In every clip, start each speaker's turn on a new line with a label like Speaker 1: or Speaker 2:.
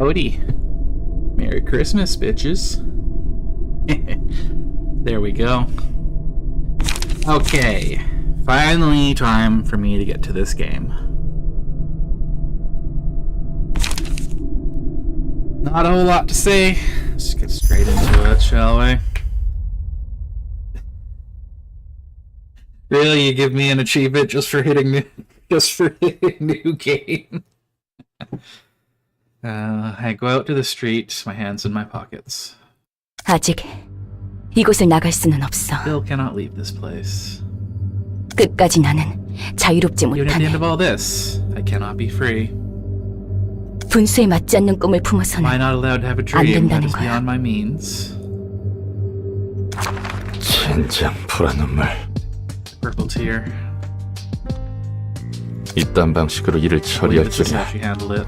Speaker 1: Howdy. Merry Christmas, bitches. There we go. Okay. Finally time for me to get to this game. Not a whole lot to say. Let's get straight into it, shall we? Really, you give me an achievement just for hitting new game? I go out to the street, my hands in my pockets.
Speaker 2: 아직 이곳을 나갈 수는 없어.
Speaker 1: Still cannot leave this place.
Speaker 2: 끝까지 나는 자유롭지
Speaker 1: Even at the end
Speaker 2: 못하네.
Speaker 1: of all this, I cannot be free.
Speaker 2: 분수에 맞지 않는 꿈을
Speaker 1: Am I
Speaker 2: 품어서는
Speaker 1: not allowed to have a
Speaker 2: 안
Speaker 1: dream that
Speaker 2: 된다는
Speaker 1: is
Speaker 2: 거야.
Speaker 1: beyond my means?
Speaker 3: 젠장 불안 눈물.
Speaker 1: Purple tear.
Speaker 3: 이딴 방식으로 일을
Speaker 1: I believe
Speaker 3: 처리할
Speaker 1: this is how
Speaker 3: 줄이야.
Speaker 1: she handled it.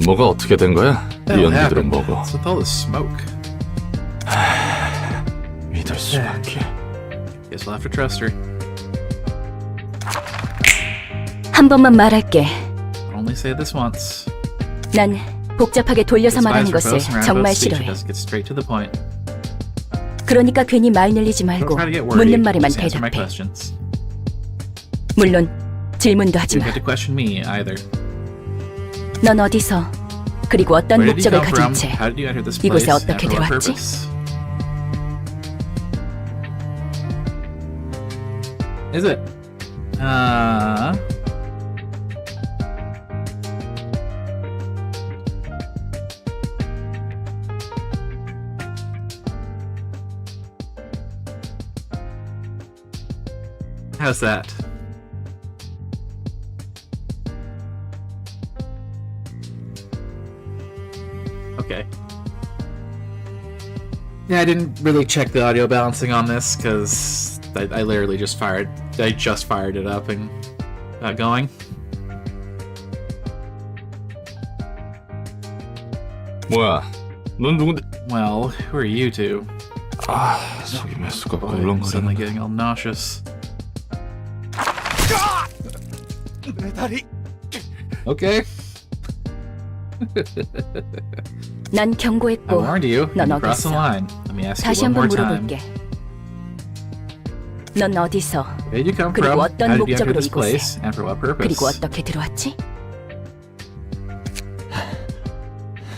Speaker 3: 뭐가 어떻게 된 거야? 이
Speaker 1: What
Speaker 3: 연기들은
Speaker 1: happened?
Speaker 3: 뭐고?
Speaker 1: What's with all this smoke?
Speaker 3: 믿을 수밖에.
Speaker 1: Guess we'll have to trust her.
Speaker 2: 한 번만 말할게.
Speaker 1: I'll only say this once.
Speaker 2: 난 복잡하게 돌려서 말하는
Speaker 1: Despise
Speaker 2: 것을
Speaker 1: verbose and
Speaker 2: 정말
Speaker 1: roundabout speech. It
Speaker 2: 싫어해.
Speaker 1: does get straight to the point.
Speaker 2: 그러니까 괜히 말 늘리지
Speaker 1: Don't
Speaker 2: 말고
Speaker 1: try to get worried.
Speaker 2: 묻는 말에만
Speaker 1: Just answer my
Speaker 2: 대답해.
Speaker 1: questions.
Speaker 2: 물론 질문도 하지
Speaker 1: You
Speaker 2: 마.
Speaker 1: don't get to question me either.
Speaker 2: 넌 어디서 그리고 어떤
Speaker 1: Where did you
Speaker 2: 목적을
Speaker 1: come
Speaker 2: 가진
Speaker 1: from?
Speaker 2: 채
Speaker 1: How did you enter this
Speaker 2: 이곳에
Speaker 1: place?
Speaker 2: 어떻게
Speaker 1: And for what
Speaker 2: 들어왔지?
Speaker 1: purpose? Is it? How's that? Okay. Yeah, I didn't really check the audio balancing on this because I literally just fired it up and got going.
Speaker 3: 뭐야? 넌 누군데?
Speaker 1: Well, who are you two?
Speaker 3: 아, 속이 메스가
Speaker 1: Boy, I'm suddenly
Speaker 3: 꿀렁거리는.
Speaker 1: getting all nauseous.
Speaker 3: 내 다리.
Speaker 1: Okay.
Speaker 2: 난
Speaker 1: I
Speaker 2: 경고했고
Speaker 1: warned you.
Speaker 2: 넌
Speaker 1: You crossed the
Speaker 2: 어딨어?
Speaker 1: line. Let me ask
Speaker 2: 다시
Speaker 1: you one more
Speaker 2: 한번
Speaker 1: time.
Speaker 2: 물어볼게. 넌 어디서
Speaker 1: Where did you come
Speaker 2: 그리고
Speaker 1: from?
Speaker 2: 어떤
Speaker 1: How did you enter
Speaker 2: 목적으로
Speaker 1: this
Speaker 2: 이곳에?
Speaker 1: place? And for what purpose?
Speaker 2: 그리고 어떻게 들어왔지?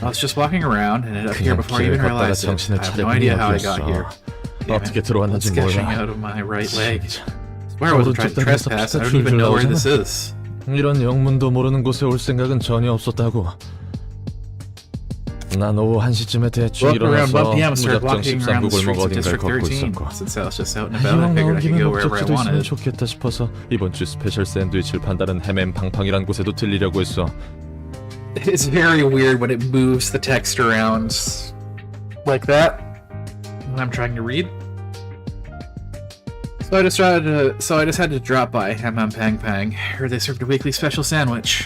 Speaker 1: I was just walking around and ended up here
Speaker 3: 그냥
Speaker 1: before you
Speaker 3: 길을
Speaker 1: even
Speaker 3: 걷다가
Speaker 1: realized it.
Speaker 3: 정신을
Speaker 1: I have
Speaker 3: 차릴
Speaker 1: no idea how I got
Speaker 3: 뿐이었어.
Speaker 1: here. Damn
Speaker 3: 어떻게
Speaker 1: it.
Speaker 3: 들어왔는지
Speaker 1: Sketching
Speaker 3: 몰라.
Speaker 1: out of my right leg.
Speaker 3: 진짜.
Speaker 1: Where I wasn't trying to
Speaker 3: 오른쪽 다리에서
Speaker 1: trespass. I
Speaker 3: 피가
Speaker 1: don't even
Speaker 3: 줄줄
Speaker 1: know where
Speaker 3: 나오잖아.
Speaker 1: this is.
Speaker 3: 이런 영문도 모르는 곳에 올 생각은 전혀 없었다고. 난 오후 1시쯤에 대충
Speaker 1: Walking around
Speaker 3: 일어나서
Speaker 1: 1 p.m. started
Speaker 3: 무작정
Speaker 1: walking around
Speaker 3: 13구
Speaker 1: the
Speaker 3: 골목
Speaker 1: streets of
Speaker 3: 어딘가를
Speaker 1: District
Speaker 3: 걷고
Speaker 1: 13.
Speaker 3: 있었고.
Speaker 1: Since I was just out and about, I
Speaker 3: 이왕
Speaker 1: figured
Speaker 3: 나온
Speaker 1: I could
Speaker 3: 김에
Speaker 1: go wherever I
Speaker 3: 목적지도 있으면
Speaker 1: wanted.
Speaker 3: 좋겠다 싶어서 이번 주 스페셜 샌드위치를 판다는 헤맨 팡팡이란 곳에도 들리려고 했어.
Speaker 1: It's very weird when it moves the text around like that when I'm trying to read. So I just had to drop by Hammam Pang Pang. Heard they served a weekly special sandwich.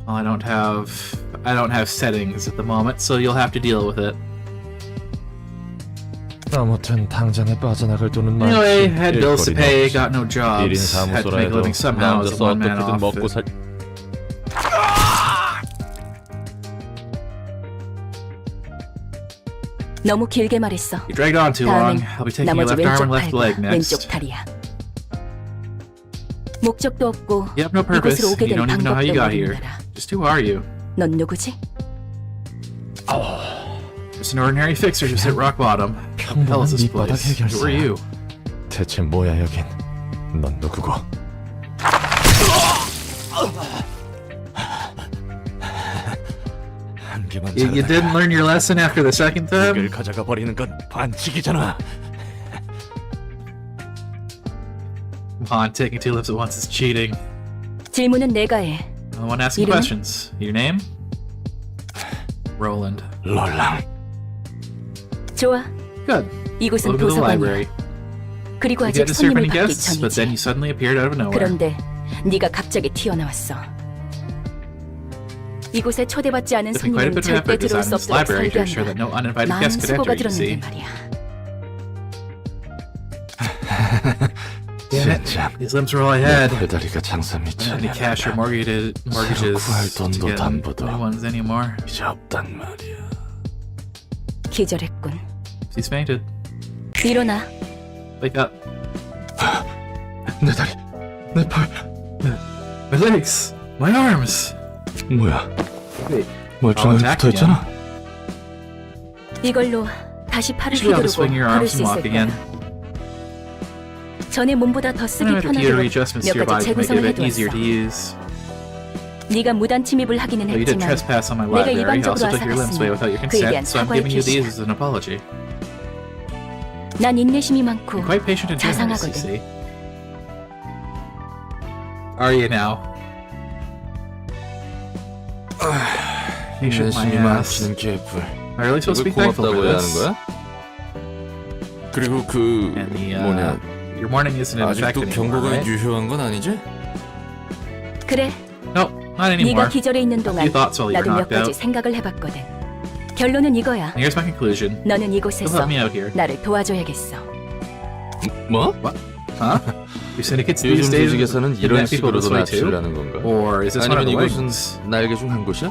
Speaker 1: Well, I don't have settings at the moment, so you'll have to deal with it.
Speaker 3: 아무튼 당장에 빠져나갈 돈은
Speaker 1: Anyway,
Speaker 3: 많지.
Speaker 1: had bills to
Speaker 3: 일거리는
Speaker 1: pay,
Speaker 3: 없지.
Speaker 1: got no
Speaker 3: 1인
Speaker 1: jobs, had to
Speaker 3: 사무소라
Speaker 1: make a
Speaker 3: 해도
Speaker 1: living
Speaker 3: 나
Speaker 1: somehow as a
Speaker 3: 혼자서
Speaker 1: one-man
Speaker 3: 어떻게든 먹고
Speaker 1: outfit.
Speaker 3: 살.
Speaker 2: 너무 길게 말했어.
Speaker 1: You dragged on too long.
Speaker 2: 다음엔
Speaker 1: I'll be taking your
Speaker 2: 나머지
Speaker 1: left arm and
Speaker 2: 왼쪽
Speaker 1: left leg
Speaker 2: 팔과
Speaker 1: next.
Speaker 2: 왼쪽 다리야. 목적도 없고
Speaker 1: You have no purpose.
Speaker 2: 이곳으로 오게
Speaker 1: You
Speaker 2: 된
Speaker 1: don't even know how you
Speaker 2: 방법도
Speaker 1: got here.
Speaker 2: 모르는 나라.
Speaker 1: Just who are you?
Speaker 2: 넌 누구지?
Speaker 1: Just an ordinary fixer just hit rock bottom. What the hell is this
Speaker 3: 밑바닥
Speaker 1: place? Who are
Speaker 3: 해결사야.
Speaker 1: you?
Speaker 3: 대체 뭐야 여긴? 넌 누구고? 한 개만
Speaker 1: You didn't learn your lesson after the second time?
Speaker 3: 를 가져가 버리는 건 반칙이잖아.
Speaker 1: Come on, taking 2 lips at once is cheating.
Speaker 2: 질문은 내가 해.
Speaker 1: I want to ask you
Speaker 2: 이름은?
Speaker 1: questions. Your name? Roland.
Speaker 3: 롤랑.
Speaker 2: 좋아.
Speaker 1: Good.
Speaker 2: 이곳은
Speaker 1: Go to the
Speaker 2: 도서관이야.
Speaker 1: library.
Speaker 2: 그리고
Speaker 1: You
Speaker 2: 아직
Speaker 1: get to serve
Speaker 2: 손님을
Speaker 1: any
Speaker 2: 받기
Speaker 1: guests, but then
Speaker 2: 전이지.
Speaker 1: you suddenly appeared out of nowhere.
Speaker 2: 그런데 네가 갑자기 튀어나왔어. 이곳에 초대받지 않은
Speaker 1: Took me quite a
Speaker 2: 손님은
Speaker 1: bit of
Speaker 2: 절대
Speaker 1: effort
Speaker 2: 들어올
Speaker 1: designing
Speaker 2: 수
Speaker 1: this
Speaker 2: 없도록
Speaker 1: library to ensure that
Speaker 2: 설계한다.
Speaker 1: no uninvited guests
Speaker 2: 많은
Speaker 1: could enter,
Speaker 2: 수고가
Speaker 1: you see.
Speaker 2: 들었는데 말이야.
Speaker 1: Damn it. These limbs were all I had.
Speaker 3: 배다리가 장사
Speaker 1: I
Speaker 3: 미쳐.
Speaker 1: didn't cash or mortgages
Speaker 3: 구할
Speaker 1: to
Speaker 3: 돈도
Speaker 1: get
Speaker 3: 담보도
Speaker 1: new ones anymore.
Speaker 3: 이제 없단 말이야.
Speaker 2: 기절했군.
Speaker 1: She's fainted.
Speaker 2: 일어나.
Speaker 1: Wake up.
Speaker 3: 내 다리, 내 팔.
Speaker 1: My legs! My arms!
Speaker 3: 뭐야?
Speaker 1: Wait.
Speaker 3: 멀쩡하게 붙어있잖아.
Speaker 2: 이걸로 다시 팔을
Speaker 1: You should be able to
Speaker 2: 휘두르고
Speaker 1: swing your
Speaker 2: 걸을
Speaker 1: arms
Speaker 2: 수
Speaker 1: and walk
Speaker 2: 있을
Speaker 1: again.
Speaker 2: 거야. 전에 몸보다 더 쓰기
Speaker 1: Some
Speaker 2: 편하게
Speaker 1: computer adjustments to
Speaker 2: 몇
Speaker 1: your
Speaker 2: 가지
Speaker 1: body to make
Speaker 2: 재구성을
Speaker 1: it a bit easier to
Speaker 2: 해두었어.
Speaker 1: use.
Speaker 2: 네가 무단 침입을 하기는
Speaker 1: Though you did
Speaker 2: 했지만
Speaker 1: trespass on my
Speaker 2: 내가
Speaker 1: library, I also
Speaker 2: 일방적으로
Speaker 1: took your limbs away without your
Speaker 2: 그에 대한
Speaker 1: consent, so I'm
Speaker 2: 사과의
Speaker 1: giving you these
Speaker 2: 표시야.
Speaker 1: as an apology.
Speaker 2: 난 인내심이 많고
Speaker 1: You're quite patient and generous, you
Speaker 2: 자상하거든.
Speaker 1: see. Are you now? Patient my
Speaker 3: 인내심이
Speaker 1: ass.
Speaker 3: 많기는 개뿔.
Speaker 1: Am I really supposed to be
Speaker 3: 이걸
Speaker 1: thankful for
Speaker 3: 고맙다고 해야 하는
Speaker 1: this?
Speaker 3: 거야? 그리고 그
Speaker 1: And the,
Speaker 3: 뭐냐,
Speaker 1: your warning isn't in effect
Speaker 3: 아직도
Speaker 1: anymore,
Speaker 3: 경고가
Speaker 1: right?
Speaker 3: 유효한 건 아니지?
Speaker 2: 그래,
Speaker 1: No, not
Speaker 2: 네가
Speaker 1: anymore.
Speaker 2: 기절해 있는 동안
Speaker 1: few thoughts while you were
Speaker 2: 나도 몇
Speaker 1: knocked
Speaker 2: 가지
Speaker 1: out.
Speaker 2: 생각을 해봤거든. 결론은 이거야.
Speaker 1: And here's my conclusion.
Speaker 2: 너는
Speaker 1: You'll
Speaker 2: 이곳에서
Speaker 1: help me out here.
Speaker 2: 나를 도와줘야겠어.
Speaker 3: 뭐?
Speaker 1: Huh? Do syndicates these
Speaker 3: 요즘
Speaker 1: days
Speaker 3: 조직에서는
Speaker 1: kidnap
Speaker 3: 이런
Speaker 1: people this
Speaker 3: 식으로도
Speaker 1: way too?
Speaker 3: 납치를 하는 건가?
Speaker 1: Or is this one of
Speaker 3: 아니면
Speaker 1: the
Speaker 3: 이곳은
Speaker 1: wings?
Speaker 3: 날개 중 한 곳이야?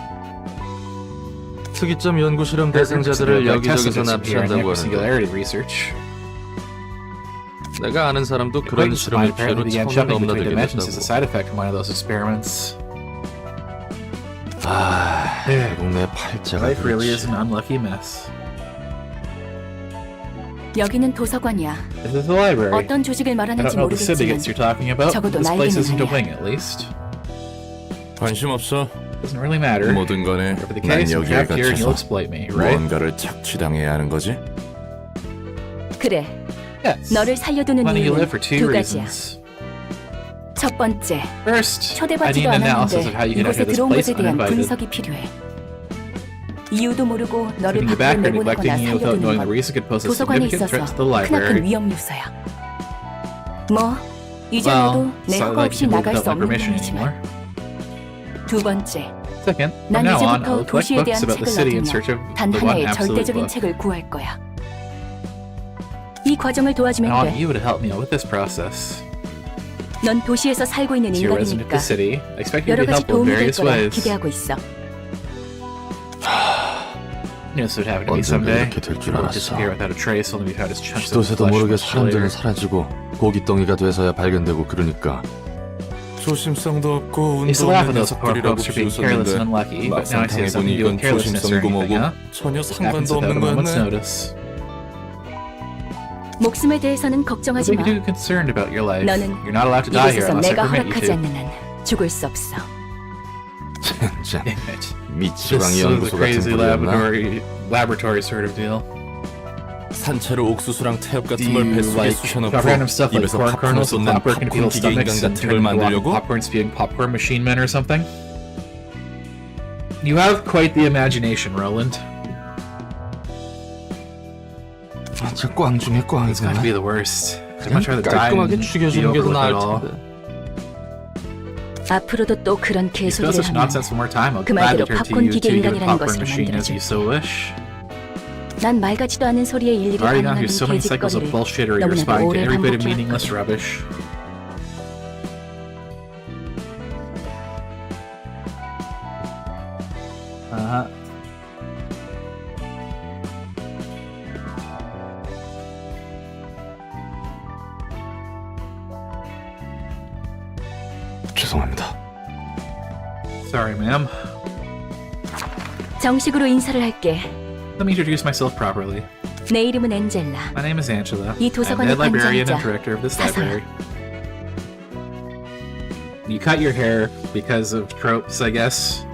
Speaker 3: 특이점 연구 실험
Speaker 1: They're
Speaker 3: 대상자들을
Speaker 1: like tested
Speaker 3: 여기저기서
Speaker 1: this here in
Speaker 3: 납치한다고 하는데
Speaker 1: singularity research.
Speaker 3: 내가 아는 사람도 그런
Speaker 1: Acquaintance of mine
Speaker 3: 실험의 피해로
Speaker 1: apparently began
Speaker 3: 처음에
Speaker 1: jumping between
Speaker 3: 넘나들게
Speaker 1: dimensions as a
Speaker 3: 됐다고.
Speaker 1: side effect from one of those experiments.
Speaker 3: 결국 내 팔자가
Speaker 1: Life really is
Speaker 3: 그렇지.
Speaker 1: an unlucky mess.
Speaker 2: 여기는 도서관이야.
Speaker 1: This is the library.
Speaker 2: 어떤 조직을
Speaker 1: I don't
Speaker 2: 말하는지
Speaker 1: know the
Speaker 2: 모르겠지만
Speaker 1: syndicates you're talking about.
Speaker 2: 적어도
Speaker 1: This place
Speaker 2: 나에게는
Speaker 1: isn't a
Speaker 2: 아니야.
Speaker 1: wing, at least.
Speaker 3: 관심 없어.
Speaker 1: Doesn't really matter.
Speaker 3: 모든 거네.
Speaker 1: Whatever the
Speaker 3: 난
Speaker 1: case, I'm
Speaker 3: 여기에
Speaker 1: trapped here and you'll
Speaker 3: 갇혀서
Speaker 1: exploit me, right?
Speaker 3: 무언가를 착취당해야 하는 거지?
Speaker 2: 그래,
Speaker 1: Yes.
Speaker 2: 너를 살려두는
Speaker 1: Letting you
Speaker 2: 이유는
Speaker 1: live for two
Speaker 2: 두 가지야.
Speaker 1: reasons.
Speaker 2: 첫 번째,
Speaker 1: First, I need
Speaker 2: 초대받지도
Speaker 1: an analysis of how
Speaker 2: 않았는데
Speaker 1: you can
Speaker 2: 이곳에
Speaker 1: enter this
Speaker 2: 들어온
Speaker 1: place
Speaker 2: 것에 대한
Speaker 1: uninvited.
Speaker 2: 분석이 필요해. 이유도 모르고 너를
Speaker 1: Putting you
Speaker 2: 밖으로
Speaker 1: back or
Speaker 2: 내보내거나
Speaker 1: neglecting you without knowing
Speaker 2: 살려두는
Speaker 1: the
Speaker 2: 건
Speaker 1: reason could pose a
Speaker 2: 도서관에
Speaker 1: significant
Speaker 2: 있어서
Speaker 1: threat to the
Speaker 2: 크나큰
Speaker 1: library.
Speaker 2: 위험 요소야. 뭐, 이제
Speaker 1: Well,
Speaker 2: 너도 내
Speaker 1: it's not
Speaker 2: 허가
Speaker 1: like
Speaker 2: 없이
Speaker 1: you can
Speaker 2: 나갈
Speaker 1: move
Speaker 2: 수
Speaker 1: without my
Speaker 2: 없는
Speaker 1: permission
Speaker 2: 놈이지만.
Speaker 1: anymore.
Speaker 2: 두 번째,
Speaker 1: Second, from
Speaker 2: 난
Speaker 1: now on,
Speaker 2: 이제부터
Speaker 1: I'll collect
Speaker 2: 도시에
Speaker 1: books
Speaker 2: 대한
Speaker 1: about the
Speaker 2: 책을
Speaker 1: city in search of
Speaker 2: 얻으며 단
Speaker 1: the one
Speaker 2: 하나의
Speaker 1: absolute
Speaker 2: 절대적인
Speaker 1: book.
Speaker 2: 책을 구할 거야. 이 과정을 도와주면
Speaker 1: I want
Speaker 2: 돼.
Speaker 1: you to help me out with this process.
Speaker 2: 넌 도시에서 살고 있는
Speaker 1: As your resident of
Speaker 2: 인간이니까
Speaker 1: the city, I expect you to
Speaker 2: 여러
Speaker 1: be
Speaker 2: 가지
Speaker 1: helpful in
Speaker 2: 도움이 될
Speaker 1: various
Speaker 2: 거라
Speaker 1: ways.
Speaker 2: 기대하고 있어.
Speaker 1: You know, this would happen to me
Speaker 3: 언젠가
Speaker 1: someday.
Speaker 3: 이렇게 될 줄
Speaker 1: He'll
Speaker 3: 알았어.
Speaker 1: disappear without a trace, only be found as chunks
Speaker 3: 지도
Speaker 1: of
Speaker 3: 새도
Speaker 1: flesh
Speaker 3: 모르게
Speaker 1: much later.
Speaker 3: 사람들은 사라지고 고깃덩이가 돼서야 발견되고 그러니까 조심성도 없고
Speaker 1: I used to
Speaker 3: 운도
Speaker 1: laugh at
Speaker 3: 없는
Speaker 1: those poor
Speaker 3: 녀석들이라고
Speaker 1: folks for being careless and unlucky,
Speaker 3: 비웃었는데
Speaker 1: but now I see it's something
Speaker 3: 막상
Speaker 1: to do with
Speaker 3: 당해보니 이건
Speaker 1: carelessness or
Speaker 3: 조심성이고
Speaker 1: anything,
Speaker 3: 뭐고
Speaker 1: huh?
Speaker 3: 전혀
Speaker 1: Happens
Speaker 3: 상관도
Speaker 1: without a
Speaker 3: 없는
Speaker 1: moment's
Speaker 3: 거였네.
Speaker 1: notice.
Speaker 2: 목숨에 대해서는
Speaker 1: What
Speaker 2: 걱정하지
Speaker 1: are
Speaker 2: 마.
Speaker 1: you concerned about your life?
Speaker 2: 너는
Speaker 1: You're not allowed to die here
Speaker 2: 이곳에서
Speaker 1: unless I
Speaker 2: 내가
Speaker 1: permit you
Speaker 2: 허락하지
Speaker 1: to.
Speaker 2: 않는 한 죽을 수 없어.
Speaker 3: 진짜
Speaker 1: Damn it.
Speaker 3: 미치광이
Speaker 1: This is a
Speaker 3: 연구소 같은
Speaker 1: crazy
Speaker 3: 부류였나?
Speaker 1: laboratory sort of deal.
Speaker 3: 산채로 옥수수랑 태엽
Speaker 1: Do
Speaker 3: 같은 걸
Speaker 1: you
Speaker 3: 배 속에
Speaker 1: like
Speaker 3: 쑤셔넣고
Speaker 1: random stuff like
Speaker 3: 입에서
Speaker 1: corn
Speaker 3: 팝콘을
Speaker 1: kernels and
Speaker 3: 쏟는
Speaker 1: popcorn can
Speaker 3: 팝콘
Speaker 1: feel
Speaker 3: 기계 인간
Speaker 1: stomachs and
Speaker 3: 같은
Speaker 1: turn
Speaker 3: 걸
Speaker 1: into
Speaker 3: 만들려고?
Speaker 1: popcorn spewing popcorn machine men or something? You have quite the imagination, Roland.
Speaker 3: 진짜 꽝 중에
Speaker 1: It's going to be
Speaker 3: 꽝이구나.
Speaker 1: the worst. I'd
Speaker 3: 그냥
Speaker 1: much rather die and
Speaker 3: 깔끔하게
Speaker 1: be
Speaker 3: 죽여주는 게
Speaker 1: over
Speaker 3: 더
Speaker 1: with it
Speaker 3: 나을
Speaker 1: all.
Speaker 3: 텐데.
Speaker 2: 앞으로도 또 그런
Speaker 1: If you spell
Speaker 2: 개소리를
Speaker 1: such
Speaker 2: 하면
Speaker 1: nonsense one more time, I'll
Speaker 2: 그
Speaker 1: gladly
Speaker 2: 말대로
Speaker 1: turn to
Speaker 2: 팝콘
Speaker 1: you
Speaker 2: 기계
Speaker 1: to your
Speaker 2: 인간이라는
Speaker 1: popcorn
Speaker 2: 것으로
Speaker 1: machine as you so wish.
Speaker 2: 난 말 같지도 않은 소리에 일일이
Speaker 1: I've already gone
Speaker 2: 반응하는
Speaker 1: through so many cycles of
Speaker 2: 개짓거리를
Speaker 1: bullshittery
Speaker 2: 너무나도
Speaker 1: responding to
Speaker 2: 오래
Speaker 1: every bit of
Speaker 2: 반복해왔거든.
Speaker 1: meaningless rubbish. Uh-huh.
Speaker 3: 죄송합니다.
Speaker 1: Sorry, ma'am.
Speaker 2: 정식으로 인사를 할게.
Speaker 1: Let me introduce myself properly.
Speaker 2: 내 이름은 엔젤라.
Speaker 1: My name is Angela.
Speaker 2: 이
Speaker 1: I'm
Speaker 2: 도서관의
Speaker 1: the librarian and
Speaker 2: 관장이자
Speaker 1: director of this
Speaker 2: 사서야.
Speaker 1: library. You cut your hair because of tropes, I guess.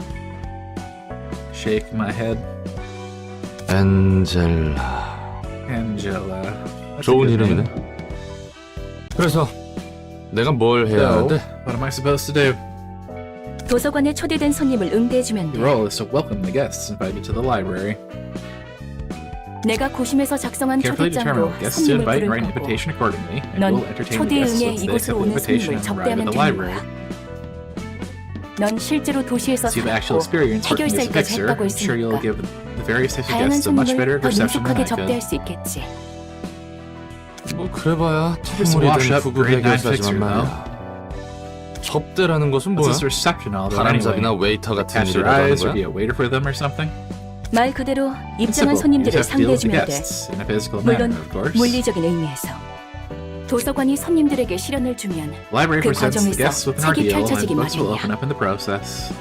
Speaker 1: Shake my head.
Speaker 3: 엔젤라.
Speaker 1: Angela. That's a
Speaker 3: 좋은
Speaker 1: good
Speaker 3: 이름이네.
Speaker 1: name.
Speaker 3: 그래서 내가 뭘 해야
Speaker 1: So,
Speaker 3: 하는데?
Speaker 1: what am I supposed to do?
Speaker 2: 도서관에 초대된 손님을 응대해주면
Speaker 1: The
Speaker 2: 돼.
Speaker 1: role is to welcome the guests invited to the library.
Speaker 2: 내가 고심해서 작성한
Speaker 1: Carefully determine
Speaker 2: 초대장으로
Speaker 1: what guests to
Speaker 2: 손님을
Speaker 1: invite and
Speaker 2: 부를
Speaker 1: write an
Speaker 2: 거고
Speaker 1: invitation accordingly, and
Speaker 2: 넌
Speaker 1: we'll entertain the
Speaker 2: 초대에
Speaker 1: guests
Speaker 2: 응해
Speaker 1: once they
Speaker 2: 이곳으로
Speaker 1: accept the
Speaker 2: 오는
Speaker 1: invitation
Speaker 2: 손님을
Speaker 1: and arrive at
Speaker 2: 접대하면
Speaker 1: the
Speaker 2: 되는
Speaker 1: library.
Speaker 2: 거야. 넌 실제로 도시에서
Speaker 1: So you've actual
Speaker 2: 살았고
Speaker 1: experience working as a
Speaker 2: 해결사까지
Speaker 1: fixer.
Speaker 2: 했다고
Speaker 1: I'm sure you'll
Speaker 2: 했으니까
Speaker 1: give the various types of
Speaker 2: 다양한
Speaker 1: guests a much better
Speaker 2: 손님을 더
Speaker 1: reception than
Speaker 2: 능숙하게
Speaker 1: I
Speaker 2: 접대할
Speaker 1: could.
Speaker 2: 수 있겠지.
Speaker 3: 뭐 그래봐야
Speaker 1: Just wash
Speaker 3: 퇴물이 된
Speaker 1: up
Speaker 3: 구급
Speaker 1: grade 9
Speaker 3: 해결사지만
Speaker 1: fixer,
Speaker 3: 말이야. 접대라는 것은
Speaker 1: What's
Speaker 3: 뭐야?
Speaker 1: this reception all about
Speaker 3: 바람잡이나
Speaker 1: anyway?
Speaker 3: 웨이터 같은
Speaker 1: Catch their
Speaker 3: 일이라도 하는
Speaker 1: eyes or
Speaker 3: 거야?
Speaker 1: be a waiter for them or something?
Speaker 2: 말 그대로
Speaker 1: It's
Speaker 2: 입장한
Speaker 1: simple. You
Speaker 2: 손님들을
Speaker 1: just have to deal with the
Speaker 2: 상대해주면 돼.
Speaker 1: guests in a physical manner,
Speaker 2: 물론
Speaker 1: of course.
Speaker 2: 물리적인 의미에서. 도서관이 손님들에게 시련을 주면
Speaker 1: Library
Speaker 2: 그
Speaker 1: presents the
Speaker 2: 과정에서
Speaker 1: guests with an
Speaker 2: 책이
Speaker 1: ordeal, and
Speaker 2: 펼쳐지기
Speaker 1: books will
Speaker 2: 마련이야.
Speaker 1: open up in the process.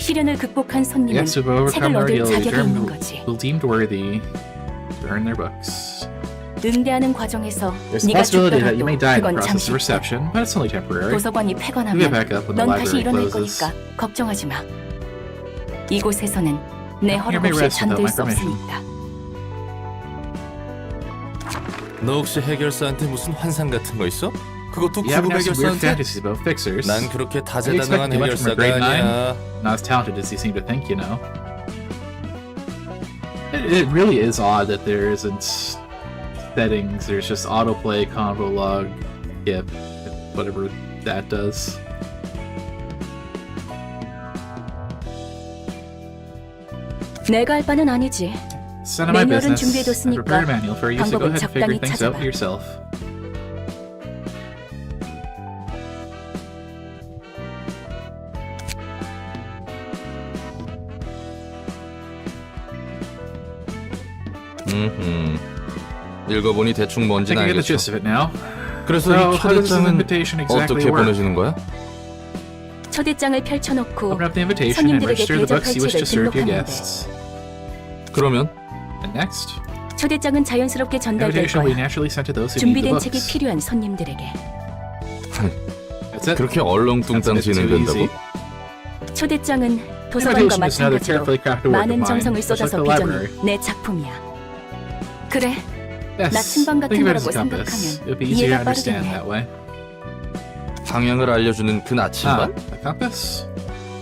Speaker 2: 시련을 극복한 손님은
Speaker 1: Guests who've overcome
Speaker 2: 책을
Speaker 1: the
Speaker 2: 얻을
Speaker 1: ordeal
Speaker 2: 자격이 있는
Speaker 1: will
Speaker 2: 거지.
Speaker 1: deemed worthy to earn their books.
Speaker 2: 응대하는 과정에서
Speaker 1: There's a
Speaker 2: 네가
Speaker 1: possibility that you
Speaker 2: 죽더라도
Speaker 1: may die in the
Speaker 2: 그건
Speaker 1: process
Speaker 2: 잠시.
Speaker 1: of reception, but it's only temporary.
Speaker 2: 도서관이
Speaker 1: You
Speaker 2: 폐관하면
Speaker 1: get back up when the
Speaker 2: 넌 다시
Speaker 1: library
Speaker 2: 일어날
Speaker 1: closes.
Speaker 2: 거니까 걱정하지 마. 이곳에서는 내
Speaker 1: Here
Speaker 2: 허락
Speaker 1: may
Speaker 2: 없이
Speaker 1: rest without
Speaker 2: 잠들
Speaker 1: my
Speaker 2: 수
Speaker 1: permission.
Speaker 2: 없으니까.
Speaker 3: 너 혹시 해결사한테 무슨 환상 같은 거 있어? 그것도
Speaker 1: You haven't
Speaker 3: 구급
Speaker 1: had some weird
Speaker 3: 해결사한테?
Speaker 1: fantasies about fixers.
Speaker 3: 난 그렇게
Speaker 1: I
Speaker 3: 다재다능한
Speaker 1: expect much from a
Speaker 3: 해결사가
Speaker 1: grade 9.
Speaker 3: 아니야.
Speaker 1: Not as talented as you seem to think, you know. It really is odd that there isn't settings. There's just autoplay, convo log, skip, whatever that does.
Speaker 2: 내가 할 바는 아니지.
Speaker 1: It's none of my
Speaker 2: 매뉴얼은
Speaker 1: business. I
Speaker 2: 준비해뒀으니까
Speaker 1: prepared a manual for you, so go
Speaker 2: 방법은
Speaker 1: ahead and figure
Speaker 2: 적당히
Speaker 1: things out
Speaker 2: 찾아봐.
Speaker 1: for yourself.
Speaker 3: 읽어보니 대충
Speaker 1: I
Speaker 3: 뭔지는
Speaker 1: think I get the
Speaker 3: 알겠어.
Speaker 1: gist of it now.
Speaker 3: 그래서
Speaker 1: So,
Speaker 3: 이
Speaker 1: how does this
Speaker 3: 초대장은
Speaker 1: invitation exactly
Speaker 3: 어떻게
Speaker 1: work?
Speaker 3: 보내주는 거야?
Speaker 2: 초대장을 펼쳐놓고
Speaker 1: Open up the invitation and
Speaker 2: 손님들에게
Speaker 1: register the books you wish to
Speaker 2: 대접할
Speaker 1: serve your
Speaker 2: 책을
Speaker 1: guests.
Speaker 3: 그러면
Speaker 1: And next,
Speaker 2: 초대장은 자연스럽게 전달될
Speaker 1: invitation will be
Speaker 2: 거야.
Speaker 1: naturally sent to those who need the
Speaker 2: 준비된 책이
Speaker 1: books.
Speaker 2: 필요한 손님들에게.
Speaker 1: That's it.
Speaker 3: 그렇게 얼렁뚱땅
Speaker 1: That's a bit too
Speaker 3: 진행된다고?
Speaker 1: easy.
Speaker 2: 초대장은
Speaker 1: Invitation
Speaker 2: 도서관과
Speaker 1: is another
Speaker 2: 마찬가지로
Speaker 1: carefully crafted work of
Speaker 2: 많은
Speaker 1: mine,
Speaker 2: 정성을
Speaker 1: just like
Speaker 2: 쏟아서
Speaker 1: the library.
Speaker 2: 빚어낸 내 작품이야. 그래,
Speaker 1: Yes,
Speaker 2: 나침반 같은
Speaker 1: think of it as
Speaker 2: 거라고
Speaker 1: a compass.
Speaker 2: 생각하면
Speaker 1: It would be easier to
Speaker 2: 이해가
Speaker 1: understand
Speaker 2: 빠르겠네.
Speaker 1: that way.
Speaker 3: 방향을 알려주는 그 나침반?
Speaker 1: A compass?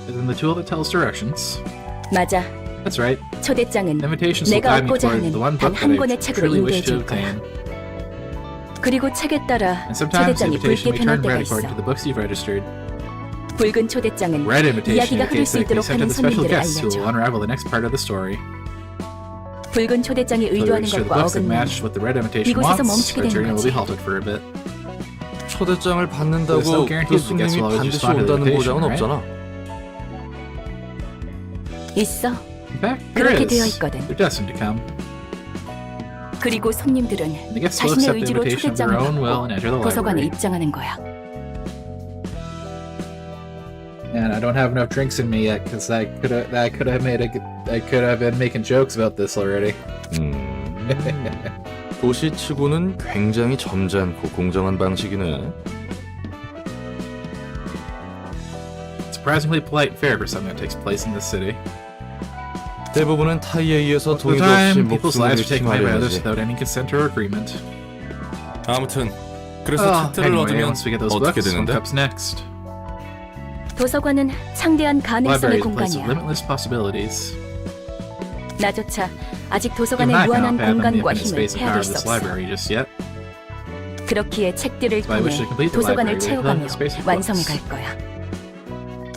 Speaker 1: Is in the tool that tells directions.
Speaker 2: 맞아.
Speaker 1: That's right.
Speaker 2: 초대장은
Speaker 1: Invitations will
Speaker 2: 내가
Speaker 1: guide me
Speaker 2: 얻고자
Speaker 1: toward
Speaker 2: 하는
Speaker 1: the one
Speaker 2: 단
Speaker 1: book
Speaker 2: 한
Speaker 1: that
Speaker 2: 권의
Speaker 1: I
Speaker 2: 책으로
Speaker 1: truly wish to
Speaker 2: 인도해줄 거야.
Speaker 1: obtain.
Speaker 2: 그리고 책에 따라
Speaker 1: And sometimes the
Speaker 2: 초대장이
Speaker 1: invitation
Speaker 2: 붉게
Speaker 1: may
Speaker 2: 변할
Speaker 1: turn
Speaker 2: 때가
Speaker 1: red according to
Speaker 2: 있어.
Speaker 1: the books you've registered.
Speaker 2: 붉은 초대장은
Speaker 1: Red invitation
Speaker 2: 이야기가 흐를
Speaker 1: indicates
Speaker 2: 수
Speaker 1: that it can be
Speaker 2: 있도록
Speaker 1: sent to
Speaker 2: 하는
Speaker 1: the special
Speaker 2: 손님들을
Speaker 1: guests who will
Speaker 2: 알려줘.
Speaker 1: unravel the next part of the story.
Speaker 2: 붉은 초대장이
Speaker 1: So they
Speaker 2: 의도하는
Speaker 1: register the
Speaker 2: 것과
Speaker 1: books that
Speaker 2: 어긋나면
Speaker 1: match what the red invitation
Speaker 2: 이곳에서
Speaker 1: wants.
Speaker 2: 멈추게
Speaker 1: Our
Speaker 2: 되는
Speaker 1: journey will be
Speaker 2: 거지.
Speaker 1: halted for a bit.
Speaker 3: 초대장을
Speaker 1: There's no
Speaker 3: 받는다고
Speaker 1: guarantee
Speaker 3: 그
Speaker 1: that the guests
Speaker 3: 손님이
Speaker 1: will always
Speaker 3: 반드시
Speaker 1: respond to the
Speaker 3: 온다는
Speaker 1: invitation,
Speaker 3: 보장은
Speaker 1: right?
Speaker 3: 없잖아.
Speaker 2: 있어.
Speaker 1: In fact, there
Speaker 2: 그렇게 되어
Speaker 1: is.
Speaker 2: 있거든.
Speaker 1: They're destined to come.
Speaker 2: 그리고 손님들은
Speaker 1: The guests will
Speaker 2: 자신의
Speaker 1: accept the
Speaker 2: 의지로
Speaker 1: invitation of their
Speaker 2: 초대장을
Speaker 1: own will
Speaker 2: 받고
Speaker 1: and enter the
Speaker 2: 도서관에
Speaker 1: library.
Speaker 2: 입장하는 거야.
Speaker 1: Man, I don't have enough drinks in me yet, because I could have been making jokes about this already.
Speaker 3: 도시치고는 굉장히 점잖고 공정한 방식이네.
Speaker 1: Surprisingly polite and fair for something that takes place in this city.
Speaker 3: 대부분은 타이에 의해서
Speaker 1: Most of the
Speaker 3: 동의도 없이
Speaker 1: time, people's
Speaker 3: 목숨을
Speaker 1: lives are taken away by others
Speaker 3: 희망해야지.
Speaker 1: without any consent or agreement.
Speaker 3: 아무튼 그래서
Speaker 1: Oh,
Speaker 3: 책들을
Speaker 1: anyway,
Speaker 3: 얻으면
Speaker 1: once we get those
Speaker 3: 어떻게
Speaker 1: books, what
Speaker 3: 되는데?
Speaker 1: comes next?
Speaker 2: 도서관은 창대한
Speaker 1: Library
Speaker 2: 가능성의
Speaker 1: is a place of
Speaker 2: 공간이야.
Speaker 1: limitless possibilities.
Speaker 2: 나조차 아직
Speaker 1: Even
Speaker 2: 도서관의
Speaker 1: I
Speaker 2: 무한한
Speaker 1: cannot fathom the
Speaker 2: 공간과
Speaker 1: infinite
Speaker 2: 힘을
Speaker 1: space and power
Speaker 2: 헤아릴
Speaker 1: of
Speaker 2: 수
Speaker 1: this
Speaker 2: 없어.
Speaker 1: library just yet.
Speaker 2: 그렇기에 책들을
Speaker 1: So I wish to
Speaker 2: 통해
Speaker 1: complete the
Speaker 2: 도서관을
Speaker 1: library with
Speaker 2: 채워가며
Speaker 1: the space of
Speaker 2: 완성해
Speaker 1: books.
Speaker 2: 갈 거야.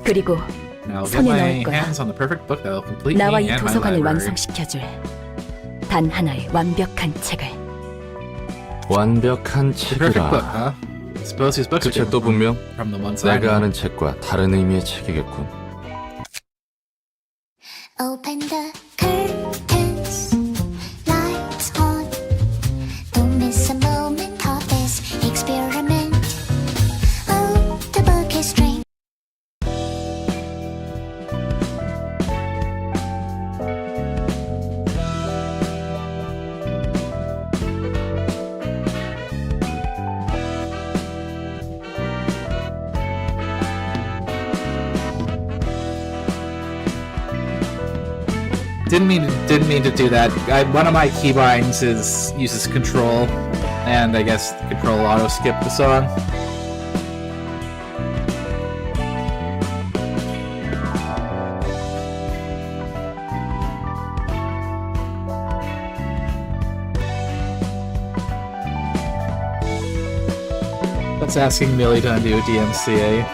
Speaker 2: 그리고
Speaker 1: Now I'll get
Speaker 2: 손에
Speaker 1: my
Speaker 2: 넣을 거야.
Speaker 1: hands on the perfect book that will complete
Speaker 2: 나와
Speaker 1: me
Speaker 2: 이
Speaker 1: and my
Speaker 2: 도서관을
Speaker 1: library.
Speaker 2: 완성시켜줄 단 하나의 완벽한 책을.
Speaker 3: 완벽한
Speaker 1: The perfect book,
Speaker 3: 책이라.
Speaker 1: huh? Suppose these books
Speaker 3: 그
Speaker 1: are different
Speaker 3: 책도 분명
Speaker 1: from the ones I
Speaker 3: 내가
Speaker 1: know.
Speaker 3: 아는 책과 다른 의미의 책이겠군.
Speaker 4: Open the curtains, lights on. Don't miss a moment of this experiment. Oh, the book is strange.
Speaker 1: Didn't mean to do that. One of my keybinds uses control, and I guess control auto skip the song. That's asking Millie to undo DMCA.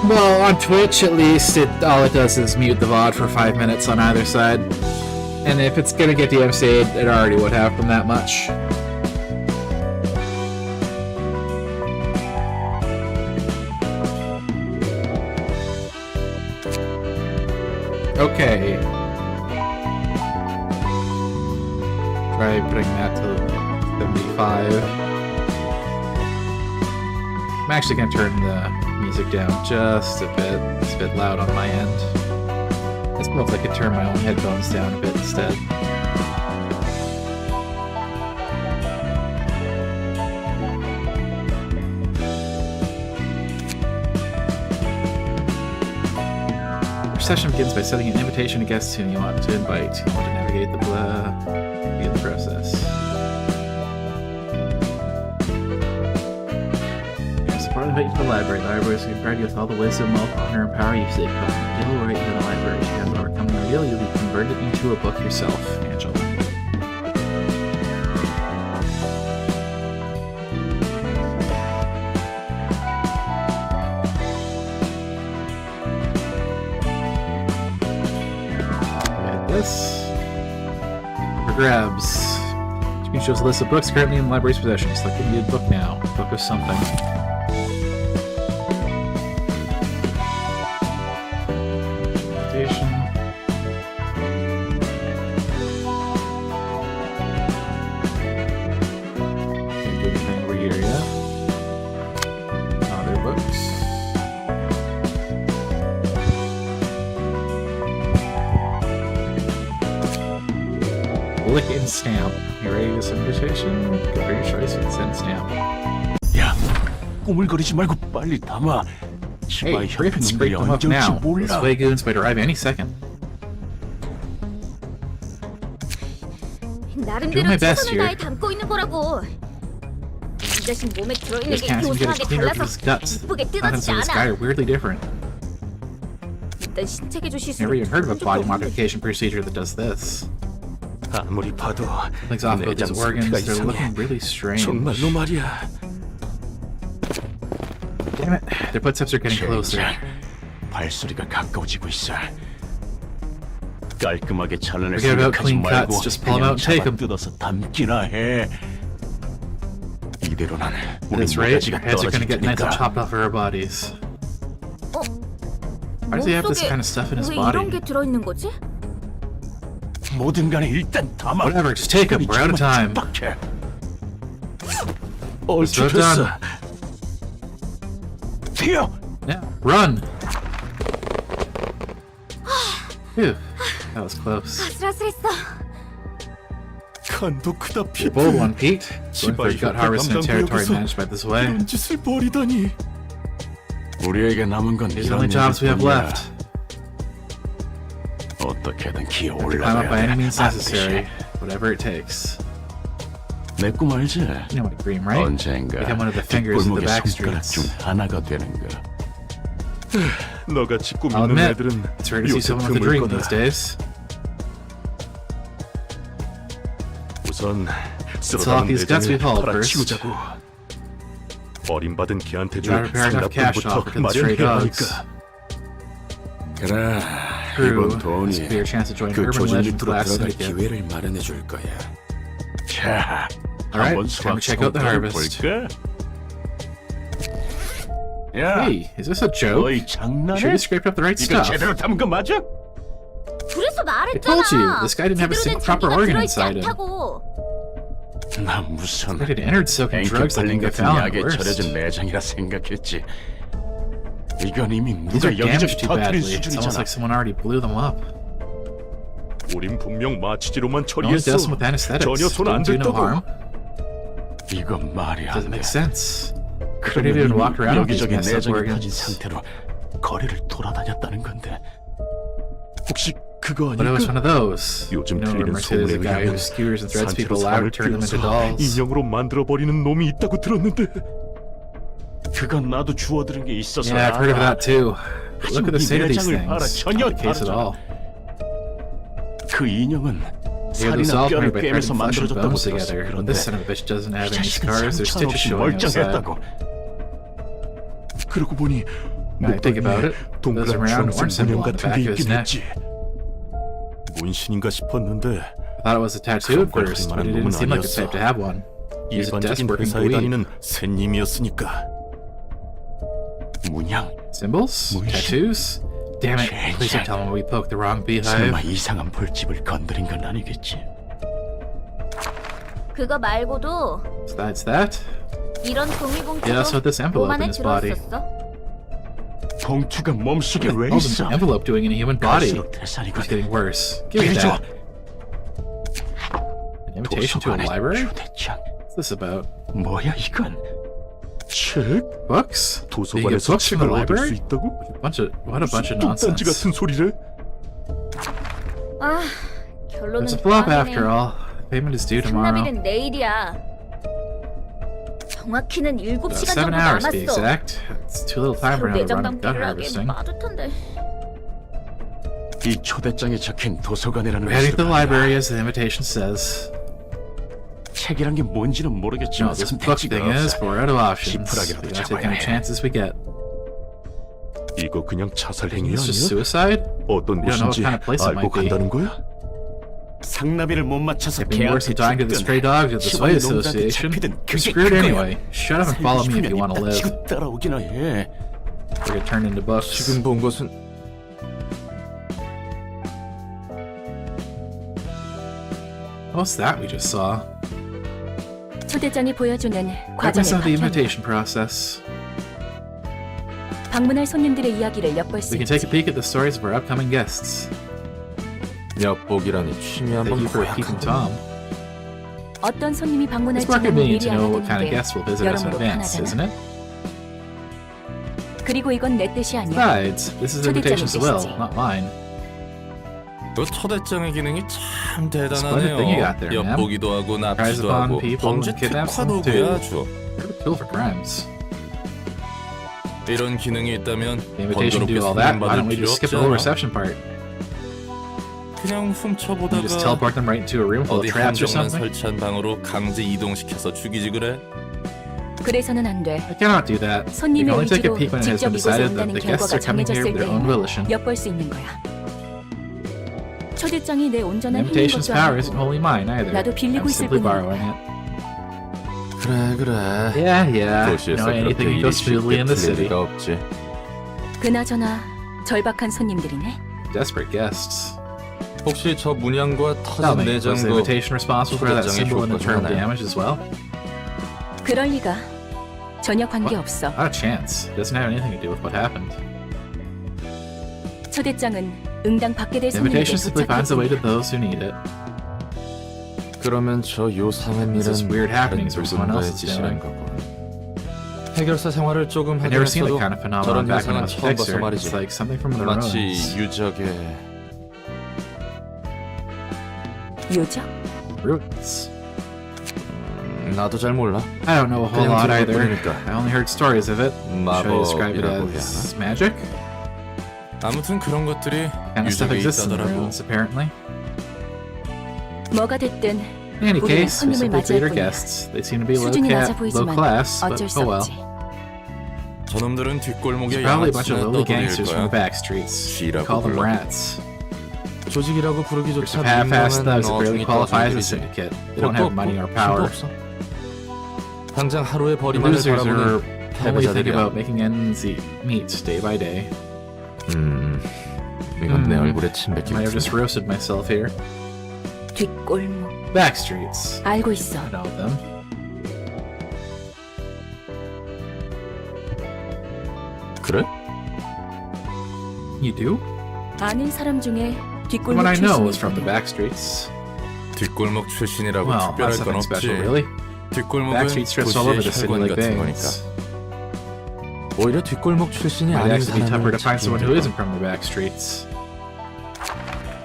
Speaker 1: Well, on Twitch, at least, all it does is mute the VOD for 5 minutes on either side. And if it's gonna get DMCA'd, it already would have from that much. Okay. Try putting that to 75. I'm actually gonna turn the music down just a bit. It's a bit loud on my end. I suppose I could turn my own headphones down a bit instead. Our session begins by setting an invitation to guests whom you want to invite. You want to navigate the begin the process. Support invite you to the library. The library is going to provide you with all the wisdom, wealth, honor, and power you seek. You'll right into the library. If you have overcome the ordeal, you'll be converted into a book yourself, Angela. Get this. For grabs. You can show us a list of books currently in the library's possession. Select a needed book now. Book of something. Lick and stamp. You ready for this invitation? Go for your choice and send stamp.
Speaker 5: 야, 꾸물거리지 말고 빨리 담아.
Speaker 1: Hey, hurry up and scrape them up now. Those sway goons might arrive any second.
Speaker 6: 나름대로
Speaker 1: my best
Speaker 6: 최선을 다해
Speaker 1: here.
Speaker 6: 담고 있는 거라고. 이 자신 몸에 들어있는
Speaker 1: This
Speaker 6: 게
Speaker 1: can't seem to get a
Speaker 6: 교묘하게
Speaker 1: cleaner of his
Speaker 6: 달라서
Speaker 1: guts.
Speaker 6: 이쁘게
Speaker 1: Contents
Speaker 6: 뜯어지지
Speaker 1: of this guy are
Speaker 6: 않아.
Speaker 1: weirdly different.
Speaker 6: 일단 신체 개조 시술.
Speaker 1: Never even heard of a body modification procedure that does this.
Speaker 5: 아무리 봐도
Speaker 1: Things off about
Speaker 5: 내장
Speaker 1: these organs,
Speaker 5: 상태가
Speaker 1: they're looking
Speaker 5: 이상해.
Speaker 1: really strange.
Speaker 5: 정말로 말이야.
Speaker 1: Damn it, their footsteps are getting closer.
Speaker 5: 발소리가 가까워지고 있어. 깔끔하게 잘라낼
Speaker 1: Forget about
Speaker 5: 생각하지
Speaker 1: clean
Speaker 5: 말고
Speaker 1: cuts, just pull 'em out
Speaker 5: 그냥
Speaker 1: and take 'em.
Speaker 5: 잡아 뜯어서 담기나 해. 이대로는
Speaker 1: At
Speaker 5: 우리
Speaker 1: this rate,
Speaker 5: 모가지가
Speaker 1: our heads are gonna
Speaker 5: 떨어질
Speaker 1: get nice and
Speaker 5: 테니까.
Speaker 1: chopped off of our bodies. Why does he have this kind of stuff in his
Speaker 6: 왜 이런
Speaker 1: body?
Speaker 6: 게 들어있는 거지?
Speaker 5: 뭐든 간에 일단 담아.
Speaker 1: Whatever, just take 'em. We're out of time.
Speaker 5: 얼추
Speaker 1: Just about
Speaker 5: 됐어.
Speaker 1: done.
Speaker 5: 튀어.
Speaker 1: Yeah, run! Phew, that was close.
Speaker 6: 아슬아슬했어.
Speaker 5: 간도 크다
Speaker 1: You're a bold one, Pete. Going for a
Speaker 5: 지바이
Speaker 1: gut harvest in a
Speaker 5: 담당
Speaker 1: territory
Speaker 5: 구역에서
Speaker 1: managed by this way.
Speaker 5: 이런 짓을 벌이다니. 우리에게 남은 건
Speaker 1: These are the
Speaker 5: 이런
Speaker 1: only jobs we have
Speaker 5: 일뿐이야.
Speaker 1: left.
Speaker 5: 어떻게든 기어
Speaker 1: Climb up by
Speaker 5: 올라가야
Speaker 1: any means
Speaker 5: 돼.
Speaker 1: necessary. Whatever it takes.
Speaker 5: 내 꿈 알지?
Speaker 1: You know my dream, right?
Speaker 5: 언젠가
Speaker 1: Become one of the fingers of the
Speaker 5: 뒷골목의
Speaker 1: back
Speaker 5: 손가락 중
Speaker 1: streets.
Speaker 5: 하나가 되는 거. 너같이 꿈
Speaker 1: I'll
Speaker 5: 있는
Speaker 1: admit,
Speaker 5: 애들은
Speaker 1: it's rare to see
Speaker 5: 요새
Speaker 1: someone with a
Speaker 5: 드물
Speaker 1: dream
Speaker 5: 거다.
Speaker 1: these days.
Speaker 5: 우선
Speaker 1: Let's lock these guts we've hauled first.
Speaker 5: 팔아치우자고. 버림받은 개한테 줄
Speaker 1: Gotta prepare enough cash to offer
Speaker 5: 상납금부터
Speaker 1: to the stray
Speaker 5: 마련해야
Speaker 1: dogs.
Speaker 5: 하니까. 그래,
Speaker 1: True.
Speaker 5: 이번 돈이
Speaker 1: This will be your chance to join
Speaker 5: 그
Speaker 1: urban
Speaker 5: 조직
Speaker 1: legends
Speaker 5: 밑으로
Speaker 1: last
Speaker 5: 들어갈
Speaker 1: syndicate.
Speaker 5: 기회를 마련해 줄 거야. 자,
Speaker 1: Alright,
Speaker 5: 한번
Speaker 1: time to
Speaker 5: 수학
Speaker 1: check out the
Speaker 5: 성과를
Speaker 1: harvest.
Speaker 5: 볼까? 야,
Speaker 1: Hey, is this a joke?
Speaker 5: 너희
Speaker 1: You
Speaker 5: 장난해?
Speaker 1: sure you scraped up the right
Speaker 5: 이거
Speaker 1: stuff?
Speaker 5: 제대로 담은 거 맞아?
Speaker 6: 그래서
Speaker 1: I told you,
Speaker 6: 말했잖아.
Speaker 1: this guy didn't have a
Speaker 6: 제대로
Speaker 1: single
Speaker 6: 된
Speaker 1: proper
Speaker 6: 장비가
Speaker 1: organ
Speaker 6: 들어있지
Speaker 1: inside him.
Speaker 6: 않다고.
Speaker 5: 나 무슨
Speaker 1: They did innards soaked in drugs that
Speaker 5: 앵크팔린
Speaker 1: can get
Speaker 5: 같은
Speaker 1: found
Speaker 5: 약에
Speaker 1: worst.
Speaker 5: 절여진 내장이라 생각했지. 이건 이미
Speaker 1: These
Speaker 5: 누가
Speaker 1: are damaged
Speaker 5: 여기저기
Speaker 1: too
Speaker 5: 터뜨린
Speaker 1: badly. It's almost
Speaker 5: 수준이잖아.
Speaker 1: like someone already blew them up.
Speaker 5: 우린 분명 마취제로만
Speaker 1: Only
Speaker 5: 처리했어.
Speaker 1: does them with anesthetics.
Speaker 5: 전혀 손 안
Speaker 1: Didn't do no
Speaker 5: 댔다고.
Speaker 1: harm.
Speaker 5: 이건 말이 안
Speaker 1: Doesn't
Speaker 5: 돼.
Speaker 1: make sense. Could
Speaker 5: 그러면
Speaker 1: have even
Speaker 5: 이미
Speaker 1: walked around with these
Speaker 5: 여기저기
Speaker 1: messed up
Speaker 5: 내장이 터진
Speaker 1: organs.
Speaker 5: 상태로 거리를 돌아다녔다는 건데 혹시 그거
Speaker 1: But it was one
Speaker 5: 아닐까?
Speaker 1: of those. You
Speaker 5: 요즘
Speaker 1: know,
Speaker 5: 들리는
Speaker 1: rumors say there's a
Speaker 5: 소문에
Speaker 1: guy who
Speaker 5: 의하면
Speaker 1: skewers and threads
Speaker 5: 산채로
Speaker 1: people alive
Speaker 5: 사람을
Speaker 1: to turn them into
Speaker 5: 띄워서
Speaker 1: dolls.
Speaker 5: 인형으로 만들어버리는 놈이 있다고 들었는데 그건 나도 주워들은 게 있어서
Speaker 1: Yeah, I've heard of that too. But look at the
Speaker 5: 하지만 이
Speaker 1: state of these
Speaker 5: 내장을 봐라.
Speaker 1: things.
Speaker 5: 전혀
Speaker 1: Not the case at
Speaker 5: 다르잖아.
Speaker 1: all.
Speaker 5: 그 인형은
Speaker 1: They are
Speaker 5: 살이나
Speaker 1: themselves
Speaker 5: 뼈를
Speaker 1: made by
Speaker 5: 빼면서
Speaker 1: threading flesh and
Speaker 5: 만들어졌다고
Speaker 1: bones
Speaker 5: 들었어.
Speaker 1: together. But
Speaker 5: 그런데
Speaker 1: this son of a bitch doesn't have
Speaker 5: 이
Speaker 1: any
Speaker 5: 자식은
Speaker 1: scars or stitches
Speaker 5: 상처
Speaker 1: showing
Speaker 5: 없이
Speaker 1: outside.
Speaker 5: 멀쩡했다고. 그러고 보니
Speaker 1: When I think about it, there's a
Speaker 5: 동그란
Speaker 1: round orange
Speaker 5: 주황색
Speaker 1: symbol
Speaker 5: 문양
Speaker 1: on the
Speaker 5: 같은
Speaker 1: back
Speaker 5: 게
Speaker 1: of his
Speaker 5: 있긴
Speaker 1: neck.
Speaker 5: 했지. 문신인가 싶었는데
Speaker 1: I thought it was a tattoo at first, but it didn't seem like the type to have one. He's a
Speaker 5: 일반적인
Speaker 1: desperate
Speaker 5: 회사에
Speaker 1: employee.
Speaker 5: 다니는 샌님이었으니까. 문양,
Speaker 1: Symbols?
Speaker 5: 문신.
Speaker 1: Tattoos? Damn it, please don't tell me we poked the wrong beehive.
Speaker 5: 설마 이상한 벌집을 건드린 건 아니겠지?
Speaker 6: 그거 말고도
Speaker 1: So that's that?
Speaker 6: 이런 종이
Speaker 1: He also had this
Speaker 6: 봉투도
Speaker 1: envelope
Speaker 6: 몸
Speaker 1: in
Speaker 6: 안에
Speaker 1: his body.
Speaker 6: 들어있었어.
Speaker 5: 봉투가 몸속에 왜
Speaker 1: How's
Speaker 5: 있어?
Speaker 1: an envelope doing in a human body?
Speaker 5: 갈수록
Speaker 1: It's
Speaker 5: 대산이거든.
Speaker 1: getting worse. Give me
Speaker 5: 해줘.
Speaker 1: that. An invitation to a
Speaker 5: 도서관의
Speaker 1: library?
Speaker 5: 초대장.
Speaker 1: What's this about?
Speaker 5: 뭐야 이건? 책?
Speaker 1: Books? Do you get
Speaker 5: 도서관에서
Speaker 1: books from the
Speaker 5: 책을 얻을 수
Speaker 1: library?
Speaker 5: 있다고?
Speaker 1: What a bunch of
Speaker 5: 뚱딴지
Speaker 1: nonsense.
Speaker 5: 같은 소리를?
Speaker 6: 아, 결론은
Speaker 1: It's a flop
Speaker 6: 다행이네.
Speaker 1: after all. Payment is due tomorrow.
Speaker 6: 상납일은 내일이야. 정확히는 7시간
Speaker 1: 7
Speaker 6: 정도
Speaker 1: hours to be
Speaker 6: 남았어.
Speaker 1: exact. It's too little time for
Speaker 6: 바로
Speaker 1: another
Speaker 6: 내장
Speaker 1: run of gun
Speaker 6: 담기를 하기엔
Speaker 1: harvesting.
Speaker 6: 빠듯한데.
Speaker 5: 이 초대장에 적힌 도서관이라는
Speaker 1: We're heading to the
Speaker 5: 말이야.
Speaker 1: library as the invitation says.
Speaker 5: 책이란 게 뭔지는
Speaker 1: You know
Speaker 5: 모르겠지만
Speaker 1: what this book
Speaker 5: 선택지가
Speaker 1: thing is,
Speaker 5: 없어.
Speaker 1: but we're out of options.
Speaker 5: 지푸라기라도
Speaker 1: We gotta take
Speaker 5: 잡아야
Speaker 1: any
Speaker 5: 해.
Speaker 1: chances we get.
Speaker 5: 이거 그냥 자살 행위
Speaker 1: It's just
Speaker 5: 아니야?
Speaker 1: suicide?
Speaker 5: 어떤
Speaker 1: We don't know what
Speaker 5: 곳인지
Speaker 1: kind of place it
Speaker 5: 알고
Speaker 1: might be.
Speaker 5: 간다는 거야? 상나비를 못 맞춰서
Speaker 1: It'd be worse than talking to the stray dogs at the Sway Association. You're screwed anyway. Shut up and follow me if you want to live.
Speaker 5: 따라오기나 해.
Speaker 1: We're gonna turn into books.
Speaker 3: 지금 본 것은
Speaker 1: What's that we just saw?
Speaker 2: 초대장이 보여주는
Speaker 1: Fragments
Speaker 2: 과정의
Speaker 1: of the
Speaker 2: 파편.
Speaker 1: invitation process.
Speaker 2: 방문할 손님들의 이야기를 엿볼 수
Speaker 1: We can take
Speaker 2: 있지.
Speaker 1: a peek at the stories of our upcoming guests.
Speaker 3: 엿보기라니 취미
Speaker 1: Thank
Speaker 3: 한번
Speaker 1: you for peeking
Speaker 3: 고약하고.
Speaker 1: Tom.
Speaker 2: 어떤 손님이
Speaker 1: It's
Speaker 2: 방문할지는
Speaker 1: record meeting
Speaker 2: 미리
Speaker 1: to know what kind
Speaker 2: 알아두는
Speaker 1: of
Speaker 2: 게
Speaker 1: guests will visit us in
Speaker 2: 여러모로
Speaker 1: advance,
Speaker 2: 편하잖아.
Speaker 1: isn't it?
Speaker 2: 그리고 이건 내 뜻이 아니야.
Speaker 1: Besides, this is invitations to Will,
Speaker 2: 뜻이지.
Speaker 1: not mine.
Speaker 3: 그 초대장의 기능이 참
Speaker 1: Splendid thing you got there,
Speaker 3: 대단하네요.
Speaker 1: man.
Speaker 3: 엿보기도 하고
Speaker 1: Tries
Speaker 3: 납치도
Speaker 1: upon
Speaker 3: 하고
Speaker 1: people
Speaker 3: 범죄
Speaker 1: and kidnaps
Speaker 3: 특화
Speaker 1: them
Speaker 3: 도구야
Speaker 1: too.
Speaker 3: 아주.
Speaker 1: You're a tool for crimes.
Speaker 3: 이런 기능이 있다면
Speaker 1: The invitation to
Speaker 3: 번거롭게
Speaker 1: do all that,
Speaker 3: 손님
Speaker 1: why
Speaker 3: 받을
Speaker 1: don't we
Speaker 3: 필요
Speaker 1: just skip the whole
Speaker 3: 없잖아.
Speaker 1: reception part?
Speaker 3: 그냥
Speaker 1: You just
Speaker 3: 훔쳐보다가
Speaker 1: teleport them right into a room full
Speaker 3: 어디
Speaker 1: of traps or
Speaker 3: 함정만
Speaker 1: something?
Speaker 3: 설치한 방으로 강제 이동시켜서 죽이지 그래?
Speaker 2: 그래서는 안 돼.
Speaker 1: I cannot do that. You
Speaker 2: 손님의
Speaker 1: can only take a
Speaker 2: 의지로
Speaker 1: peek when it has
Speaker 2: 직접
Speaker 1: been
Speaker 2: 이곳에
Speaker 1: decided that
Speaker 2: 온다는
Speaker 1: the guests
Speaker 2: 결과가
Speaker 1: are coming here
Speaker 2: 정해졌을
Speaker 1: of their own
Speaker 2: 때에는
Speaker 1: volition.
Speaker 2: 엿볼 수 있는 거야. 초대장이 내
Speaker 1: The
Speaker 2: 온전한 힘인
Speaker 1: invitation's
Speaker 2: 것도
Speaker 1: power isn't
Speaker 2: 아니고
Speaker 1: wholly mine either.
Speaker 2: 나도 빌리고
Speaker 1: I'm
Speaker 2: 있을
Speaker 1: simply
Speaker 2: 뿐이야.
Speaker 1: borrowing it.
Speaker 3: 그래.
Speaker 1: Yeah.
Speaker 3: 도시에서
Speaker 1: No, anything
Speaker 3: 그렇게
Speaker 1: can
Speaker 3: 일이
Speaker 1: go smoothly in the
Speaker 3: 쉽게 풀릴
Speaker 1: city.
Speaker 3: 리가 없지.
Speaker 2: 그나저나 절박한 손님들이네.
Speaker 1: Desperate guests.
Speaker 3: 혹시 저 문양과
Speaker 1: Tell
Speaker 3: 터진
Speaker 1: me, was the
Speaker 3: 내장도
Speaker 1: invitation responsible for that
Speaker 3: 초대장의
Speaker 1: symbol and
Speaker 3: 효과 중
Speaker 1: internal
Speaker 3: 하나야?
Speaker 1: damage as well?
Speaker 2: 그럴 리가. 전혀 관계없어.
Speaker 1: Not a chance. It doesn't have anything to do with what happened.
Speaker 2: 초대장은 응당 받게 될
Speaker 1: The
Speaker 2: 손님에게
Speaker 1: invitation simply finds a way to
Speaker 2: 도착했고
Speaker 1: those who need it.
Speaker 3: 그러면 저 요상한
Speaker 1: It's just
Speaker 3: 일은
Speaker 1: weird
Speaker 3: 다른
Speaker 1: happenings where someone
Speaker 3: 누군가의
Speaker 1: else is doing.
Speaker 3: 짓이란 거고. 해결사 생활을 조금
Speaker 1: I've
Speaker 3: 하긴
Speaker 1: never seen
Speaker 3: 했어도
Speaker 1: that kind of phenomenon
Speaker 3: 저런
Speaker 1: back when I
Speaker 3: 현상은
Speaker 1: was a
Speaker 3: 처음 봐서
Speaker 1: fixer.
Speaker 3: 말이지.
Speaker 1: It's like something from the
Speaker 3: 마치
Speaker 1: ruins.
Speaker 3: 유적의
Speaker 2: 요적?
Speaker 1: Roots.
Speaker 3: 나도 잘 몰라.
Speaker 1: I don't know a whole
Speaker 3: 그냥
Speaker 1: lot
Speaker 3: 들은
Speaker 1: either.
Speaker 3: 것뿐이니까.
Speaker 1: I only heard stories of it. Should I describe it
Speaker 3: 마법이라고 해야
Speaker 1: as magic?
Speaker 3: 아무튼 그런 것들이
Speaker 1: Kind of stuff
Speaker 3: 유적에
Speaker 1: exists in the
Speaker 3: 있다더라고.
Speaker 1: ruins, apparently.
Speaker 2: 뭐가 됐든
Speaker 1: In any
Speaker 2: 우리는
Speaker 1: case, we
Speaker 2: 손님을
Speaker 1: simply greet our
Speaker 2: 맞이할 뿐이야.
Speaker 1: guests. They seem to be low
Speaker 2: 수준이 낮아
Speaker 1: low
Speaker 2: 보이지만
Speaker 1: class, but
Speaker 2: 어쩔 수
Speaker 1: oh well.
Speaker 2: 없지.
Speaker 3: 저놈들은 뒷골목에
Speaker 1: It's probably a bunch of
Speaker 3: 양아치나
Speaker 1: lowly
Speaker 3: 떠돌릴
Speaker 1: gangsters from the
Speaker 3: 거야.
Speaker 1: back streets.
Speaker 3: G라고
Speaker 1: Call them
Speaker 3: 불러.
Speaker 1: rats.
Speaker 3: 조직이라고
Speaker 1: They're
Speaker 3: 부르기조차
Speaker 1: some half-assed
Speaker 3: 민망한
Speaker 1: thugs that barely
Speaker 3: 어중이
Speaker 1: qualify as a
Speaker 3: 떠들이지.
Speaker 1: syndicate. They don't have money or
Speaker 3: 힘도
Speaker 1: power.
Speaker 3: 없어. 당장 하루의
Speaker 1: The
Speaker 3: 벌이만을
Speaker 1: losers are
Speaker 3: 바라보는
Speaker 1: only think
Speaker 3: 패배자들이야.
Speaker 1: about making ends meet day by day.
Speaker 3: 이건 내 얼굴에 침
Speaker 1: I might have just
Speaker 3: 뱉기겠지.
Speaker 1: roasted myself here.
Speaker 2: 뒷골목.
Speaker 1: Back streets.
Speaker 2: 알고 있어.
Speaker 1: I know them.
Speaker 3: 그래?
Speaker 1: You do?
Speaker 2: 아는 사람 중에
Speaker 1: What
Speaker 2: 뒷골목
Speaker 1: I know
Speaker 2: 출신이
Speaker 1: is from the
Speaker 2: 있다면
Speaker 1: back streets.
Speaker 3: 뒷골목 출신이라고
Speaker 1: Well,
Speaker 3: 특별할
Speaker 1: that's
Speaker 3: 건
Speaker 1: nothing
Speaker 3: 없지.
Speaker 1: special, really.
Speaker 3: 뒷골목은
Speaker 1: Back streets stretch all over the
Speaker 3: 도시의
Speaker 1: city
Speaker 3: 혈관
Speaker 1: like
Speaker 3: 같은 거니까.
Speaker 1: veins.
Speaker 3: 오히려 뒷골목 출신이
Speaker 1: Might
Speaker 3: 아닌
Speaker 1: actually be tougher
Speaker 3: 사람을
Speaker 1: to find someone who
Speaker 3: 찾기
Speaker 1: isn't from the back streets.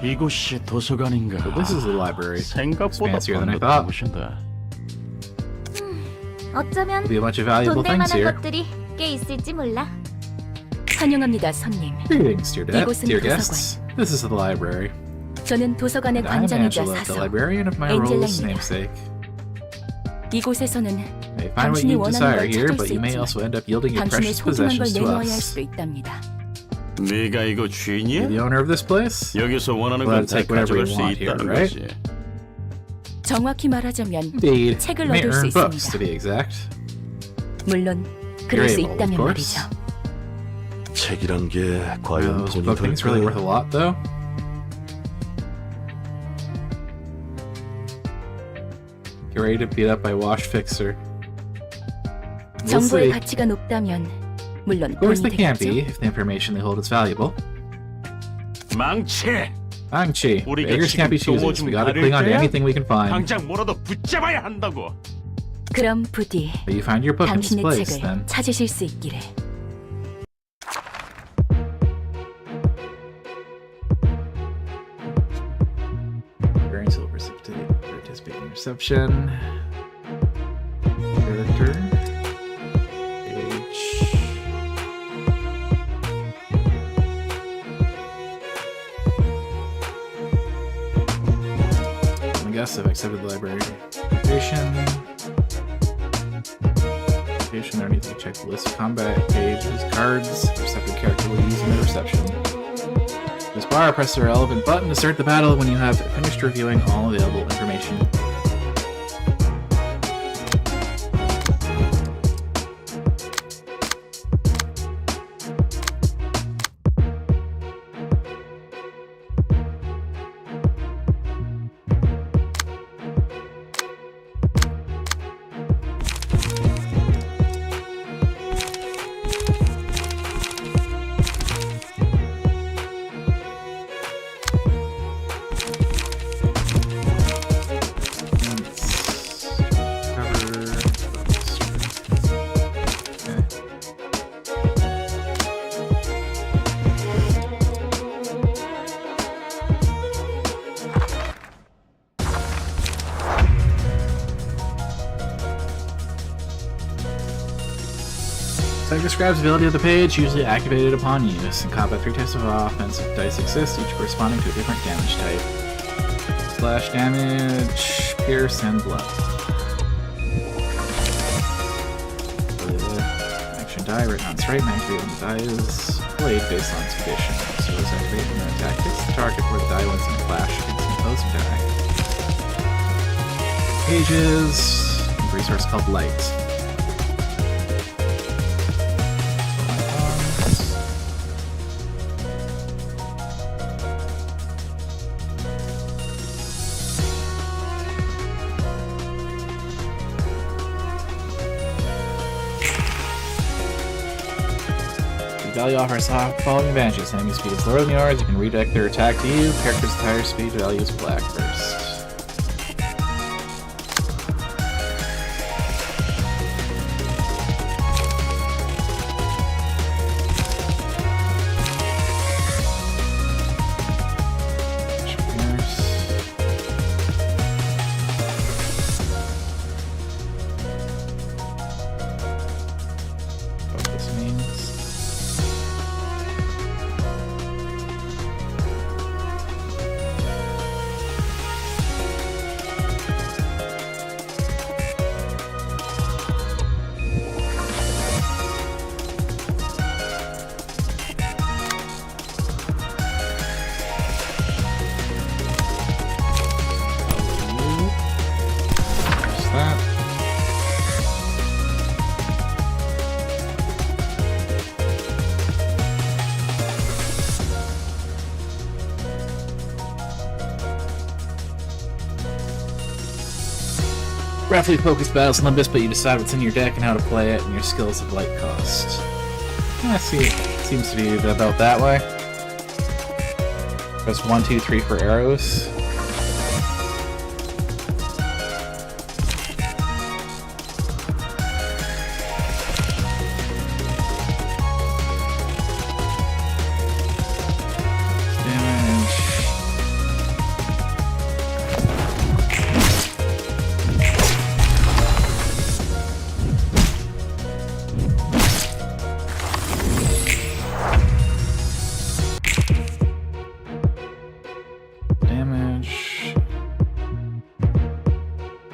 Speaker 5: 이곳이 도서관인가?
Speaker 1: So this is the library.
Speaker 5: 생각보다
Speaker 1: It's fancier than I thought.
Speaker 5: 보신다.
Speaker 6: 어쩌면
Speaker 1: There'll be a bunch of
Speaker 6: 돈
Speaker 1: valuable
Speaker 6: 될
Speaker 1: things
Speaker 6: 만한
Speaker 1: here.
Speaker 6: 것들이 꽤 있을지 몰라.
Speaker 2: 환영합니다, 손님.
Speaker 1: Greetings,
Speaker 2: 이곳은
Speaker 1: dear
Speaker 2: 도서관.
Speaker 1: guests. This is the library.
Speaker 2: 저는 도서관의
Speaker 1: And I'm
Speaker 2: 관장이자
Speaker 1: Angela, the
Speaker 2: 사서.
Speaker 1: librarian of my role as
Speaker 2: 엔젤라입니다.
Speaker 1: namesake.
Speaker 2: 이곳에서는
Speaker 1: You may find what
Speaker 2: 당신이
Speaker 1: you
Speaker 2: 원하는
Speaker 1: desire
Speaker 2: 걸
Speaker 1: here,
Speaker 2: 찾을
Speaker 1: but
Speaker 2: 수
Speaker 1: you may
Speaker 2: 있지만
Speaker 1: also end up yielding your
Speaker 2: 당신의
Speaker 1: precious
Speaker 2: 소중한 걸
Speaker 1: possessions to
Speaker 2: 내놓아야 할
Speaker 1: us.
Speaker 2: 수도 있답니다.
Speaker 5: 네가 이거
Speaker 1: You
Speaker 5: 주인이야?
Speaker 1: the owner of this place?
Speaker 5: 여기서 원하는
Speaker 1: Well,
Speaker 5: 건 다
Speaker 1: take whatever
Speaker 5: 가져갈
Speaker 1: you
Speaker 5: 수
Speaker 1: want here,
Speaker 5: 있다는
Speaker 1: right?
Speaker 5: 거지.
Speaker 2: 정확히 말하자면
Speaker 1: Indeed.
Speaker 2: 책을
Speaker 1: You may
Speaker 2: 얻을 수
Speaker 1: earn books,
Speaker 2: 있습니다.
Speaker 1: to be exact.
Speaker 2: 물론
Speaker 1: You're
Speaker 2: 그럴 수
Speaker 1: able, of
Speaker 2: 있다면
Speaker 1: course.
Speaker 2: 말이죠.
Speaker 5: 책이란 게 과연
Speaker 1: Those
Speaker 5: 돈이
Speaker 1: book things really worth a
Speaker 5: 될까?
Speaker 1: lot, though. Get ready to beat up by Wash Fixer. We'll
Speaker 2: 정보의
Speaker 1: see.
Speaker 2: 가치가 높다면 물론
Speaker 1: Of course
Speaker 2: 돈이
Speaker 1: they can't be
Speaker 2: 되겠죠.
Speaker 1: if the information they hold is valuable.
Speaker 5: 망치!
Speaker 1: Angchi,
Speaker 5: 우리가
Speaker 1: beggars can't be
Speaker 5: 지금 또
Speaker 1: choosers.
Speaker 5: 좀
Speaker 1: We gotta
Speaker 5: 가릴
Speaker 1: cling on to
Speaker 5: 거야?
Speaker 1: anything we can find.
Speaker 5: 당장 뭐라도 붙잡아야 한다고.
Speaker 2: 그럼 부디
Speaker 1: But you find your book in this
Speaker 2: 당신의
Speaker 1: place,
Speaker 2: 책을
Speaker 1: then.
Speaker 2: 찾으실 수 있기를.
Speaker 1: Bearing Silver participate in reception. Character. Page. I guess I've accepted the library application. Application, there needs to check the list of combat pages, cards, the receptive character will use in the reception. This bar, press the relevant button to start the battle when you have finished reviewing all available information. Tech describes ability of the page, usually activated upon use. In combat, 3 types of offensive dice exist, each corresponding to a different damage type. Slash damage, pierce, and blood. Action die written on its right and activated when the die is played based on its condition. So it's activated when the attack hits the target where the die wins in a clash against an opposing die. Pages, a resource called Light. Value offers following advantages. Enemy speed is lower than yours. You can redirect their attack to you. Character's higher speed value is black first. What this means. There's that. Roughly focused battles Limbus, but you decide what's in your deck and how to play it, and your skills of light cost. I see. Seems to be about that way. Press 1, 2, 3 for arrows. Damage. Damage.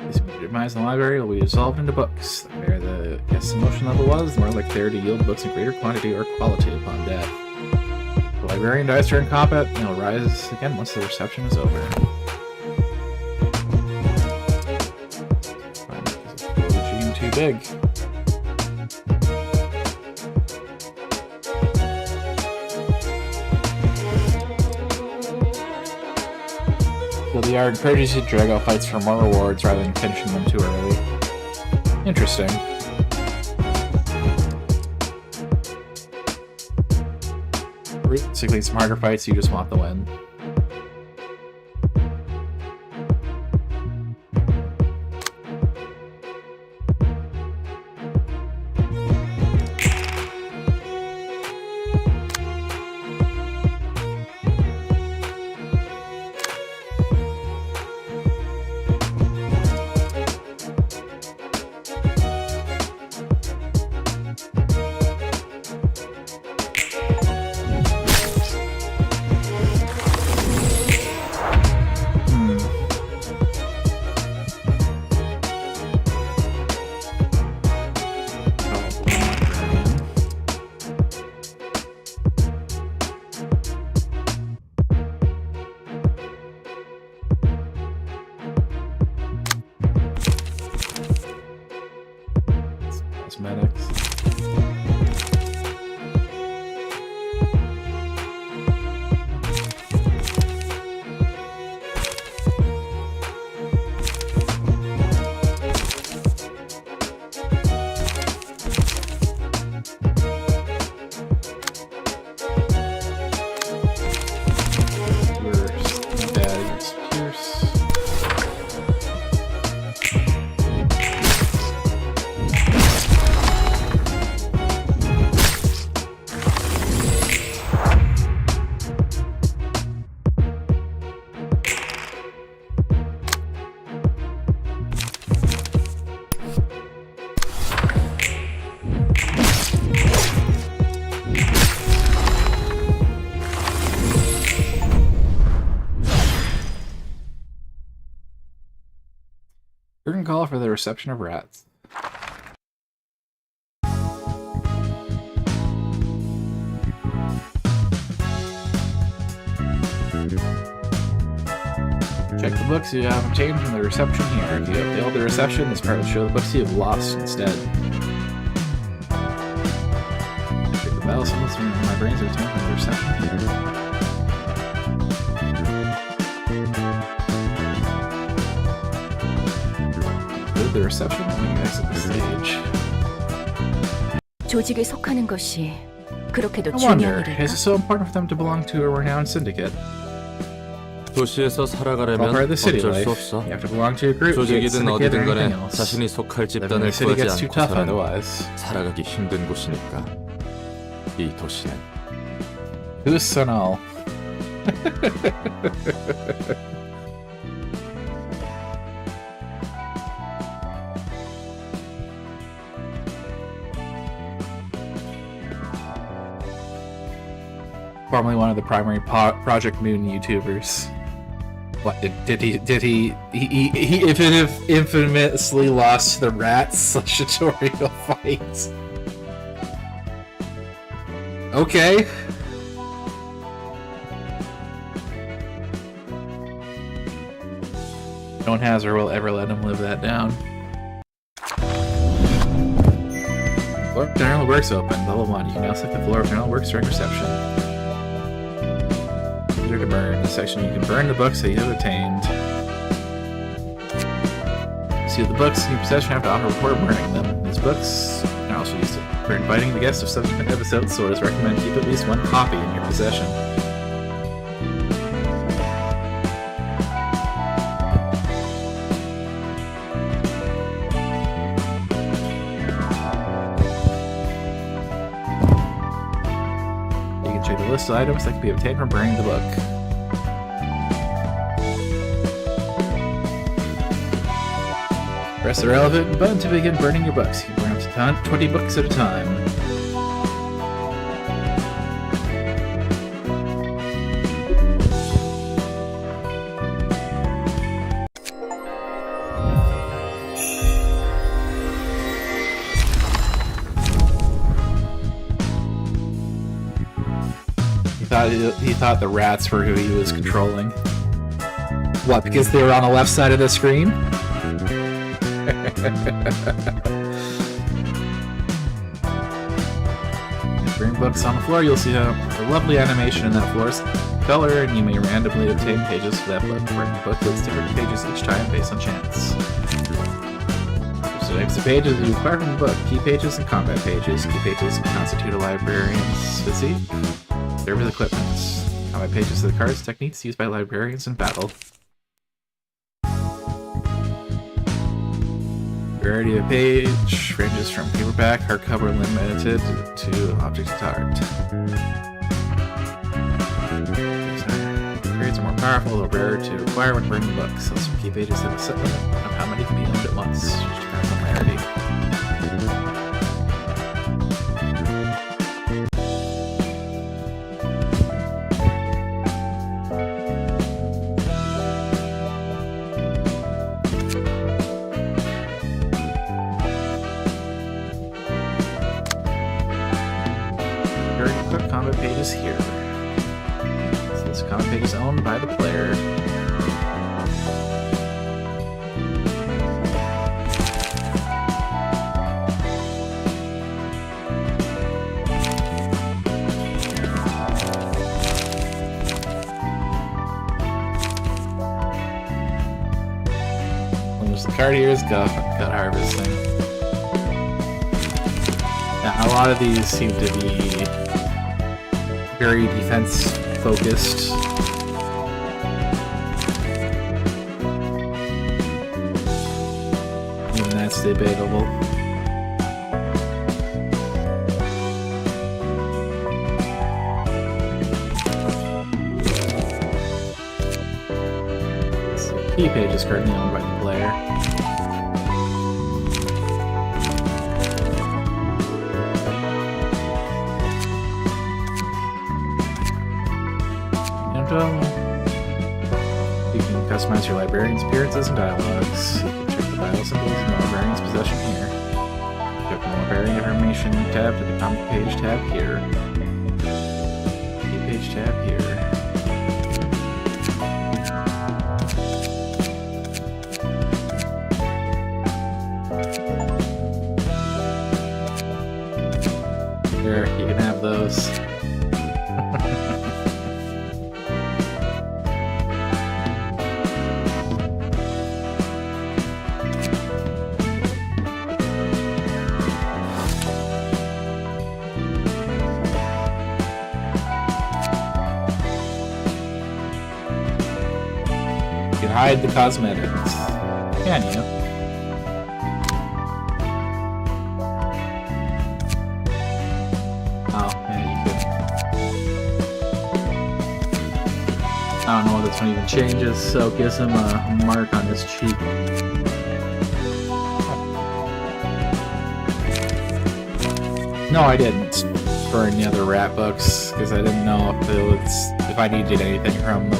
Speaker 1: This demise in the library will be dissolved into books. The higher the guest's emotion level was, the more likely they are to yield books in greater quantity or quality upon death. librarian dies during combat, and he'll rise again once the reception is over. Fine, too big. The encourages you to drag out fights for more rewards rather than finishing them too early. Interesting. Basically, some harder fights, you just want the win. Cosmetics. Curtain call for the reception of rats. Check the books you have obtained from the reception here. If you have failed the reception, this part will show the books you have lost instead. Check the battle symbols from my brains obtained from the reception here. The reception and exit the stage.
Speaker 2: 조직에 속하는 것이 그렇게도
Speaker 1: I wonder,
Speaker 2: 중요한
Speaker 1: is it
Speaker 2: 일일까?
Speaker 1: so important for them to belong to a renowned syndicate?
Speaker 3: 도시에서
Speaker 1: All
Speaker 3: 살아가려면
Speaker 1: part of the city
Speaker 3: 어쩔
Speaker 1: life.
Speaker 3: 수 없어.
Speaker 1: You have to belong to a group, be it
Speaker 3: 조직이든
Speaker 1: syndicate or
Speaker 3: 어디든
Speaker 1: anything
Speaker 3: 간에
Speaker 1: else.
Speaker 3: 자신이 속할
Speaker 1: Living in
Speaker 3: 집단을
Speaker 1: the city
Speaker 3: 구하지
Speaker 1: gets too tough
Speaker 3: 않고서는
Speaker 1: otherwise.
Speaker 3: 살아가기 힘든 곳이니까. 이 도시는
Speaker 1: Who's Sonal? Formerly one of the primary Project Moon YouTubers. What did he infamously lost the rats tutorial fight? Okay. No one has or will ever let him live that down. Floor of General Works open. Level 1. You can now select the floor of General Works during reception. Easier to burn. In this section, you can burn the books that you have obtained. See the books in your possession have to offer before burning them. These books are also used for inviting the guests of subsequent episodes, so it is recommended to keep at least one copy in your possession. Check the list of items that can be obtained from burning the book. Press the relevant button to begin burning your books. You can burn up to 20 books at a time. he thought the rats were who he was controlling. What? Because they were on the left side of the screen? Bring books on the floor. You'll see a lovely animation in that floor's color, and you may randomly obtain pages for that book. Bring the book with different pages each time based on chance. So next to pages you acquire from the book. Key pages and combat pages. Key pages constitute a librarian's physique. Serve as equipment. Combat pages are the cards, techniques used by librarians in battle. Variety of page ranges from paperback, hardcover, limited to object art. Periods are more powerful, though rarer to acquire when bringing books. Also, key pages have a set limit of how many can be owned at once, which depends on rarity. Combat pages here. So this combat page is owned by the player. And there's the card here is gut harvesting. Now, a lot of these seem to be very defense focused. Even that's debatable. So key page is currently owned by the player. You can customize your librarian's appearances and dialogues. You can check the bio symbols in the librarian's possession here. Click the librarian information tab to the comic page tab here. Key page tab here. There, you can have those. Hide the cosmetics. Can you? Oh, yeah, you could. I don't know what this one even changes, so it gives him a mark on his cheek. No, I didn't. For any other rat books, because I didn't know if I needed anything from them.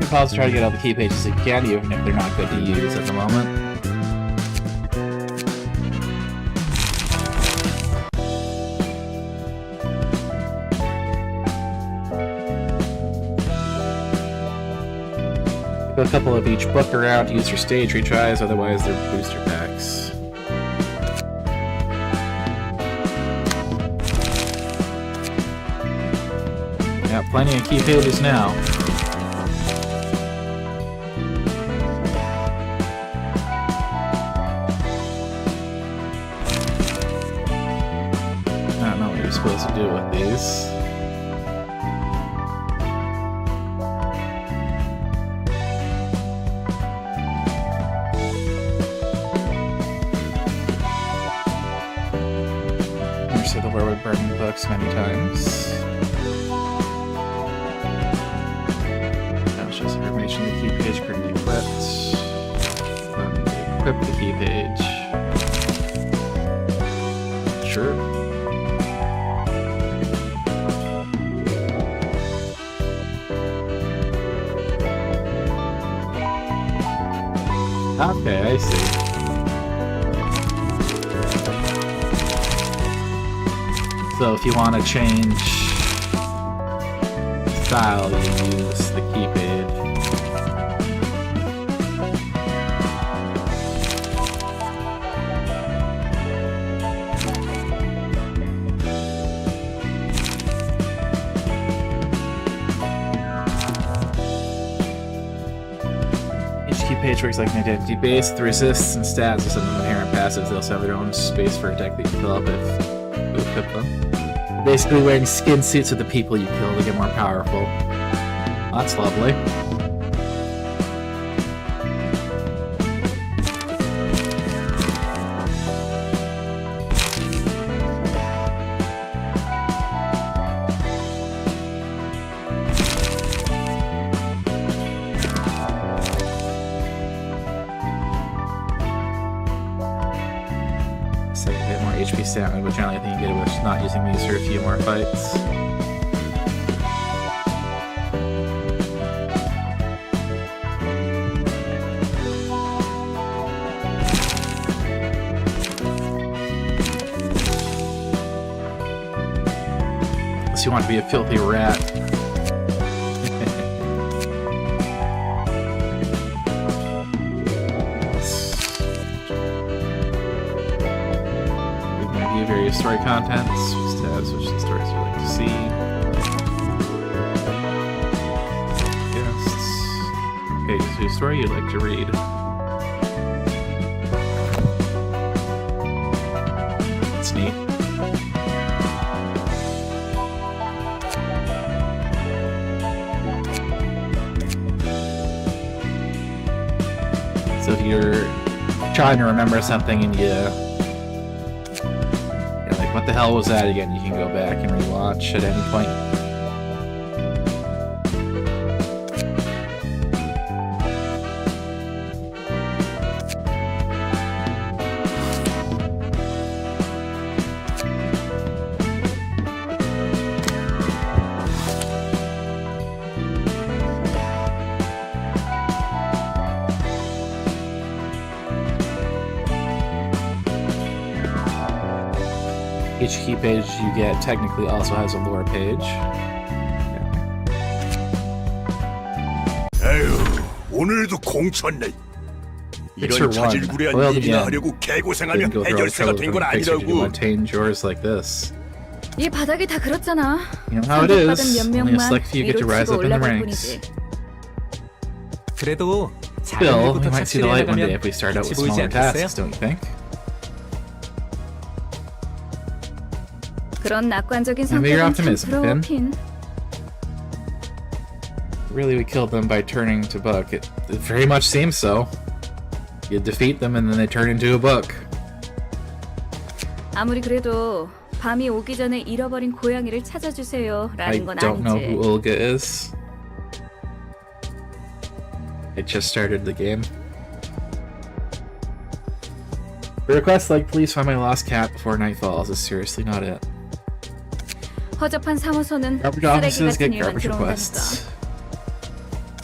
Speaker 1: Pause to try to get all the key pages you can, even if they're not good to use at the moment. Put a couple of each book around to use for stage retries, otherwise they're booster packs. Yeah, plenty of key pages now. Supposed to do with these. I've seen the Werewolf Burning books many times. Now it's just information the key page currently equipped. Equip the key page. true. Okay, I see. So if you want to change style, you use the key page. Page works like an identity base. The resists and stats of some inherent passives. They also have their own space for a deck that you can fill up if you equip them. Basically wearing skin suits of the people you kill to get more powerful. That's lovely. HP stamina, but generally I think you get it with not using these for a few more fights. Unless you want to be a filthy rat. Various story contents, just tabs which the stories you like to see. Guests. Pages whose story you'd like to read. That's neat. So if you're trying to remember something and what the hell was that again? You can go back and rewatch at any point. Each key page you get technically also has a lore page.
Speaker 7: 에휴, 오늘도 공쳤네. 이런 자질구레한 일이나 하려고 개고생하며 해결사가 된 건 아니라고.
Speaker 1: yours like this.
Speaker 6: 이 바닥이 다 그렇잖아.
Speaker 1: You know how it is. Only a select few get to rise up in the ranks.
Speaker 8: 그래도
Speaker 1: Still, we might see the light one day if we start out with smaller tasks, don't you think?
Speaker 6: 그런 낙관적인
Speaker 1: Maybe your
Speaker 6: 성격은 참
Speaker 1: optimism,
Speaker 6: 부러워,
Speaker 1: Finn.
Speaker 6: 핀.
Speaker 1: Really, we killed them by turning to book. It very much seems so. You defeat them and then they turn into a book.
Speaker 6: 아무리 그래도 밤이 오기 전에 잃어버린 고양이를 찾아주세요.
Speaker 1: I
Speaker 6: 라는 건
Speaker 1: don't know
Speaker 6: 아니지.
Speaker 1: who Olga is. I just started the game. The request like please find my lost cat before night falls is seriously not it.
Speaker 6: 허접한 사무소는
Speaker 1: Garbage
Speaker 6: 쓰레기
Speaker 1: offices
Speaker 6: 같은
Speaker 1: get
Speaker 6: 일만
Speaker 1: garbage
Speaker 6: 들어온다니까.
Speaker 1: requests.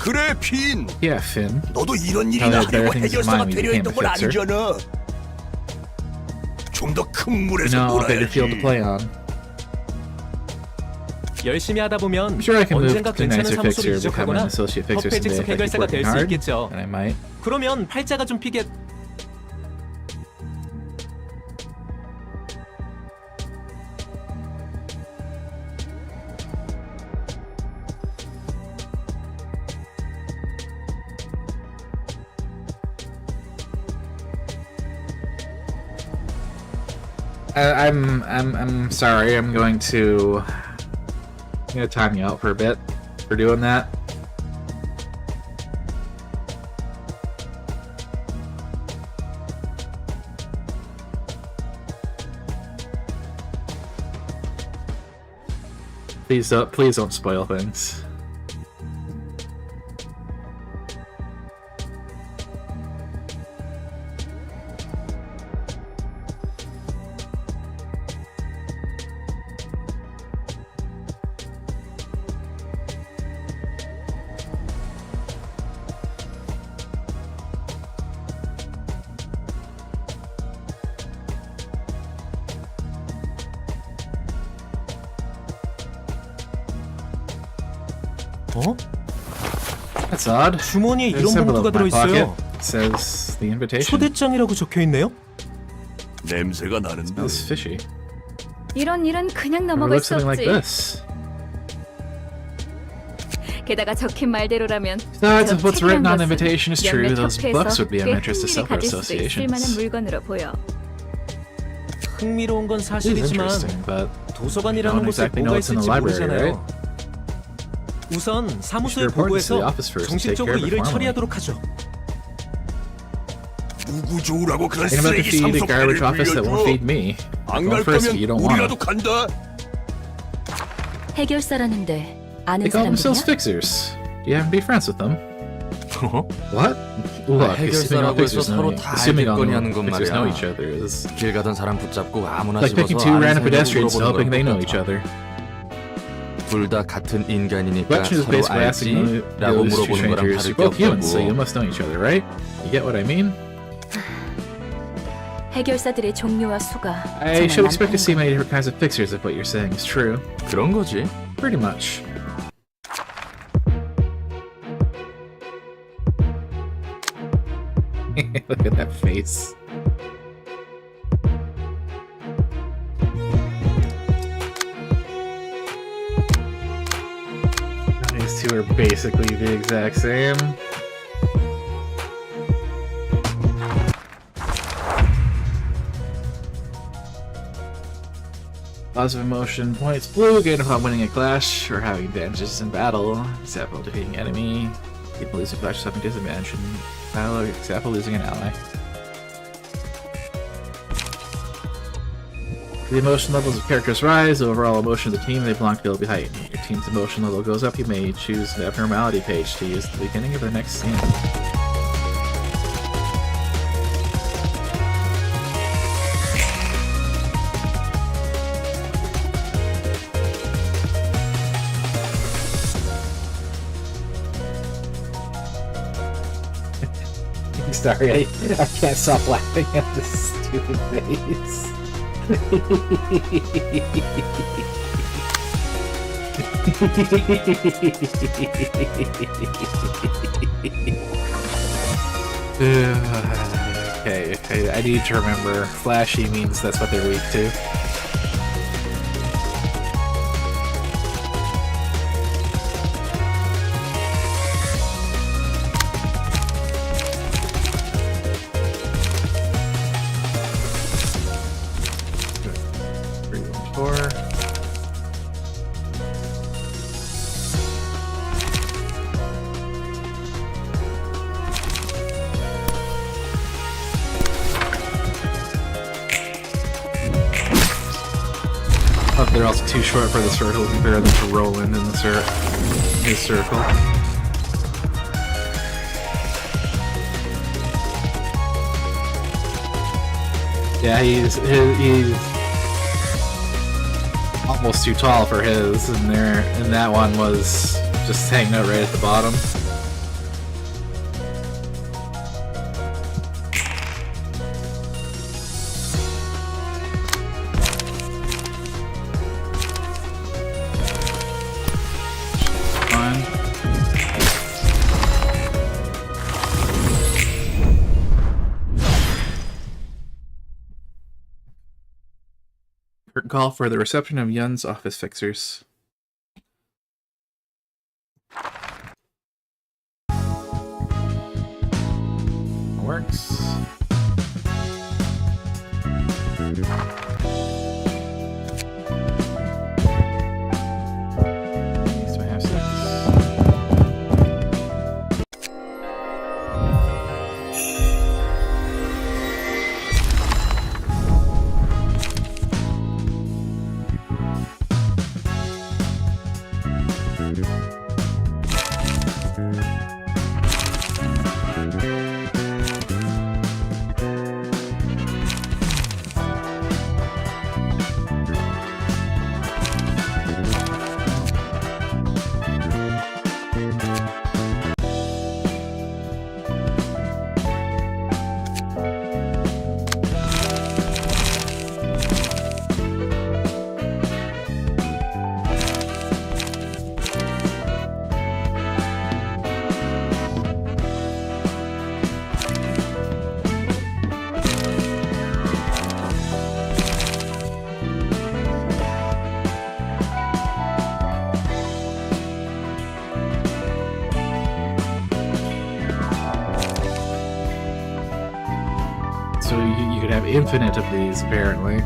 Speaker 7: 그래, 핀.
Speaker 1: Yeah, Finn.
Speaker 7: 너도 이런
Speaker 1: Probably
Speaker 7: 일이나
Speaker 1: had better
Speaker 7: 하려고
Speaker 1: things in
Speaker 7: 해결사가
Speaker 1: mind when you
Speaker 7: 되려
Speaker 1: became
Speaker 7: 했던
Speaker 1: a
Speaker 7: 건
Speaker 1: fixer.
Speaker 7: 아니잖아. 좀 더 큰 물에서
Speaker 1: No, bigger field to
Speaker 7: 놀아야지.
Speaker 1: play on.
Speaker 8: 열심히 하다 보면
Speaker 1: I'm sure I can move
Speaker 8: 언젠가
Speaker 1: to a
Speaker 8: 괜찮은
Speaker 1: nicer
Speaker 8: 사무소를
Speaker 1: fixer, become an
Speaker 8: 이적하거나
Speaker 1: associate fixer
Speaker 8: 퍼페
Speaker 1: someday
Speaker 8: 직속
Speaker 1: if I keep
Speaker 8: 해결사가
Speaker 1: working
Speaker 8: 될 수
Speaker 1: hard,
Speaker 8: 있겠죠.
Speaker 1: and I might.
Speaker 8: 그러면 팔자가 좀 피게.
Speaker 1: I'm sorry. I'm gonna time you out for a bit for doing that. Please don't spoil things.
Speaker 8: 어?
Speaker 1: That's odd.
Speaker 8: 주머니에
Speaker 1: There's a
Speaker 8: 이런
Speaker 1: symbol
Speaker 8: 봉투가
Speaker 1: of my pocket.
Speaker 8: 들어있어요.
Speaker 1: It says the invitation.
Speaker 8: 초대장이라고 적혀있네요.
Speaker 7: 냄새가 나는데.
Speaker 1: Smells fishy.
Speaker 6: 이런 일은 그냥
Speaker 1: Never
Speaker 6: 넘어갈
Speaker 1: looked
Speaker 6: 수
Speaker 1: something like
Speaker 6: 없지.
Speaker 1: this.
Speaker 6: 게다가 적힌 말대로라면
Speaker 1: Besides, if what's written on the
Speaker 6: 것은
Speaker 1: invitation is true,
Speaker 6: 몇몇
Speaker 1: those
Speaker 6: 협회에서
Speaker 1: books would be of
Speaker 6: 꽤
Speaker 1: interest to
Speaker 6: 흥미를 가질 수도 있을 만한
Speaker 1: self-associations.
Speaker 6: 물건으로 보여.
Speaker 8: 흥미로운 건
Speaker 1: It is
Speaker 8: 사실이지만
Speaker 1: interesting, but
Speaker 8: 도서관이라는
Speaker 1: don't
Speaker 8: 곳에
Speaker 1: exactly know
Speaker 8: 뭐가
Speaker 1: what's in
Speaker 8: 있을지
Speaker 1: the library,
Speaker 8: 모르잖아요.
Speaker 1: right?
Speaker 8: 우선 사무소에
Speaker 1: report this to the
Speaker 8: 보고해서
Speaker 1: office first and take care
Speaker 8: 정식적으로
Speaker 1: of it
Speaker 8: 일을
Speaker 1: formally.
Speaker 8: 처리하도록 하죠.
Speaker 7: 누구 좋으라고 그런
Speaker 1: Ain't about to
Speaker 7: 쓰레기
Speaker 1: feed a garbage
Speaker 7: 삼속배를
Speaker 1: office that won't
Speaker 7: 빌려줘.
Speaker 1: feed me.
Speaker 7: 안
Speaker 1: Go
Speaker 7: 갈
Speaker 1: first
Speaker 7: 거면
Speaker 1: if you don't want
Speaker 7: 우리라도
Speaker 1: to.
Speaker 7: 간다.
Speaker 2: 해결사라는데 아는
Speaker 1: They call themselves
Speaker 2: 사람들이야?
Speaker 1: fixers. Do you happen to be friends with them?
Speaker 3: 어?
Speaker 1: What? Look, assuming all
Speaker 3: 해결사라고 해서
Speaker 1: fixers know,
Speaker 3: 서로 다
Speaker 1: assuming all
Speaker 3: 알겠거니 하는 건
Speaker 1: fixers know
Speaker 3: 말이야.
Speaker 1: each other is
Speaker 3: 길 가던 사람 붙잡고 아무나
Speaker 1: like picking
Speaker 3: 집어서
Speaker 1: two
Speaker 3: 아는
Speaker 1: random
Speaker 3: 사람이라고
Speaker 1: pedestrians and
Speaker 3: 물어보는
Speaker 1: hoping they know
Speaker 3: 거랑
Speaker 1: each other.
Speaker 3: 둘 다 같은 인간이니까
Speaker 1: Question is
Speaker 3: 서로
Speaker 1: basically asking
Speaker 3: 알지?
Speaker 1: the
Speaker 3: 라고
Speaker 1: those two
Speaker 3: 물어보는 거랑
Speaker 1: strangers.
Speaker 3: 다를
Speaker 1: You're
Speaker 3: 게
Speaker 1: both humans, so you
Speaker 3: 없다고.
Speaker 1: must know each other, right? You get what I mean?
Speaker 2: 해결사들의 종류와 수가
Speaker 1: I should expect to see
Speaker 2: 많다는
Speaker 1: many different kinds of fixers if what you're saying is true.
Speaker 3: 그런 거지.
Speaker 1: Pretty much. Look at that face. These two are basically the exact same. Positive emotion points blue, gain upon winning a clash or having advantages in battle. Example, defeating enemy. People losing clash having disadvantage in battle, or example, losing an ally. The emotion levels of characters rise, the overall emotion of the team they belong to will be heightened. Your team's emotion level goes up, you may choose the abnormality page to use at the beginning of the next scene. Sorry, I can't stop laughing at this stupid face. Okay, I need to remember. Flashy means that's what they're weak to. Four. Oh, they're also too short for the circle. It'd be better than to roll in the his circle. Yeah, he's almost too tall for his, and that one was just hanging out right at the bottom. Fine. Curtain call for the reception of Yun's office fixers. Works. So I have six. infinite of these, apparently.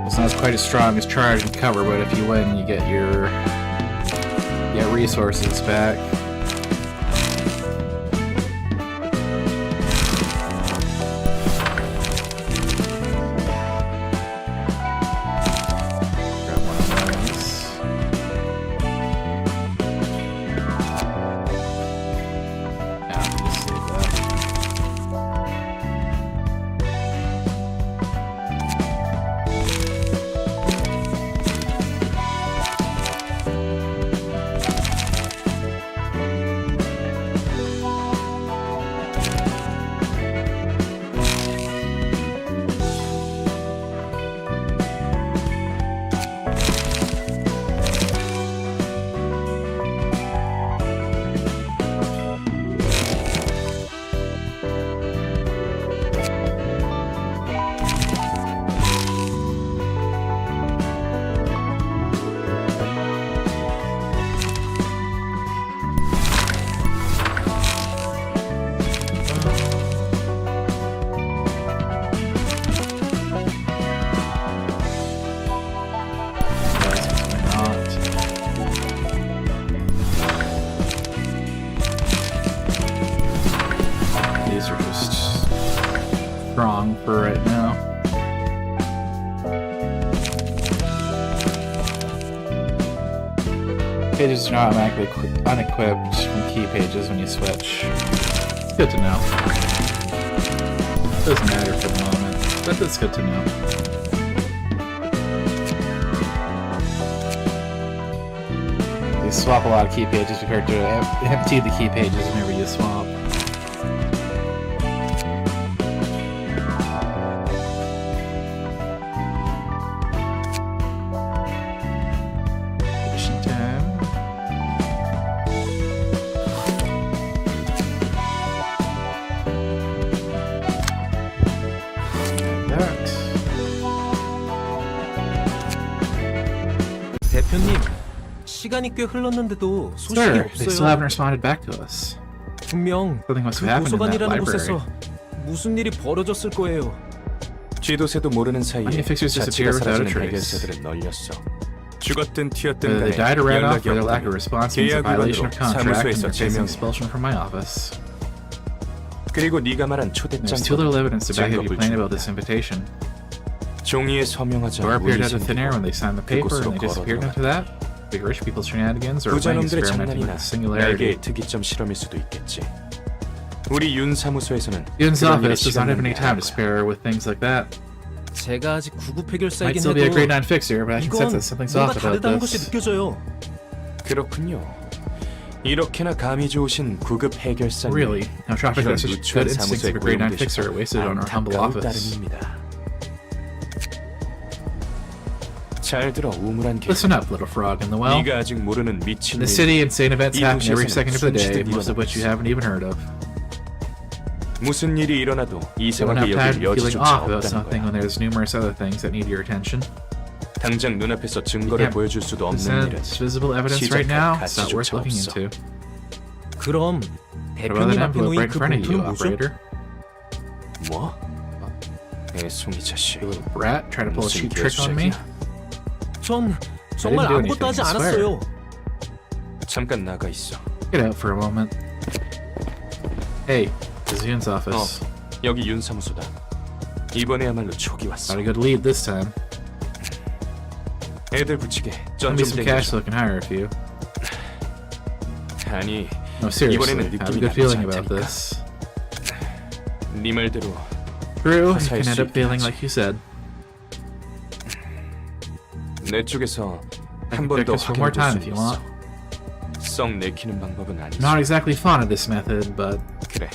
Speaker 1: It's not quite as strong as charge and cover, but if you win, you get resources back. Grab one of those. Yeah, I'll just save that. These are just strong for right now. Pages are not automatically unequipped from key pages when you switch. It's good to know. Doesn't matter for the moment, but it's good to know. They swap a lot of key pages compared to empty the key pages whenever you swap. Edition 10.
Speaker 8: 대표님, 시간이 꽤 흘렀는데도 소식이
Speaker 1: Sir, they still haven't
Speaker 8: 없어요.
Speaker 1: responded back to us.
Speaker 8: 분명
Speaker 1: Something must
Speaker 8: 그
Speaker 1: have happened in that
Speaker 8: 도서관이라는
Speaker 1: library.
Speaker 8: 곳에서 무슨 일이 벌어졌을 거예요.
Speaker 3: 쥐도새도 모르는 사이에
Speaker 1: Many fixers
Speaker 3: 자취가
Speaker 1: disappear without a
Speaker 3: 사라지는
Speaker 1: trace.
Speaker 3: 해결사들을 널렸어. 죽었든 튀었든
Speaker 1: Whether they
Speaker 3: 간에
Speaker 1: died or ran off
Speaker 3: 연락이
Speaker 1: for their lack of
Speaker 3: 없다면
Speaker 1: response means a
Speaker 3: 계약
Speaker 1: violation
Speaker 3: 위반으로
Speaker 1: of contract and
Speaker 3: 사무소에서
Speaker 1: they're facing
Speaker 3: 제명해.
Speaker 1: expulsion from my office.
Speaker 3: 그리고 네가 말한 초대장
Speaker 1: There's too little evidence to back up
Speaker 3: 증거
Speaker 1: your claim about
Speaker 3: 불충이다.
Speaker 1: this invitation.
Speaker 3: 종이에 서명하자
Speaker 1: Door appeared
Speaker 3: 문이
Speaker 1: out of thin air when they signed the paper and they disappeared into that. Big rich people's shenanigans or playing
Speaker 3: 부자놈들의
Speaker 1: experimenting with
Speaker 3: 장난이나
Speaker 1: singularity.
Speaker 3: 날개의 특이점 실험일 수도 있겠지. 우리 윤 사무소에서는
Speaker 1: Yun's
Speaker 3: 그런 일에
Speaker 1: office does not have any
Speaker 3: 시간
Speaker 1: time to
Speaker 3: 낭비하는 거야.
Speaker 1: spare with things like that.
Speaker 8: 제가 아직 구급
Speaker 1: Might
Speaker 8: 해결사이긴
Speaker 1: still be a grade
Speaker 8: 해도
Speaker 1: 9 fixer, but I can sense
Speaker 8: 이건
Speaker 1: that something's
Speaker 8: 뭔가
Speaker 1: off about
Speaker 8: 다르다는 것이
Speaker 1: this.
Speaker 8: 느껴져요.
Speaker 3: 그렇군요. 이렇게나 감이 좋으신 구급 해결사님.
Speaker 1: Really? Now traffic
Speaker 3: 이런
Speaker 1: has such
Speaker 3: 누추한
Speaker 1: good instincts
Speaker 3: 사무소에
Speaker 1: of a grade 9
Speaker 3: 고용되셔서
Speaker 1: fixer wasted on our humble
Speaker 3: 안타까운
Speaker 1: office.
Speaker 3: 따름입니다. 잘 들어 우물한 개.
Speaker 1: Listen up, little frog in the well.
Speaker 3: 네가 아직 모르는
Speaker 1: In
Speaker 3: 미친
Speaker 1: the city, insane events
Speaker 3: 이
Speaker 1: happen every
Speaker 3: 도시에서는
Speaker 1: second of the day,
Speaker 3: 숨쉬듯
Speaker 1: most of which you
Speaker 3: 일어나고
Speaker 1: haven't even heard of.
Speaker 3: 무슨 일이 일어나도
Speaker 1: You won't
Speaker 3: 이상하게
Speaker 1: have time
Speaker 3: 여길
Speaker 1: feeling
Speaker 3: 여지조차
Speaker 1: off about
Speaker 3: 없다는
Speaker 1: something when
Speaker 3: 거야.
Speaker 1: there's numerous other things that need your attention.
Speaker 3: 당장 눈앞에서 증거를
Speaker 1: can't
Speaker 3: 보여줄 수도 없는 일은
Speaker 1: Present visible evidence right now. It's not worth looking into.
Speaker 8: 그럼
Speaker 1: What about that
Speaker 8: 대표님 앞에
Speaker 1: envelope
Speaker 8: 놓인
Speaker 1: right in
Speaker 8: 그
Speaker 1: front of you,
Speaker 8: 봉투는 뭐죠?
Speaker 1: operator?
Speaker 3: 뭐? 애송이 자식.
Speaker 1: You little brat, trying to pull a
Speaker 3: 무슨
Speaker 1: cheap trick on me?
Speaker 3: 개수작이야.
Speaker 8: 전 정말
Speaker 1: do
Speaker 8: 아무것도
Speaker 1: anything,
Speaker 8: 하지
Speaker 1: I swear.
Speaker 8: 않았어요.
Speaker 5: 잠깐 나가 있어.
Speaker 1: Get out for a moment. Hey, this is Yun's office.
Speaker 5: 여기 윤 사무소다. 이번에야말로 촉이 왔어.
Speaker 1: Got a good lead this time.
Speaker 5: 애들 붙이게
Speaker 1: Send me
Speaker 5: 쩐좀
Speaker 1: some cash
Speaker 5: 땡겨줘.
Speaker 1: so I can hire a few.
Speaker 5: 아니,
Speaker 1: No, seriously,
Speaker 5: 이번에는
Speaker 1: I have a
Speaker 5: 느낌이
Speaker 1: good
Speaker 5: 나쁘지
Speaker 1: feeling about
Speaker 5: 않다니까.
Speaker 1: this.
Speaker 5: 네 말대로
Speaker 1: True, you
Speaker 5: 화사할
Speaker 1: can end
Speaker 5: 수
Speaker 1: up feeling
Speaker 5: 있긴
Speaker 1: like you said.
Speaker 5: 내 쪽에서
Speaker 1: I
Speaker 5: 한
Speaker 1: can
Speaker 5: 번
Speaker 1: check
Speaker 5: 더
Speaker 1: this one more
Speaker 5: 확인해 볼
Speaker 1: time
Speaker 5: 수
Speaker 1: if you
Speaker 5: 있어.
Speaker 1: want.
Speaker 5: 썩 내키는 방법은 아니지.
Speaker 1: Not exactly fond of this method, but
Speaker 5: 그래.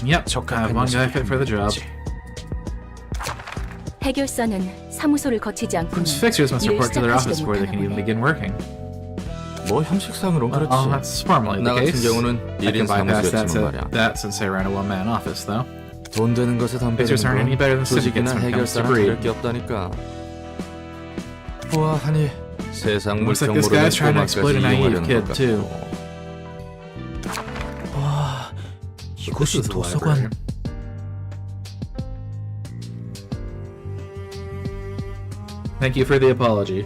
Speaker 1: yep, I have
Speaker 5: 적합한
Speaker 1: one guy
Speaker 5: 녀석이
Speaker 1: fit for the job.
Speaker 5: 있지.
Speaker 2: 해결사는 사무소를 거치지 않고는
Speaker 1: These fixers must
Speaker 2: 일을
Speaker 1: report to their
Speaker 2: 시작하지도
Speaker 1: office before they can even
Speaker 2: 못하나 보네.
Speaker 1: begin working.
Speaker 3: 뭐 형식상으론 그렇지.
Speaker 1: Well, that's formally
Speaker 3: 나
Speaker 1: the
Speaker 3: 같은
Speaker 1: case.
Speaker 3: 경우는
Speaker 1: I
Speaker 3: 1인
Speaker 1: can bypass
Speaker 3: 사무소였지만 말이야.
Speaker 1: that since I ran a one-man office, though.
Speaker 3: 돈 되는 것에
Speaker 1: Fixers aren't any better than
Speaker 3: 덤벼드는 건 조직이나
Speaker 1: syndicates when it comes to
Speaker 3: 해결사랑
Speaker 1: breed.
Speaker 3: 다를 게 없다니까. 보아하니 세상
Speaker 1: Looks like
Speaker 3: 물정
Speaker 1: this
Speaker 3: 모르는
Speaker 1: guy's trying to
Speaker 3: 꼬마까지
Speaker 1: exploit a naive
Speaker 3: 이용하려는
Speaker 1: kid,
Speaker 3: 것
Speaker 1: too.
Speaker 3: 같고.
Speaker 8: 와,
Speaker 1: This
Speaker 8: 이곳이
Speaker 1: is the
Speaker 8: 도서관.
Speaker 1: library. Thank you for the apology.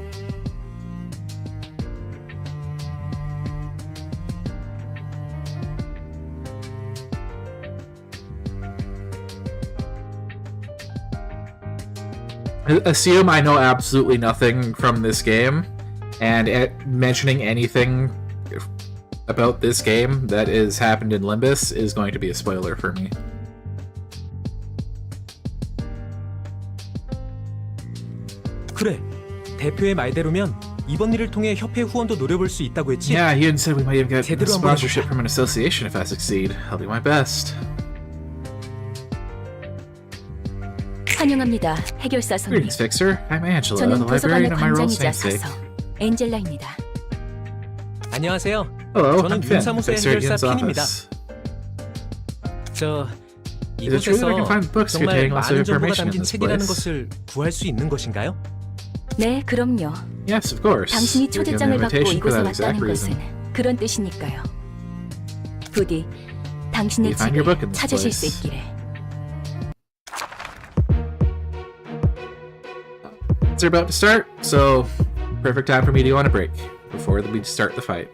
Speaker 1: Assume I know absolutely nothing from this game, and mentioning anything about this game that has happened in Limbus is going to be a spoiler for me.
Speaker 8: 그래. 대표의 말대로면 이번 일을 통해 협회 후원도 노려볼 수 있다고 했지.
Speaker 1: Yeah, Ian said we might even get
Speaker 8: 제대로 한번
Speaker 1: sponsorship from an association if I succeed. I'll do my best.
Speaker 2: 환영합니다, 해결사 손님.
Speaker 1: Greetings, Fixer. I'm Angela, the
Speaker 2: 저는 도서관의
Speaker 1: librarian of my role's
Speaker 2: 관장이자
Speaker 1: namesake.
Speaker 2: 가서 엔젤라입니다.
Speaker 8: 안녕하세요.
Speaker 1: Hello,
Speaker 8: 저는
Speaker 1: I'm Finn,
Speaker 8: 윤사무소의
Speaker 1: Fixer at
Speaker 8: 해결사
Speaker 1: Ian's
Speaker 8: 핀입니다.
Speaker 1: office.
Speaker 8: 저
Speaker 1: Is it true that I can
Speaker 8: 이곳에서
Speaker 1: find books
Speaker 8: 정말
Speaker 1: containing lots of
Speaker 8: 많은 정보가
Speaker 1: information in
Speaker 8: 담긴
Speaker 1: this
Speaker 8: 책이라는
Speaker 1: place?
Speaker 8: 것을 구할 수 있는 것인가요?
Speaker 2: 네, 그럼요.
Speaker 1: Yes, of course.
Speaker 2: 당신이
Speaker 1: You're given
Speaker 2: 초대장을
Speaker 1: an
Speaker 2: 받고
Speaker 1: invitation for
Speaker 2: 이곳에
Speaker 1: that exact
Speaker 2: 왔다는
Speaker 1: reason.
Speaker 2: 것은 그런 뜻이니까요. 부디 당신의
Speaker 1: You find your book
Speaker 2: 집을
Speaker 1: in this
Speaker 2: 찾으실 수
Speaker 1: place.
Speaker 2: 있기를.
Speaker 1: They're about to start, so perfect time for me to go on a break before we start the fight.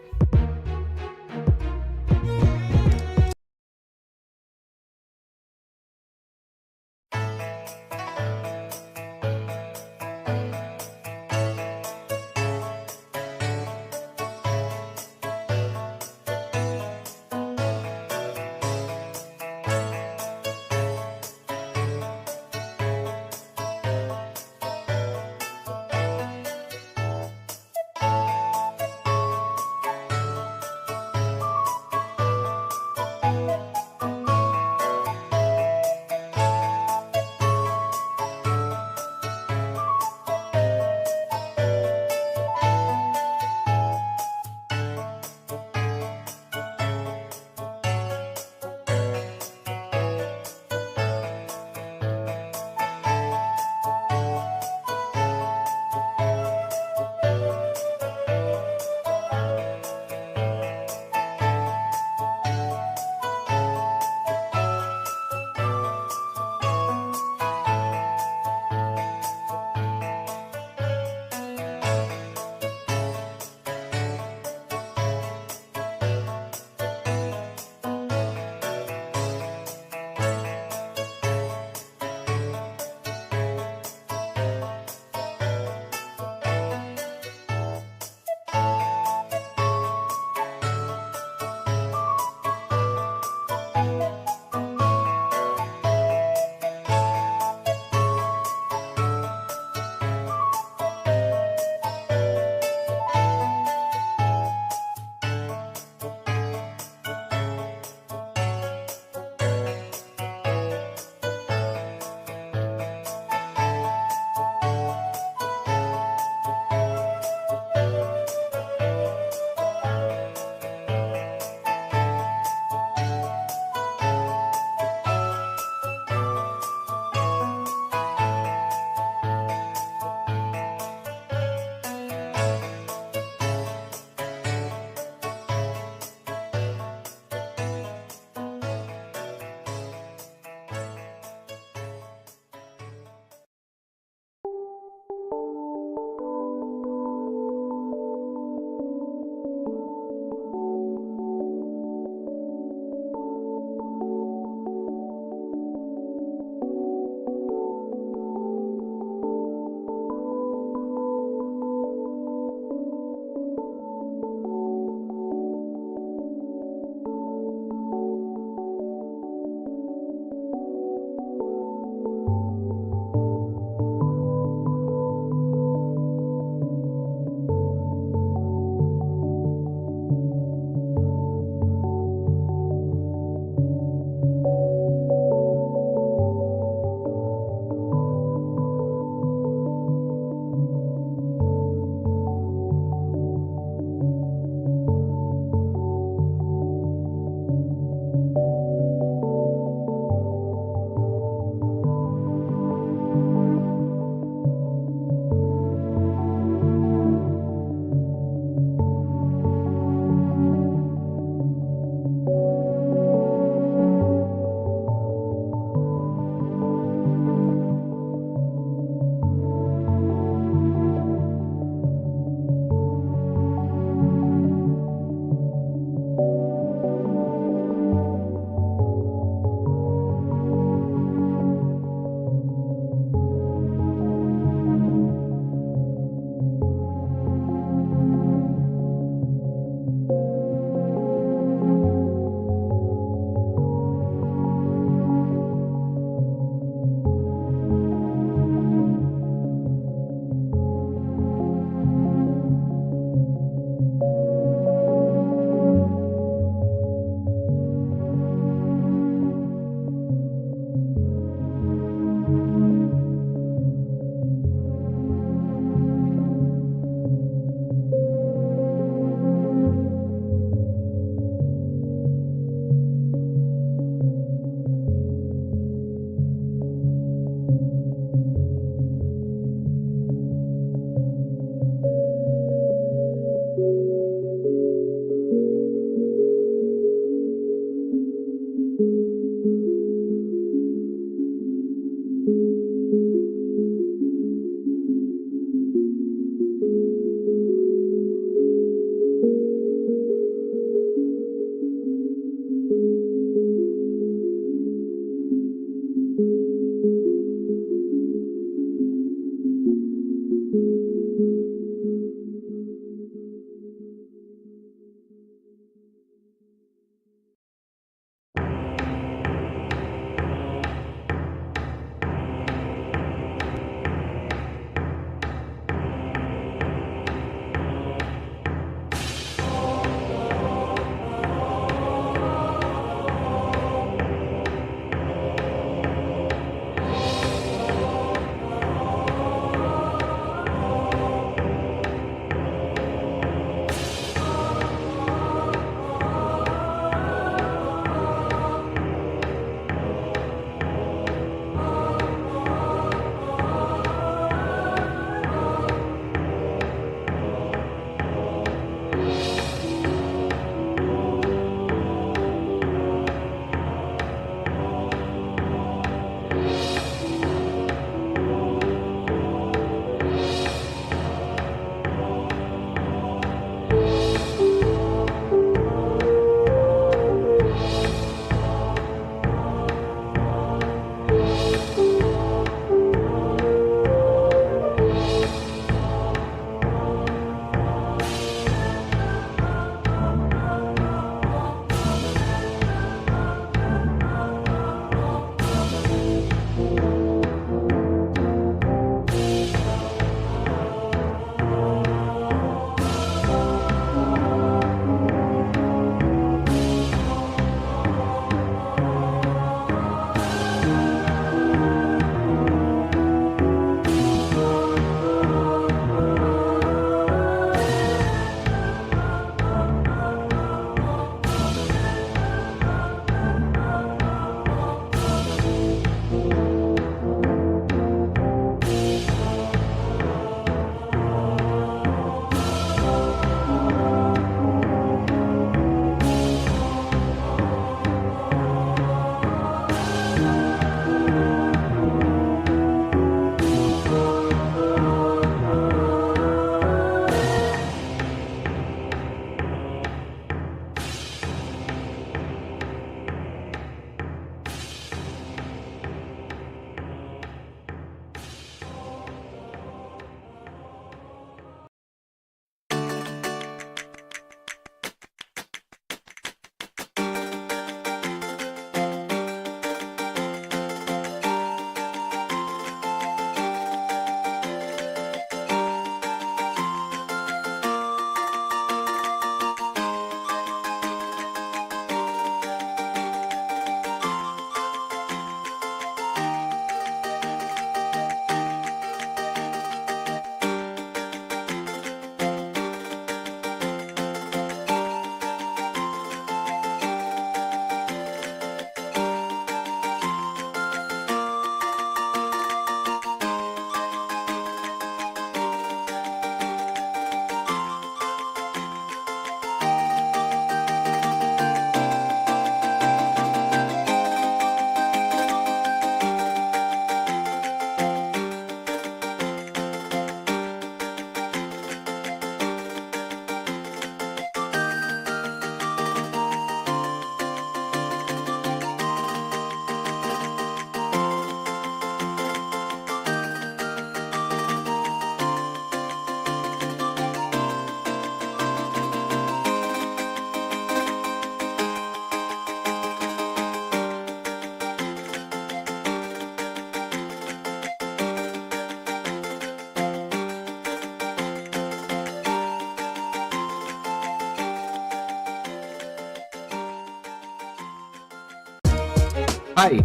Speaker 1: Hi!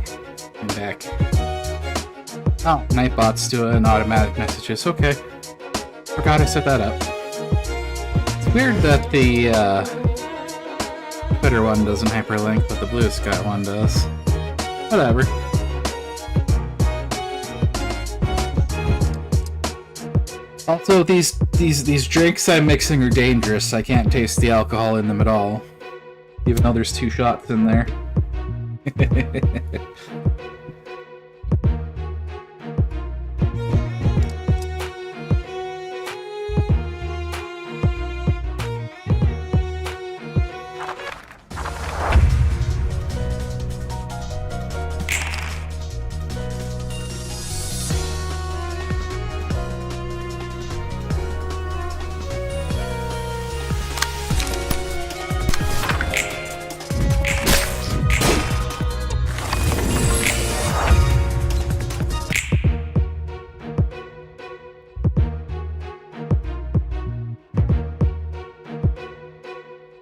Speaker 1: I'm back. Oh, Nightbot's doing automatic messages. Okay. Forgot I set that up. It's weird that the Twitter one doesn't hyperlink, but the Blue Sky one does. Whatever. Also, these drinks I'm mixing are dangerous. I can't taste the alcohol in them at all. Even though there's 2 shots in there.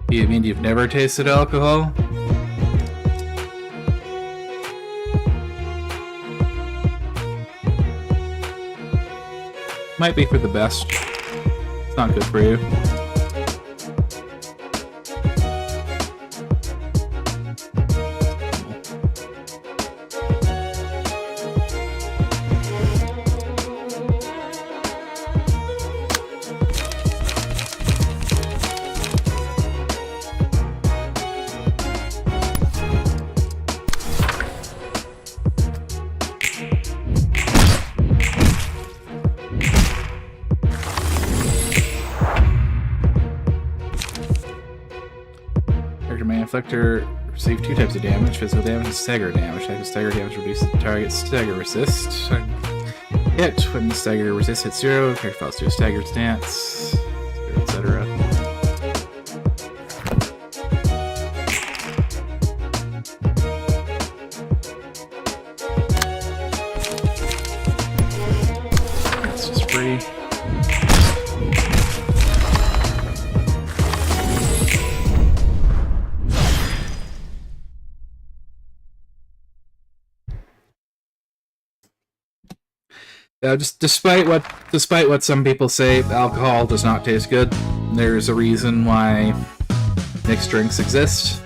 Speaker 1: You mean you've never tasted alcohol? Might be for the best. It's not good for you. Inflictor receive 2 types of damage: physical damage and stagger damage. Type of stagger damage reduces the target's stagger resist. Hit when the stagger resist hits 0, character falls to a staggered stance, etc. It's just free. Just despite what some people say, alcohol does not taste good. There's a reason why mixed drinks exist.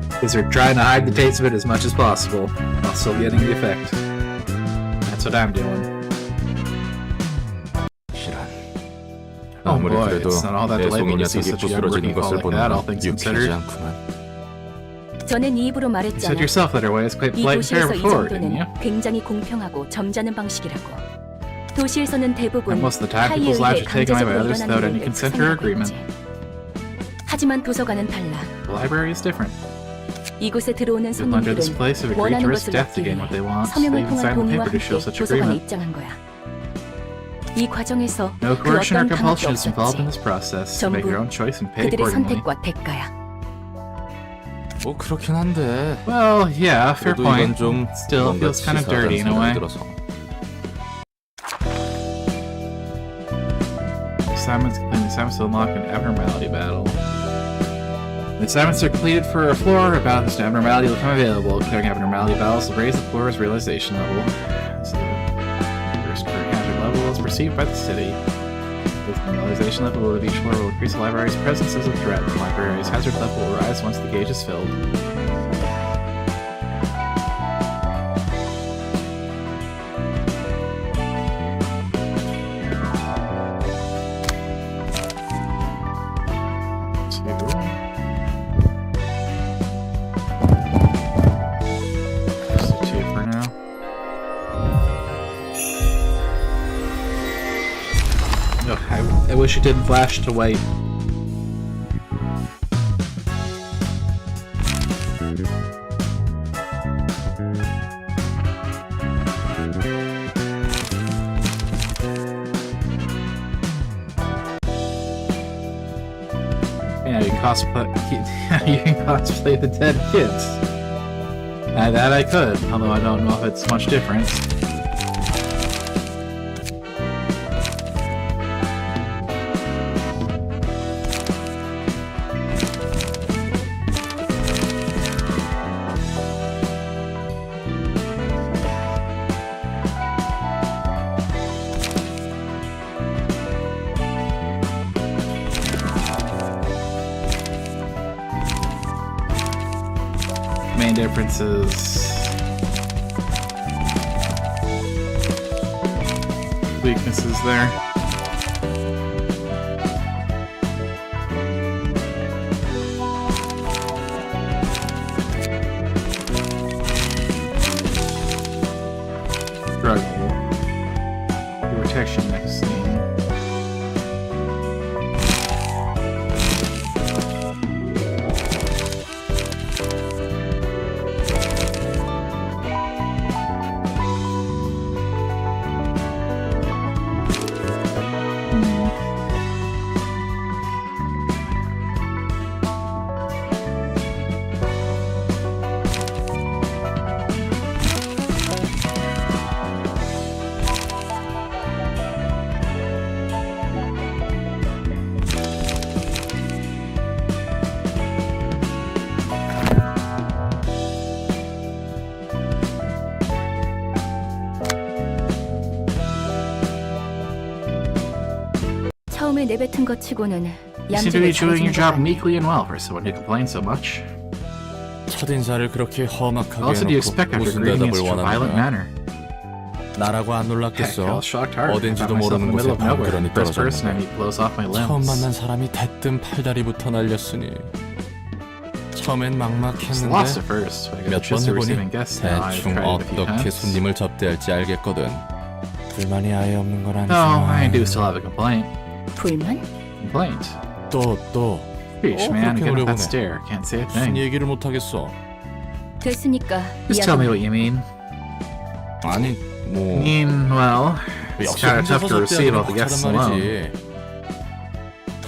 Speaker 1: Because they're trying to hide the taste of it as much as possible, while still getting the effect. That's what I'm doing. Oh boy, it's not all that delightful to see such a young rookie fall like that, all things considered.
Speaker 2: 저는 이 입으로
Speaker 1: You
Speaker 2: 말했잖아.
Speaker 1: said yourself that her way is quite
Speaker 2: 이
Speaker 1: polite and fair
Speaker 2: 도시에서 이
Speaker 1: before, didn't
Speaker 2: 정도는
Speaker 1: you?
Speaker 2: 굉장히 공평하고 점잖은 방식이라고. 도시에서는 대부분
Speaker 1: And most of the time,
Speaker 2: 타이에
Speaker 1: people's lives
Speaker 2: 의해
Speaker 1: are taken away by
Speaker 2: 강제적으로
Speaker 1: others without
Speaker 2: 일어나는
Speaker 1: any
Speaker 2: 일을
Speaker 1: consent or
Speaker 2: 수상하고
Speaker 1: agreement.
Speaker 2: 있지. 하지만 도서관은 달라.
Speaker 1: The library is different.
Speaker 2: 이곳에 들어오는
Speaker 1: People enter this
Speaker 2: 손님들은
Speaker 1: place have agreed
Speaker 2: 원하는
Speaker 1: to risk
Speaker 2: 것을
Speaker 1: death to
Speaker 2: 얻기
Speaker 1: gain what they want.
Speaker 2: 위해
Speaker 1: They
Speaker 2: 서명을
Speaker 1: even
Speaker 2: 통한
Speaker 1: signed the
Speaker 2: 동의와
Speaker 1: paper to show
Speaker 2: 함께
Speaker 1: such
Speaker 2: 도서관에
Speaker 1: agreement.
Speaker 2: 입장한 거야. 이 과정에서
Speaker 1: No
Speaker 2: 그
Speaker 1: coercion or
Speaker 2: 어떤 방법도
Speaker 1: compulsion is involved in
Speaker 2: 없었지.
Speaker 1: this process. You make
Speaker 2: 전부
Speaker 1: your own choice and pay
Speaker 2: 그들의
Speaker 1: accordingly.
Speaker 2: 선택과 대가야.
Speaker 3: 뭐 그렇긴 한데.
Speaker 1: Well, yeah, fair
Speaker 3: 그래도 이건
Speaker 1: point.
Speaker 3: 좀
Speaker 1: Still
Speaker 3: 뭔가
Speaker 1: feels kind of
Speaker 3: 치사하다는
Speaker 1: dirty in a way.
Speaker 3: 생각이 들어서.
Speaker 1: Assignments to unlock an abnormality battle. The assignments are completed for a floor. A battle with an abnormality will become available. Clearing abnormality battles will raise the floor's realization level. So the first current hazard level is perceived by the city. The realization level of each floor will increase the library's presence as a threat. The library's hazard level will rise once the gauge is filled. Two for now. Oh, I wish it didn't flash to white. Yeah, you can cosplay. You can cosplay the dead kids. That I could, although I don't know if it's much different. Main differences. Weaknesses there. Struggle. Protection next scene.
Speaker 2: 처음에 내뱉은 것 치고는
Speaker 1: You seem to be
Speaker 2: 얌전히
Speaker 1: doing your
Speaker 2: 잘해준
Speaker 1: job
Speaker 2: 것 같네.
Speaker 1: meekly and well for someone who complains so much.
Speaker 3: 첫인사를 그렇게 험악하게
Speaker 1: What else did you expect
Speaker 3: 해놓고
Speaker 1: after
Speaker 3: 무슨
Speaker 1: greeting me in
Speaker 3: 대답을
Speaker 1: such a
Speaker 3: 원하는
Speaker 1: violent
Speaker 3: 거야?
Speaker 1: manner?
Speaker 3: 나라고 안
Speaker 1: Heck, I
Speaker 3: 놀랐겠어.
Speaker 1: was shocked hard. I
Speaker 3: 어딘지도
Speaker 1: found myself in
Speaker 3: 모르는
Speaker 1: the middle
Speaker 3: 곳에
Speaker 1: of nowhere.
Speaker 3: 방그러니
Speaker 1: First person I
Speaker 3: 떨어졌는데
Speaker 1: meet blows off my
Speaker 3: 처음 만난
Speaker 1: limbs.
Speaker 3: 사람이 대뜸 팔다리부터 날렸으니 처음엔
Speaker 1: I was
Speaker 3: 막막했는데
Speaker 1: lost at first, but I got
Speaker 3: 몇 번
Speaker 1: used to
Speaker 3: 해보니
Speaker 1: receiving guests now. I've
Speaker 3: 대충
Speaker 1: tried it a few
Speaker 3: 어떻게
Speaker 1: times.
Speaker 3: 손님을 접대할지 알겠거든. 불만이 아예 없는 건
Speaker 1: No, I
Speaker 3: 아니지만
Speaker 1: do still have a complaint.
Speaker 2: 불만?
Speaker 1: Complaint?
Speaker 3: 또
Speaker 1: Sheesh, man,
Speaker 3: 그렇게
Speaker 1: get up that
Speaker 3: 노려보네.
Speaker 1: stair. Can't say a
Speaker 3: 무슨
Speaker 1: thing.
Speaker 3: 얘기를 못하겠어.
Speaker 2: 됐으니까
Speaker 1: Just tell me
Speaker 2: 이야기.
Speaker 1: what you mean.
Speaker 3: 아니 뭐
Speaker 1: Well, it's
Speaker 3: 역시
Speaker 1: kind of tough
Speaker 3: 혼자서
Speaker 1: to receive all
Speaker 3: 접대하기는
Speaker 1: the guests
Speaker 3: 벅차단
Speaker 1: alone.
Speaker 3: 말이지.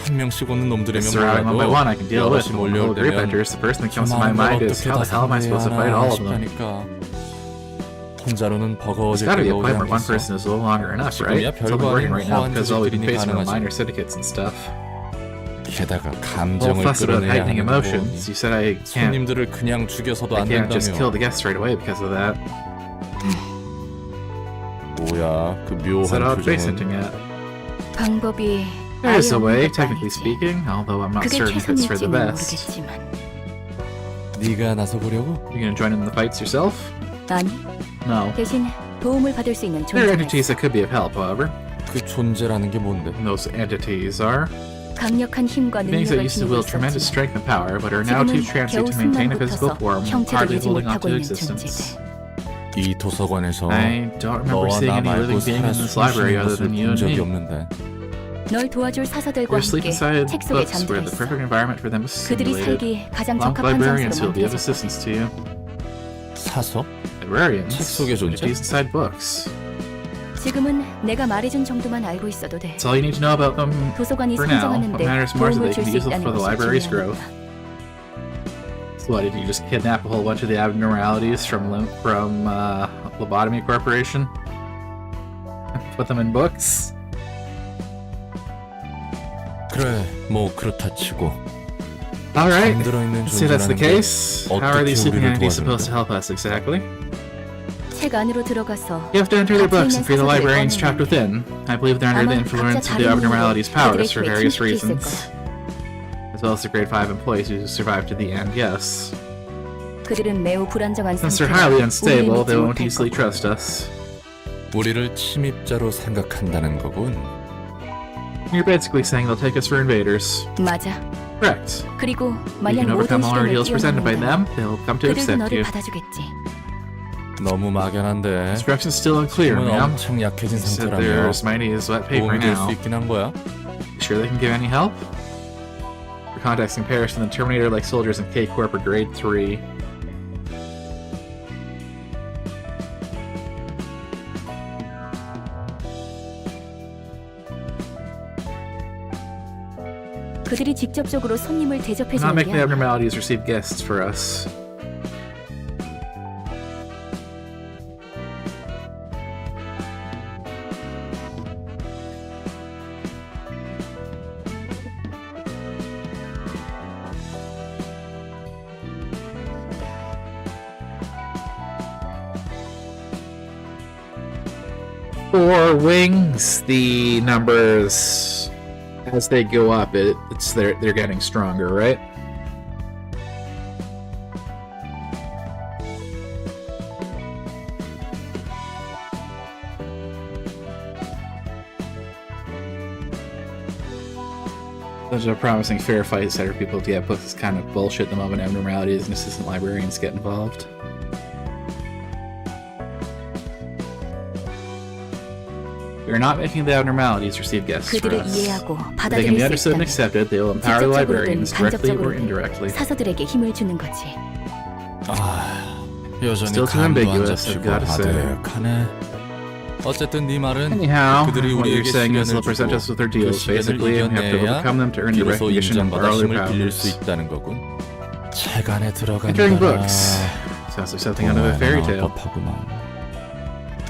Speaker 3: 한 명씩 오는 놈들이면
Speaker 1: Surrounding one by one, I can deal with.
Speaker 3: 여럿이
Speaker 1: When the whole group
Speaker 3: 몰려오면
Speaker 1: enters, the person that comes to my
Speaker 3: 저만한 걸
Speaker 1: mind is,
Speaker 3: 어떻게
Speaker 1: how
Speaker 3: 다
Speaker 1: the hell am I supposed to fight
Speaker 3: 상대해야
Speaker 1: all
Speaker 3: 하나
Speaker 1: of them?
Speaker 3: 싶다니까. 혼자로는
Speaker 1: There's
Speaker 3: 버거워질
Speaker 1: gotta be a
Speaker 3: 때가 오지
Speaker 1: point where one
Speaker 3: 않겠어?
Speaker 1: person is no longer enough, right?
Speaker 3: 지금이야
Speaker 1: It's only
Speaker 3: 별거
Speaker 1: working
Speaker 3: 아닌
Speaker 1: right now
Speaker 3: 허한
Speaker 1: because all we can
Speaker 3: 조직들이니
Speaker 1: face are
Speaker 3: 가능하지.
Speaker 1: minor syndicates and stuff.
Speaker 3: 게다가
Speaker 1: The whole
Speaker 3: 감정을
Speaker 1: fuss about
Speaker 3: 끌어내야
Speaker 1: heightening
Speaker 3: 하는
Speaker 1: emotions. You said I can't
Speaker 3: 손님들을 그냥 죽여서도 안
Speaker 1: just kill
Speaker 3: 된다며.
Speaker 1: the guests right away because of that.
Speaker 3: 뭐야 그
Speaker 1: Is that
Speaker 3: 묘한
Speaker 1: odd face
Speaker 3: 표정은.
Speaker 1: hinting at?
Speaker 2: 방법이
Speaker 1: There is a
Speaker 2: 아예
Speaker 1: way,
Speaker 2: 없는 것도
Speaker 1: technically
Speaker 2: 아니지.
Speaker 1: speaking, although I'm not
Speaker 2: 그게
Speaker 1: certain if it's for the
Speaker 2: 최선일지는
Speaker 1: best.
Speaker 2: 모르겠지만.
Speaker 3: 네가 나서 보려고?
Speaker 1: You gonna join in the fights yourself?
Speaker 2: 아니,
Speaker 1: No.
Speaker 2: 대신 도움을 받을 수 있는
Speaker 1: There are
Speaker 2: 존재가
Speaker 1: entities
Speaker 2: 있어.
Speaker 1: that could be of help, however.
Speaker 3: 그 존재라는 게 뭔데?
Speaker 1: And those entities are
Speaker 2: 강력한 힘과
Speaker 1: things that
Speaker 2: 능력을
Speaker 1: used to
Speaker 2: 지니고
Speaker 1: wield tremendous
Speaker 2: 있었지.
Speaker 1: strength and power, but are now too
Speaker 2: 지금은
Speaker 1: transient
Speaker 2: 겨우
Speaker 1: to maintain a
Speaker 2: 숨만
Speaker 1: physical
Speaker 2: 붙어서
Speaker 1: form,
Speaker 2: 형체를
Speaker 1: hardly
Speaker 2: 유지
Speaker 1: holding on
Speaker 2: 못하고
Speaker 1: to
Speaker 2: 있는
Speaker 1: existence.
Speaker 2: 존재들.
Speaker 3: 이 도서관에서
Speaker 1: I don't remember
Speaker 3: 너와
Speaker 1: seeing
Speaker 3: 나
Speaker 1: any
Speaker 3: 말고
Speaker 1: living being in
Speaker 3: 살아
Speaker 1: this library
Speaker 3: 숨쉬는
Speaker 1: other
Speaker 3: 것을
Speaker 1: than you
Speaker 3: 본
Speaker 1: and
Speaker 3: 적이
Speaker 1: me.
Speaker 3: 없는데
Speaker 2: 널 도와줄 사서들과
Speaker 1: We're sleep
Speaker 2: 함께
Speaker 1: inside
Speaker 2: 책 속에
Speaker 1: books where the
Speaker 2: 잠들어
Speaker 1: perfect
Speaker 2: 있어.
Speaker 1: environment for them is
Speaker 2: 그들이
Speaker 1: simulated.
Speaker 2: 살기 가장
Speaker 1: Along with
Speaker 2: 적합한
Speaker 1: librarians who
Speaker 2: 장소로
Speaker 1: will be of
Speaker 2: 만들어졌어.
Speaker 1: assistance to you.
Speaker 3: 사서?
Speaker 1: Librarians,
Speaker 3: 책 속의 존재?
Speaker 1: entities inside books.
Speaker 2: 지금은 내가 말해준 정도만 알고 있어도 돼.
Speaker 1: That's all you need to know about them
Speaker 2: 도서관이
Speaker 1: for now. What
Speaker 2: 성장하는데
Speaker 1: matters more is that
Speaker 2: 도움을
Speaker 1: they
Speaker 2: 줄
Speaker 1: can
Speaker 2: 수
Speaker 1: be useful
Speaker 2: 있다는
Speaker 1: for the
Speaker 2: 것이
Speaker 1: library's
Speaker 2: 중요한
Speaker 1: growth.
Speaker 2: 거야.
Speaker 1: So what, did you just kidnap a whole bunch of the abnormalities from Lobotomy Corporation? Put them in books?
Speaker 3: 그래 뭐 그렇다 치고
Speaker 1: Alright,
Speaker 3: 잠들어 있는
Speaker 1: let's see if that's the
Speaker 3: 존재라는 게
Speaker 1: case. How are these
Speaker 3: 어떻게
Speaker 1: sleeping
Speaker 3: 우리를
Speaker 1: entities supposed to
Speaker 3: 도와주는
Speaker 1: help us exactly?
Speaker 2: 책 안으로 들어가서
Speaker 1: You have to enter their
Speaker 2: 갇혀
Speaker 1: books
Speaker 2: 있는
Speaker 1: and free the
Speaker 2: 사서들을
Speaker 1: librarians
Speaker 2: 꺼내는
Speaker 1: trapped within. I believe they're under the
Speaker 2: 아마
Speaker 1: influence
Speaker 2: 각자
Speaker 1: of the
Speaker 2: 다른
Speaker 1: abnormalities'
Speaker 2: 이유로
Speaker 1: powers
Speaker 2: 그들의
Speaker 1: for
Speaker 2: 죄에
Speaker 1: various
Speaker 2: 침식해 있을
Speaker 1: reasons.
Speaker 2: 거야.
Speaker 1: As well as the grade 5 employees who survived to the end, yes.
Speaker 2: 그들은 매우 불안정한
Speaker 1: Since they're
Speaker 2: 상태라
Speaker 1: highly
Speaker 2: 우리를
Speaker 1: unstable,
Speaker 2: 믿지
Speaker 1: they won't
Speaker 2: 못할
Speaker 1: easily
Speaker 2: 거고.
Speaker 1: trust us.
Speaker 3: 우리를 침입자로 생각한다는 거군.
Speaker 1: You're basically saying they'll take us for invaders.
Speaker 2: 맞아.
Speaker 1: Correct.
Speaker 2: 그리고
Speaker 1: If you
Speaker 2: 만약
Speaker 1: can
Speaker 2: 모든
Speaker 1: overcome all
Speaker 2: 시련을
Speaker 1: ordeals presented by them,
Speaker 2: 뛰어넘는다면
Speaker 1: they'll come to
Speaker 2: 그들도
Speaker 1: accept
Speaker 2: 너를
Speaker 1: you.
Speaker 2: 받아주겠지.
Speaker 3: 너무 막연한데
Speaker 1: Instructions still unclear,
Speaker 3: 지금은
Speaker 1: ma'am.
Speaker 3: 엄청 약해진
Speaker 1: You said
Speaker 3: 상태라며
Speaker 1: they're as mighty as wet paper
Speaker 3: 도움이 될
Speaker 1: now.
Speaker 3: 수 있긴 한 거야?
Speaker 1: Sure they can give any help? Your contacts in Paris and the Terminator-like soldiers in K-Corp are grade 3.
Speaker 2: 그들이 직접적으로 손님을
Speaker 1: Not
Speaker 2: 대접해주는
Speaker 1: making
Speaker 2: 게
Speaker 1: the
Speaker 2: 아니야.
Speaker 1: abnormalities receive guests for us. For wings, the numbers as they go up, they're getting stronger, right? There's a promising fair fight set for people to get books is kind of bullshit the moment abnormalities and assistant librarians get involved. We are not making the abnormalities receive guests for
Speaker 2: 그들을
Speaker 1: us.
Speaker 2: 이해하고
Speaker 1: If they can be
Speaker 2: 받아들일 수
Speaker 1: understood and
Speaker 2: 있다면
Speaker 1: accepted, they will empower the librarians directly or indirectly.
Speaker 2: 사서들에게 힘을 주는 거지.
Speaker 3: 여전히
Speaker 1: Still too
Speaker 3: 감도 안
Speaker 1: ambiguous, I've
Speaker 3: 잡히고
Speaker 1: gotta say.
Speaker 3: 하네. 어쨌든 네 말은
Speaker 1: Anyhow,
Speaker 3: 그들이
Speaker 1: what you're
Speaker 3: 우리에게
Speaker 1: saying is they'll
Speaker 3: 시간을
Speaker 1: present
Speaker 3: 주고
Speaker 1: us with their
Speaker 3: 그
Speaker 1: deals.
Speaker 3: 시간을
Speaker 1: Basically, we have to
Speaker 3: 이겨내야
Speaker 1: overcome them to earn the
Speaker 3: 비로소
Speaker 1: recognition and
Speaker 3: 인정받아
Speaker 1: borrow their
Speaker 3: 힘을 빌릴 수
Speaker 1: powers.
Speaker 3: 있다는 거군. 책 안에 들어간다.
Speaker 1: Entering books. Sounds like something out of a fairy tale.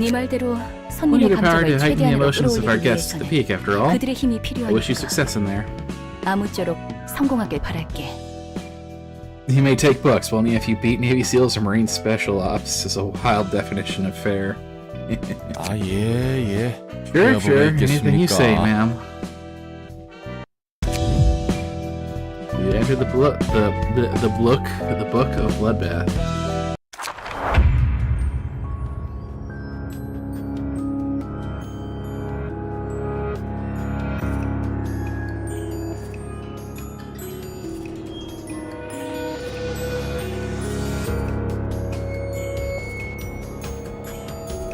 Speaker 2: 네 말대로
Speaker 1: We need
Speaker 2: 손님의
Speaker 1: the power to
Speaker 2: 감정을
Speaker 1: heighten the
Speaker 2: 최대한으로
Speaker 1: emotions of our
Speaker 2: 끌어올리기
Speaker 1: guests at the
Speaker 2: 위해서는
Speaker 1: peak, after all.
Speaker 2: 그들의 힘이
Speaker 1: I wish you
Speaker 2: 필요하니까
Speaker 1: success in there.
Speaker 2: 아무쪼록 성공하길 바랄게.
Speaker 1: You may take books, but only if you beat Navy SEALs or Marine Special Ops is a wild definition of fair.
Speaker 3: 예.
Speaker 1: Sure,
Speaker 3: 뭐가
Speaker 1: sure. Anything you
Speaker 3: 있겠습니까?
Speaker 1: say, ma'am. You enter the book of Bloodbath.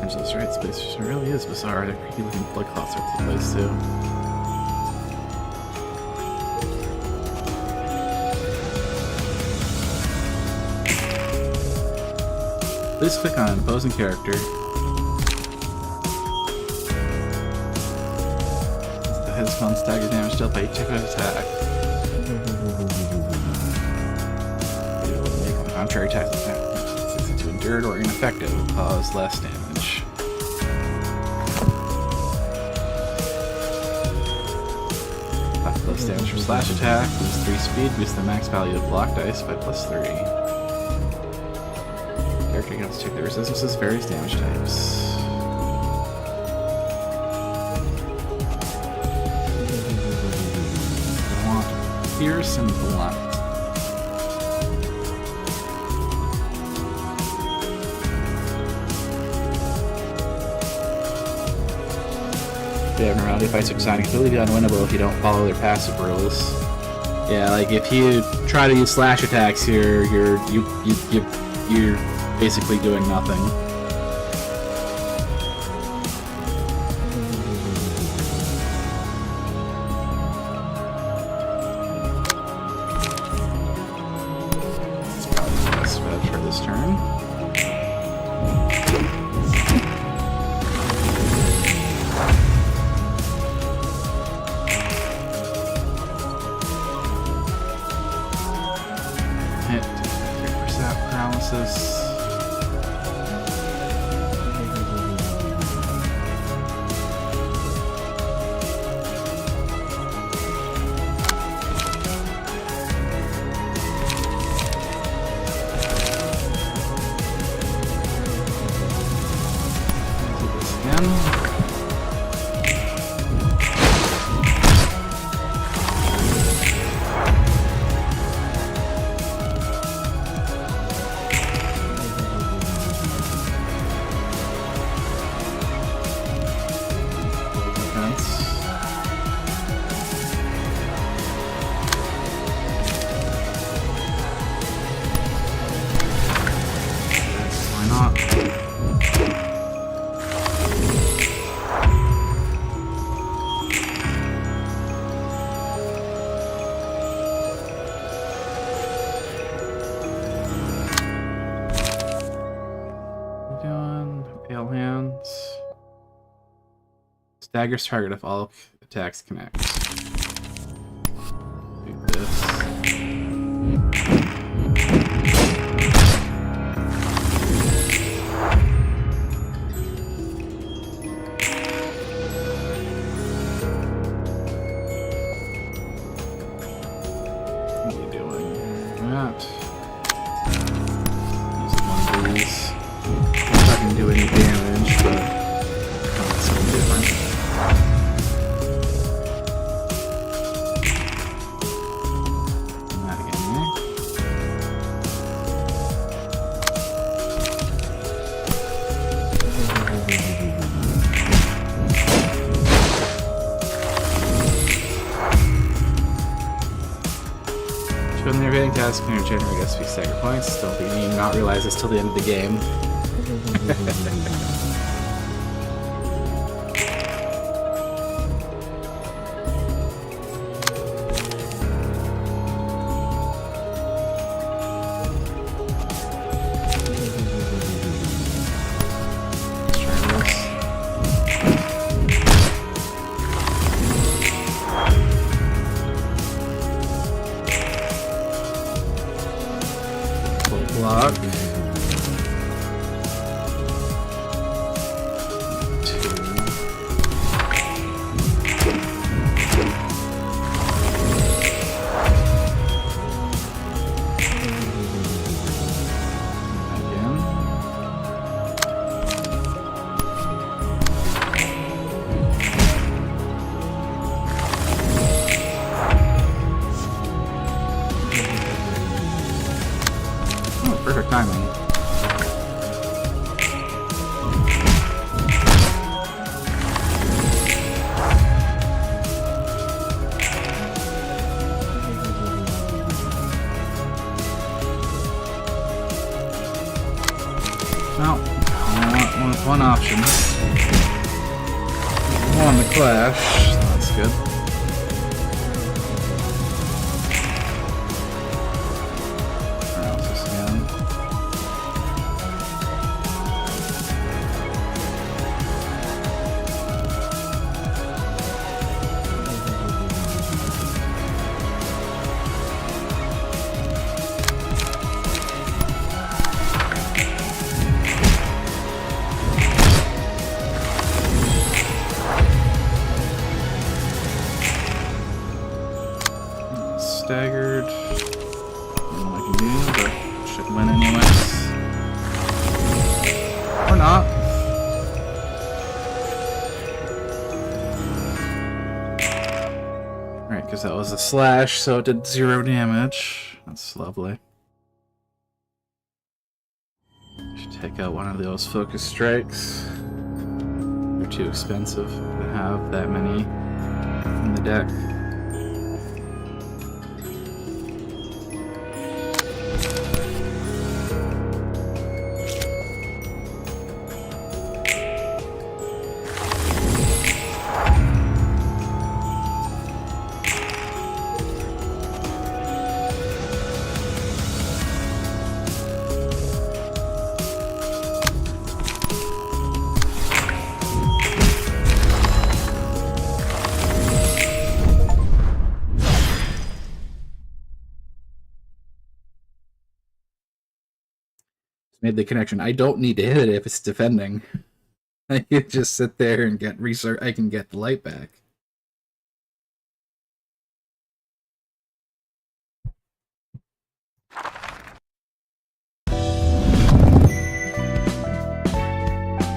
Speaker 1: That's right, space really is bizarre. They're creepy looking blood clots all over the place too. Please click on Opposing Character. The head spawn stagger damage dealt by each type of attack. Make a contrary attack to endured or ineffective will cause less damage. Plus damage from slash attack, boost 3 speed, boost the max value of block dice by +3. Character can also check the resistances of various damage types. I want Fierce and Blunt. The abnormality fights are designed to completely be unwinnable if you don't follow their passive rules. Yeah, like if you try to use slash attacks here, you're basically doing nothing. It's probably the best bet for this turn. Hit 3% paralysis. Do this again. Defense. Why not? What are you doing? Pale hands. Staggers target if all attacks connect. Do this. What are you doing? That. Use one of these. If I can do any damage, but something different. And that again, eh? healing task can regenerate SP stagger points. Don't think you not realize this till the end of the game. Block. Perfect timing. Well, one option. One the clash. That's good. Staggered. I don't know what I can do, but should win anyways. Or not. Right, because that was a slash, so it did 0 damage. That's lovely. Should take out one of those focus strikes. They're too expensive to have that many in the deck. Made the connection. I don't need to hit it if it's defending. I can just sit there and get research. I can get the light back.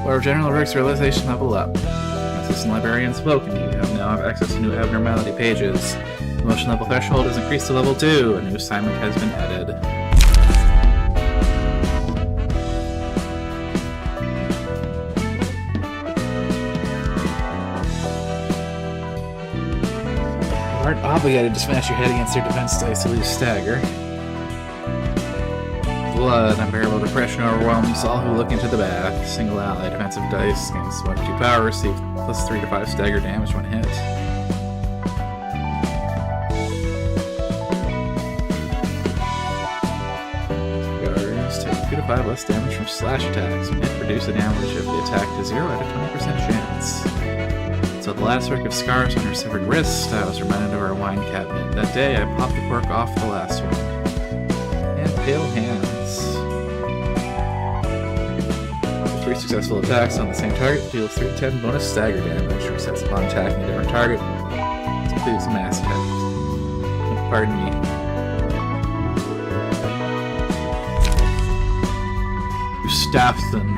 Speaker 1: Or General Rick's realization level up. Assistant Librarian spoken. You now have access to new abnormality pages. Emotion level threshold is increased to level 2. A new assignment has been added. Aren't obligated to smash your head against their defense dice to lose stagger. Blood, unbearable depression overwhelms all who look into the bath. Single ally defensive dice gains 1 to 2 power, receive plus 3 to 5 stagger damage when hit. Scars take 2 to 5 less damage from slash attacks. When hit, reduce the damage of the attack to 0 at a 20% chance. So the last work of scars on her severed wrist, I was reminded of our wine cabinet. That day, I popped the cork off the last one. And pale hands. 3 successful attacks on the same target deals 3d10 bonus stagger damage. Resets upon attacking a different target. This includes mass effect. Pardon me. You staffed them.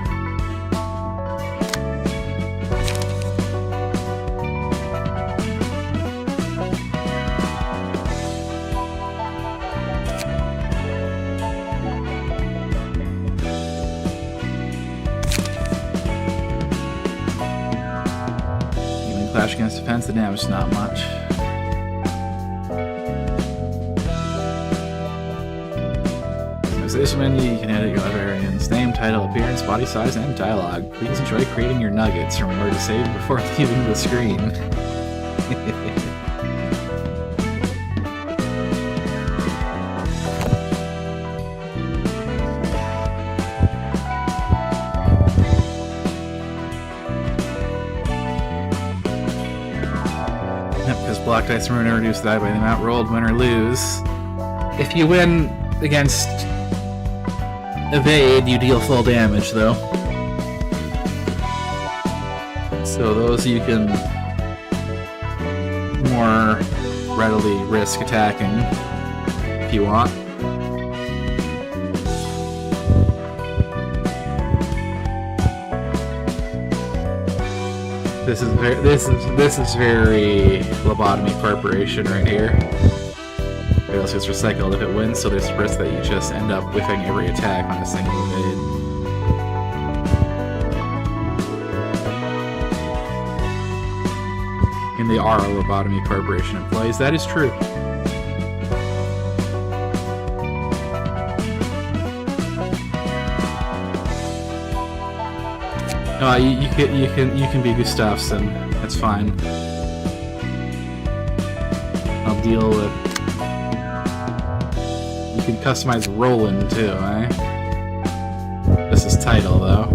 Speaker 1: Clash against defense, the damage is not much. this menu, you can edit your variants, name, title, appearance, body size, and dialogue. Please enjoy creating your nuggets. Remember to save before leaving the screen. Because block dice and Ruina reduce die by the amount rolled, win or lose. If you win against evade, you deal full damage, though. So those you can more readily risk attacking if you want. This is very Lobotomy Corporation right here. It also gets recycled if it wins, so there's a risk that you just end up whiffing every attack on a single evade. And they are a Lobotomy Corporation employees, that is true. You can be Gustafsson. That's fine. I'll deal with. You can customize Roland too, eh? This is title though.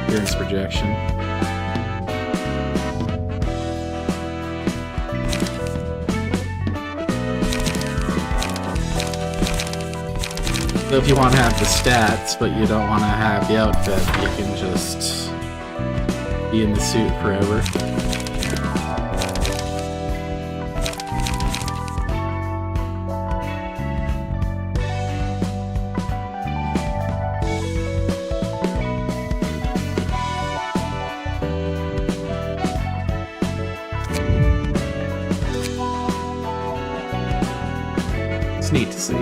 Speaker 1: Appearance projection. So if you want to have the stats, but you don't want to have the outfit, you can just be in the suit forever. It's neat to see.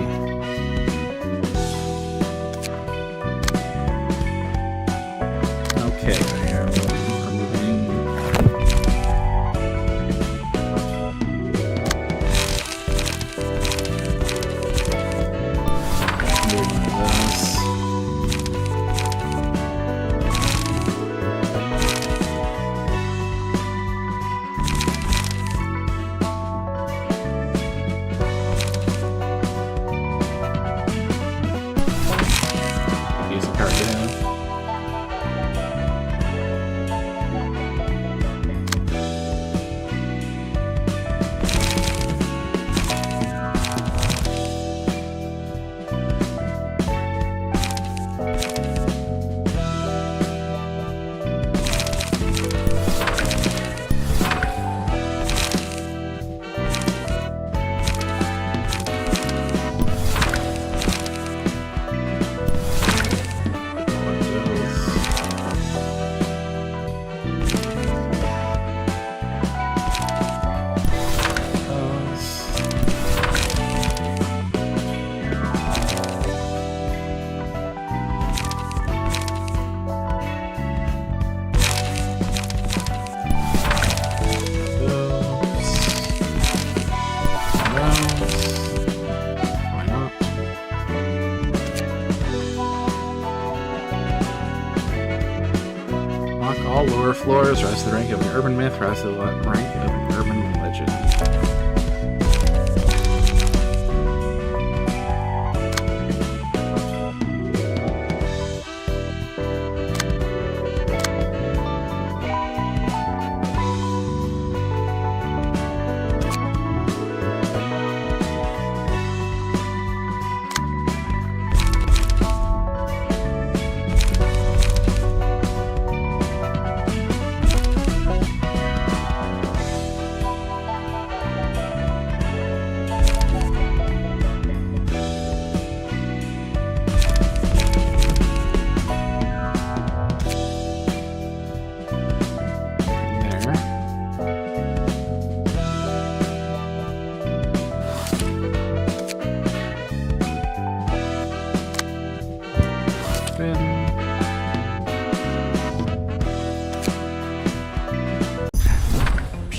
Speaker 1: Okay, removing. Use the card down. All lower floors rise to the rank of an urban myth, rise to the rank of an urban legend.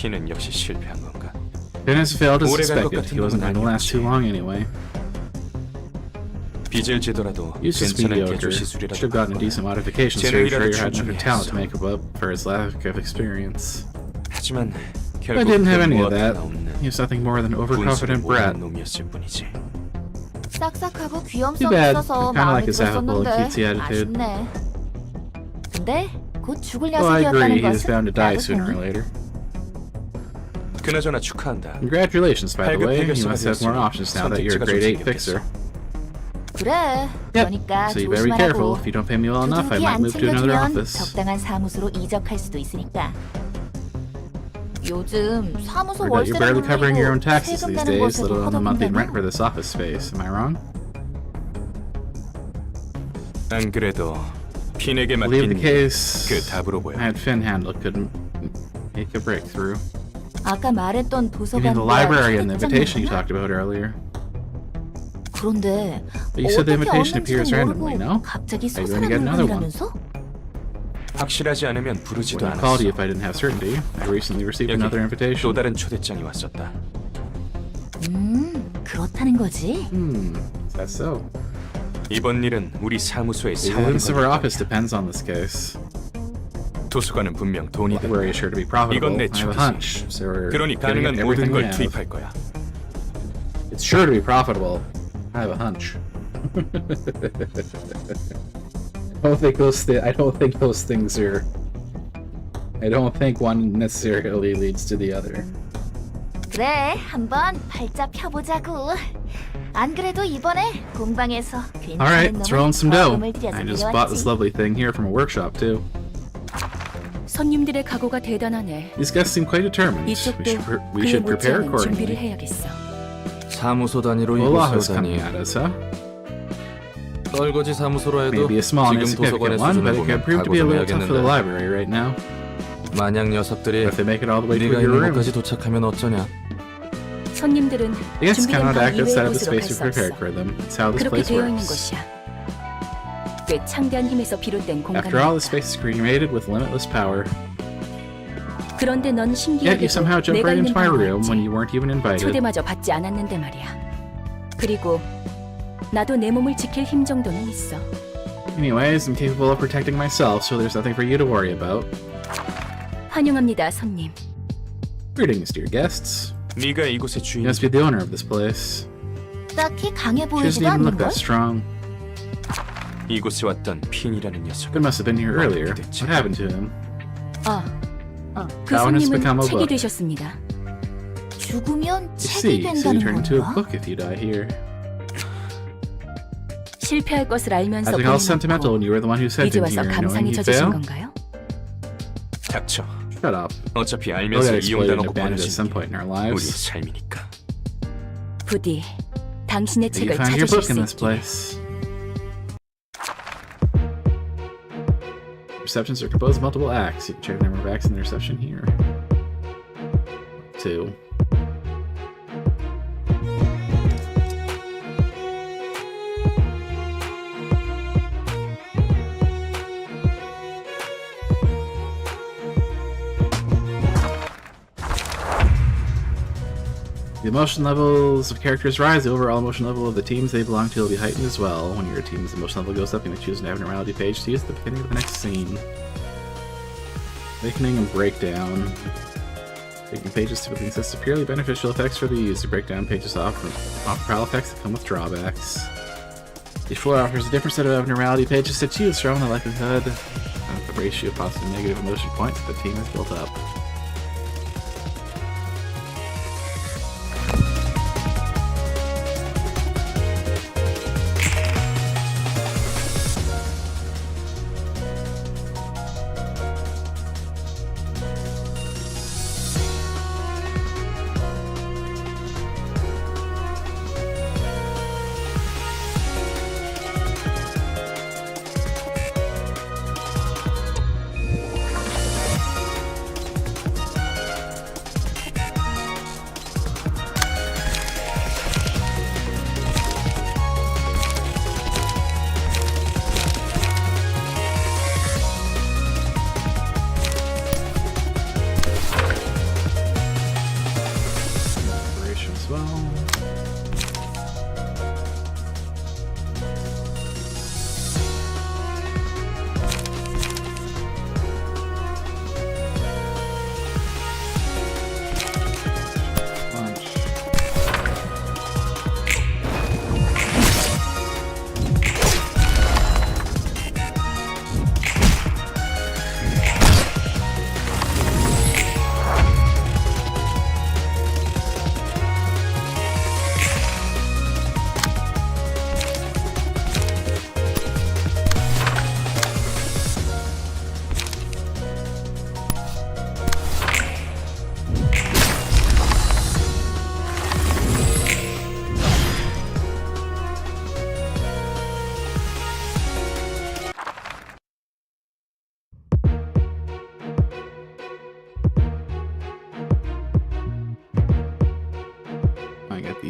Speaker 5: 피는 역시 실패한 건가?
Speaker 1: Finn has failed as
Speaker 5: 오래간 것
Speaker 1: expected.
Speaker 5: 같은
Speaker 1: He wasn't going to
Speaker 5: 놈은
Speaker 1: last too long anyway.
Speaker 5: 빚을 지더라도
Speaker 1: He was just
Speaker 5: 괜찮은
Speaker 1: mediocre.
Speaker 5: 개조
Speaker 1: Should
Speaker 5: 시술이라도
Speaker 1: have gotten a decent modification so
Speaker 5: 쟤는
Speaker 1: you're sure you
Speaker 5: 이라도
Speaker 1: had enough
Speaker 5: 출중해야
Speaker 1: talent to
Speaker 5: 했어.
Speaker 1: make up for his lack of experience.
Speaker 5: 하지만
Speaker 1: I
Speaker 5: 결국
Speaker 1: didn't have any of
Speaker 5: 무엇
Speaker 1: that.
Speaker 5: 하나 없는
Speaker 1: He was nothing more than
Speaker 5: 분수를
Speaker 1: overconfident brat.
Speaker 5: 모르는 놈이었을 뿐이지.
Speaker 6: 싹싹하고
Speaker 1: Too
Speaker 6: 귀염성
Speaker 1: bad.
Speaker 6: 있어서
Speaker 1: Kinda
Speaker 6: 마음에
Speaker 1: like his affable and
Speaker 6: 들었었는데
Speaker 1: cutesy attitude.
Speaker 6: 아쉽네. 근데 곧 죽을
Speaker 1: Well, I agree.
Speaker 6: 녀석이었다는
Speaker 1: He was bound to
Speaker 6: 것은
Speaker 1: die
Speaker 6: 나도
Speaker 1: sooner or
Speaker 6: 보니.
Speaker 1: later.
Speaker 5: 그나저나 축하한다.
Speaker 1: Congratulations, by the
Speaker 5: 팔급
Speaker 1: way. You
Speaker 5: 해결사가
Speaker 1: must have more
Speaker 5: 되었으니
Speaker 1: options now that you're a
Speaker 5: 선택지가 좀
Speaker 1: grade 8
Speaker 5: 생겼겠어.
Speaker 1: fixer.
Speaker 6: 그래.
Speaker 1: Yep.
Speaker 6: 그러니까
Speaker 1: So you better be careful.
Speaker 6: 조심하라고.
Speaker 1: If you don't pay me well enough, I
Speaker 6: 두둑이
Speaker 1: might
Speaker 6: 안
Speaker 1: move to another
Speaker 6: 챙겨주면
Speaker 1: office.
Speaker 6: 적당한 사무소로 이적할 수도 있으니까. 요즘 사무소
Speaker 1: Heard that you're barely
Speaker 6: 월세를
Speaker 1: covering your own
Speaker 6: 올리고
Speaker 1: taxes
Speaker 6: 세금
Speaker 1: these
Speaker 6: 내는
Speaker 1: days,
Speaker 6: 것에도
Speaker 1: let alone the monthly rent
Speaker 6: 허덕인다며.
Speaker 1: for this office space. Am I wrong?
Speaker 5: 안 그래도 핀에게
Speaker 1: I believe the
Speaker 5: 맡긴
Speaker 1: case
Speaker 5: 그 답으로 보여.
Speaker 1: I had Finn handle couldn't make a breakthrough.
Speaker 6: 아까 말했던
Speaker 1: Even
Speaker 6: 도서관
Speaker 1: the library and the invitation you talked about earlier.
Speaker 6: 그런데
Speaker 1: But you said the
Speaker 6: 어떻게
Speaker 1: invitation appears
Speaker 6: 얻는지도
Speaker 1: randomly,
Speaker 6: 모르고
Speaker 1: no?
Speaker 6: 갑자기
Speaker 1: Are you going to get
Speaker 6: 솟아나는
Speaker 1: another one?
Speaker 6: 분이라면서?
Speaker 5: 확실하지 않으면 부르지도
Speaker 1: Wouldn't have called
Speaker 5: 않았어.
Speaker 1: you if I didn't have certainty. I recently received another
Speaker 5: 또
Speaker 1: invitation.
Speaker 5: 다른 초대장이 왔었다.
Speaker 6: 그렇다는 거지.
Speaker 1: Is that so?
Speaker 5: 이번 일은 우리 사무소의
Speaker 1: The
Speaker 5: 사활
Speaker 1: existence of our
Speaker 5: 거니까.
Speaker 1: office depends on this case.
Speaker 5: 도서관은 분명 돈이 든다.
Speaker 1: We're sure to be profitable.
Speaker 5: 이건 내
Speaker 1: I have a
Speaker 5: 초대지.
Speaker 1: hunch, so we're
Speaker 5: 그러니
Speaker 1: gonna
Speaker 5: 가능한
Speaker 1: get
Speaker 5: 모든
Speaker 1: everything we
Speaker 5: 걸
Speaker 1: have.
Speaker 5: 투입할 거야.
Speaker 1: It's sure to be profitable. I have a hunch. I don't think those things are. I don't think one necessarily leads to the other.
Speaker 6: 그래, 한번 팔자 펴보자고. 안 그래도 이번에 공방에서
Speaker 1: All right,
Speaker 6: 괜찮은
Speaker 1: let's roll in some dough.
Speaker 6: 벌금을 들여서
Speaker 1: I just bought this
Speaker 6: 빌려왔지.
Speaker 1: lovely thing here from a workshop too.
Speaker 2: 손님들의 각오가 대단하네.
Speaker 1: These guests seem quite determined.
Speaker 2: 이쪽도
Speaker 1: We
Speaker 2: 그에
Speaker 1: should prepare
Speaker 2: 못지않은 준비를
Speaker 1: accordingly.
Speaker 2: 해야겠어.
Speaker 3: 사무소 단위로
Speaker 1: Well, law is
Speaker 3: 이곳에 오다니.
Speaker 1: coming at us, huh?
Speaker 3: 떨거지 사무소로 해도
Speaker 1: Maybe a small and
Speaker 3: 지금
Speaker 1: insignificant
Speaker 3: 도서관의
Speaker 1: one,
Speaker 3: 수준을
Speaker 1: but it
Speaker 3: 보면
Speaker 1: could prove to
Speaker 3: 각오
Speaker 1: be a
Speaker 3: 좀
Speaker 1: little tough for the
Speaker 3: 해야겠는데.
Speaker 1: library right now.
Speaker 3: 만약 녀석들이
Speaker 1: But if they make it all the way to
Speaker 3: 네가
Speaker 1: your
Speaker 3: 있는
Speaker 1: room,
Speaker 3: 곳까지 도착하면 어쩌냐?
Speaker 2: 손님들은
Speaker 1: the guests
Speaker 2: 준비된
Speaker 1: cannot
Speaker 2: 방
Speaker 1: act outside
Speaker 2: 이외의
Speaker 1: of the
Speaker 2: 곳으로
Speaker 1: space we
Speaker 2: 갈 수
Speaker 1: prepared
Speaker 2: 없어.
Speaker 1: for them. That's how this
Speaker 2: 그렇게
Speaker 1: place
Speaker 2: 되어 있는
Speaker 1: works.
Speaker 2: 것이야. 꽤 창대한 힘에서 비롯된
Speaker 1: After all,
Speaker 2: 공간이다.
Speaker 1: the space is created with limitless power.
Speaker 2: 그런데 넌
Speaker 1: Yet you somehow
Speaker 2: 신기하게도
Speaker 1: jumped
Speaker 2: 내가
Speaker 1: right
Speaker 2: 있는
Speaker 1: into my
Speaker 2: 방에
Speaker 1: room when
Speaker 2: 왔지.
Speaker 1: you weren't even invited.
Speaker 2: 초대마저 받지 않았는데 말이야. 그리고 나도 내 몸을 지킬 힘 정도는 있어.
Speaker 1: Anyways, I'm capable of protecting myself, so there's nothing for you to worry about.
Speaker 2: 환영합니다, 손님.
Speaker 1: Greetings, dear guests.
Speaker 5: 네가 이곳의
Speaker 1: You must be
Speaker 5: 주인이지.
Speaker 1: the owner of this place.
Speaker 6: 딱히 강해
Speaker 1: She doesn't
Speaker 6: 보이지도
Speaker 1: even look
Speaker 6: 않는 걸.
Speaker 1: that strong.
Speaker 5: 이곳에 왔던 핀이라는 녀석.
Speaker 1: Good must have been here earlier. What happened to him?
Speaker 2: 그
Speaker 1: That one has
Speaker 2: 손님은
Speaker 1: become a
Speaker 2: 책이
Speaker 1: book.
Speaker 2: 되셨습니다.
Speaker 6: 죽으면
Speaker 1: You
Speaker 6: 책이
Speaker 1: see, so you
Speaker 6: 된다는
Speaker 1: turn into a
Speaker 6: 건가?
Speaker 1: book if you die here.
Speaker 2: 실패할 것을 알면서
Speaker 1: Acting all sentimental when you were the one who sent
Speaker 2: 이제
Speaker 1: him
Speaker 2: 와서
Speaker 1: here, knowing
Speaker 2: 감상에
Speaker 1: he'd
Speaker 2: 젖으신
Speaker 1: fail?
Speaker 2: 건가요?
Speaker 5: 닥쳐.
Speaker 1: Shut up.
Speaker 5: 어차피
Speaker 1: We'll
Speaker 5: 알면서
Speaker 1: get exploited and
Speaker 5: 이용당하고
Speaker 1: abandoned at some
Speaker 5: 버려진
Speaker 1: point in our
Speaker 5: 게 우리
Speaker 1: lives.
Speaker 5: 삶이니까.
Speaker 2: 부디 당신의
Speaker 1: That you
Speaker 2: 책을
Speaker 1: found your
Speaker 2: 찾으실
Speaker 1: book in
Speaker 2: 수
Speaker 1: this
Speaker 2: 있기를.
Speaker 1: place. Receptions are composed of multiple acts. You can check the number of acts in the reception here. 2. The emotion levels of characters rise. The overall emotion level of the teams they belong to will be heightened as well. When your team's emotion level goes up, you may choose an abnormality page to use at the beginning of the next scene. Awakening and breakdown. Making pages typically consist of purely beneficial effects for the user. Breakdown pages offer prowl effects that come with drawbacks. Each floor offers a different set of abnormality pages to choose from. The likelihood of the ratio of positive and negative emotion points that the team has built up.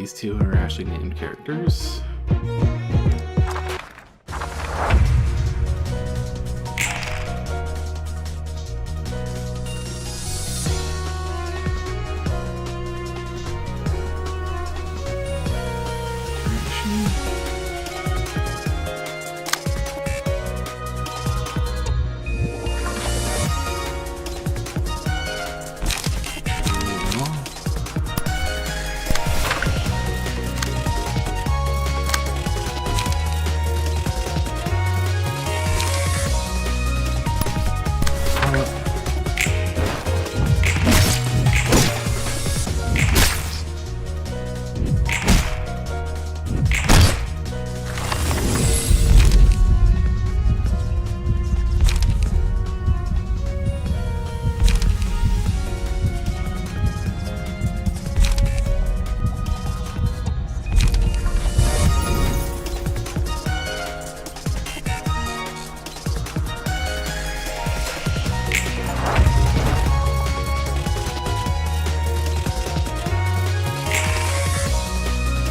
Speaker 1: these two are actually named characters.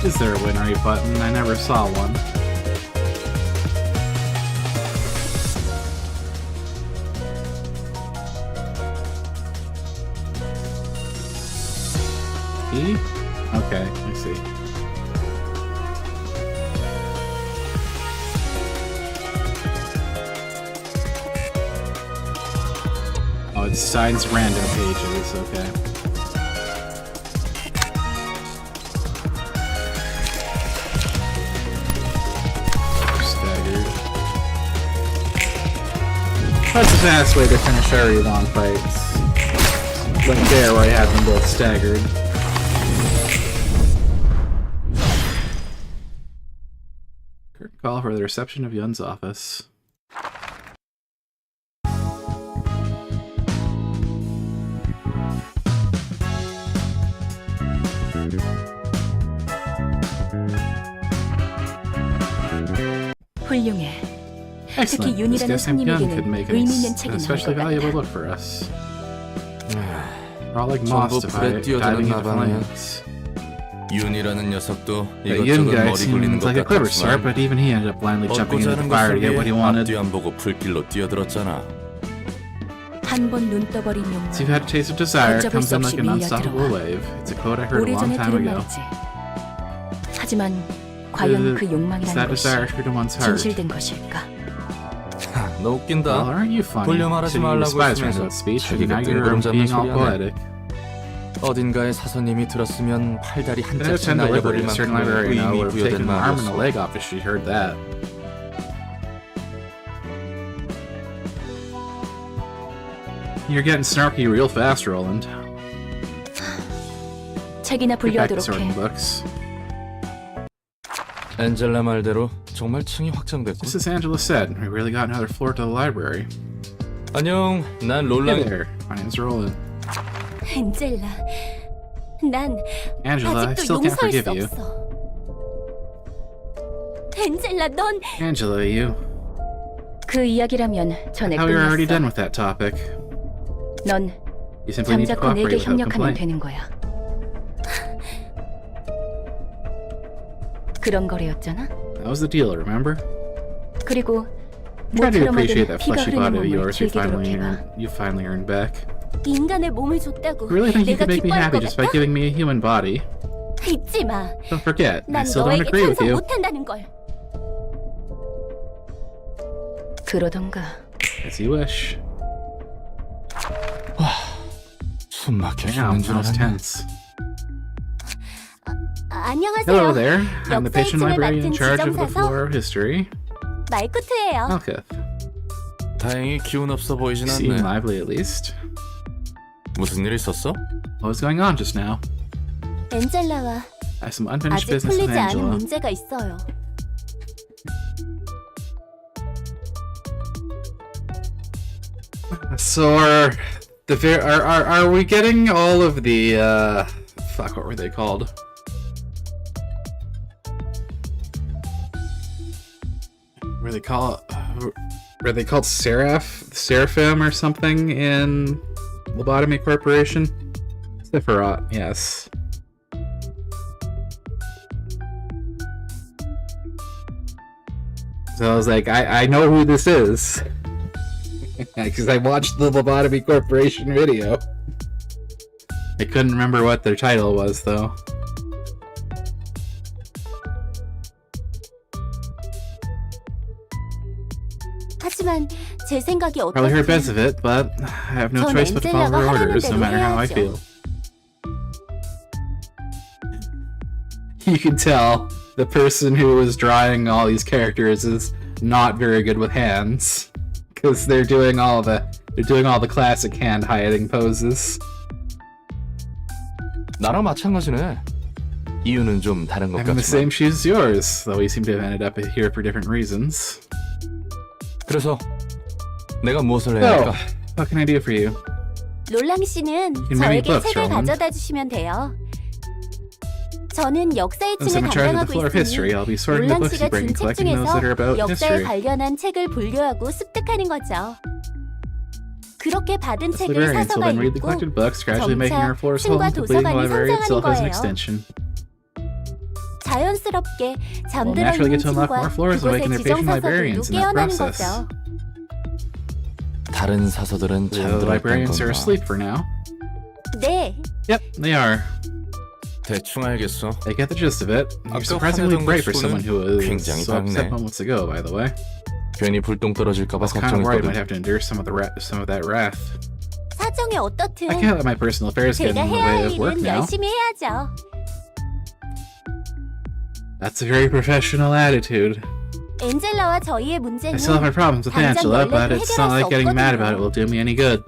Speaker 1: Is there a winry button? I never saw one. E? Okay, I see. Oh, it assigns random pages, okay. That's the fast way to finish very long fights. Like there, where I had them both staggered. Curtain call for the reception of Yun's office.
Speaker 2: 훌륭해.
Speaker 1: Excellent.
Speaker 2: 특히 윤이라는
Speaker 1: This guy named Yun could
Speaker 2: 손님에게는
Speaker 1: make
Speaker 2: 의미
Speaker 1: an
Speaker 2: 있는 책이
Speaker 1: especially
Speaker 2: 나올 것
Speaker 1: valuable
Speaker 2: 같다.
Speaker 1: look for us. We're all like moths
Speaker 3: 전부
Speaker 1: to
Speaker 3: 불에
Speaker 1: diving
Speaker 3: 뛰어드는
Speaker 1: into
Speaker 3: 나방이야.
Speaker 1: flames.
Speaker 3: 윤이라는 녀석도
Speaker 1: The Yun
Speaker 3: 이것저것
Speaker 1: guy
Speaker 3: 머리 굴리는
Speaker 1: seems
Speaker 3: 것
Speaker 1: like a clever sort,
Speaker 3: 같았지만
Speaker 1: but even he ended up blindly jumping into
Speaker 3: 얻고자
Speaker 1: the
Speaker 3: 하는
Speaker 1: fire to get
Speaker 3: 것을
Speaker 1: what he
Speaker 3: 위해
Speaker 1: wanted.
Speaker 3: 앞뒤 안 보고 불길로 뛰어들었잖아.
Speaker 2: 한 번 눈 떠버린
Speaker 1: So you've
Speaker 2: 욕망.
Speaker 1: had a taste of desire,
Speaker 2: 어쩌고
Speaker 1: comes in
Speaker 2: 수
Speaker 1: like
Speaker 2: 없이
Speaker 1: an unstoppable
Speaker 2: 밀려들어와.
Speaker 1: wave. It's a quote I heard a long
Speaker 2: 오래전에
Speaker 1: time
Speaker 2: 들은
Speaker 1: ago.
Speaker 2: 말이지. 하지만 과연 그
Speaker 1: Is
Speaker 2: 욕망이라는
Speaker 1: that
Speaker 2: 것이
Speaker 1: desire true to one's heart?
Speaker 2: 진실된 것일까?
Speaker 3: 너
Speaker 1: Well,
Speaker 3: 웃긴다.
Speaker 1: aren't you funny?
Speaker 3: 돌려 말하지
Speaker 1: So you
Speaker 3: 말라고
Speaker 1: despise
Speaker 3: 했으면서
Speaker 1: random speech, and
Speaker 3: 자기가
Speaker 1: now you're
Speaker 3: 뜬구름 잡는
Speaker 1: being all
Speaker 3: 소리 하네.
Speaker 1: poetic.
Speaker 3: 어딘가의 사서님이 들었으면 팔다리 한
Speaker 1: If
Speaker 3: 짝씩
Speaker 1: attend
Speaker 3: 날려버릴
Speaker 1: delivery, a certain
Speaker 3: 만큼의
Speaker 1: librarian
Speaker 3: 의미
Speaker 1: would have taken
Speaker 3: 부여된
Speaker 1: an arm and a
Speaker 3: 말이었어.
Speaker 1: leg off if she heard that. You're getting snarky real fast, Roland.
Speaker 2: 책이나
Speaker 1: Get back to
Speaker 2: 분류하도록
Speaker 1: sorting
Speaker 2: 해.
Speaker 1: books.
Speaker 3: 엔젤라 말대로 정말 층이 확장됐고.
Speaker 1: Just as Angela said, we really got another floor to the library.
Speaker 3: 안녕, 난
Speaker 1: Hey
Speaker 3: 롤랑.
Speaker 1: there, my name's Roland.
Speaker 2: 엔젤라, 난
Speaker 1: Angela, I
Speaker 2: 아직도
Speaker 1: still can't
Speaker 2: 용서할 수
Speaker 1: forgive you.
Speaker 2: 없어. 엔젤라, 넌
Speaker 1: Angela, you.
Speaker 2: 그 이야기라면 전에
Speaker 1: How you're already
Speaker 2: 끝났어.
Speaker 1: done with that topic.
Speaker 2: 넌
Speaker 1: You simply need to
Speaker 2: 잠자코 내게
Speaker 1: cooperate without
Speaker 2: 협력하면
Speaker 1: complaint.
Speaker 2: 되는 거야. 그런 거래였잖아.
Speaker 1: That was the deal, remember?
Speaker 2: 그리고
Speaker 1: Try to
Speaker 2: 모처럼
Speaker 1: appreciate
Speaker 2: 얻은
Speaker 1: that
Speaker 2: 피가
Speaker 1: fleshy
Speaker 2: 흐르는
Speaker 1: body of
Speaker 2: 몸을
Speaker 1: yours
Speaker 2: 즐기도록 해봐.
Speaker 1: you finally earned back.
Speaker 2: 인간의 몸을 줬다고
Speaker 1: You really think you
Speaker 2: 내가
Speaker 1: could make me
Speaker 2: 기뻐할
Speaker 1: happy
Speaker 2: 것
Speaker 1: just by
Speaker 2: 같아?
Speaker 1: giving me a human body?
Speaker 2: 잊지 마.
Speaker 1: Don't forget, I
Speaker 2: 난
Speaker 1: still don't
Speaker 2: 너에게
Speaker 1: agree with
Speaker 2: 찬성
Speaker 1: you.
Speaker 2: 못한다는 걸. 그러던가.
Speaker 1: As you wish.
Speaker 3: 숨 막혀
Speaker 1: Damn,
Speaker 3: 죽는 줄
Speaker 1: that was
Speaker 3: 알았네.
Speaker 1: tense.
Speaker 2: 안녕하세요.
Speaker 1: Hello there, I'm the
Speaker 2: 역사의
Speaker 1: patient
Speaker 2: 층을
Speaker 1: librarian in
Speaker 2: 맡은
Speaker 1: charge of the
Speaker 2: 지정사서
Speaker 1: floor of history.
Speaker 2: 말코트예요.
Speaker 1: Malkuth.
Speaker 3: 다행히 기운 없어 보이진
Speaker 1: You seem
Speaker 3: 않네.
Speaker 1: lively at least.
Speaker 3: 무슨 일 있었어?
Speaker 1: What was going on just now?
Speaker 2: 엔젤라와
Speaker 1: I have some unfinished
Speaker 2: 아직
Speaker 1: business with
Speaker 2: 풀리지 않은
Speaker 1: Angela.
Speaker 2: 문제가 있어요.
Speaker 1: So are we getting all of the fuck, what were they called? Were they called Seraphim or something in Lobotomy Corporation? Sephiroth, yes. So I was like, I know who this is. Because I watched the Lobotomy Corporation video. I couldn't remember what their title was, though.
Speaker 2: 하지만 제 생각이
Speaker 1: Probably heard bits
Speaker 2: 어떻든
Speaker 1: of it, but I have no
Speaker 2: 전
Speaker 1: choice but to follow
Speaker 2: 엔젤라가
Speaker 1: her
Speaker 2: 하라는
Speaker 1: orders, no
Speaker 2: 대로
Speaker 1: matter how I
Speaker 2: 해야죠.
Speaker 1: feel. You can tell the person who is drawing all these characters is not very good with hands, because they're doing all the classic hand hiding poses.
Speaker 3: 나랑 마찬가지네. 이유는 좀 다른 것
Speaker 1: I'm in the
Speaker 3: 같지만.
Speaker 1: same shoes as yours, though we seem to have ended up here for different reasons.
Speaker 3: 그래서 내가 무엇을 해야
Speaker 1: So,
Speaker 3: 할까?
Speaker 1: what can I do for you?
Speaker 2: 롤랑 씨는
Speaker 1: can read
Speaker 2: 저에게
Speaker 1: books,
Speaker 2: 책을
Speaker 1: Roland.
Speaker 2: 가져다 주시면 돼요. 저는 역사의
Speaker 1: Since
Speaker 2: 층을
Speaker 1: I'm in charge of the
Speaker 2: 담당하고
Speaker 1: floor of history,
Speaker 2: 있으니
Speaker 1: I'll be sorting the
Speaker 2: 롤랑
Speaker 1: books you
Speaker 2: 씨가
Speaker 1: bring
Speaker 2: 준
Speaker 1: and
Speaker 2: 책
Speaker 1: collecting those that are
Speaker 2: 중에서
Speaker 1: about
Speaker 2: 역사에
Speaker 1: history.
Speaker 2: 관련한 책을 분류하고 습득하는 거죠. 그렇게 받은
Speaker 1: As
Speaker 2: 책을
Speaker 1: librarians will
Speaker 2: 사서가
Speaker 1: then read the
Speaker 2: 읽고
Speaker 1: collected books, gradually making
Speaker 2: 점차
Speaker 1: our floors full
Speaker 2: 층과
Speaker 1: and completing the
Speaker 2: 도서관이
Speaker 1: library itself as an
Speaker 2: 성장하는 거예요.
Speaker 1: extension.
Speaker 2: 자연스럽게
Speaker 1: We'll
Speaker 2: 잠들어
Speaker 1: naturally
Speaker 2: 있는
Speaker 1: get to unlock
Speaker 2: 층과
Speaker 1: more floors and
Speaker 2: 그곳의
Speaker 1: awaken their patient
Speaker 2: 지정사서들도
Speaker 1: librarians in that
Speaker 2: 깨어나는
Speaker 1: process.
Speaker 2: 거죠.
Speaker 3: 다른 사서들은
Speaker 1: The
Speaker 3: 잠들어 있던
Speaker 1: librarians are
Speaker 3: 건가?
Speaker 1: asleep for now.
Speaker 2: 네,
Speaker 1: Yep, they are.
Speaker 3: 대충 알겠어.
Speaker 1: I get the gist of it. You're
Speaker 3: 아까
Speaker 1: surprisingly
Speaker 3: 화내던
Speaker 1: bright for
Speaker 3: 것
Speaker 1: someone who was
Speaker 3: 굉장히
Speaker 1: so upset
Speaker 3: 밝네.
Speaker 1: moments ago, by the way.
Speaker 3: 괜히 불똥 떨어질까 봐
Speaker 1: I was kind of worried I might
Speaker 3: 걱정했거든.
Speaker 1: have to endure some of that wrath.
Speaker 2: 사정이 어떻든
Speaker 1: I can't let my personal affairs get in
Speaker 2: 제가
Speaker 1: the
Speaker 2: 해야
Speaker 1: way
Speaker 2: 할
Speaker 1: of work
Speaker 2: 일은
Speaker 1: now.
Speaker 2: 열심히 해야죠.
Speaker 1: That's a very professional attitude.
Speaker 2: 엔젤라와 저희의
Speaker 1: I
Speaker 2: 문제는
Speaker 1: still have my problems with
Speaker 2: 당장
Speaker 1: Angela, but
Speaker 2: 연락을
Speaker 1: it's not like getting mad about it will do me any good.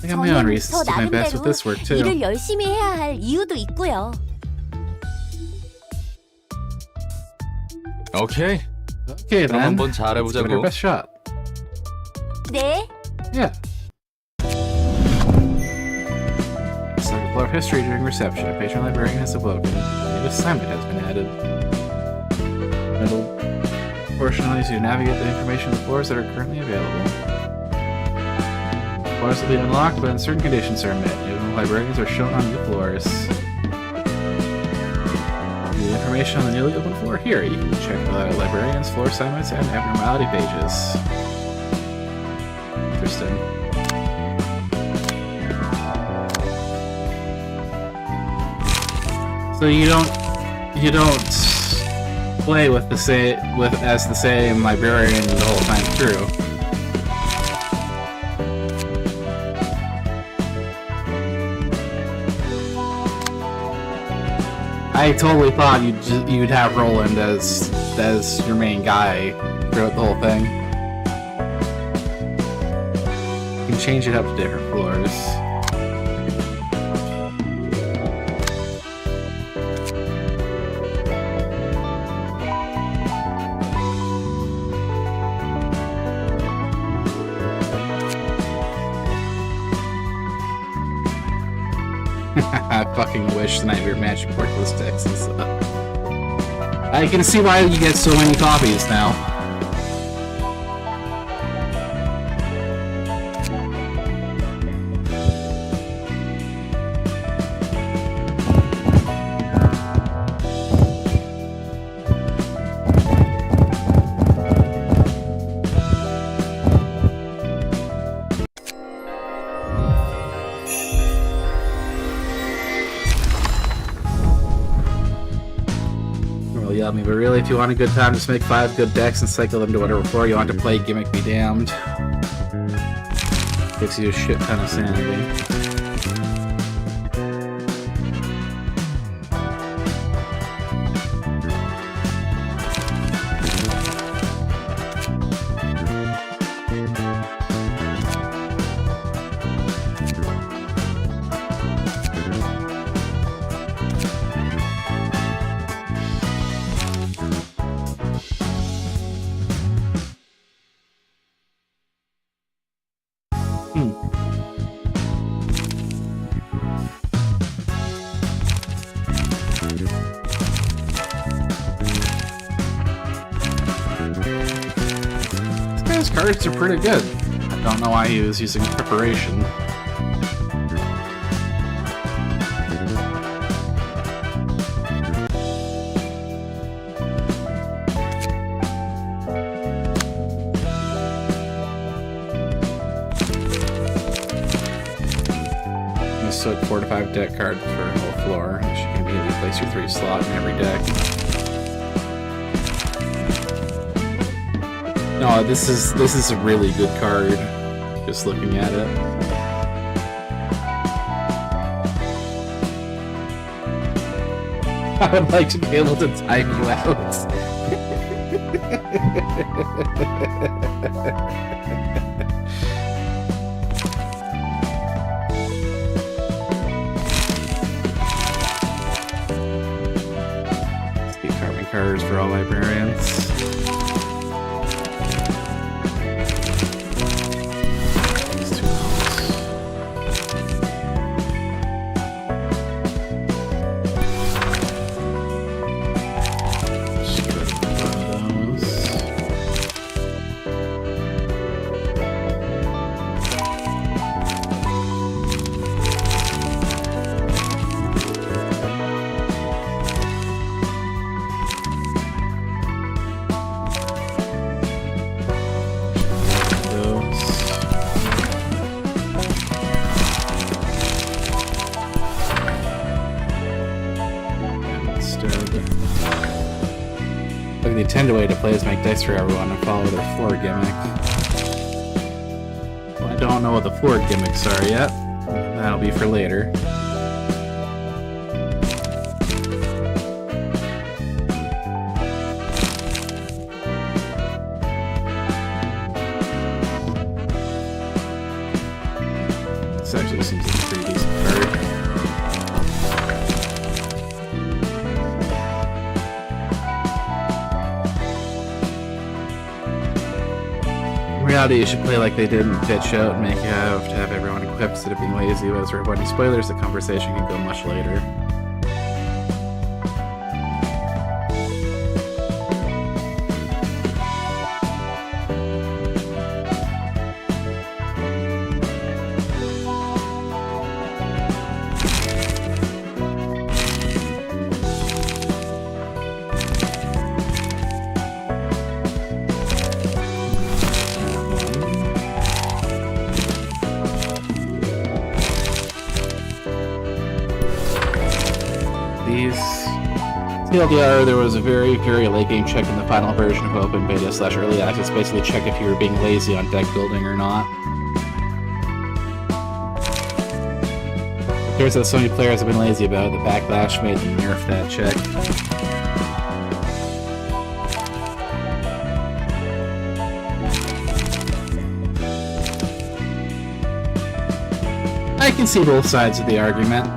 Speaker 1: I got my own
Speaker 2: 저는
Speaker 1: reasons
Speaker 2: 저
Speaker 1: to do my best with
Speaker 2: 나름대로
Speaker 1: this work too.
Speaker 2: 일을 열심히 해야 할 이유도 있고요.
Speaker 3: 오케이.
Speaker 1: Okay
Speaker 3: 그럼
Speaker 1: then,
Speaker 3: 한번
Speaker 1: let's give it our
Speaker 3: 잘해보자고.
Speaker 1: best shot.
Speaker 2: 네,
Speaker 1: Yeah. Select the floor of history during reception. A patron librarian has awoken. A new assignment has been added. Middle portion allows you to navigate the information on the floors that are currently available. Floors will be unlocked when certain conditions are met. New librarians are shown on new floors. The information on the newly opened floor here. You can check the librarian's floor assignments and abnormality pages. Interesting. So you don't play with the same librarian the whole time through. I totally thought you'd have Roland as your main guy throughout the whole thing. You can change it up to different floors. I fucking wish the Nightmare Magic Board was Texas. I can see why you get so many copies now. Well, yeah, I mean, but really, if you want a good time, just make 5 good decks and cycle them to whatever floor you want to play. Gimmick be damned. Gives you a shit ton of sanity. This guy's cards are pretty good. I don't know why he was using preparation. Just took 4 to 5 deck cards for a whole floor. You should immediately place your 3 slot in every deck. No, this is a really good card. Just looking at it. I would like to be able to time you out. Cards for all librarians. These 2 Just go to those. Like the intended way to play is make dice for everyone and follow their floor gimmick. Well, I don't know what the floor gimmicks are yet. That'll be for later. This actually seems like a pretty decent card. In reality, you should play like they did in Pitch Out and make you have to have everyone equipped instead of being lazy. But as we're avoiding spoilers, the conversation can go much later. TLDR, there was a very, very late game check in the final version of Open Beta / Early Access, basically check if you were being lazy on deck building or not. It turns out so many players have been lazy about it, the backlash made them nerf that check. I can see both sides of the argument.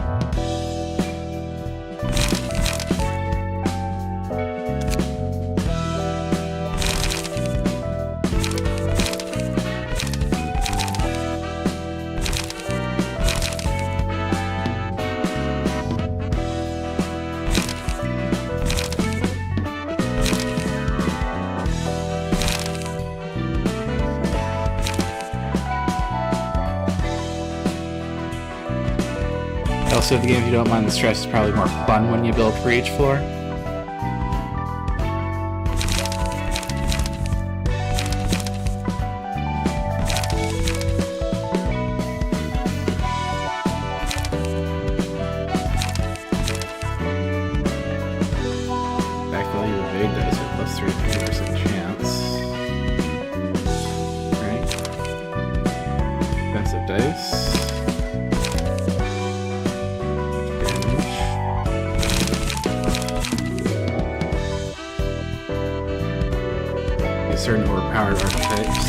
Speaker 1: Also, the game, if you don't mind the stress, is probably more fun when you build for each floor. Back value of evade dice at plus 3% chance. Right. Expensive dice. Certain overpowered archetypes.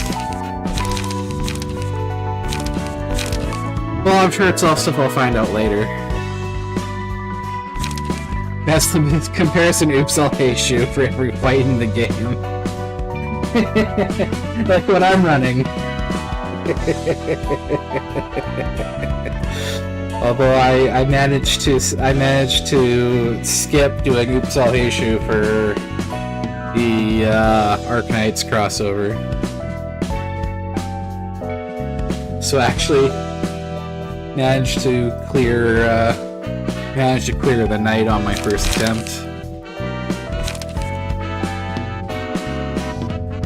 Speaker 1: Well, I'm sure it's all stuff I'll find out later. That's the comparison oops I'll hate you for every fight in the game. Like what I'm running. Although I managed to skip doing oops I'll hate you for the Arknights crossover. So actually managed to clear the night on my first attempt.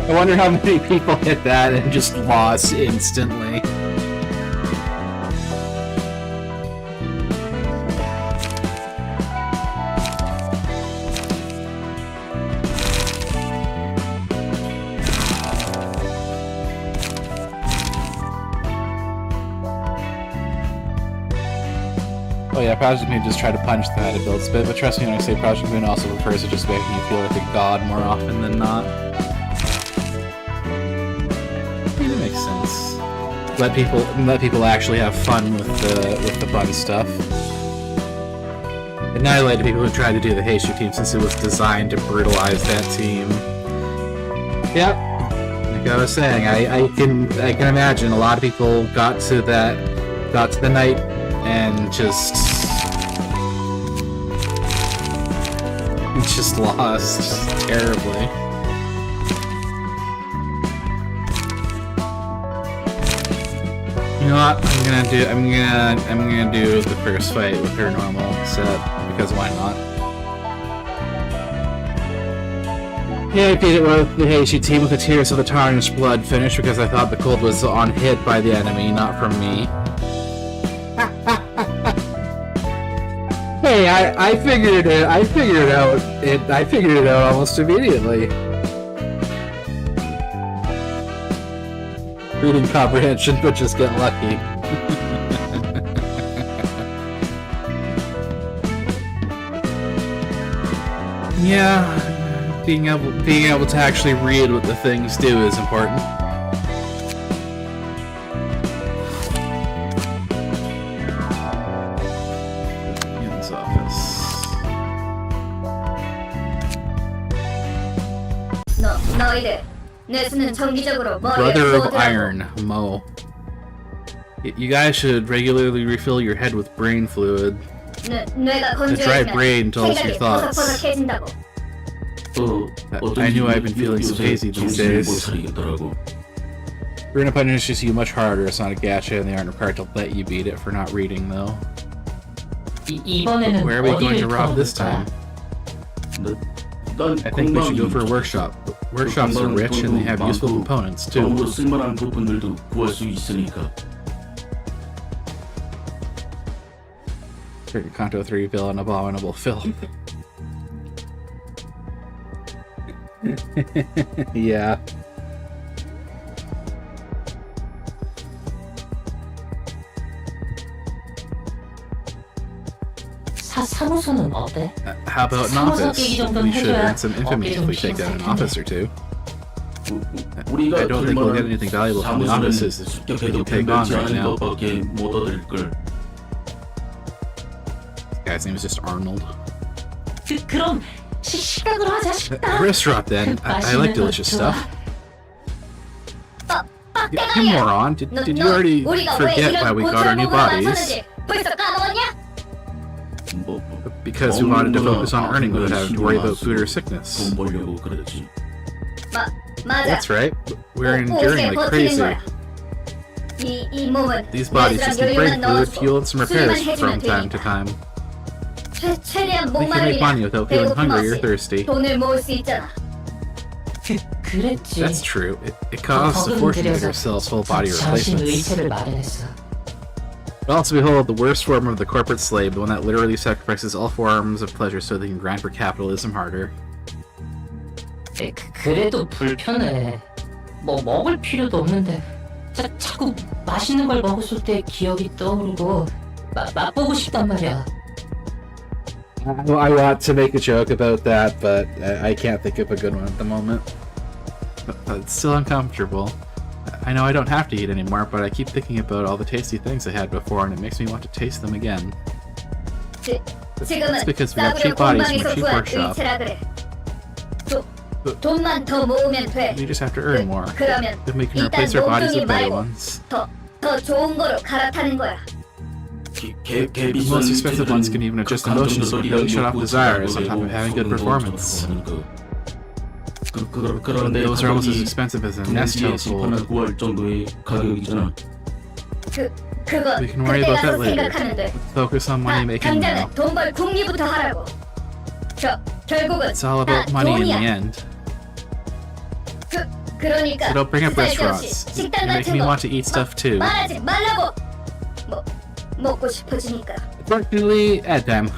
Speaker 1: I wonder how many people hit that and just lost instantly. Oh yeah, Project Moon just try to punch the meta builds a bit, but trust me when I say Project Moon also refers to just making you feel like a god more often than not. It makes sense. Let people actually have fun with the fun stuff. Annihilate the people who tried to do the Heishu team since it was designed to brutalize that team. Yep. Like I was saying, I can imagine a lot of people got to the night and just lost terribly. You know what? I'm gonna do the first fight with her normal set because why not? Yeah, I beat it with the Heishu team with the Tears of the Tarnished Blood finish because I thought the cold was on hit by the enemy, not from me. Hey, I figured it. I figured it out almost immediately. Reading comprehension, but just get lucky. Yeah, being able to actually read what the things do is important. Brother of Iron, Mo. You guys should regularly refill your head with brain fluid. The dry brain tells your thoughts. I knew I've been feeling so hazy these days. Ruina punishes you much harder. It's not a gacha and they aren't required to let you beat it for not reading, though. Where are we going to rob this time? I think we should go for a workshop. Workshops are rich and they have useful components, too. Kanto 3 villain abominable filth. Yeah. How about an office? We should earn some infamy if we take down an office or two. I don't think we'll get anything valuable from the offices if we can take on right now. This guy's name is just Arnold. Restaurant then. I like delicious stuff. You moron! Did you already forget why we got our new bodies? Because we wanted to focus on earning without having to worry about food or sickness. That's right. We're enduring like crazy. These bodies just need brain fluid, fuel, and some repairs from time to time. We can make money without feeling hungry or thirsty. That's true. It costs a fortune to get sell full body replacements. But also behold, the worst form of the corporate slave, the one that literally sacrifices all forms of pleasure so they can grind for capitalism harder.
Speaker 9: 그래도 불편해. 뭐 먹을 필요도 없는데 자꾸 맛있는 걸 먹었을 때 기억이 떠오르고 맛보고 싶단 말이야.
Speaker 1: I want to make a joke about that, but I can't think of a good one at the moment. But it's still uncomfortable. I know I don't have to eat anymore, but I keep thinking about all the tasty things I had before, and it makes me want to taste them again. That's because we have cheap bodies from a cheap workshop. We just have to earn more. Then we can replace our bodies with better ones. The most expensive ones can even adjust emotions so they shut off desires on top of having good performance. Those are almost as expensive as a nest household. We can worry about that later. Let's focus on money making now. It's all about money in the end. So don't bring up restaurants. You're making me want to eat stuff too. Fortunately, ad time.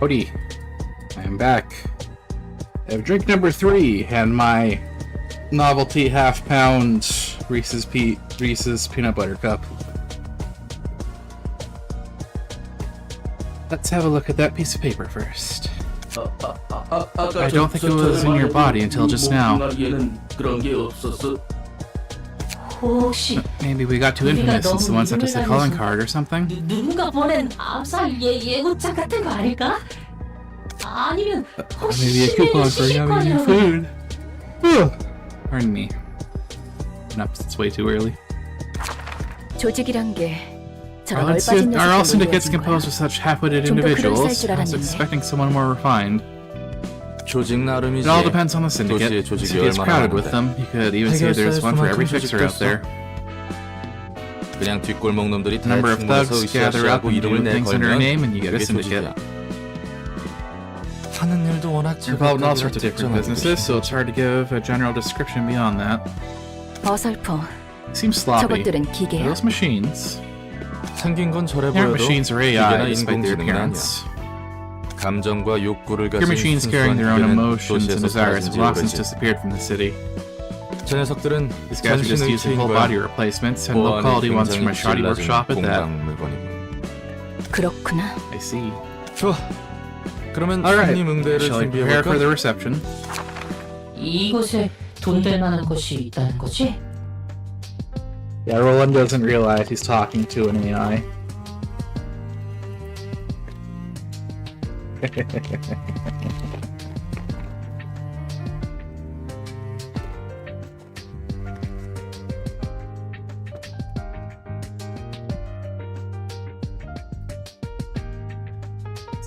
Speaker 1: Howdy. I am back. I have drink number 3 and my novelty half-pound Reese's peanut butter cup. Let's have a look at that piece of paper first. I don't think it was in your body until just now.
Speaker 9: 혹시
Speaker 1: Maybe we got too infamous since someone sent us a calling card or something.
Speaker 9: 누군가 보낸 암살 예고장 같은 거 아닐까? 아니면
Speaker 1: Maybe a coupon for yummy new food. Pardon me. Nope, it's way too early.
Speaker 2: 조직이란 게 저런 얼빠진
Speaker 1: Are all
Speaker 2: 녀석들로
Speaker 1: syndicates
Speaker 2: 이루어진
Speaker 1: composed
Speaker 2: 거야.
Speaker 1: of such half-witted
Speaker 2: 좀더 그럴싸할
Speaker 1: individuals?
Speaker 2: 줄
Speaker 1: I was
Speaker 2: 알았는데.
Speaker 1: expecting someone more refined.
Speaker 3: 조직 나름이지.
Speaker 1: It all depends on the syndicate.
Speaker 3: 도시의
Speaker 1: The
Speaker 3: 조직이
Speaker 1: city is
Speaker 3: 얼마나
Speaker 1: crowded with
Speaker 3: 많은데.
Speaker 1: them. You could even say there's one for every fixer out there.
Speaker 3: 그냥 뒷골목 놈들이
Speaker 1: A number of
Speaker 3: 대충 모여서
Speaker 1: thugs gather up
Speaker 3: 으쌰으쌰하고
Speaker 1: and do
Speaker 3: 이름을
Speaker 1: things under a
Speaker 3: 내걸면
Speaker 1: name and you get a
Speaker 3: 그게
Speaker 1: syndicate.
Speaker 3: 조직이야. 하는 일도 워낙
Speaker 1: They're involved in all
Speaker 3: 제각각이라
Speaker 1: sorts of different
Speaker 3: 특정하기
Speaker 1: businesses, so it's hard to give a general description beyond that.
Speaker 2: 어설퍼.
Speaker 1: It seems sloppy.
Speaker 2: 저것들은
Speaker 1: Are
Speaker 2: 기계야.
Speaker 1: those machines?
Speaker 3: 생긴 건 저래
Speaker 1: They aren't
Speaker 3: 보여도
Speaker 1: machines or
Speaker 3: 기계나
Speaker 1: AI despite their
Speaker 3: 인공지능은 아니야.
Speaker 1: appearance.
Speaker 3: 감정과 욕구를
Speaker 1: Your
Speaker 3: 가진
Speaker 1: machines
Speaker 3: 순수한
Speaker 1: carrying their own
Speaker 3: 기계는
Speaker 1: emotions and
Speaker 3: 도시에서
Speaker 1: desires
Speaker 3: 사라진
Speaker 1: have
Speaker 3: 지
Speaker 1: long since
Speaker 3: 오래지.
Speaker 1: disappeared from the city.
Speaker 3: 저 녀석들은
Speaker 1: These guys are just
Speaker 3: 전신을
Speaker 1: using
Speaker 3: 트인
Speaker 1: full
Speaker 3: 거야.
Speaker 1: body replacements and low
Speaker 3: 보안이
Speaker 1: quality ones from a
Speaker 3: 굉장히
Speaker 1: shoddy
Speaker 3: 질라진
Speaker 1: workshop at that.
Speaker 3: 공방 물건이고.
Speaker 2: 그렇구나.
Speaker 1: I see.
Speaker 3: 좋아. 그러면
Speaker 1: Alright.
Speaker 3: 손님 응대를
Speaker 1: Shall I prepare for
Speaker 3: 준비해볼까?
Speaker 1: the reception?
Speaker 9: 이곳에 돈 될 만한 곳이 있다는 거지?
Speaker 1: Yeah, Roland doesn't realize he's talking to an AI.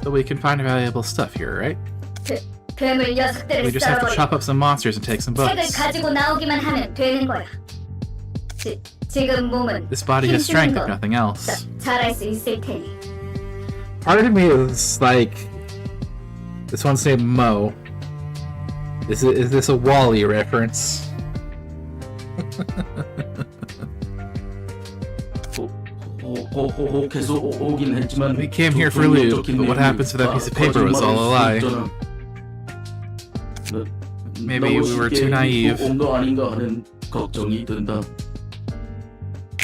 Speaker 1: So we can find valuable stuff here, right?
Speaker 10: 괴물
Speaker 1: We
Speaker 10: 녀석들을
Speaker 1: just have to
Speaker 10: 썰어버리고
Speaker 1: chop up some monsters and take some
Speaker 10: 책을
Speaker 1: books.
Speaker 10: 가지고 나오기만 하면 되는 거야. 지금 몸은
Speaker 1: This body has
Speaker 10: 힘쓰는
Speaker 1: strength, if
Speaker 10: 거
Speaker 1: nothing else.
Speaker 10: 잘할 수 있을 테니.
Speaker 1: Part of me is like, this one's named Mo. Is this a Wall-E reference? We came here for loot, but what happens if that piece of paper was all a lie? Maybe we were too naive.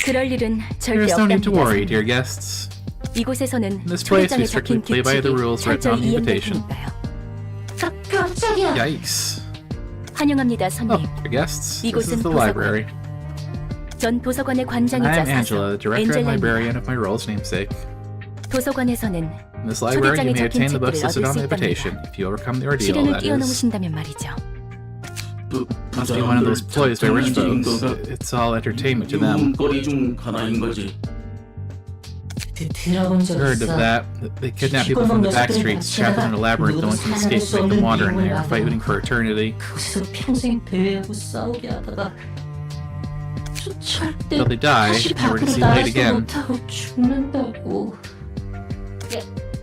Speaker 2: 그럴 일은 절대
Speaker 1: There's no need to
Speaker 2: 없답니다.
Speaker 1: worry, dear guests.
Speaker 2: 이곳에서는
Speaker 1: In this place,
Speaker 2: 초대장에
Speaker 1: we strictly
Speaker 2: 적힌
Speaker 1: play by the
Speaker 2: 규칙이
Speaker 1: rules written on
Speaker 2: 철저히
Speaker 1: the
Speaker 2: 이행될
Speaker 1: invitation.
Speaker 2: 테니까요.
Speaker 9: 깜짝이야.
Speaker 1: Yikes.
Speaker 2: 환영합니다,
Speaker 1: Oh,
Speaker 2: 손님.
Speaker 1: dear guests, this
Speaker 2: 이곳은
Speaker 1: is the
Speaker 2: 도서관.
Speaker 1: library.
Speaker 2: 전 도서관의
Speaker 1: I
Speaker 2: 관장이자
Speaker 1: am Angela,
Speaker 2: 사서
Speaker 1: the director and
Speaker 2: 엔젤라입니다.
Speaker 1: librarian of my role's namesake.
Speaker 2: 도서관에서는
Speaker 1: In this library, you
Speaker 2: 초대장에
Speaker 1: may
Speaker 2: 적힌
Speaker 1: obtain the books
Speaker 2: 책들을
Speaker 1: listed
Speaker 2: 얻을
Speaker 1: on
Speaker 2: 수
Speaker 1: the invitation.
Speaker 2: 있답니다.
Speaker 1: If you overcome the ordeal,
Speaker 2: 시련을
Speaker 1: that is.
Speaker 2: 뛰어넘으신다면 말이죠.
Speaker 1: Must be one of those ploys by rich folks. It's all entertainment to them.
Speaker 11: 유흥거리 중 하나인 거지.
Speaker 9: 들어본 적
Speaker 1: Heard of
Speaker 9: 있어.
Speaker 1: that? They kidnap people from the back streets, trap them in a labyrinth, no one can escape, make them wander in there, fighting for eternity.
Speaker 9: 그곳에서 평생 배회하고 싸우게 하다가 절대
Speaker 1: Till they die,
Speaker 9: 다시
Speaker 1: never to
Speaker 9: 밖으로
Speaker 1: see light
Speaker 9: 나가지
Speaker 1: again.
Speaker 9: 못하고 죽는다고.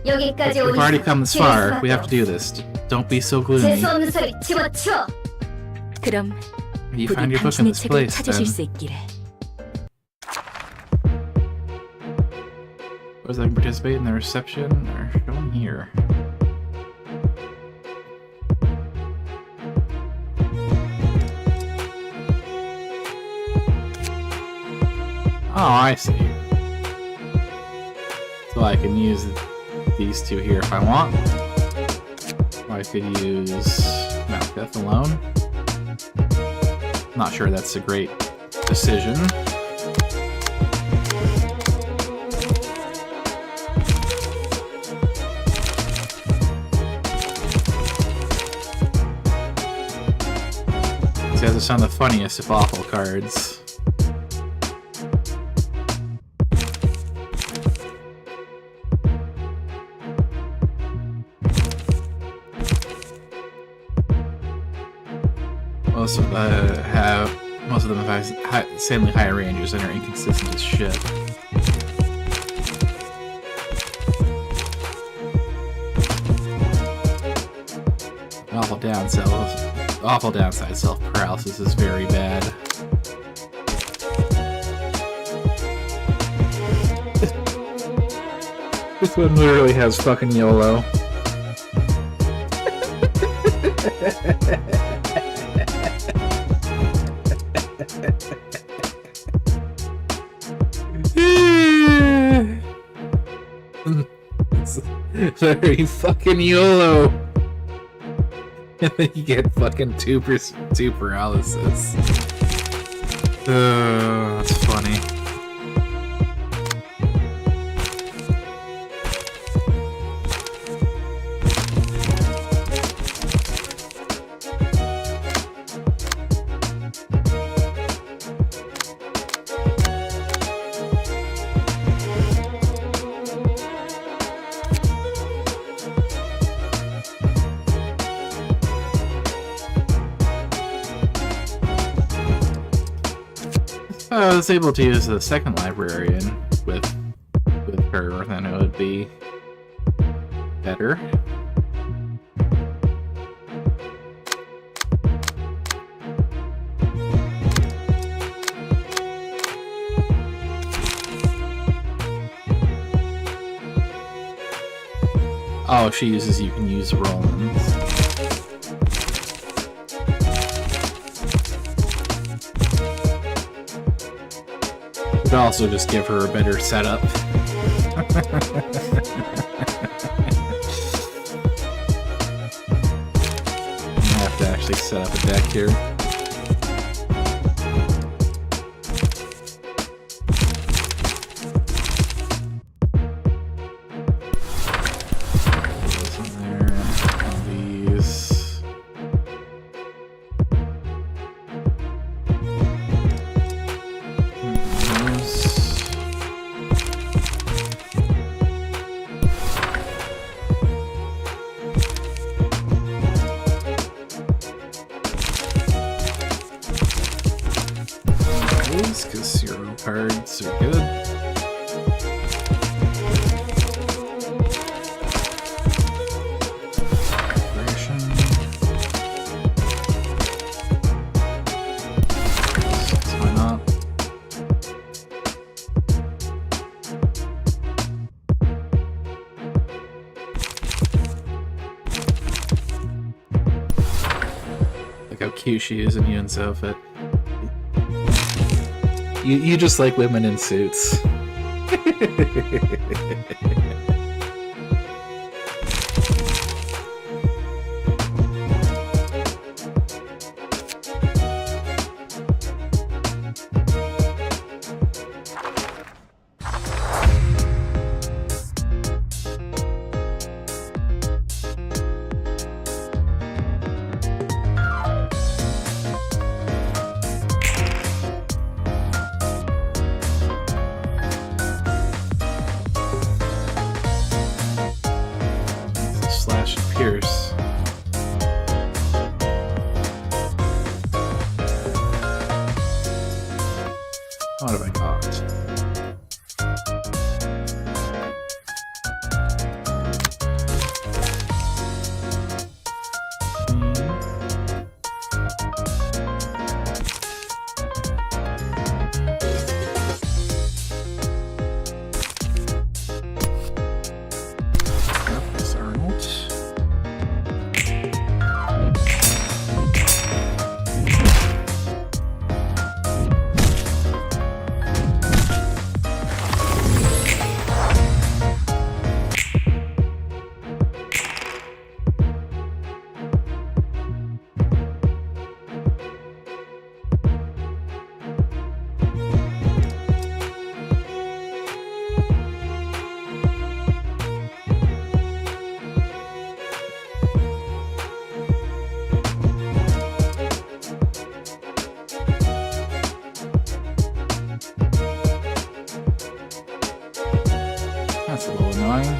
Speaker 10: 여기까지
Speaker 1: We've already come this far. We have to
Speaker 10: do.
Speaker 1: do this. Don't be so gloomy.
Speaker 10: 재수 없는 소리 집어치워.
Speaker 2: 그럼
Speaker 1: You
Speaker 2: 부디
Speaker 1: find your book in
Speaker 2: 당신의
Speaker 1: this
Speaker 2: 책을
Speaker 1: place,
Speaker 2: 찾으실
Speaker 1: then.
Speaker 2: 수 있기를.
Speaker 1: Was I can participate in the reception or shown here? Oh, I see. So I can use these two here if I want. Or I could use Malkuth alone. Not sure that's a great decision. These guys are some of the funniest if awful cards. Most of them have insanely high ranges and are inconsistent as shit. Awful downside self paralysis is very bad. This one literally has fucking YOLO. Very fucking YOLO. And then you get fucking two paralysis. That's funny. I was able to use the second librarian with her, then it would be better. Oh, she uses you can use Roland's. Could also just give her a better setup. I have to actually set up a deck here. Because zero cards are good. Why not? Look how cute she is in Yun's outfit. You just like women in suits. Pierce. What have I got? That's a little annoying.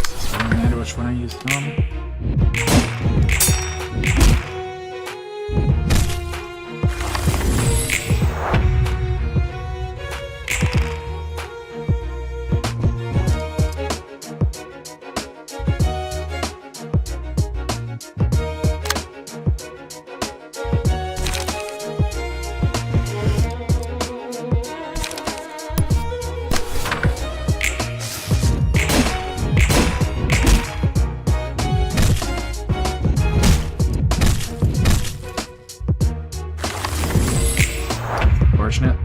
Speaker 1: Doesn't matter which one I use on. Unfortunate.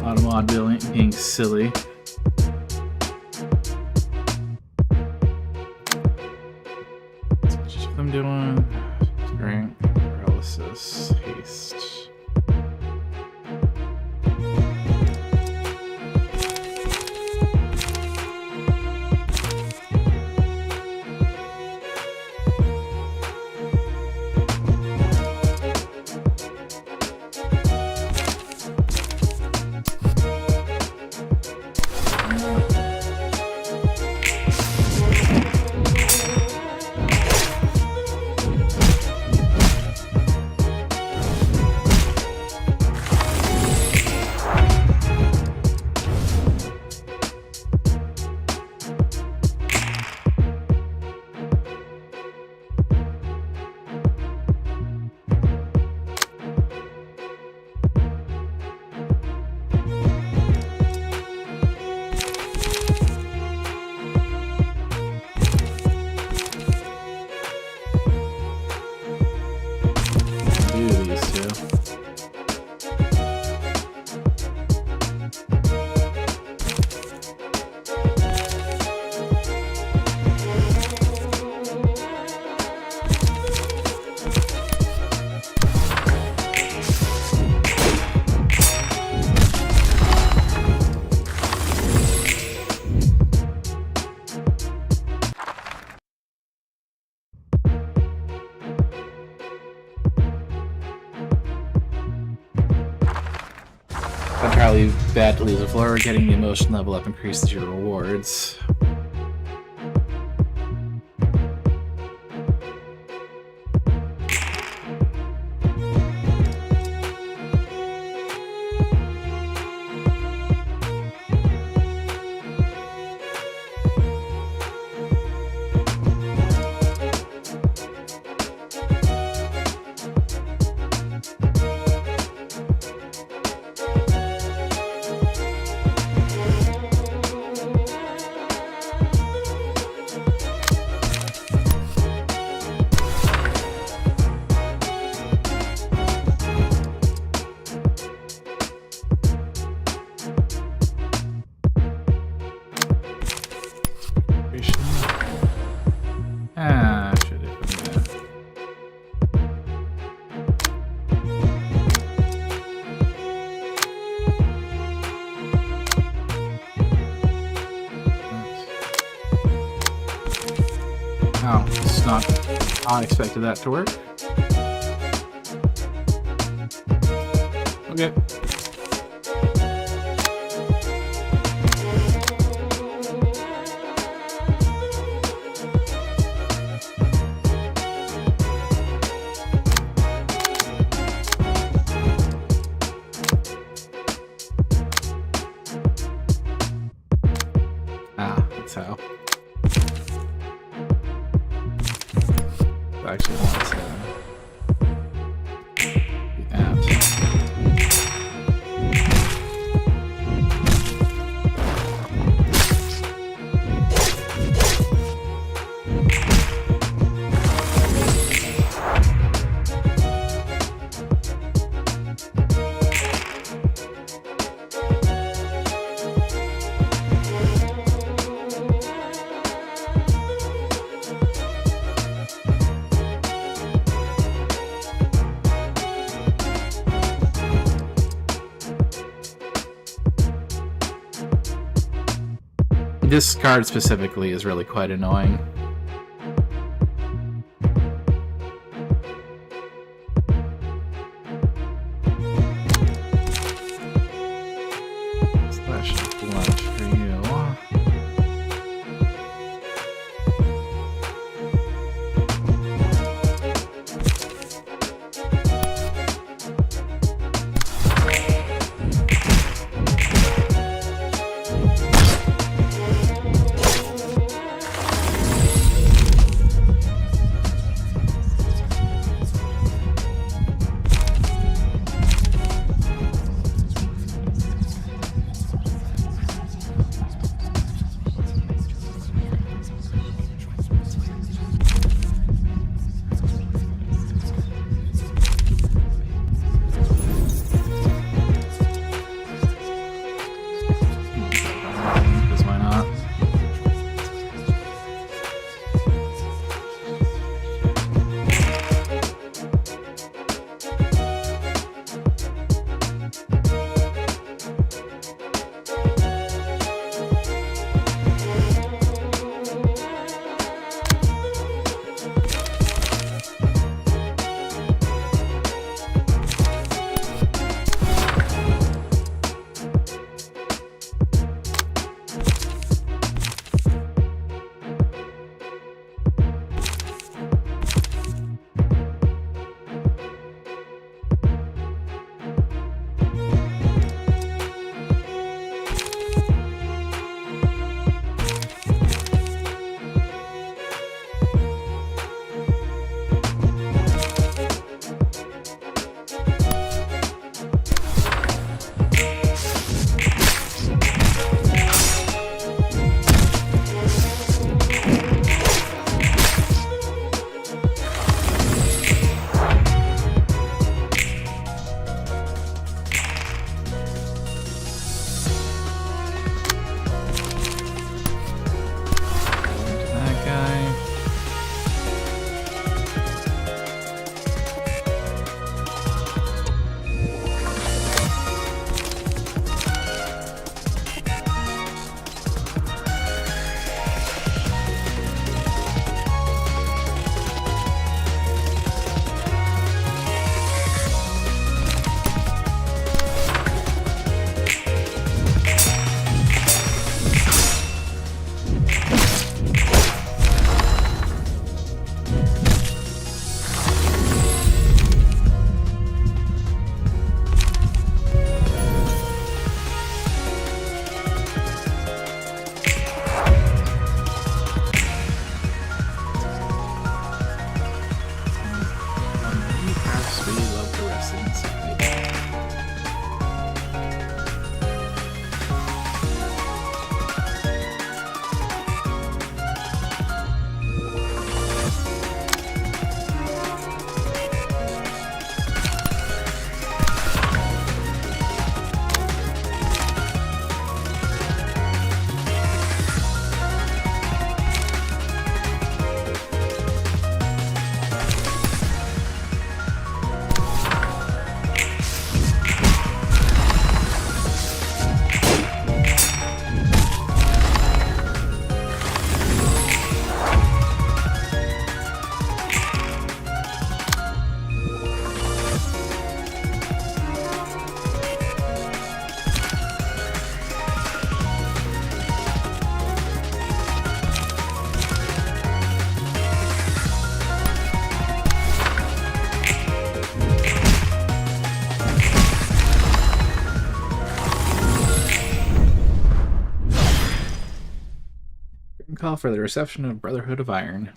Speaker 1: Automod being silly. Just what I'm doing. Strength, paralysis, haste. Entirely bad to lose a floor. Getting the emotion level up increases your rewards. Oh, it's not how I expected that to work. Okay. Ah, that's how. I actually want to do that. This card specifically is really quite annoying. Slash lunch for you. Call for the reception of Brotherhood of Iron.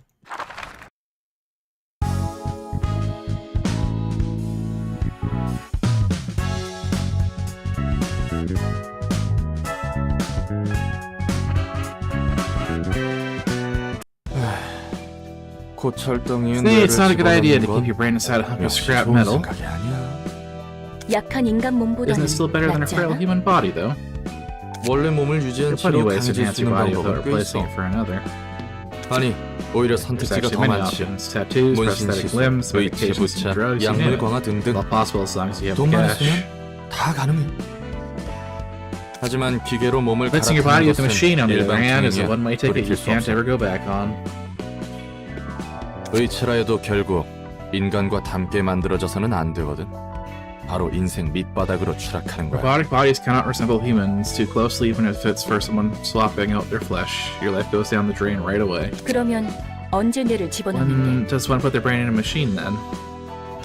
Speaker 3: 곧 철덩이인
Speaker 1: See, it's not a
Speaker 3: 뇌를
Speaker 1: good idea to
Speaker 3: 집어넣는
Speaker 1: keep your brain inside a hunk of
Speaker 3: 역시
Speaker 1: scrap
Speaker 3: 좋은
Speaker 1: metal.
Speaker 3: 생각이 아니야.
Speaker 2: 약한 인간 몸보다는
Speaker 1: Isn't it still better than a
Speaker 2: 낫지
Speaker 1: frail
Speaker 2: 않아?
Speaker 1: human body, though?
Speaker 3: 원래 몸을 유지한
Speaker 1: There are plenty
Speaker 3: 채로
Speaker 1: of ways to
Speaker 3: 강해질
Speaker 1: enhance
Speaker 3: 수
Speaker 1: your
Speaker 3: 있는
Speaker 1: body without
Speaker 3: 방법은 꽤
Speaker 1: replacing
Speaker 3: 있어.
Speaker 1: it for another.
Speaker 3: 아니, 오히려
Speaker 1: There's
Speaker 3: 선택지가
Speaker 1: actually
Speaker 3: 더
Speaker 1: many
Speaker 3: 많지.
Speaker 1: options. Tattoos,
Speaker 3: 문신
Speaker 1: prosthetic
Speaker 3: 시술,
Speaker 1: limbs,
Speaker 3: 의치
Speaker 1: medications and
Speaker 3: 부착,
Speaker 1: drugs, you name
Speaker 3: 약물
Speaker 1: it.
Speaker 3: 강화 등등
Speaker 1: All possible as long as you have
Speaker 3: 돈만
Speaker 1: cash.
Speaker 3: 있으면 다 가능해. 하지만 기계로 몸을
Speaker 1: Replacing your body with a
Speaker 3: 갈아타는
Speaker 1: machine, on the
Speaker 3: 것은
Speaker 1: other hand, is a
Speaker 3: 일반
Speaker 1: one-way ticket
Speaker 3: 돌이킬
Speaker 1: you
Speaker 3: 수
Speaker 1: can't
Speaker 3: 없어.
Speaker 1: ever go back on.
Speaker 3: 의치라 해도 결국 인간과 닮게 만들어져서는 안 되거든. 바로 인생 밑바닥으로 추락하는 거야.
Speaker 1: Robotic bodies cannot resemble humans too closely, even if it's for someone swapping out their flesh. Your life goes down the drain right away.
Speaker 2: 그러면 언제 뇌를
Speaker 1: When
Speaker 2: 집어넣는데?
Speaker 1: does one put their brain in a machine then?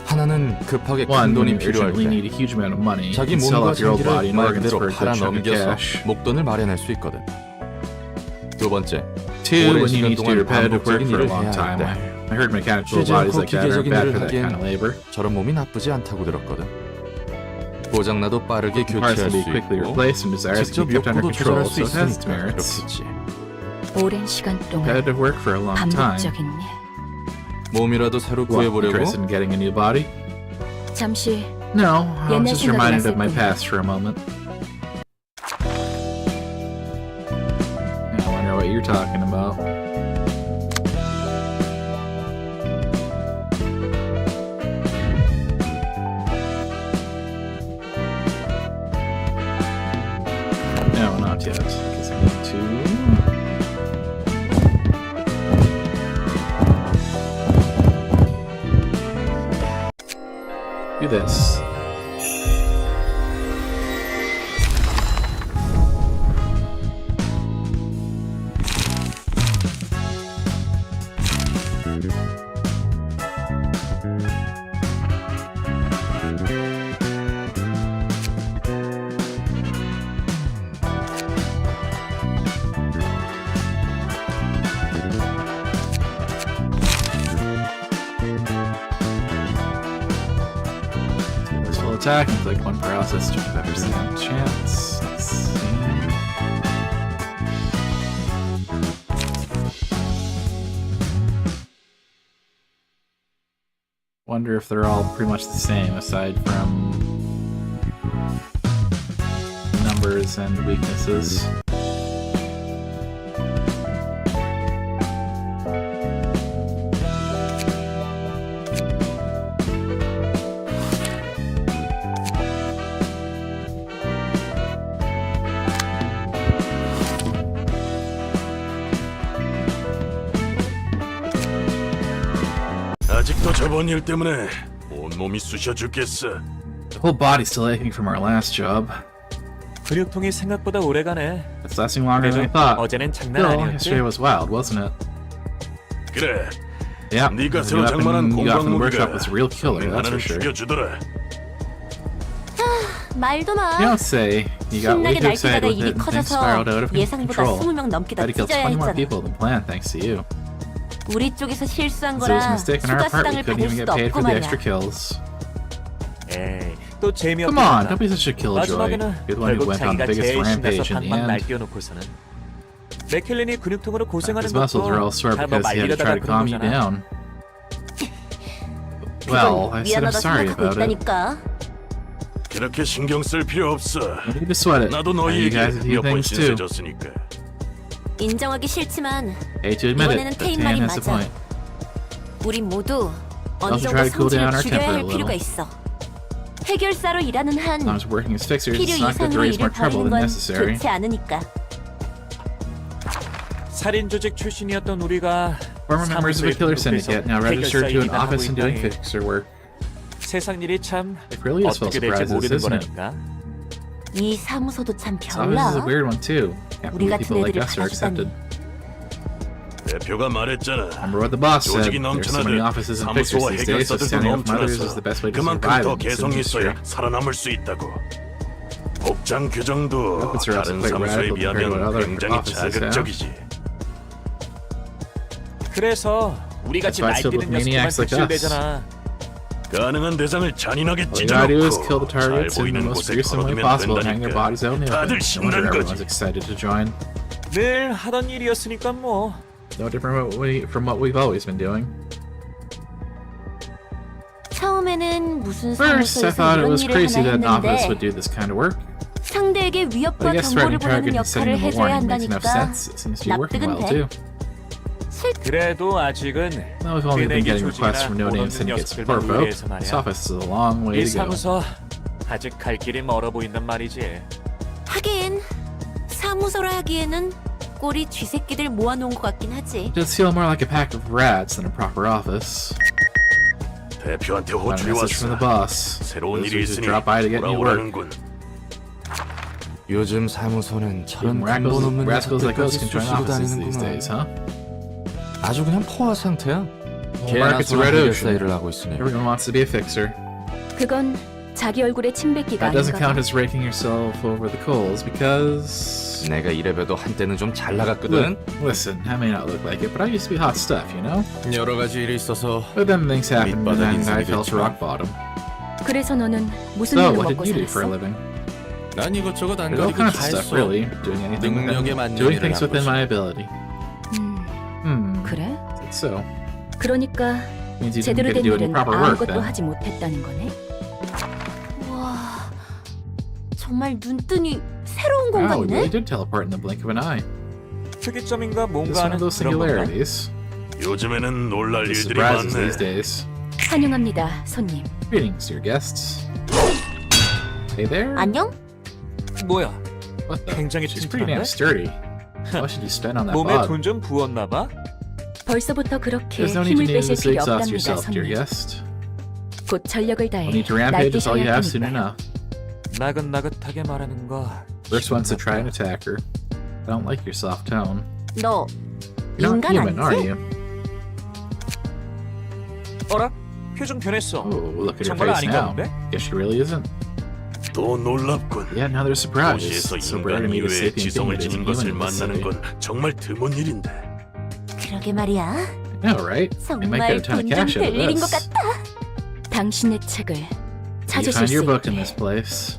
Speaker 3: 하나는 급하게 큰
Speaker 1: One,
Speaker 3: 돈이
Speaker 1: you
Speaker 3: 필요할
Speaker 1: urgently
Speaker 3: 때
Speaker 1: need a huge amount of money. You
Speaker 3: 자기
Speaker 1: can sell
Speaker 3: 몸과
Speaker 1: off your old body
Speaker 3: 장기를
Speaker 1: and
Speaker 3: 말
Speaker 1: organs
Speaker 3: 그대로
Speaker 1: for a
Speaker 3: 팔아
Speaker 1: good chunk of
Speaker 3: 넘겨서
Speaker 1: cash.
Speaker 3: 목돈을 마련할 수 있거든. 두 번째,
Speaker 1: Two,
Speaker 3: 오랜
Speaker 1: when you
Speaker 3: 시간
Speaker 1: need to do
Speaker 3: 동안
Speaker 1: repetitive work
Speaker 3: 반복적인
Speaker 1: for a
Speaker 3: 일을
Speaker 1: long
Speaker 3: 해야
Speaker 1: time.
Speaker 3: 할 때
Speaker 1: I heard mechanical
Speaker 3: 쉬지
Speaker 1: bodies
Speaker 3: 않고
Speaker 1: like that are
Speaker 3: 기계적인
Speaker 1: bad
Speaker 3: 일을
Speaker 1: for that kind
Speaker 3: 하기엔
Speaker 1: of labor.
Speaker 3: 저런 몸이 나쁘지 않다고 들었거든. 고장나도 빠르게
Speaker 1: Parts
Speaker 3: 교체할
Speaker 1: can be
Speaker 3: 수
Speaker 1: quickly
Speaker 3: 있고
Speaker 1: replaced and desires to
Speaker 3: 직접
Speaker 1: be kept under
Speaker 3: 욕구도
Speaker 1: control,
Speaker 3: 조절할
Speaker 1: so
Speaker 3: 수
Speaker 1: it has its
Speaker 3: 있으니까
Speaker 1: merits.
Speaker 3: 그렇겠지.
Speaker 2: 오랜 시간 동안
Speaker 1: Repetitive work for a long time.
Speaker 2: 반복적인 일.
Speaker 3: 몸이라도 새로
Speaker 1: What,
Speaker 3: 구해보려고?
Speaker 1: interested in getting a new body?
Speaker 2: 잠시
Speaker 1: No, I was
Speaker 2: 옛날
Speaker 1: just
Speaker 2: 생각이
Speaker 1: reminded of my
Speaker 2: 났을
Speaker 1: past for a moment. I wonder what you're talking about. No, not yet. Because I need to do this. Full attack and click one process to 25% chance. Let's see. Wonder if they're all pretty much the same aside from numbers and weaknesses.
Speaker 7: 아직도 저번 일 때문에 온몸이 쑤셔 죽겠어.
Speaker 1: The whole body's still aching from our last job.
Speaker 8: 근육통이 생각보다 오래가네.
Speaker 1: It's lasting longer than I thought.
Speaker 8: 어제는 장난
Speaker 1: Still,
Speaker 8: 아니었지?
Speaker 1: yesterday was wild, wasn't it?
Speaker 7: 그래,
Speaker 1: Yeah,
Speaker 7: 네가
Speaker 1: the
Speaker 7: 새로
Speaker 1: new
Speaker 7: 장만한
Speaker 1: weapon you got from the
Speaker 7: 공방
Speaker 1: workshop
Speaker 7: 무기가
Speaker 1: was a real killer, that's for
Speaker 7: 나는
Speaker 1: sure.
Speaker 7: 죽여주더라.
Speaker 11: 말도 마.
Speaker 1: You don't say. You got way
Speaker 11: 신나게
Speaker 1: too excited
Speaker 11: 날뛰다가
Speaker 1: with
Speaker 11: 일이
Speaker 1: it and things
Speaker 11: 커져서
Speaker 1: spiraled out of
Speaker 11: 예상보다
Speaker 1: control.
Speaker 11: 20명 넘게 다
Speaker 1: Had to kill
Speaker 11: 찢어야
Speaker 1: 20 more
Speaker 11: 했잖아.
Speaker 1: people than planned thanks to you.
Speaker 11: 우리 쪽에서 실수한
Speaker 1: Since it was a
Speaker 11: 거라
Speaker 1: mistake on our
Speaker 11: 추가
Speaker 1: part, we
Speaker 11: 수당을
Speaker 1: couldn't
Speaker 11: 받을
Speaker 1: even get
Speaker 11: 수도
Speaker 1: paid
Speaker 11: 없고
Speaker 1: for the
Speaker 11: 말이야.
Speaker 1: extra kills.
Speaker 8: 에이, 또 재미없게
Speaker 1: Come on,
Speaker 8: 봤다.
Speaker 1: don't be such a killjoy.
Speaker 8: 마지막에는
Speaker 1: You're the one who
Speaker 8: 결국
Speaker 1: went on the
Speaker 8: 자기가
Speaker 1: biggest
Speaker 8: 제일 신나서
Speaker 1: rampage in the
Speaker 8: 방방
Speaker 1: end.
Speaker 8: 날뛰어놓고서는 맥켈린이 근육통으로 고생하는
Speaker 1: His muscles are all sore
Speaker 8: 다
Speaker 1: because he had to try to calm you down. Well, I said I'm
Speaker 11: 미안하다
Speaker 1: sorry
Speaker 11: 생각하고
Speaker 1: about it.
Speaker 11: 있다니까.
Speaker 7: 그렇게 신경 쓸 필요 없어.
Speaker 1: No need to sweat it.
Speaker 7: 나도
Speaker 1: You
Speaker 7: 너희에게
Speaker 1: guys have few
Speaker 7: 몇 번
Speaker 1: things too.
Speaker 7: 신세졌으니까.
Speaker 11: 인정하기 싫지만
Speaker 1: Hate to admit it,
Speaker 11: 이번에는
Speaker 1: but
Speaker 11: 테인
Speaker 1: Tan
Speaker 11: 말이
Speaker 1: has a
Speaker 11: 맞아.
Speaker 1: point.
Speaker 11: 우리 모두 어느
Speaker 1: Also
Speaker 11: 정도
Speaker 1: try to cool down
Speaker 11: 성질을
Speaker 1: our
Speaker 11: 줄여야
Speaker 1: temper a
Speaker 11: 할
Speaker 1: little.
Speaker 11: 필요가 있어. 해결사로 일하는 한
Speaker 1: As long as working as fixers,
Speaker 11: 필요
Speaker 1: it's not good to
Speaker 11: 이상으로
Speaker 1: raise
Speaker 11: 일을
Speaker 1: more trouble
Speaker 11: 벌이는
Speaker 1: than
Speaker 11: 건
Speaker 1: necessary.
Speaker 11: 좋지 않으니까.
Speaker 8: 살인 조직 출신이었던 우리가
Speaker 1: Former members of a killer syndicate, now registered to an
Speaker 8: 해결사
Speaker 1: office and doing
Speaker 8: 일이나 하고 있다니.
Speaker 1: fixer work.
Speaker 8: 세상 일이 참
Speaker 1: It really is full of
Speaker 8: 어떻게 될지
Speaker 1: surprises,
Speaker 8: 모르는
Speaker 1: isn't it?
Speaker 8: 거라니까.
Speaker 11: 이 사무소도 참
Speaker 1: This office is a
Speaker 11: 별나.
Speaker 1: weird one too. Can't
Speaker 11: 우리
Speaker 1: believe
Speaker 11: 같은
Speaker 1: people like
Speaker 11: 애들을
Speaker 1: us are accepted.
Speaker 7: 대표가 말했잖아.
Speaker 1: Remember what the boss said?
Speaker 7: 조직이
Speaker 1: There's so many
Speaker 7: 넘쳐나듯
Speaker 1: offices and fixers
Speaker 7: 사무소와
Speaker 1: these days, so
Speaker 7: 해결사들도
Speaker 1: standing up from others is
Speaker 7: 넘쳐나서
Speaker 1: the best way to
Speaker 7: 그만큼
Speaker 1: survive
Speaker 7: 더
Speaker 1: in this
Speaker 7: 개성이
Speaker 1: industry.
Speaker 7: 있어야 살아남을 수 있다고. 복장 규정도
Speaker 1: Weapons are also
Speaker 7: 다른
Speaker 1: quite
Speaker 7: 사무소에
Speaker 1: radical compared to what
Speaker 7: 비하면
Speaker 1: other
Speaker 7: 굉장히
Speaker 1: offices have.
Speaker 7: 자극적이지.
Speaker 5: 그래서 우리 같이
Speaker 1: That's why it's filled with maniacs like us.
Speaker 5: 가능한 대상을 잔인하게
Speaker 1: All you gotta do is kill the
Speaker 5: 잘
Speaker 1: targets in the
Speaker 5: 보이는
Speaker 1: most
Speaker 5: 곳에
Speaker 1: gruesome way
Speaker 5: 걸어두면
Speaker 1: possible and hang their
Speaker 5: 된다니까.
Speaker 1: bodies out in the open.
Speaker 5: 다들
Speaker 1: No
Speaker 5: 신난
Speaker 1: wonder everyone's
Speaker 5: 거지.
Speaker 1: excited to join.
Speaker 5: 늘 하던 일이었으니까 뭐.
Speaker 1: No different from what we've always been doing.
Speaker 11: 처음에는 무슨
Speaker 1: First, I
Speaker 11: 사무소에서
Speaker 1: thought it
Speaker 11: 이런
Speaker 1: was
Speaker 11: 일을
Speaker 1: crazy that
Speaker 11: 하나
Speaker 1: an office
Speaker 11: 했는데
Speaker 1: would do this kind of work.
Speaker 11: 상대에게
Speaker 1: But I
Speaker 11: 위협과
Speaker 1: guess
Speaker 11: 정보를
Speaker 1: threatening
Speaker 11: 보내는
Speaker 1: target and sending
Speaker 11: 역할을
Speaker 1: them a
Speaker 11: 해줘야
Speaker 1: warning makes enough
Speaker 11: 한다니까
Speaker 1: sense. It seems to be working
Speaker 11: 납득은
Speaker 1: well
Speaker 11: 돼.
Speaker 1: too.
Speaker 5: 그래도 아직은
Speaker 1: Now we've only been
Speaker 5: 뇌내기
Speaker 1: getting requests
Speaker 5: 조직이나
Speaker 1: from no-name
Speaker 5: 돈 없는
Speaker 1: syndicate
Speaker 5: 녀석들만
Speaker 1: support folk.
Speaker 5: 의뢰해서 말이야.
Speaker 1: This office is a long way
Speaker 5: 이
Speaker 1: to go.
Speaker 5: 사무소 아직 갈 길이 멀어 보인단 말이지.
Speaker 11: 하긴 사무소라 하기에는 꼴이 쥐새끼들 모아놓은 것 같긴 하지.
Speaker 1: It does feel more like a pack of rats than a proper office.
Speaker 5: 대표한테
Speaker 1: Got a
Speaker 5: 호출이
Speaker 1: message from the
Speaker 5: 왔어.
Speaker 1: boss.
Speaker 5: 새로운
Speaker 1: Those
Speaker 5: 일이
Speaker 1: who
Speaker 5: 있으니
Speaker 1: drop by to get new work.
Speaker 5: 돌아오라는군.
Speaker 3: 요즘 사무소는 저런 근본
Speaker 1: Rascals,
Speaker 3: 없는
Speaker 1: rascals like us
Speaker 3: 녀석들까지
Speaker 1: can join
Speaker 3: 쑤시고
Speaker 1: offices these
Speaker 3: 다니는구만.
Speaker 1: days, huh?
Speaker 3: 아주 그냥 포화 상태야. 개나
Speaker 1: market's a
Speaker 3: 소나
Speaker 1: red
Speaker 3: 해결사
Speaker 1: ocean.
Speaker 3: 일을 하고 있으니.
Speaker 1: Everyone wants to be a fixer.
Speaker 2: 그건 자기 얼굴에 침 뱉기가
Speaker 1: That doesn't
Speaker 2: 아닌가
Speaker 1: count
Speaker 2: 봐.
Speaker 1: as raking yourself over the coals because...
Speaker 3: 내가 이래봬도 한때는 좀 잘 나갔거든.
Speaker 1: Listen, I may not look like it, but I used to be hot stuff, you know?
Speaker 3: 여러 가지 일이 있어서
Speaker 1: But then things happened and
Speaker 3: 밑바닥
Speaker 1: then I
Speaker 3: 인생이
Speaker 1: fell to
Speaker 3: 됐지만.
Speaker 1: rock bottom.
Speaker 2: 그래서 너는 무슨
Speaker 1: So,
Speaker 2: 일을
Speaker 1: what
Speaker 2: 먹고
Speaker 1: did you do for a
Speaker 2: 살았어?
Speaker 1: living?
Speaker 3: 난 이것저것 안
Speaker 1: Did all
Speaker 3: 가리고
Speaker 1: kinds
Speaker 3: 다
Speaker 1: of stuff,
Speaker 3: 했어.
Speaker 1: really. Doing anything
Speaker 3: 능력에
Speaker 1: within,
Speaker 3: 맞는
Speaker 1: doing
Speaker 3: 일을
Speaker 1: things
Speaker 3: 한
Speaker 1: within
Speaker 3: 거지.
Speaker 1: my ability.
Speaker 2: 그래?
Speaker 1: That's so.
Speaker 2: 그러니까
Speaker 1: Means you didn't
Speaker 2: 제대로
Speaker 1: get to
Speaker 2: 된
Speaker 1: do any
Speaker 2: 일은
Speaker 1: proper work
Speaker 2: 아무것도
Speaker 1: then.
Speaker 2: 하지 못했다는 거네?
Speaker 11: 와, 정말 눈뜨니 새로운
Speaker 1: Wow, we
Speaker 11: 공간이네.
Speaker 1: really did teleport in the blink of an eye.
Speaker 5: 특이점인가
Speaker 1: It's
Speaker 5: 뭔가
Speaker 1: one
Speaker 5: 하는
Speaker 1: of those
Speaker 5: 그런 건가?
Speaker 1: singularities.
Speaker 5: 요즘에는 놀랄
Speaker 1: The
Speaker 5: 일들이
Speaker 1: surprises
Speaker 5: 많네.
Speaker 1: these days.
Speaker 2: 환영합니다, 손님.
Speaker 1: Greetings, dear guests. Hey there.
Speaker 11: 안녕?
Speaker 5: 뭐야?
Speaker 1: What the?
Speaker 5: 굉장히
Speaker 1: She's pretty damn
Speaker 5: 튼튼한데?
Speaker 1: sturdy. What should you spend on that
Speaker 5: 몸에
Speaker 1: bod?
Speaker 5: 돈 좀 부었나 봐?
Speaker 2: 벌써부터 그렇게
Speaker 1: There's no need to
Speaker 2: 힘을 빼실
Speaker 1: needlessly
Speaker 2: 필요
Speaker 1: exhaust
Speaker 2: 없답니다,
Speaker 1: yourself, dear
Speaker 2: 손님.
Speaker 1: guest.
Speaker 2: 곧 전력을 다해
Speaker 1: You'll need to rampage is all you
Speaker 2: 날뛰셔야
Speaker 1: have soon
Speaker 2: 하니까.
Speaker 1: enough.
Speaker 5: 나긋나긋하게 말하는 거.
Speaker 1: First one's to try and attack her. I don't like your soft tone.
Speaker 11: 너
Speaker 1: You're not
Speaker 11: 인간
Speaker 1: human, are
Speaker 11: 아니지?
Speaker 1: you?
Speaker 5: 어라? 표정 변했어.
Speaker 1: Oh, look at her
Speaker 5: 정말
Speaker 1: face
Speaker 5: 아닌가
Speaker 1: now.
Speaker 5: 본데?
Speaker 1: Guess she really isn't.
Speaker 5: 또 놀랍군.
Speaker 1: Yet another surprise.
Speaker 5: 도시에서
Speaker 1: It's so rare to
Speaker 5: 인간
Speaker 1: meet a
Speaker 5: 이외의
Speaker 1: sapient being
Speaker 5: 지성을
Speaker 1: that isn't
Speaker 5: 지닌
Speaker 1: human
Speaker 5: 것을
Speaker 1: in this
Speaker 5: 만나는
Speaker 1: city.
Speaker 5: 건 정말 드문 일인데.
Speaker 11: 그러게 말이야.
Speaker 1: I know, right? You might
Speaker 11: 정말
Speaker 1: get a ton of
Speaker 11: 돈 좀
Speaker 1: cash out
Speaker 11: 될
Speaker 1: of
Speaker 11: 일인 것
Speaker 1: this.
Speaker 11: 같아.
Speaker 2: 당신의 책을
Speaker 1: You
Speaker 2: 찾으실
Speaker 1: find
Speaker 2: 수
Speaker 1: your book in
Speaker 2: 있게
Speaker 1: this place.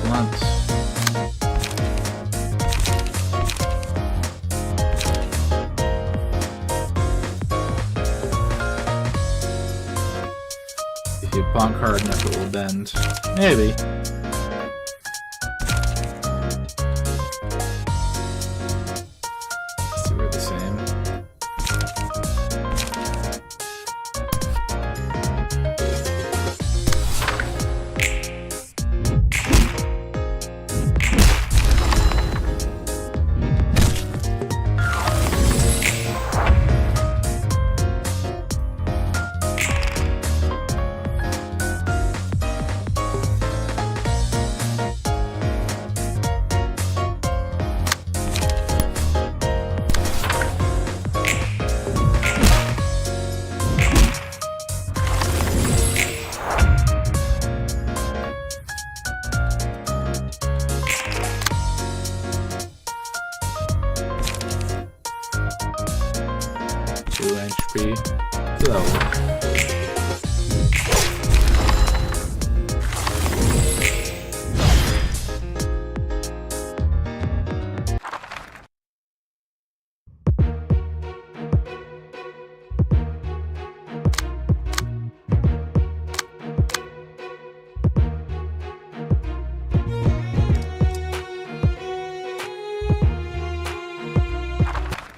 Speaker 1: Blunt. If you bonk hard enough, it will bend. Maybe. See, we're the same. HP. So.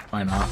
Speaker 1: Why not?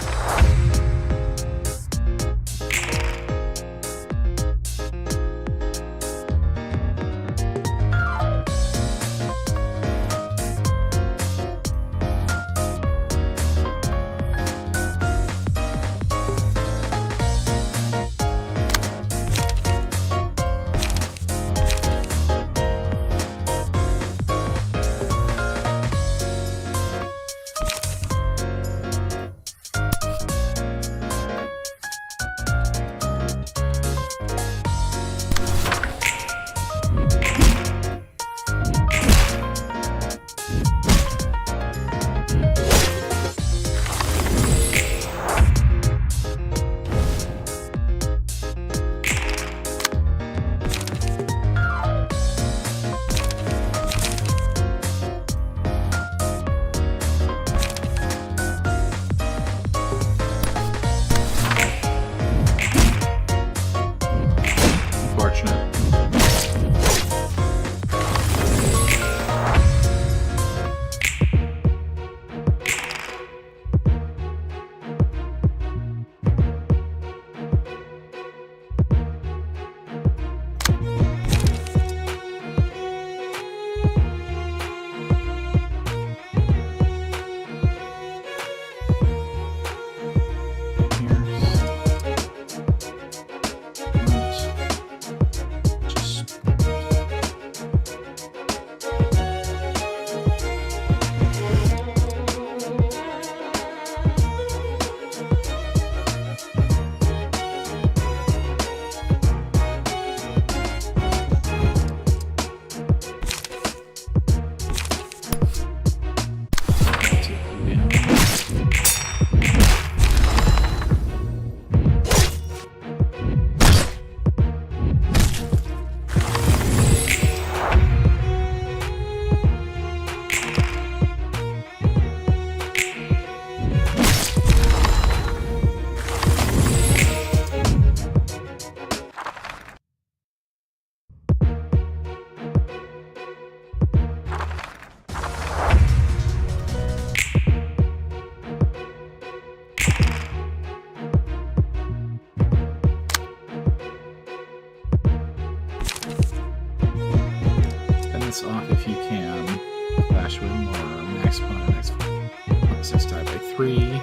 Speaker 1: this off if you can. Flash win or max opponent max 6 divided by 3.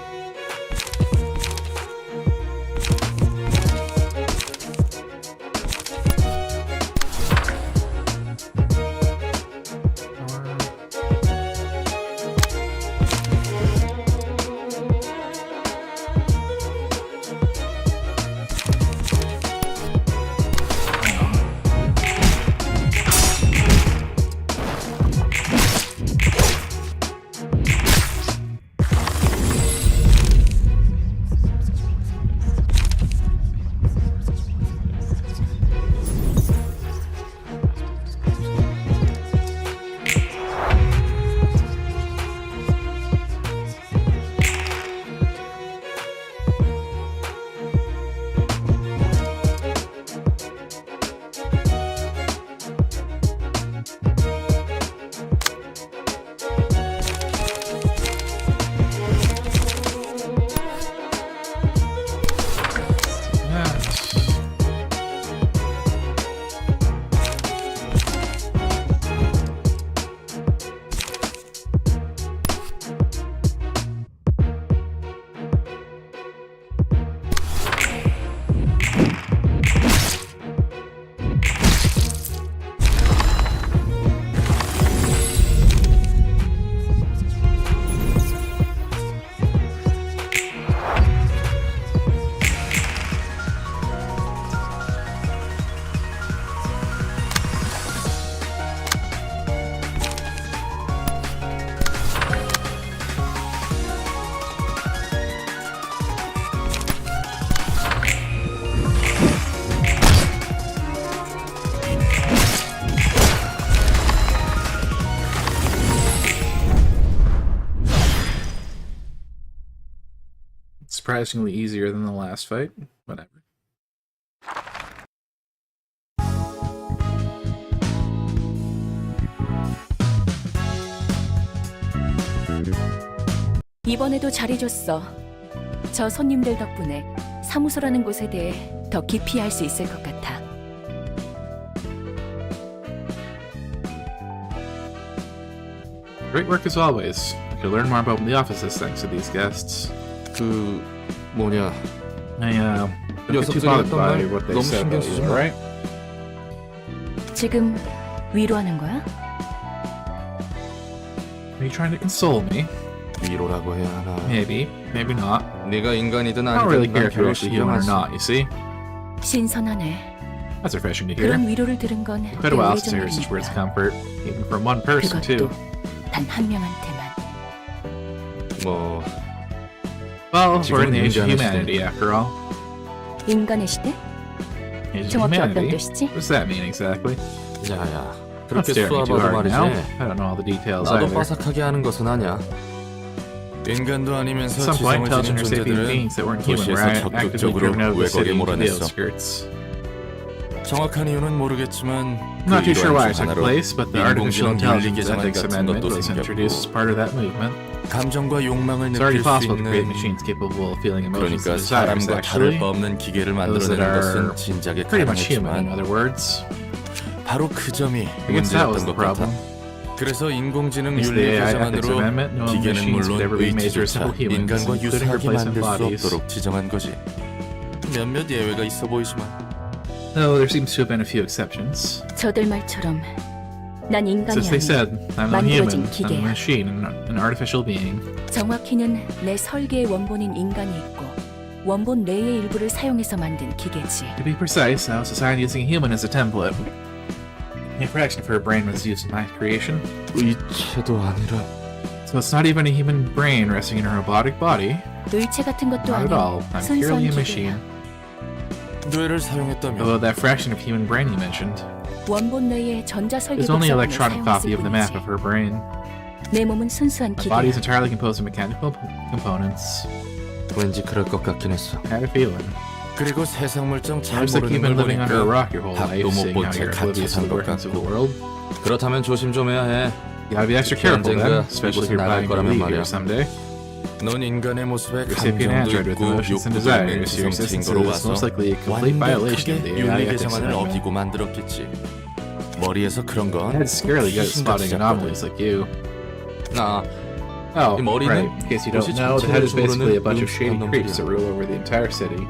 Speaker 1: Surprisingly easier than the last fight. Whatever.
Speaker 2: 이번에도 잘해줬어. 저 손님들 덕분에 사무소라는 곳에 대해 더 깊이 알 수 있을 것 같아.
Speaker 1: Great work as always. I could learn more about the offices thanks to these guests.
Speaker 3: 그 뭐냐
Speaker 1: I don't get too bothered by what they
Speaker 3: 너무
Speaker 1: said
Speaker 3: 신경
Speaker 1: about
Speaker 3: 쓰지
Speaker 1: you,
Speaker 3: 마.
Speaker 1: right?
Speaker 2: 지금 위로하는 거야?
Speaker 1: Are you trying to console me?
Speaker 3: 위로라고 해야 하나?
Speaker 1: Maybe, maybe not.
Speaker 3: 네가 인간이든
Speaker 1: I don't really
Speaker 3: 아니든
Speaker 1: care
Speaker 3: 난
Speaker 1: if you're
Speaker 3: 별로
Speaker 1: actually
Speaker 3: 신경
Speaker 1: human
Speaker 3: 안
Speaker 1: or
Speaker 3: 써.
Speaker 1: not, you see?
Speaker 2: 신선하네.
Speaker 1: That's refreshing to hear.
Speaker 2: 그런 위로를 들은 건
Speaker 1: Quite a while since I
Speaker 2: 오래전
Speaker 1: heard such words of
Speaker 2: 일이니까.
Speaker 1: comfort, even from one person too.
Speaker 2: 그것도 단 한 명한테만.
Speaker 3: 뭐
Speaker 1: Well, we're in the age of
Speaker 3: 지금은
Speaker 1: humanity, after all.
Speaker 2: 인간의 시대?
Speaker 1: Age of
Speaker 2: 정확히 어떤
Speaker 1: humanity?
Speaker 2: 뜻이지?
Speaker 1: What does that mean exactly?
Speaker 3: 야야
Speaker 1: Not
Speaker 3: 그렇게
Speaker 1: staring me too
Speaker 3: 쏘아봐도
Speaker 1: hard now.
Speaker 3: 말이지.
Speaker 1: I don't know all the details
Speaker 3: 나도
Speaker 1: either.
Speaker 3: 빠삭하게 하는 것은 아니야. 인간도
Speaker 1: At
Speaker 3: 아니면서
Speaker 1: some point,
Speaker 3: 지성을
Speaker 1: intelligent
Speaker 3: 지닌
Speaker 1: or sapient
Speaker 3: 존재들은
Speaker 1: beings that weren't human were
Speaker 3: 도시에서
Speaker 1: actively
Speaker 3: 적극적으로
Speaker 1: driven out of the city
Speaker 3: 외곽에
Speaker 1: into the
Speaker 3: 몰아냈어.
Speaker 1: outskirts.
Speaker 3: 정확한 이유는 모르겠지만
Speaker 1: I'm not too sure why it
Speaker 3: 중
Speaker 1: took
Speaker 3: 하나로
Speaker 1: place, but the Artificial
Speaker 3: 인공지능 윤리
Speaker 1: Intelligence
Speaker 3: 개정안
Speaker 1: Ethics
Speaker 3: 같은
Speaker 1: Amendment
Speaker 3: 것도
Speaker 1: was introduced as
Speaker 3: 생겼고
Speaker 1: part of that movement.
Speaker 3: 감정과 욕망을
Speaker 1: It's already
Speaker 3: 느낄 수
Speaker 1: possible to create
Speaker 3: 있는
Speaker 1: machines capable of feeling emotions
Speaker 3: 그러니까
Speaker 1: and desires,
Speaker 3: 사람과 다를
Speaker 1: actually.
Speaker 3: 바 없는 기계를
Speaker 1: Those that
Speaker 3: 만들어내는
Speaker 1: are
Speaker 3: 것은 진작에
Speaker 1: pretty much human, in
Speaker 3: 가능했지만
Speaker 1: other words.
Speaker 3: 바로 그 점이
Speaker 1: I guess that was
Speaker 3: 문제였던
Speaker 1: the
Speaker 3: 것 같아.
Speaker 1: problem.
Speaker 3: 그래서 인공지능
Speaker 1: It's
Speaker 3: 윤리
Speaker 1: the AI ethics
Speaker 3: 개정안으로
Speaker 1: amendment. No
Speaker 3: 기계는
Speaker 1: machines could
Speaker 3: 물론
Speaker 1: ever be made through
Speaker 3: 의지조차
Speaker 1: simple humans,
Speaker 3: 인간과
Speaker 1: including
Speaker 3: 유사하게
Speaker 1: replacement
Speaker 3: 만들 수
Speaker 1: bodies.
Speaker 3: 없도록 지정한 거지. 몇몇 예외가 있어 보이지만
Speaker 1: No, there seems to have been a few exceptions.
Speaker 2: 저들 말처럼 난 인간이
Speaker 1: As they
Speaker 2: 아니야.
Speaker 1: said, I'm not human,
Speaker 2: 만들어진
Speaker 1: I'm a
Speaker 2: 기계야.
Speaker 1: machine, an artificial being.
Speaker 2: 정확히는 내 설계의 원본인 인간이 있고 원본 내의 일부를 사용해서 만든 기계지.
Speaker 1: To be precise, I was designed using a human as a template. A fraction of her brain was used in my creation,
Speaker 3: 의체도 아니라
Speaker 1: so it's not even a human brain resting in a robotic body.
Speaker 2: 의체 같은 것도
Speaker 1: Not at all.
Speaker 2: 아닌
Speaker 1: I'm
Speaker 2: 순수한
Speaker 1: purely a
Speaker 2: 기계야.
Speaker 1: machine.
Speaker 3: 뇌를 사용했다면
Speaker 1: Although that fraction of human brain you mentioned
Speaker 2: 원본 내의 전자 설계
Speaker 1: is only an
Speaker 2: 복사본을
Speaker 1: electronic copy
Speaker 2: 사용했을
Speaker 1: of the map
Speaker 2: 뿐이지.
Speaker 1: of her brain.
Speaker 2: 내 몸은 순수한
Speaker 1: My body is
Speaker 2: 기계야.
Speaker 1: entirely composed of mechanical components.
Speaker 3: 왠지 그럴 것 같긴 했어.
Speaker 1: I had a feeling.
Speaker 3: 그리고 세상 물정 잘
Speaker 1: Looks like you've been
Speaker 3: 모르는 걸
Speaker 1: living under a
Speaker 3: 보니까
Speaker 1: rock your whole life,
Speaker 3: 답도 못
Speaker 1: seeing
Speaker 3: 본
Speaker 1: how
Speaker 3: 채
Speaker 1: you're
Speaker 3: 갇혀
Speaker 1: oblivious to
Speaker 3: 산
Speaker 1: the
Speaker 3: 것
Speaker 1: workings of the
Speaker 3: 같고
Speaker 1: world.
Speaker 3: 그렇다면 조심 좀 해야 해.
Speaker 1: You gotta be extra careful then,
Speaker 3: 언젠가
Speaker 1: especially if
Speaker 3: 이곳을
Speaker 1: you're
Speaker 3: 나갈
Speaker 1: planning to
Speaker 3: 거라면
Speaker 1: leave
Speaker 3: 말이야.
Speaker 1: here someday.
Speaker 3: 넌 인간의 모습에
Speaker 1: Your sapient
Speaker 3: 감정도
Speaker 1: android with
Speaker 3: 있고
Speaker 1: emotions and
Speaker 3: 욕구도 있는
Speaker 1: desires. Your existence
Speaker 3: 지성체인 거로
Speaker 1: is
Speaker 3: 와서
Speaker 1: most likely a complete violation
Speaker 3: 완벽하게
Speaker 1: of the AI
Speaker 3: 윤리
Speaker 1: ethics
Speaker 3: 개정안을
Speaker 1: amendment.
Speaker 3: 어기고 만들었겠지. 머리에서 그런 건
Speaker 1: Head's scarily good at
Speaker 3: 귀신
Speaker 1: spotting
Speaker 3: 같지
Speaker 1: anomalies like you.
Speaker 3: 아,
Speaker 1: Oh,
Speaker 3: 이 머리는
Speaker 1: right. In case you don't
Speaker 3: 도시
Speaker 1: know, the head is
Speaker 3: 전체를
Speaker 1: basically a
Speaker 3: 주무르는
Speaker 1: bunch of shady
Speaker 3: 음식한
Speaker 1: creeps that
Speaker 3: 놈들이야.
Speaker 1: rule over the entire city.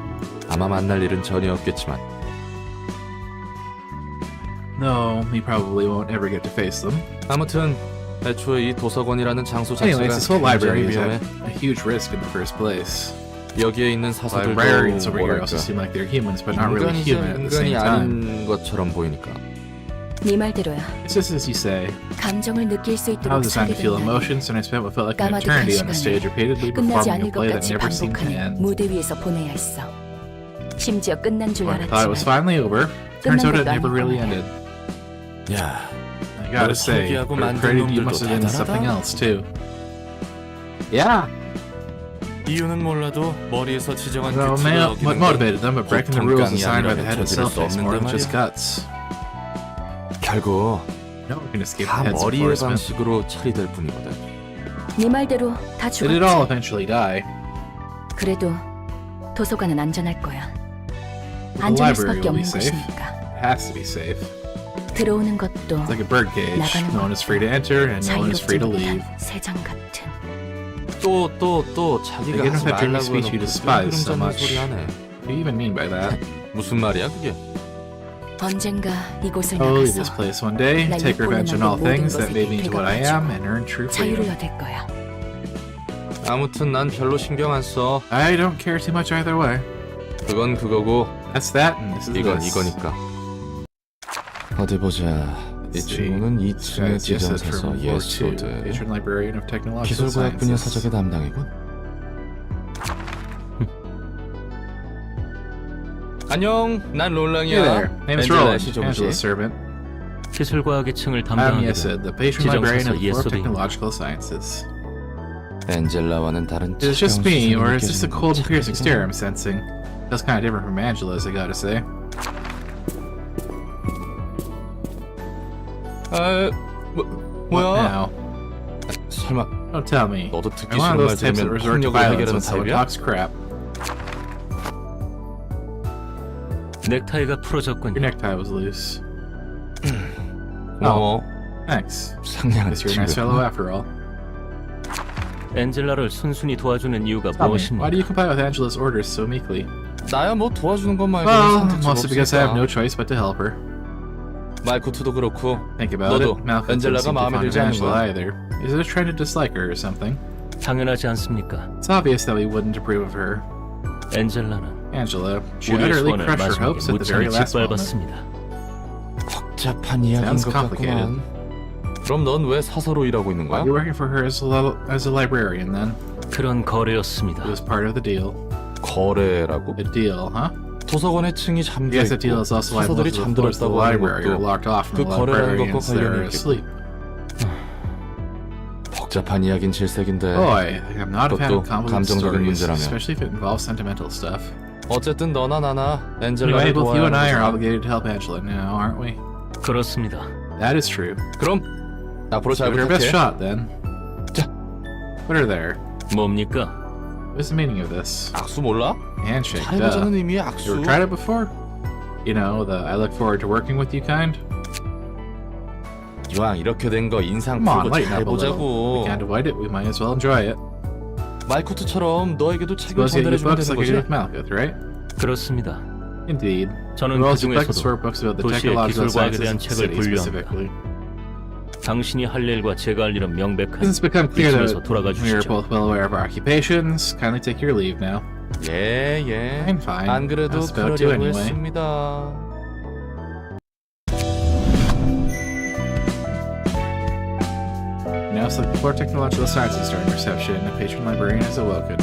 Speaker 3: 아마 만날 일은 전혀 없겠지만
Speaker 1: No, he probably won't ever get to face them.
Speaker 3: 아무튼 애초에 이 도서관이라는 장소
Speaker 1: Anyways,
Speaker 3: 자체가
Speaker 1: this whole library is
Speaker 3: 굉장히
Speaker 1: at
Speaker 3: 위험해.
Speaker 1: a huge risk in the first place.
Speaker 3: 여기에 있는 사서들도
Speaker 1: Librarians over here
Speaker 3: 뭐랄까
Speaker 1: also seem like they're humans, but not really
Speaker 3: 인간이지
Speaker 1: human at the same
Speaker 3: 인간이
Speaker 1: time.
Speaker 3: 아닌 것처럼 보이니까.
Speaker 2: 네 말대로야.
Speaker 1: It's just as you say.
Speaker 2: 감정을 느낄 수
Speaker 1: I
Speaker 2: 있도록
Speaker 1: was designed to feel
Speaker 2: 설계된
Speaker 1: emotions, and I spent what felt like an
Speaker 2: 까마득한
Speaker 1: eternity on the stage
Speaker 2: 시간을
Speaker 1: repeatedly
Speaker 2: 끝나지
Speaker 1: performing
Speaker 2: 않을
Speaker 1: a
Speaker 2: 것
Speaker 1: play that
Speaker 2: 같이
Speaker 1: never seemed to
Speaker 2: 반복하는
Speaker 1: end.
Speaker 2: 무대 위에서 보내야 했어. 심지어 끝난 줄
Speaker 1: When I thought it was
Speaker 2: 알았지만
Speaker 1: finally over, turns out it
Speaker 2: 것도
Speaker 1: never really
Speaker 2: 아니고.
Speaker 1: ended.
Speaker 3: 야,
Speaker 1: I gotta
Speaker 3: 널
Speaker 1: say,
Speaker 3: 설계하고
Speaker 1: for
Speaker 3: 만든
Speaker 1: credit, you
Speaker 3: 놈들도
Speaker 1: must have been something
Speaker 3: 대단하다.
Speaker 1: else too. Yeah,
Speaker 3: 이유는 몰라도 머리에서 지정한
Speaker 1: well,
Speaker 3: 규칙을
Speaker 1: what
Speaker 3: 어기는 건
Speaker 1: motivated them, but breaking the rules
Speaker 3: 보통
Speaker 1: assigned by
Speaker 3: 깡이
Speaker 1: the head
Speaker 3: 아니라도 저지를
Speaker 1: itself
Speaker 3: 수
Speaker 1: takes more
Speaker 3: 없는데
Speaker 1: than just
Speaker 3: 말이야.
Speaker 1: guts.
Speaker 3: 결국
Speaker 1: No one can escape the
Speaker 3: 다
Speaker 1: head's
Speaker 3: 머리의
Speaker 1: enforcement.
Speaker 3: 방식으로 처리될 뿐이거든.
Speaker 2: 네 말대로 다
Speaker 1: Did it all
Speaker 2: 죽었지.
Speaker 1: eventually die?
Speaker 2: 그래도 도서관은 안전할 거야.
Speaker 1: The
Speaker 2: 안전할
Speaker 1: library
Speaker 2: 수밖에
Speaker 1: will be
Speaker 2: 없는
Speaker 1: safe.
Speaker 2: 곳이니까.
Speaker 1: It has to be safe.
Speaker 2: 들어오는 것도
Speaker 1: It's like a bird cage.
Speaker 2: 나가는
Speaker 1: No one is free to enter, and no one is free
Speaker 2: 자유롭지
Speaker 1: to leave.
Speaker 2: 못한 새장 같은.
Speaker 3: 또 자기가
Speaker 1: Again,
Speaker 3: 하지
Speaker 1: with that dreamy
Speaker 3: 말라고
Speaker 1: speech you
Speaker 3: 해놓고
Speaker 1: despise so
Speaker 3: 그런
Speaker 1: much.
Speaker 3: 소리 하네.
Speaker 1: What do you even mean by that?
Speaker 3: 무슨 말이야 그게?
Speaker 2: 언젠가 이곳을
Speaker 1: I'll leave this
Speaker 2: 나가서
Speaker 1: place one day,
Speaker 2: 날
Speaker 1: take revenge on all
Speaker 2: 모든
Speaker 1: things that made me into what I am, and earn true
Speaker 2: 자유를
Speaker 1: freedom.
Speaker 2: 얻을 거야.
Speaker 3: 아무튼 난 별로 신경 안 써.
Speaker 1: I don't care too much either way.
Speaker 3: 그건 그거고
Speaker 1: That's that, and this is
Speaker 3: 이건
Speaker 1: this.
Speaker 3: 이거니까. 어디 보자. 이
Speaker 1: Let's see.
Speaker 3: 친구는
Speaker 1: This
Speaker 3: 2층의
Speaker 1: guy's yes, that's
Speaker 3: 지정사서
Speaker 1: from World 2,
Speaker 3: 예소드.
Speaker 1: patron librarian of technological
Speaker 3: 기술과학 분야
Speaker 1: sciences.
Speaker 3: 사적의 담당이군. 안녕, 난
Speaker 1: Hey
Speaker 3: 롤랑이야.
Speaker 1: there, name's
Speaker 3: 엔젤라
Speaker 1: Roland,
Speaker 3: 시조부지.
Speaker 1: Angela's servant.
Speaker 8: 기술과학의 층을
Speaker 1: I'm
Speaker 8: 담당하게
Speaker 1: Yesed,
Speaker 8: 된
Speaker 1: the patron librarian of the Floor of
Speaker 8: 예소드입니다.
Speaker 1: Technological Sciences.
Speaker 3: 엔젤라와는 다른
Speaker 1: Is it just
Speaker 3: 차가운
Speaker 1: me,
Speaker 3: 시선이
Speaker 1: or is this the
Speaker 3: 느껴지는
Speaker 1: cold
Speaker 3: 건
Speaker 1: and piercing
Speaker 3: 착각이구나.
Speaker 1: stare I'm sensing? Feels kind of different from Angela's, I gotta say. What
Speaker 3: 뭐야?
Speaker 1: now?
Speaker 3: 설마
Speaker 1: Don't tell me.
Speaker 3: 너도 듣기
Speaker 1: I'm one of
Speaker 3: 싫은 말
Speaker 1: those types that
Speaker 3: 들으면
Speaker 1: resort to
Speaker 3: 폭력을
Speaker 1: violence
Speaker 3: 해결하는
Speaker 1: when someone
Speaker 3: 타입이야?
Speaker 1: talks crap.
Speaker 8: 넥타이가 풀어졌군요.
Speaker 1: Your necktie was loose.
Speaker 3: 고마워.
Speaker 1: Thanks.
Speaker 3: 상냥한
Speaker 1: Guess you're a nice fellow
Speaker 3: 친구야.
Speaker 1: after all.
Speaker 8: 엔젤라를 순순히 도와주는 이유가
Speaker 1: Tell me,
Speaker 8: 무엇입니까?
Speaker 1: why do you comply with Angela's orders so meekly?
Speaker 3: 나야 뭐 도와주는 것 말고
Speaker 1: Well,
Speaker 3: 선택지가
Speaker 1: mostly because I have no
Speaker 3: 없으니까.
Speaker 1: choice but to help her.
Speaker 3: 말쿠트도 그렇고
Speaker 1: Think about
Speaker 3: 너도
Speaker 1: it. Malcolm didn't
Speaker 3: 엔젤라가
Speaker 1: seem too
Speaker 3: 마음에
Speaker 1: fond of
Speaker 3: 들지 않는
Speaker 1: Angela
Speaker 3: 거야?
Speaker 1: either. Is it a trend to dislike her or something?
Speaker 8: 당연하지 않습니까?
Speaker 1: It's obvious that we wouldn't approve of her.
Speaker 8: 엔젤라는
Speaker 1: Angela, she
Speaker 8: 우리의
Speaker 1: utterly
Speaker 8: 소원을
Speaker 1: crushed her
Speaker 8: 마지막에
Speaker 1: hopes at the very
Speaker 8: 무참히
Speaker 1: last moment.
Speaker 8: 짓밟았습니다.
Speaker 3: 복잡한 이야기인
Speaker 1: Sounds
Speaker 3: 것
Speaker 1: complicated.
Speaker 3: 같구만. 그럼 넌 왜 사서로 일하고 있는 거야?
Speaker 1: You're working for her as a librarian then?
Speaker 8: 그런 거래였습니다.
Speaker 1: It was part of the deal.
Speaker 3: 거래라고?
Speaker 1: The deal, huh?
Speaker 3: 도서관의 층이 잠겨
Speaker 1: Yes, the deal
Speaker 3: 있고
Speaker 1: is also like
Speaker 3: 사서들이
Speaker 1: most of the floors of the
Speaker 3: 잠들었다고 하는
Speaker 1: library are
Speaker 3: 것도
Speaker 1: locked off from
Speaker 3: 그
Speaker 1: the
Speaker 3: 거래라는 것과
Speaker 1: librarians that are
Speaker 3: 관련이 있겠고.
Speaker 1: asleep.
Speaker 3: 복잡한 이야긴 질색인데
Speaker 1: Boy, I'm not a fan of
Speaker 3: 그것도
Speaker 1: convoluted
Speaker 3: 감정적인
Speaker 1: stories,
Speaker 3: 문제라며.
Speaker 1: especially if it involves sentimental stuff.
Speaker 3: 어쨌든 너나 나나
Speaker 1: Anyway,
Speaker 3: 엔젤라를
Speaker 1: both
Speaker 3: 도와야
Speaker 1: you and I are
Speaker 3: 하는 거잖아.
Speaker 1: obligated to help Angela now, aren't we?
Speaker 8: 그렇습니다.
Speaker 1: That is true.
Speaker 3: 그럼 앞으로 잘
Speaker 1: Give it our best
Speaker 3: 부탁해.
Speaker 1: shot then.
Speaker 3: 자.
Speaker 1: Put her there.
Speaker 8: 뭡니까?
Speaker 1: What's the meaning of this?
Speaker 3: 악수 몰라?
Speaker 1: Handshake,
Speaker 3: 잘해보자는
Speaker 1: duh.
Speaker 3: 의미의
Speaker 1: You
Speaker 3: 악수.
Speaker 1: ever tried it before? You know, the I look forward to working with you kind?
Speaker 3: 이왕 이렇게 된 거 인상
Speaker 1: Come on,
Speaker 3: 풀고
Speaker 1: lighten up a little.
Speaker 3: 잘해보자고.
Speaker 1: We can't avoid it, we might as well enjoy it.
Speaker 3: 말쿠트처럼 너에게도 책을
Speaker 1: Suppose you get
Speaker 3: 전달해주면
Speaker 1: books
Speaker 3: 되는
Speaker 1: like you did
Speaker 3: 거지?
Speaker 1: with Malkuth, right?
Speaker 8: 그렇습니다.
Speaker 1: Indeed.
Speaker 8: 저는
Speaker 1: We'll
Speaker 8: 그
Speaker 1: also collect
Speaker 8: 중에서도
Speaker 1: sort books about the
Speaker 8: 도시의
Speaker 1: technological
Speaker 8: 기술과학에
Speaker 1: sciences
Speaker 8: 대한
Speaker 1: of the
Speaker 8: 책을
Speaker 1: city
Speaker 8: 분류합니다.
Speaker 1: specifically.
Speaker 8: 당신이 할 일과 제가 할 일은 명백한
Speaker 1: Since it's become clear
Speaker 8: 이쯤에서
Speaker 1: that
Speaker 8: 돌아가
Speaker 1: we are
Speaker 8: 주시죠.
Speaker 1: both well aware of our occupations, kindly take your leave now.
Speaker 3: 예.
Speaker 1: Fine, fine.
Speaker 3: 안 그래도
Speaker 1: I was about to
Speaker 3: 그러려고
Speaker 1: anyway.
Speaker 3: 했습니다.
Speaker 1: Now select the floor of technological sciences during reception. A patron librarian is awoken.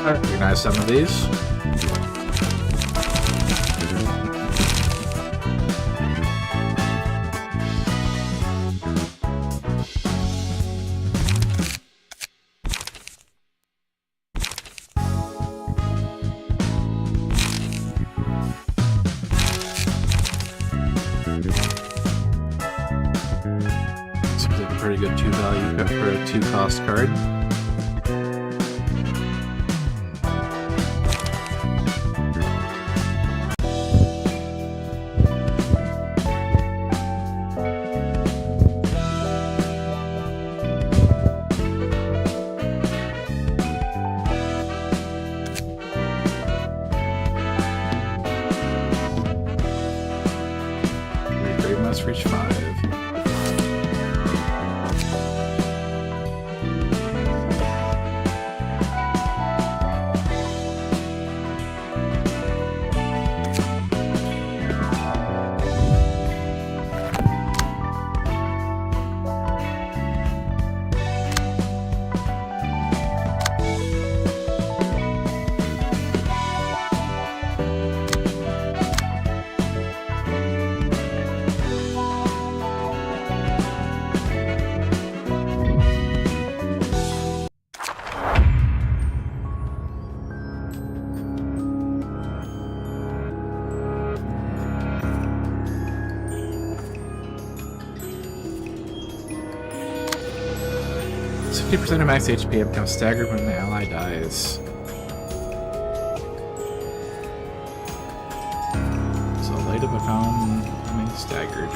Speaker 1: Recognize some of these. Seems like a pretty good two value cut for a two cost card. Grave must reach 5. It's 50% of max HP and becomes staggered when the ally dies. So light of a cone, staggered.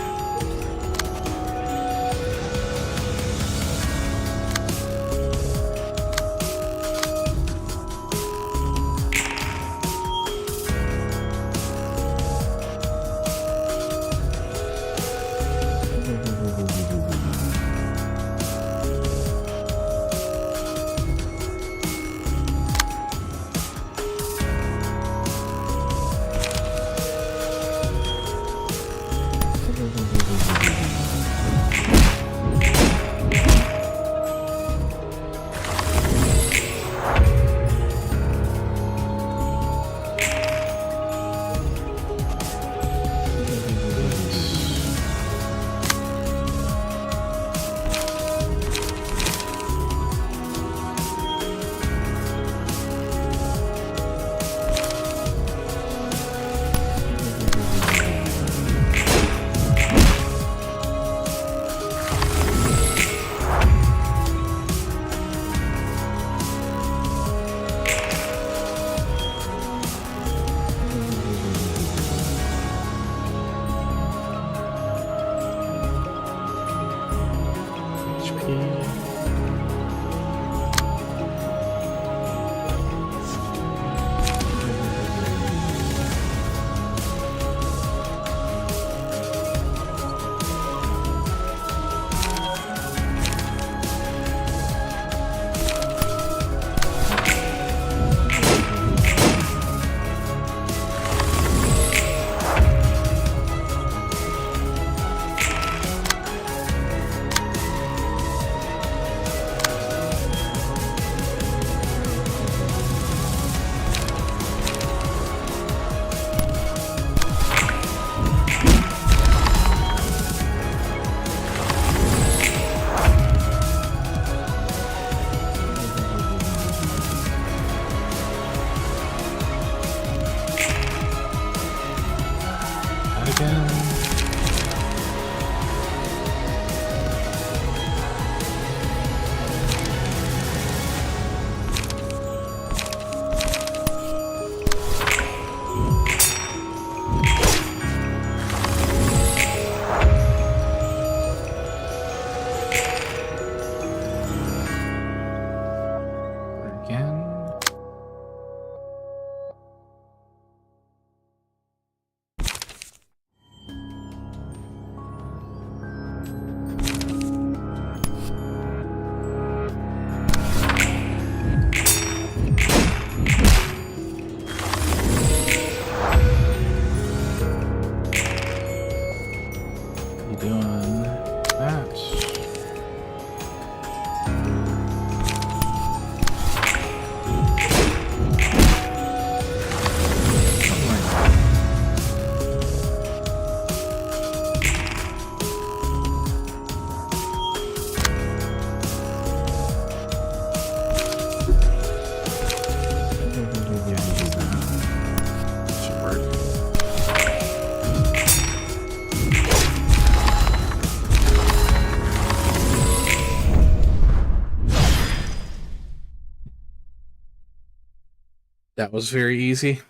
Speaker 1: was very easy.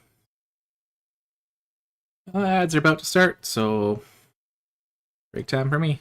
Speaker 1: Ads are about to start, so break time for me.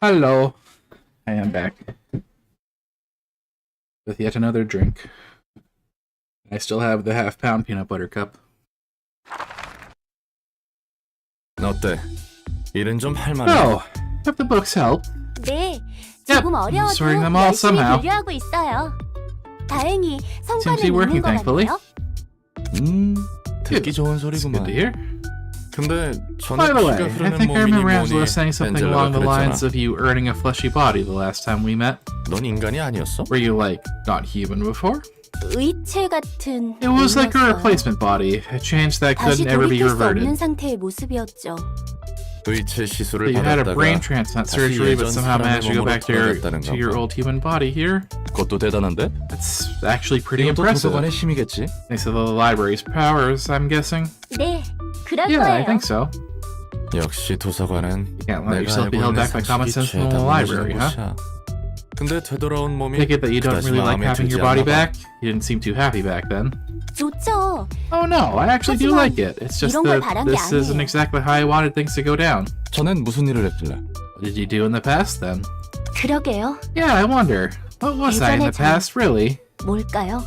Speaker 1: Hello. I am back. With yet another drink. I still have the half-pound peanut butter cup.
Speaker 3: 어때? 일은 좀 할만해.
Speaker 1: Oh, if the books help.
Speaker 11: 네,
Speaker 1: Yep,
Speaker 11: 조금
Speaker 1: I'm
Speaker 11: 어려워도
Speaker 1: sorting them all
Speaker 11: 열심히
Speaker 1: somehow.
Speaker 11: 분류하고 있어요. 다행히
Speaker 1: Seems to
Speaker 11: 성과는
Speaker 1: be working,
Speaker 11: 있는 것
Speaker 1: thankfully.
Speaker 11: 같아요.
Speaker 3: 듣기 좋은
Speaker 1: It's good
Speaker 3: 소리구만.
Speaker 1: to hear.
Speaker 3: 근데
Speaker 1: By
Speaker 3: 전에
Speaker 1: the way,
Speaker 3: 피가
Speaker 1: I
Speaker 3: 흐르는
Speaker 1: think I
Speaker 3: 몸이니
Speaker 1: remember Angela
Speaker 3: 뭐니
Speaker 1: saying something
Speaker 3: 엔젤라가
Speaker 1: along the
Speaker 3: 그랬잖아.
Speaker 1: lines of you earning a fleshy body the last time we met.
Speaker 3: 넌 인간이 아니었어?
Speaker 1: Were you, like, not human before?
Speaker 11: 의체 같은
Speaker 1: It was like a
Speaker 11: 몸이었어요.
Speaker 1: replacement body, a change that
Speaker 11: 다시
Speaker 1: couldn't ever be
Speaker 11: 돌이킬 수 없는
Speaker 1: reverted.
Speaker 11: 상태의 모습이었죠.
Speaker 3: 의체
Speaker 1: So
Speaker 3: 시술을
Speaker 1: you had a brain
Speaker 3: 받았다가
Speaker 1: transplant
Speaker 3: 다시
Speaker 1: surgery, but
Speaker 3: 예전
Speaker 1: somehow
Speaker 3: 사람의
Speaker 1: managed to go
Speaker 3: 몸으로
Speaker 1: back to
Speaker 3: 돌아갔다는
Speaker 1: your
Speaker 3: 건가?
Speaker 1: old human body here.
Speaker 3: 그것도 대단한데?
Speaker 1: That's actually pretty
Speaker 3: 이것도
Speaker 1: impressive.
Speaker 3: 도서관의 힘이겠지?
Speaker 1: Thanks to the library's powers, I'm guessing.
Speaker 11: 네, 그럴
Speaker 1: Yeah, I
Speaker 11: 거예요.
Speaker 1: think so.
Speaker 3: 역시 도서관은
Speaker 1: You can't let
Speaker 3: 내가
Speaker 1: yourself be
Speaker 3: 알고
Speaker 1: held
Speaker 3: 있는
Speaker 1: back by common
Speaker 3: 상식이
Speaker 1: sense in the
Speaker 3: 죄다
Speaker 1: library,
Speaker 3: 무너지는
Speaker 1: huh?
Speaker 3: 곳이야. 근데 되돌아온 몸이
Speaker 1: Take it that you don't
Speaker 3: 그다지
Speaker 1: really like
Speaker 3: 마음에
Speaker 1: having
Speaker 3: 들지
Speaker 1: your body
Speaker 3: 않나 봐.
Speaker 1: back? You didn't seem too happy back then.
Speaker 11: 좋죠.
Speaker 1: Oh no, I actually do
Speaker 11: 하지만
Speaker 1: like it. It's just
Speaker 11: 이런 걸
Speaker 1: that
Speaker 11: 바란 게
Speaker 1: this isn't
Speaker 11: 아니에요.
Speaker 1: exactly how I wanted things to go down.
Speaker 3: 전엔 무슨 일을 했길래?
Speaker 1: What did you do in the past then?
Speaker 11: 그러게요.
Speaker 1: Yeah, I wonder. What was I in the
Speaker 11: 예전에
Speaker 1: past, really?
Speaker 11: 뭘까요?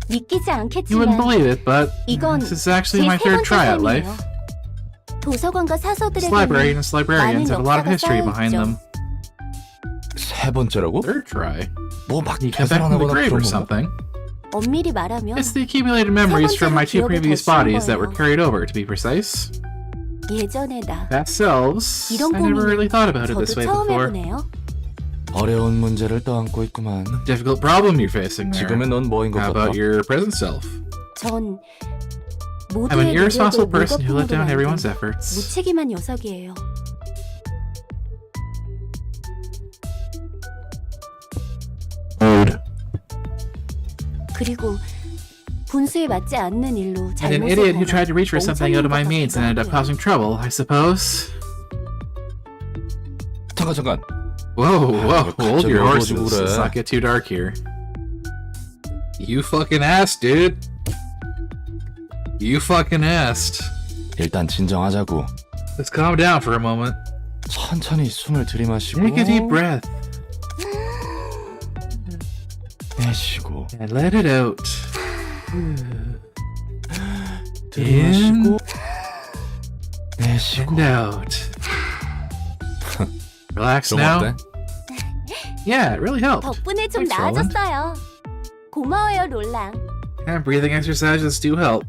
Speaker 11: 믿기지
Speaker 1: You wouldn't
Speaker 11: 않겠지만
Speaker 1: believe it, but
Speaker 11: 이건
Speaker 1: this is actually
Speaker 11: 제
Speaker 1: my
Speaker 11: 세
Speaker 1: third
Speaker 11: 번째
Speaker 1: try at life.
Speaker 11: 삶이에요. 도서관과
Speaker 1: This
Speaker 11: 사서들에게는
Speaker 1: librarians have a lot of
Speaker 11: 많은
Speaker 1: history
Speaker 11: 역사가
Speaker 1: behind them.
Speaker 3: 세 번째라고?
Speaker 1: Third try.
Speaker 3: 뭐 막
Speaker 1: You come back from the
Speaker 3: 되살아나거나
Speaker 1: grave or
Speaker 3: 그런 건가?
Speaker 1: something.
Speaker 11: 엄밀히 말하면
Speaker 1: It's the accumulated memories from my two
Speaker 11: 번째로
Speaker 1: previous
Speaker 11: 기억이 더
Speaker 1: bodies that were
Speaker 11: 쉬운
Speaker 1: carried over, to be precise.
Speaker 11: 예전에다.
Speaker 1: Past selves.
Speaker 11: 이런
Speaker 1: I never really
Speaker 11: 고민은
Speaker 1: thought about it
Speaker 11: 저도
Speaker 1: this way
Speaker 11: 처음
Speaker 1: before.
Speaker 11: 해보네요.
Speaker 3: 어려운 문제를 떠안고 있구만.
Speaker 1: Difficult problem you're facing there.
Speaker 3: 지금의 넌 뭐인 것
Speaker 1: How
Speaker 3: 같아?
Speaker 1: about your present self?
Speaker 11: 전
Speaker 1: I'm an
Speaker 11: 모두의
Speaker 1: irresponsible
Speaker 11: 노력을
Speaker 1: person who let down
Speaker 11: 물거품으로
Speaker 1: everyone's
Speaker 11: 만든
Speaker 1: efforts.
Speaker 11: 무책임한 녀석이에요.
Speaker 1: Rude.
Speaker 11: 그리고 분수에 맞지 않는 일로
Speaker 1: And an
Speaker 11: 잘못을
Speaker 1: idiot who
Speaker 11: 범한
Speaker 1: tried to reach for something out of my
Speaker 11: 멍청인 것
Speaker 1: means and ended up
Speaker 11: 같기도
Speaker 1: causing trouble, I suppose.
Speaker 3: 잠깐.
Speaker 1: Whoa, whoa, hold your horses.
Speaker 3: 어두워지고 그래.
Speaker 1: Let's not get too dark here. You fucking asked, dude. You fucking asked.
Speaker 3: 일단 진정하자고.
Speaker 1: Let's calm down for a moment.
Speaker 3: 천천히 숨을 들이마시고
Speaker 1: Take a deep breath
Speaker 3: 내쉬고
Speaker 1: and let it out.
Speaker 3: 들이마시고
Speaker 1: And
Speaker 3: 내쉬고.
Speaker 1: out. Relax
Speaker 3: 좀
Speaker 1: now.
Speaker 3: 어때?
Speaker 1: Yeah, it really helped.
Speaker 11: 덕분에 좀
Speaker 1: Thanks, Roland.
Speaker 11: 나아졌어요. 고마워요, 롤랑.
Speaker 1: And breathing exercises do help.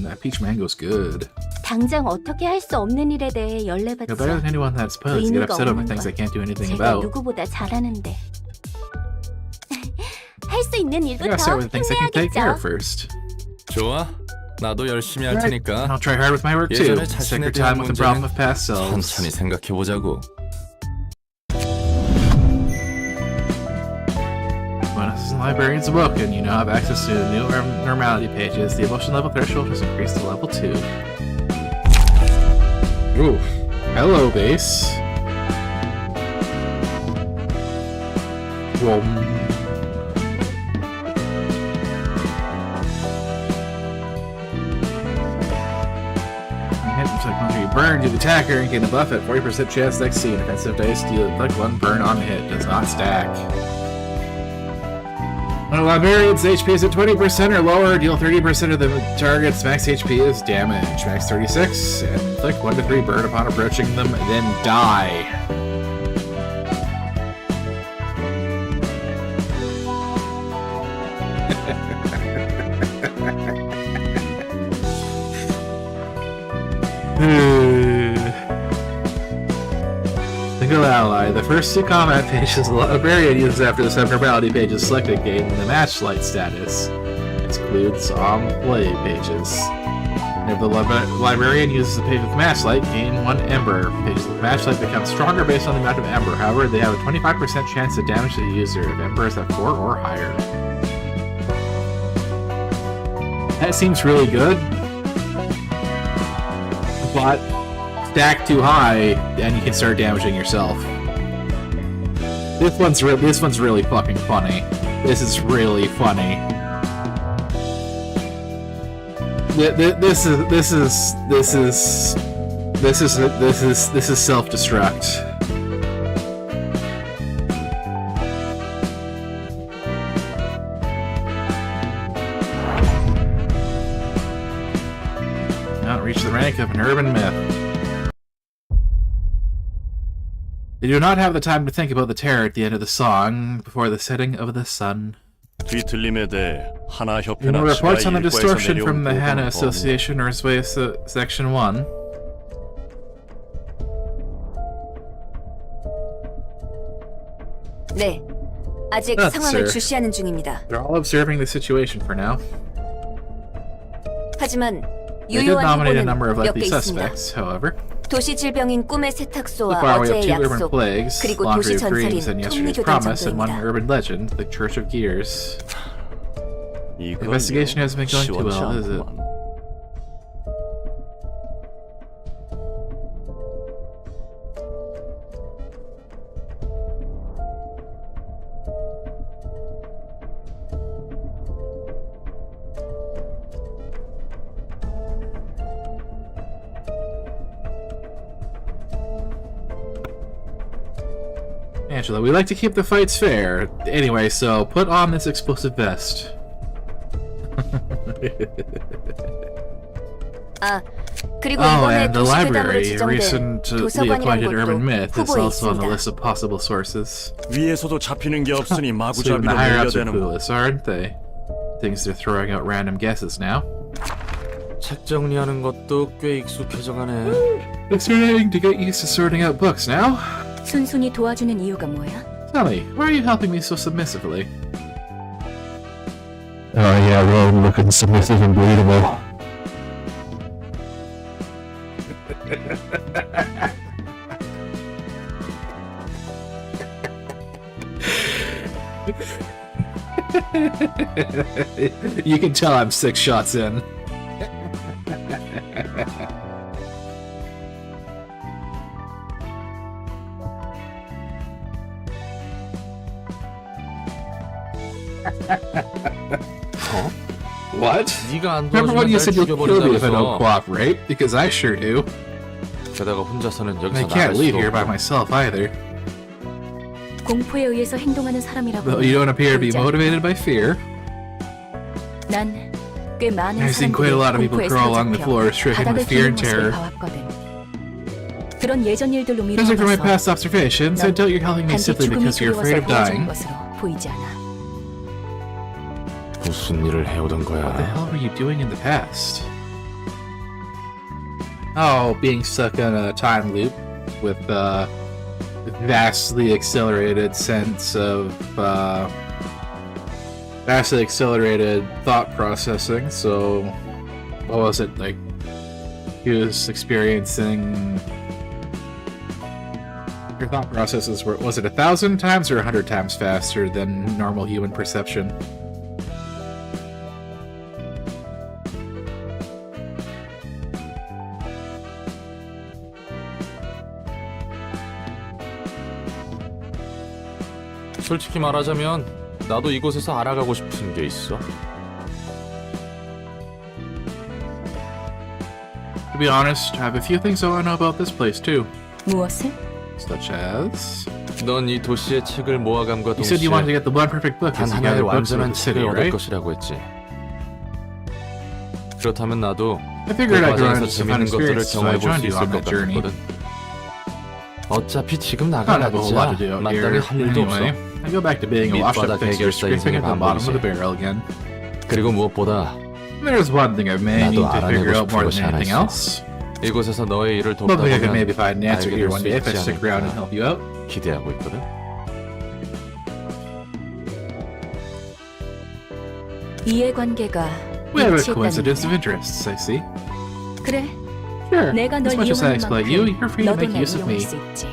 Speaker 1: That peach mango's good.
Speaker 11: 당장 어떻게 할 수 없는 일에 대해 열내받지
Speaker 1: You're better than anyone that's supposed to get upset over things they can't do anything
Speaker 11: 제가
Speaker 1: about.
Speaker 11: 누구보다 잘하는데. 할 수 있는
Speaker 1: I gotta
Speaker 11: 일부터
Speaker 1: start with the things I can take care of
Speaker 11: 힘내야겠죠.
Speaker 1: first.
Speaker 3: 좋아. 나도 열심히 할
Speaker 1: Right.
Speaker 3: 테니까
Speaker 1: I'll try hard with my work too.
Speaker 3: 예전에
Speaker 1: Take
Speaker 3: 자신에
Speaker 1: your time
Speaker 3: 대한
Speaker 1: with the problem
Speaker 3: 문제는
Speaker 1: of past selves.
Speaker 3: 천천히 생각해보자고.
Speaker 1: When a librarian's a book and you now have access to new normality pages, the emotion level threshold has increased to level 2. Ooh. Hello, base. Whoa. Once you burn to the attacker and gain a buff at 40% chance next scene. Offensive dice deal like 1 burn on hit. Does not stack. When a librarian's HP is at 20% or lower, deal 30% of the target's max HP is damage. Max 36, and inflict 1 to 3 burn upon approaching them, then die. Single ally. The first 2 combat pages the librarian uses after the 7 normality page is selected gain the match light status. Excludes on play pages. If the librarian uses a page with match light, gain 1 ember. Pages with match light become stronger based on the amount of ember. However, they have a 25% chance to damage the user if ember is at 4 or higher. That seems really good. But stack too high, and you can start damaging yourself. This one's really fucking funny. This is really funny. This is self-destruct. Now reach the rank of an urban myth. They do not have the time to think about the terror at the end of the song before the setting of the sun.
Speaker 5: 뒤틀림에 대해 하나
Speaker 1: You know
Speaker 5: 협회나
Speaker 1: reports on the
Speaker 5: 지하
Speaker 1: distortion
Speaker 5: 일과에서
Speaker 1: from the
Speaker 5: 내려온
Speaker 1: Hana
Speaker 5: 보도는
Speaker 1: Association or Section 1.
Speaker 11: 네, 아직
Speaker 1: That's
Speaker 11: 상황을
Speaker 1: sir.
Speaker 11: 주시하는 중입니다.
Speaker 1: They're all observing the situation for now.
Speaker 11: 하지만
Speaker 1: They did
Speaker 11: 유효한
Speaker 1: nominate a
Speaker 11: 후보는
Speaker 1: number of
Speaker 11: 몇
Speaker 1: likely
Speaker 11: 개 있습니다.
Speaker 1: suspects, however.
Speaker 11: 도시 질병인 꿈의
Speaker 1: So
Speaker 11: 세탁소와
Speaker 1: far, we have
Speaker 11: 어제의
Speaker 1: two urban
Speaker 11: 약속,
Speaker 1: plagues,
Speaker 11: 그리고
Speaker 1: Laundry
Speaker 11: 도시
Speaker 1: of Dreams,
Speaker 11: 전설인
Speaker 1: and Yesterday's
Speaker 11: 톱니교단
Speaker 1: Promise, and one
Speaker 11: 정도입니다.
Speaker 1: urban legend, the Church of Gears.
Speaker 5: 이걸요?
Speaker 1: Investigation hasn't been going too
Speaker 5: 시원치
Speaker 1: well, is it?
Speaker 5: 않구만.
Speaker 1: Angela, we like to keep the fights fair. Anyway, so put on this explosive vest.
Speaker 11: 아, 그리고
Speaker 1: Oh,
Speaker 11: 이번에
Speaker 1: and the
Speaker 11: 도시 괴담으로
Speaker 1: library, a
Speaker 11: 지정된
Speaker 1: recently
Speaker 11: 도서관이라는
Speaker 1: appointed urban
Speaker 11: 것도
Speaker 1: myth, is
Speaker 11: 후보에
Speaker 1: also on the
Speaker 11: 있습니다.
Speaker 1: list of possible sources.
Speaker 5: 위에서도 잡히는 게 없으니
Speaker 1: So even the
Speaker 5: 마구잡이로
Speaker 1: higher ups are
Speaker 5: 밀려대는
Speaker 1: clueless, aren't they? Things they're throwing out random guesses now.
Speaker 3: 책 정리하는 것도 꽤 익숙해져 가네.
Speaker 1: It's starting to get used to sorting out books now.
Speaker 2: 순순히 도와주는 이유가 뭐야?
Speaker 1: Tell me, why are you helping me so submissively?
Speaker 12: Oh yeah, well, looking submissive and believable.
Speaker 1: You can tell I'm 6 shots in. What?
Speaker 3: 네가 안
Speaker 1: Remember when
Speaker 3: 도와주면
Speaker 1: you
Speaker 3: 날
Speaker 1: said you'll kill me if I don't
Speaker 3: 죽여버린다면서.
Speaker 1: cooperate? Because I sure do.
Speaker 3: 게다가 혼자서는
Speaker 1: And I
Speaker 3: 여기서
Speaker 1: can't
Speaker 3: 나갈
Speaker 1: leave
Speaker 3: 수도
Speaker 1: here by
Speaker 3: 없고.
Speaker 1: myself either.
Speaker 2: 공포에 의해서 행동하는 사람이라고.
Speaker 1: Though you don't appear to be
Speaker 2: 보이지 않아.
Speaker 1: motivated by fear.
Speaker 2: 난 꽤 많은
Speaker 1: I've seen quite a lot of people
Speaker 2: 공포에
Speaker 1: crawl along the
Speaker 2: 사로잡혀
Speaker 1: floor, stricken
Speaker 2: 바닥을
Speaker 1: with fear
Speaker 2: 기는
Speaker 1: and
Speaker 2: 모습을
Speaker 1: terror.
Speaker 2: 봐왔거든. 그런 예전 일들로
Speaker 1: Judging from my
Speaker 2: 미루어서
Speaker 1: past observations, I doubt you're helping me
Speaker 2: 단지
Speaker 1: simply
Speaker 2: 죽음이
Speaker 1: because you're afraid of
Speaker 2: 두려워서
Speaker 1: dying.
Speaker 2: 도와준 것으로 보이지 않아.
Speaker 3: 무슨 일을 해오던
Speaker 1: What the
Speaker 3: 거야?
Speaker 1: hell were you doing in the past? Oh, being stuck in a time loop with vastly accelerated sense of vastly accelerated thought processing. So, what was it like? He was experiencing. Your thought processes were, was it 1,000 times or 100 times faster than normal human perception?
Speaker 3: 솔직히 말하자면 나도 이곳에서 알아가고 싶은 게 있어.
Speaker 1: To be honest, I have a few things I want to know about this place too.
Speaker 2: 무엇을?
Speaker 1: Such as...
Speaker 3: 넌 이 도시의 책을 모아감과
Speaker 1: You said you wanted to
Speaker 3: 동시에
Speaker 1: get the one perfect book
Speaker 3: 단
Speaker 1: as you
Speaker 3: 하나의
Speaker 1: gather books
Speaker 3: 완전한
Speaker 1: around the city,
Speaker 3: 책을 얻을
Speaker 1: right?
Speaker 3: 것이라고 했지. 그렇다면 나도
Speaker 1: I
Speaker 3: 그
Speaker 1: figured I'd run
Speaker 3: 과정에서
Speaker 1: into some fun
Speaker 3: 재밌는 것들을
Speaker 1: experiences, so I
Speaker 3: 경험해볼
Speaker 1: joined
Speaker 3: 수
Speaker 1: you
Speaker 3: 있을
Speaker 1: on
Speaker 3: 것
Speaker 1: that journey.
Speaker 3: 같거든. 어차피 지금
Speaker 1: I don't have a whole lot to do
Speaker 3: 나가봤자
Speaker 1: out
Speaker 3: 마땅히
Speaker 1: here.
Speaker 3: 할 일도
Speaker 1: Anyway,
Speaker 3: 없어.
Speaker 1: I go back to being a washed-up
Speaker 3: 밑바닥
Speaker 1: fixer,
Speaker 3: 해결사
Speaker 1: scraping at the
Speaker 3: 인생의
Speaker 1: bottom of the
Speaker 3: 반복이지.
Speaker 1: barrel again.
Speaker 3: 그리고 무엇보다
Speaker 1: There's one thing I may need
Speaker 3: 나도
Speaker 1: to figure
Speaker 3: 알아내고
Speaker 1: out more
Speaker 3: 싶은
Speaker 1: than
Speaker 3: 것이 하나
Speaker 1: anything
Speaker 3: 있어.
Speaker 1: else.
Speaker 3: 이곳에서 너의 일을 돕다
Speaker 1: Hopefully I can
Speaker 3: 보면
Speaker 1: maybe find an answer
Speaker 3: 알게
Speaker 1: here
Speaker 3: 될
Speaker 1: one
Speaker 3: 수
Speaker 1: day if I
Speaker 3: 있지
Speaker 1: stick around and
Speaker 3: 않을까
Speaker 1: help you out.
Speaker 3: 기대하고 있거든.
Speaker 2: 이해관계가
Speaker 1: We have a
Speaker 2: 일치했다는
Speaker 1: coincidence of
Speaker 2: 거네.
Speaker 1: interests, I see.
Speaker 2: 그래,
Speaker 1: Sure,
Speaker 2: 내가
Speaker 1: as
Speaker 2: 널
Speaker 1: much as I
Speaker 2: 이용하는
Speaker 1: exploit you,
Speaker 2: 만큼
Speaker 1: you're free to
Speaker 2: 너도
Speaker 1: make
Speaker 2: 날
Speaker 1: use of
Speaker 2: 이용할
Speaker 1: me.
Speaker 2: 수 있지.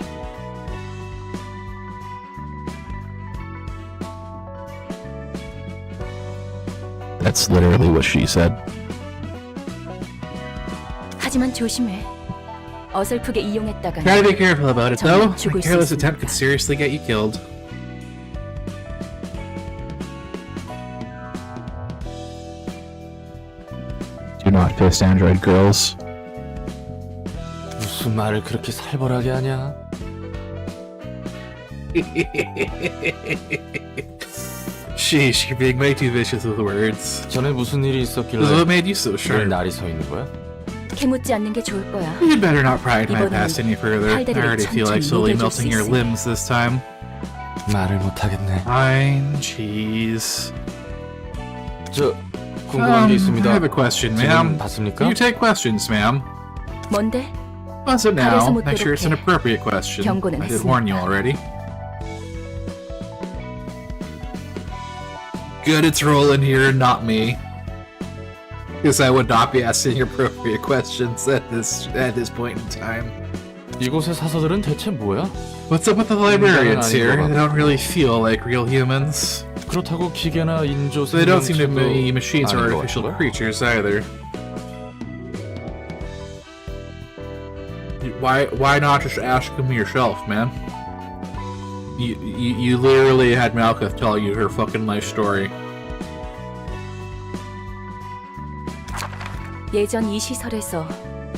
Speaker 12: That's literally what she said.
Speaker 2: 하지만 조심해. 어설프게 이용했다가
Speaker 1: Try to be careful about it, though.
Speaker 2: 정말
Speaker 1: A
Speaker 2: 죽을 수
Speaker 1: careless attempt could
Speaker 2: 있으니까.
Speaker 1: seriously get you killed.
Speaker 12: Do not capitalist android girls.
Speaker 3: 무슨 말을 그렇게 살벌하게 하냐?
Speaker 1: Sheesh, you're being way too vicious with the words.
Speaker 3: 전에 무슨 일이
Speaker 1: This is
Speaker 3: 있었길래
Speaker 1: what made you so
Speaker 3: 왜
Speaker 1: sure.
Speaker 3: 날이 서 있는 거야?
Speaker 2: 캐묻지 않는 게 좋을 거야.
Speaker 1: You'd better not pry into my
Speaker 2: 이번에는
Speaker 1: past any further. I
Speaker 2: 팔다리를
Speaker 1: already feel like slowly
Speaker 2: 천천히 녹여줄
Speaker 1: melting
Speaker 2: 수
Speaker 1: your
Speaker 2: 있으니.
Speaker 1: limbs this time.
Speaker 3: 말을 못 하겠네.
Speaker 1: Fine, jeez.
Speaker 3: 저 궁금한 게
Speaker 1: I
Speaker 3: 있습니다.
Speaker 1: have a question,
Speaker 3: 지금
Speaker 1: ma'am.
Speaker 3: 봤습니까?
Speaker 1: You take questions, ma'am.
Speaker 2: 뭔데?
Speaker 1: What's it now?
Speaker 2: 가려서
Speaker 1: Make sure it's an
Speaker 2: 묻도록 해.
Speaker 1: appropriate question.
Speaker 2: 경고는
Speaker 1: I did warn you
Speaker 2: 했으니까.
Speaker 1: already. Good, it's rolling here, not me. Because I would not be asking appropriate questions at this point in time.
Speaker 3: 이곳의 사서들은 대체 뭐야?
Speaker 1: What's up with the librarians here?
Speaker 3: 아닌 것
Speaker 1: They don't really feel like real humans.
Speaker 3: 그렇다고 기계나 인조
Speaker 1: They don't seem to be
Speaker 3: 생명체도
Speaker 1: machines or
Speaker 3: 아닌 것
Speaker 1: artificial
Speaker 3: 같은걸?
Speaker 1: creatures either. Why not just ask them yourself, man? You literally had Malkuth tell you her fucking life story.
Speaker 2: 예전 이 시설에서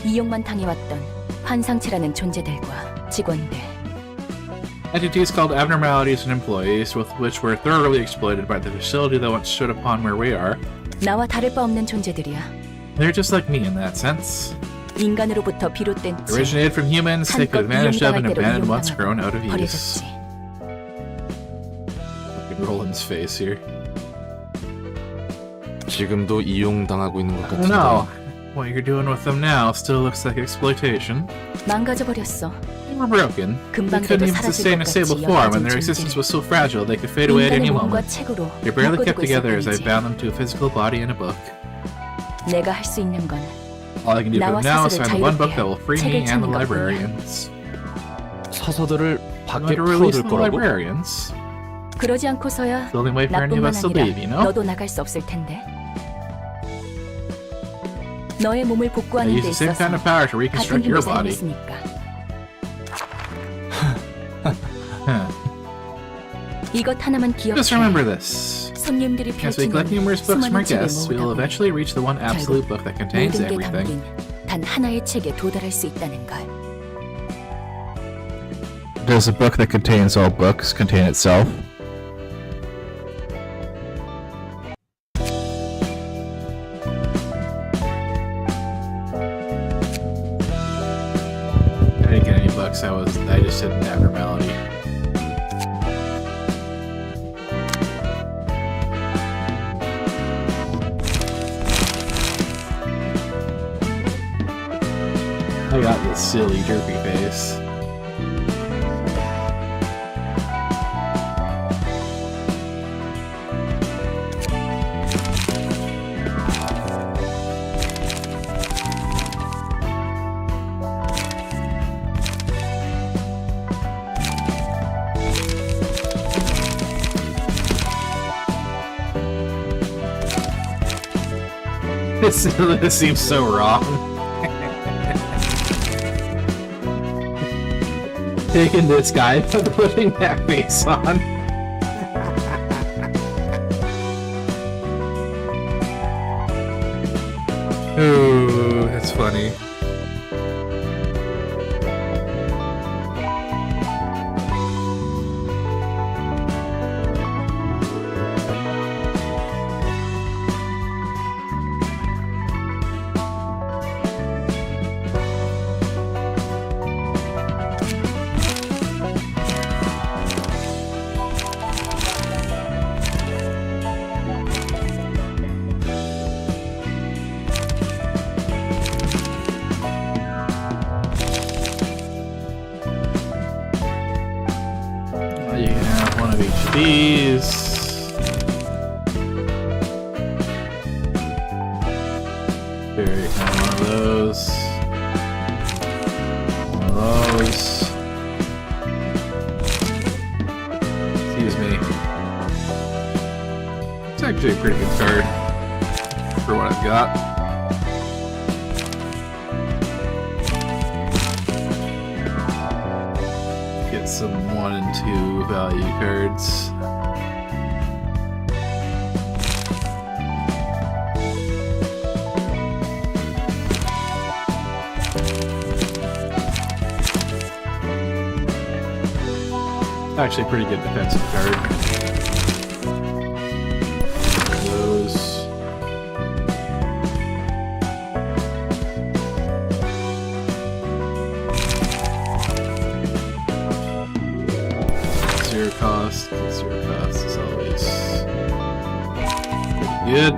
Speaker 2: 이용만 당해왔던 환상체라는 존재들과 직원들.
Speaker 1: Entities called abnormalities and employees, with which were thoroughly exploited by the facility that once stood upon where we are.
Speaker 2: 나와 다를 바 없는 존재들이야.
Speaker 1: They're just like me in that sense.
Speaker 2: 인간으로부터 비롯된 지
Speaker 1: Originated from humans, taken advantage of and abandoned once grown out of use.
Speaker 2: 버려졌지.
Speaker 1: Fucking Roland's face here.
Speaker 3: 지금도 이용당하고 있는 것
Speaker 1: I don't know.
Speaker 3: 같은데.
Speaker 1: What you're doing with them now still looks like exploitation.
Speaker 2: 망가져버렸어.
Speaker 1: They were broken. They
Speaker 2: 금방
Speaker 1: couldn't
Speaker 2: 그래도
Speaker 1: even
Speaker 2: 사라질
Speaker 1: sustain a
Speaker 2: 것
Speaker 1: stable
Speaker 2: 같이
Speaker 1: form, and
Speaker 2: 여겨진
Speaker 1: their existence
Speaker 2: 존재를.
Speaker 1: was so fragile they could fade away at any
Speaker 2: 인간의 몸과
Speaker 1: moment.
Speaker 2: 책으로
Speaker 1: They're barely kept
Speaker 2: 묶어두고
Speaker 1: together as I
Speaker 2: 있었지.
Speaker 1: bound them to a physical body and a book.
Speaker 2: 내가 할 수 있는 건
Speaker 1: All I can do for them now is find the one book that will free me
Speaker 2: 책을
Speaker 1: and the
Speaker 2: 찾는 것뿐이야.
Speaker 1: librarians.
Speaker 3: 사서들을
Speaker 1: I'm
Speaker 3: 밖에
Speaker 1: going to release
Speaker 3: 풀어둘
Speaker 1: the
Speaker 3: 거라고?
Speaker 1: librarians.
Speaker 2: 그러지 않고서야
Speaker 1: The only way for any of
Speaker 2: 나뿐만
Speaker 1: us to
Speaker 2: 아니라
Speaker 1: leave, you know?
Speaker 2: 너도 나갈 수 없을 텐데. 너의 몸을
Speaker 1: I
Speaker 2: 복구하는
Speaker 1: use
Speaker 2: 데
Speaker 1: the same
Speaker 2: 있어서
Speaker 1: kind of power to
Speaker 2: 같은
Speaker 1: reconstruct
Speaker 2: 힘을
Speaker 1: your body.
Speaker 2: 사용했으니까.
Speaker 1: Huh.
Speaker 2: 이것 하나만 기억해.
Speaker 1: Just remember this.
Speaker 2: 손님들이
Speaker 1: As we collect
Speaker 2: 펼치는
Speaker 1: numerous books from our
Speaker 2: 수많은 책을
Speaker 1: guests, we will
Speaker 2: 모으다 보면
Speaker 1: eventually reach the one absolute book that contains
Speaker 2: 모든 게
Speaker 1: everything.
Speaker 2: 담긴 단 하나의 책에 도달할 수 있다는 걸.
Speaker 12: Does a book that contains all books contain itself?
Speaker 1: I didn't get any books. I just did an abnormality. I got this silly derpy face. This seems so wrong. Taking this guy and putting that face on. Ooh, that's funny. You can have one of each of these. Here you can have one of those. One of those. Excuse me. It's actually a pretty good card for what I've got. Get some 1 and 2 value cards. Actually, a pretty good defensive card. Those. Zero cost is always pretty good.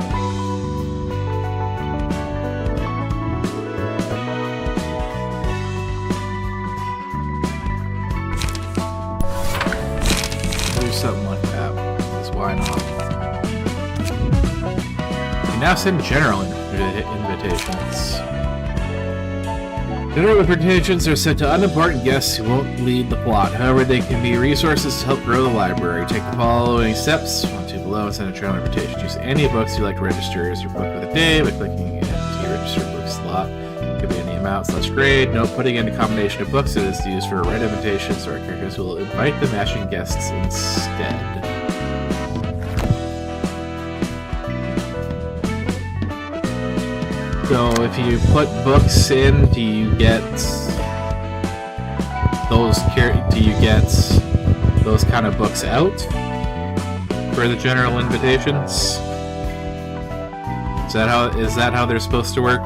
Speaker 1: Something like that, because why not? You now send general invitations. General invitations are sent to unimportant guests who won't lead the plot. However, they can be resources to help grow the library. Take the following steps, 1, 2 below, and send a general invitation. Choose any books you like to register as your book of the day by clicking into your registered book slot. Could be any amount/grade. Note, putting in a combination of books that is used for a red invitation, so our characters will invite the matching guests instead. So if you put books in, do you get those kind of books out for the general invitations? Is that how they're supposed to work?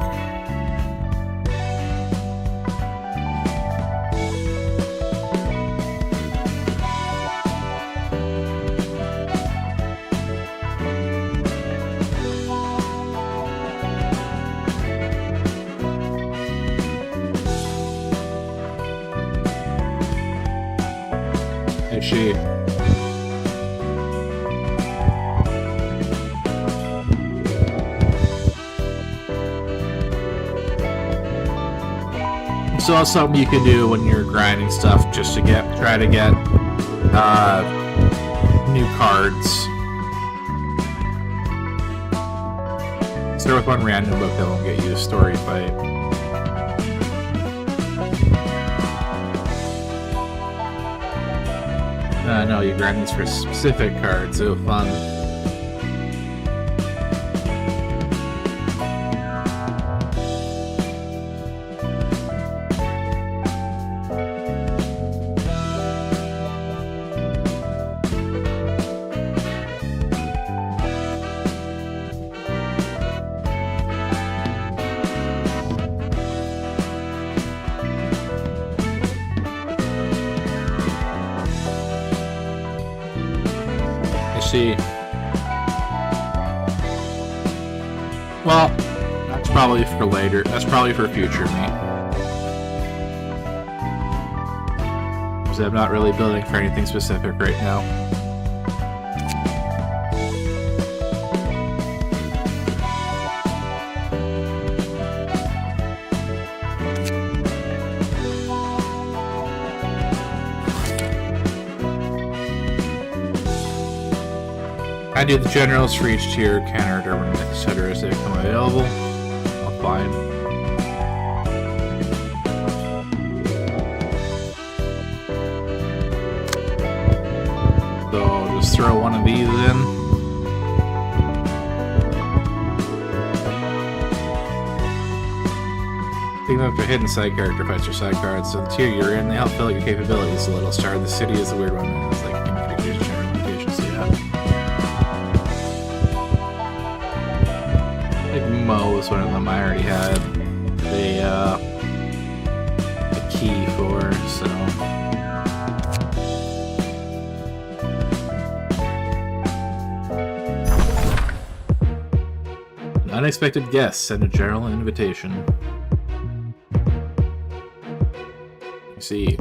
Speaker 1: She. So that's something you can do when you're grinding stuff, just to try to get new cards. Start with one random book that won't get you a story fight. No, you grind these for specific cards. Oh, fun. See. Well, that's probably for later. That's probably for future me. Because I'm not really building for anything specific right now. I do the generals for each tier, counter, or etc. as they become available. I'll find. So I'll just throw one of these in. Think of the hidden side character fights or side cards. So the tier you're in, they help fill out your capabilities a little. Star of the City is the weird one. It's like creatures, general limitations, so yeah. Mo was one of them I already had a key for, so. An unexpected guest, send a general invitation. You see.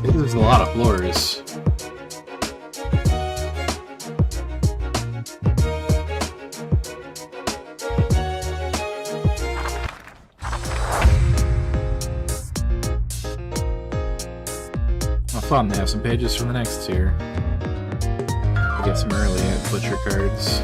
Speaker 1: There's a lot of floors. Oh, fun, they have some pages from the next tier. Get some early butcher cards.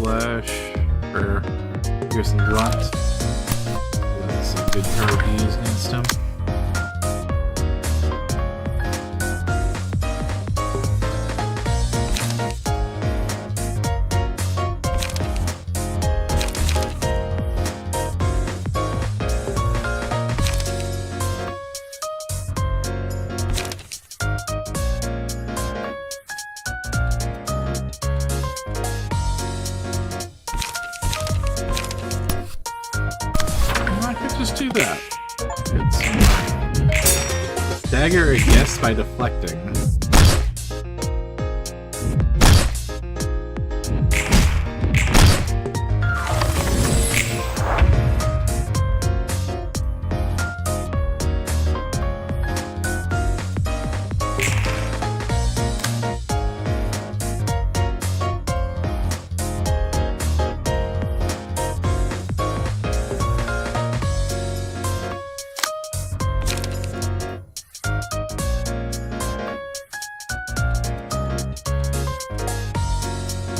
Speaker 1: slash or piercing blunt. That's a good card to use against him. Just do that. Dagger against by deflecting.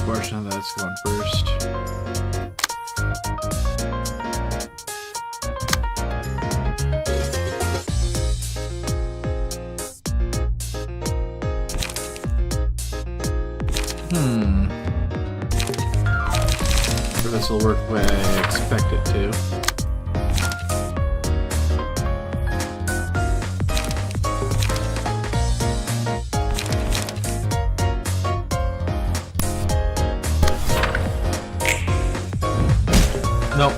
Speaker 1: Portion of that's going first. So this will work the way I expect it to. Nope.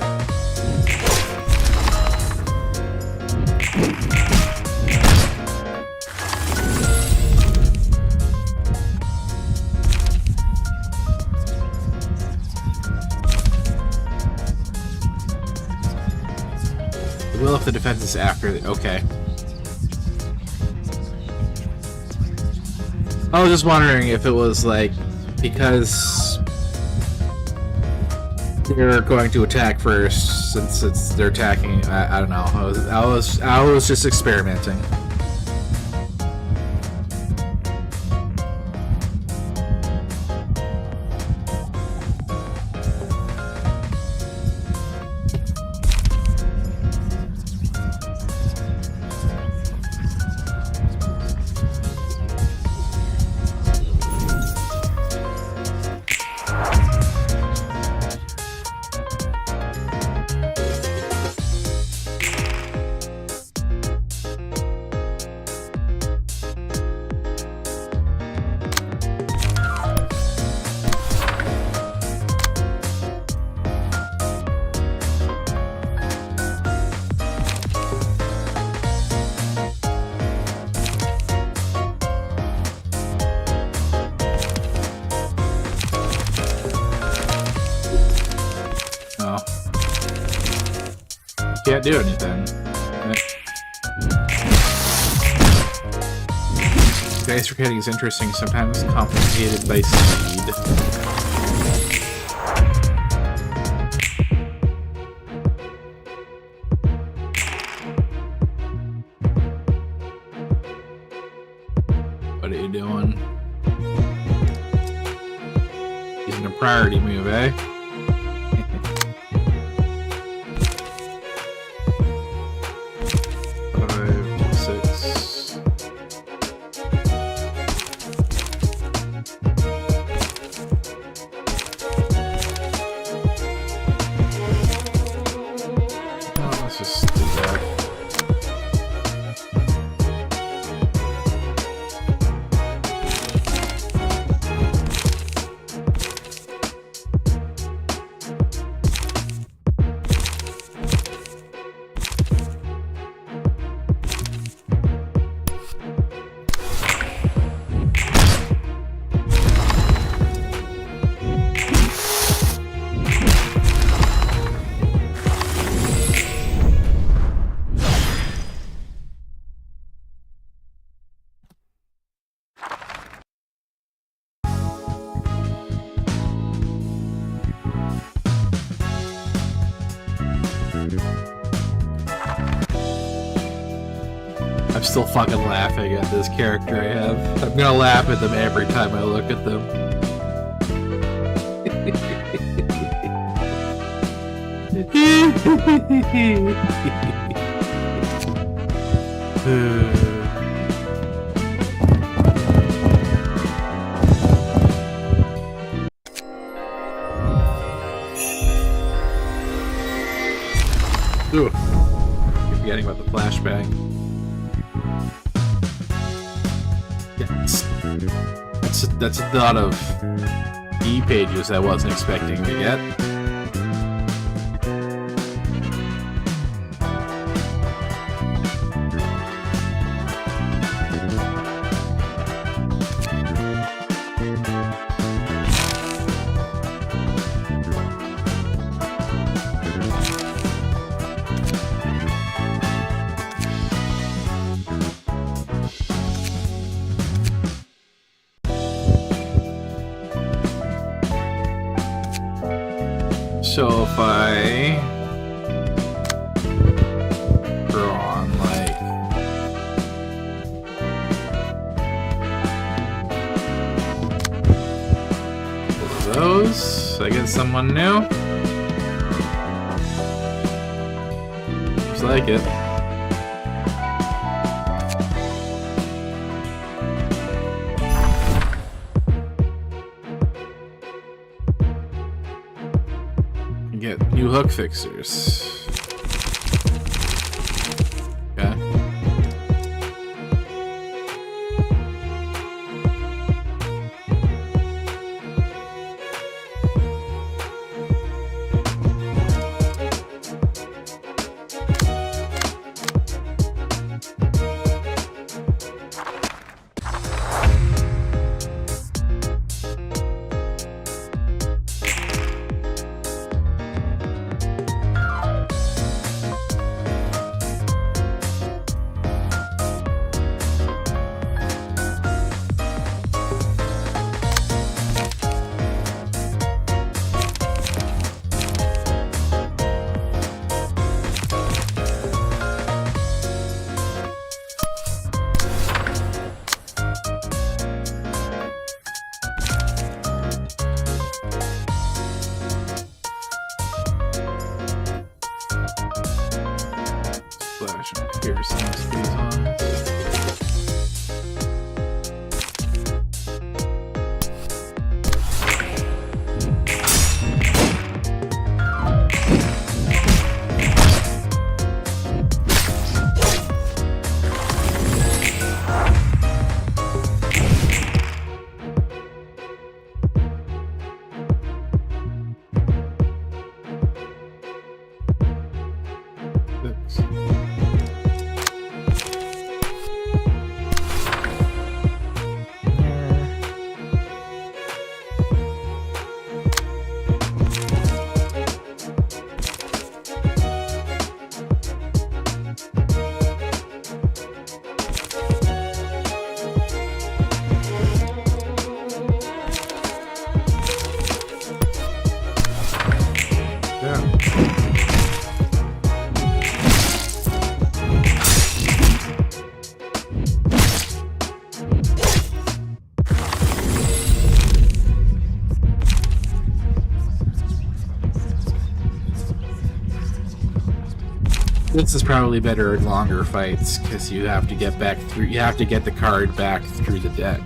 Speaker 1: The will if the defense is after the okay. I was just wondering if it was like because they're going to attack first, since they're attacking. I don't know. I was just experimenting. Can't do anything. Dice rotating is interesting, sometimes complicated by speed. What are you doing? Using a priority move, eh? I'm still fucking laughing at this character I have. I'm gonna laugh at them every time I look at them. Ooh. Keep forgetting about the flashback. Yes. That's a lot of E-pages I wasn't expecting to get. So if I draw on like one of those, I get someone new. Looks like it. Get new hook fixers. Okay. Flash and piercing squeeze on. This is probably better in longer fights because you have to get back through. You have to get the card back through the deck.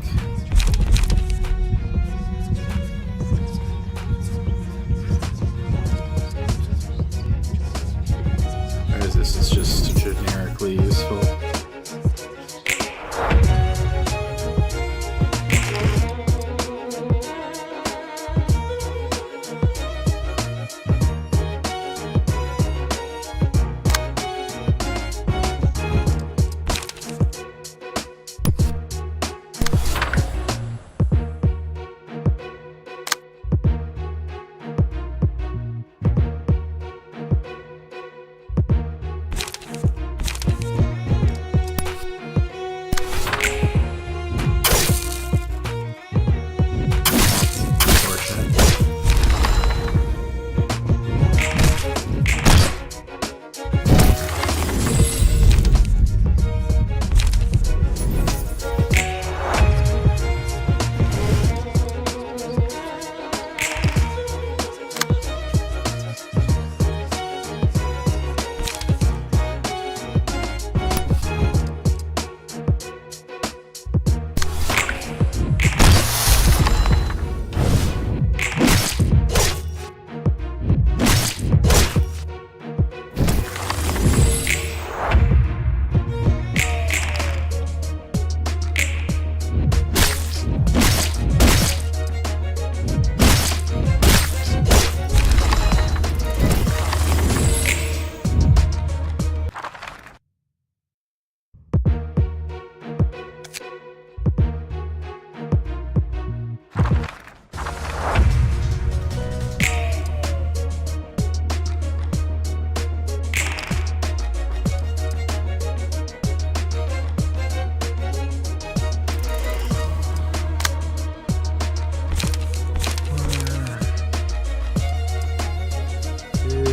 Speaker 1: Whereas this is just generically useful.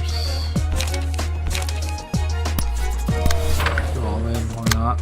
Speaker 1: course. Go all in, why not?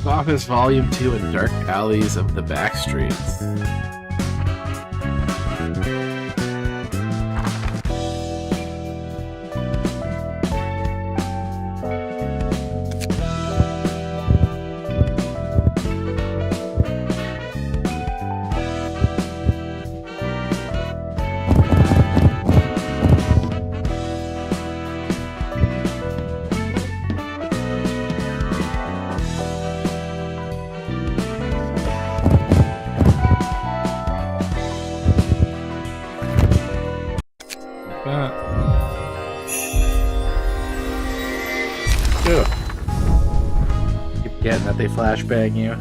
Speaker 1: Office Volume 2 and Dark Alleys of the Backstreets. Keep getting that they flashbang you.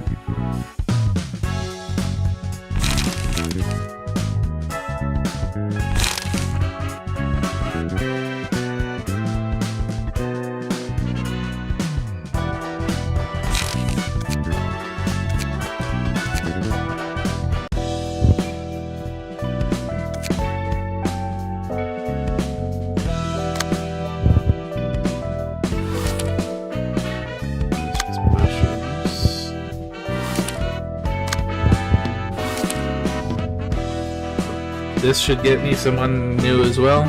Speaker 1: This should get me someone new as well.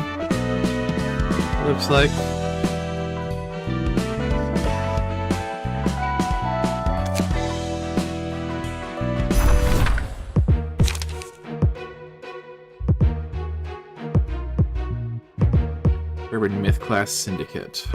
Speaker 1: Looks like. Urban Myth Class Syndicate.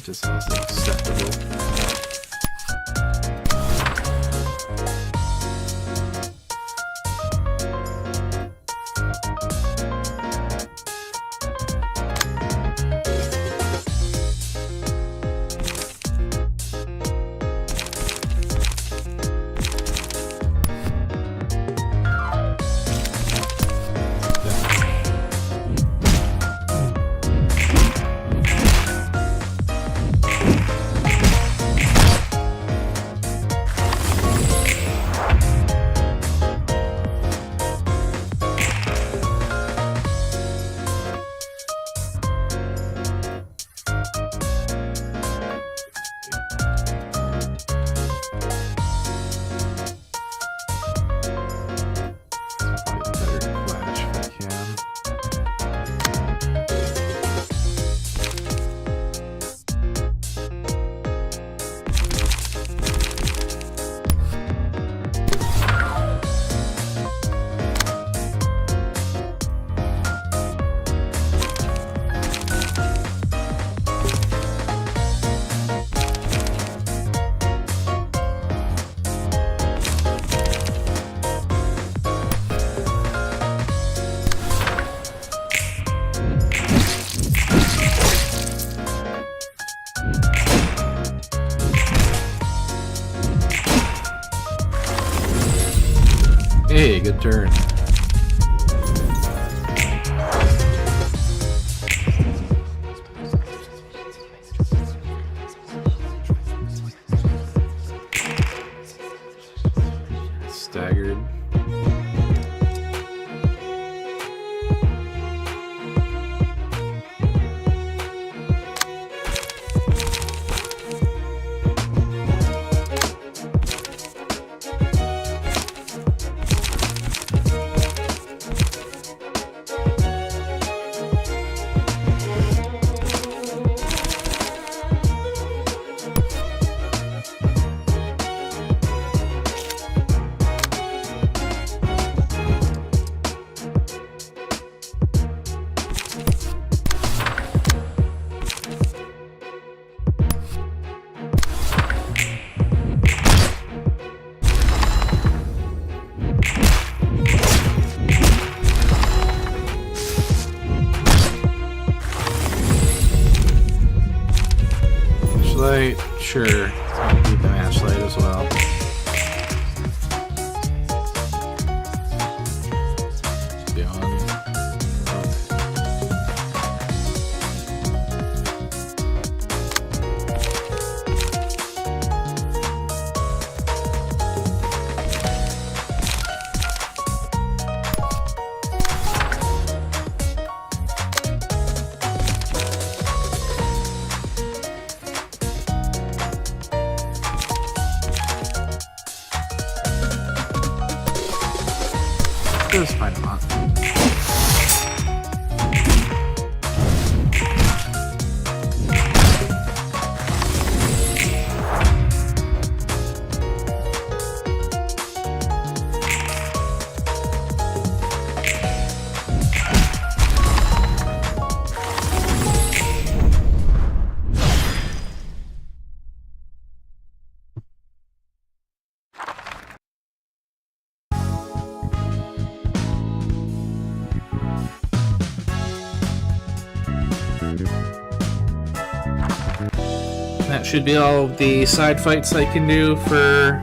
Speaker 1: Is also acceptable. turn. Staggered. Flashlight, sure. Keep the flashlight as well. Beyond. Let's find him out. That should be all of the side fights I can do for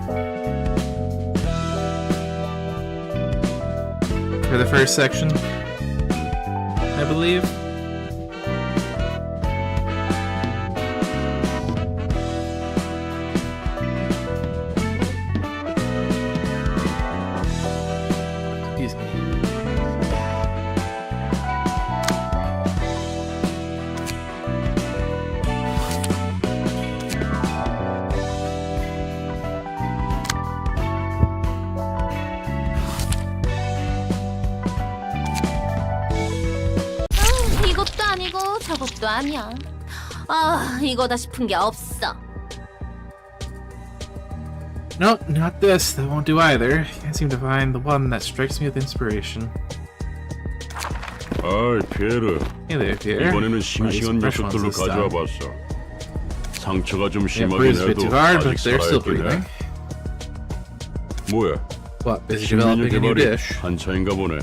Speaker 1: the first section, I believe. Excuse me.
Speaker 11: 이것도 아니고 저것도 아니야. 아, 이거다 싶은 게 없어.
Speaker 1: Nope, not this. That won't do either. Can't seem to find the one that strikes me with inspiration.
Speaker 5: 아이, 피에르.
Speaker 1: Hey there, Pierre.
Speaker 5: 이번에는 싱싱한
Speaker 1: Fresh ones
Speaker 5: 녀석들을
Speaker 1: this time.
Speaker 5: 가져와 봤어. 상처가 좀
Speaker 1: Yeah,
Speaker 5: 심하긴
Speaker 1: bruised a bit
Speaker 5: 해도
Speaker 1: too hard, but
Speaker 5: 아직
Speaker 1: they're still
Speaker 5: 살아있긴 해.
Speaker 1: breathing.
Speaker 5: 뭐야?
Speaker 1: What, busy
Speaker 5: 신메뉴
Speaker 1: developing a new
Speaker 5: 개발이
Speaker 1: dish?
Speaker 5: 한차인가 보네.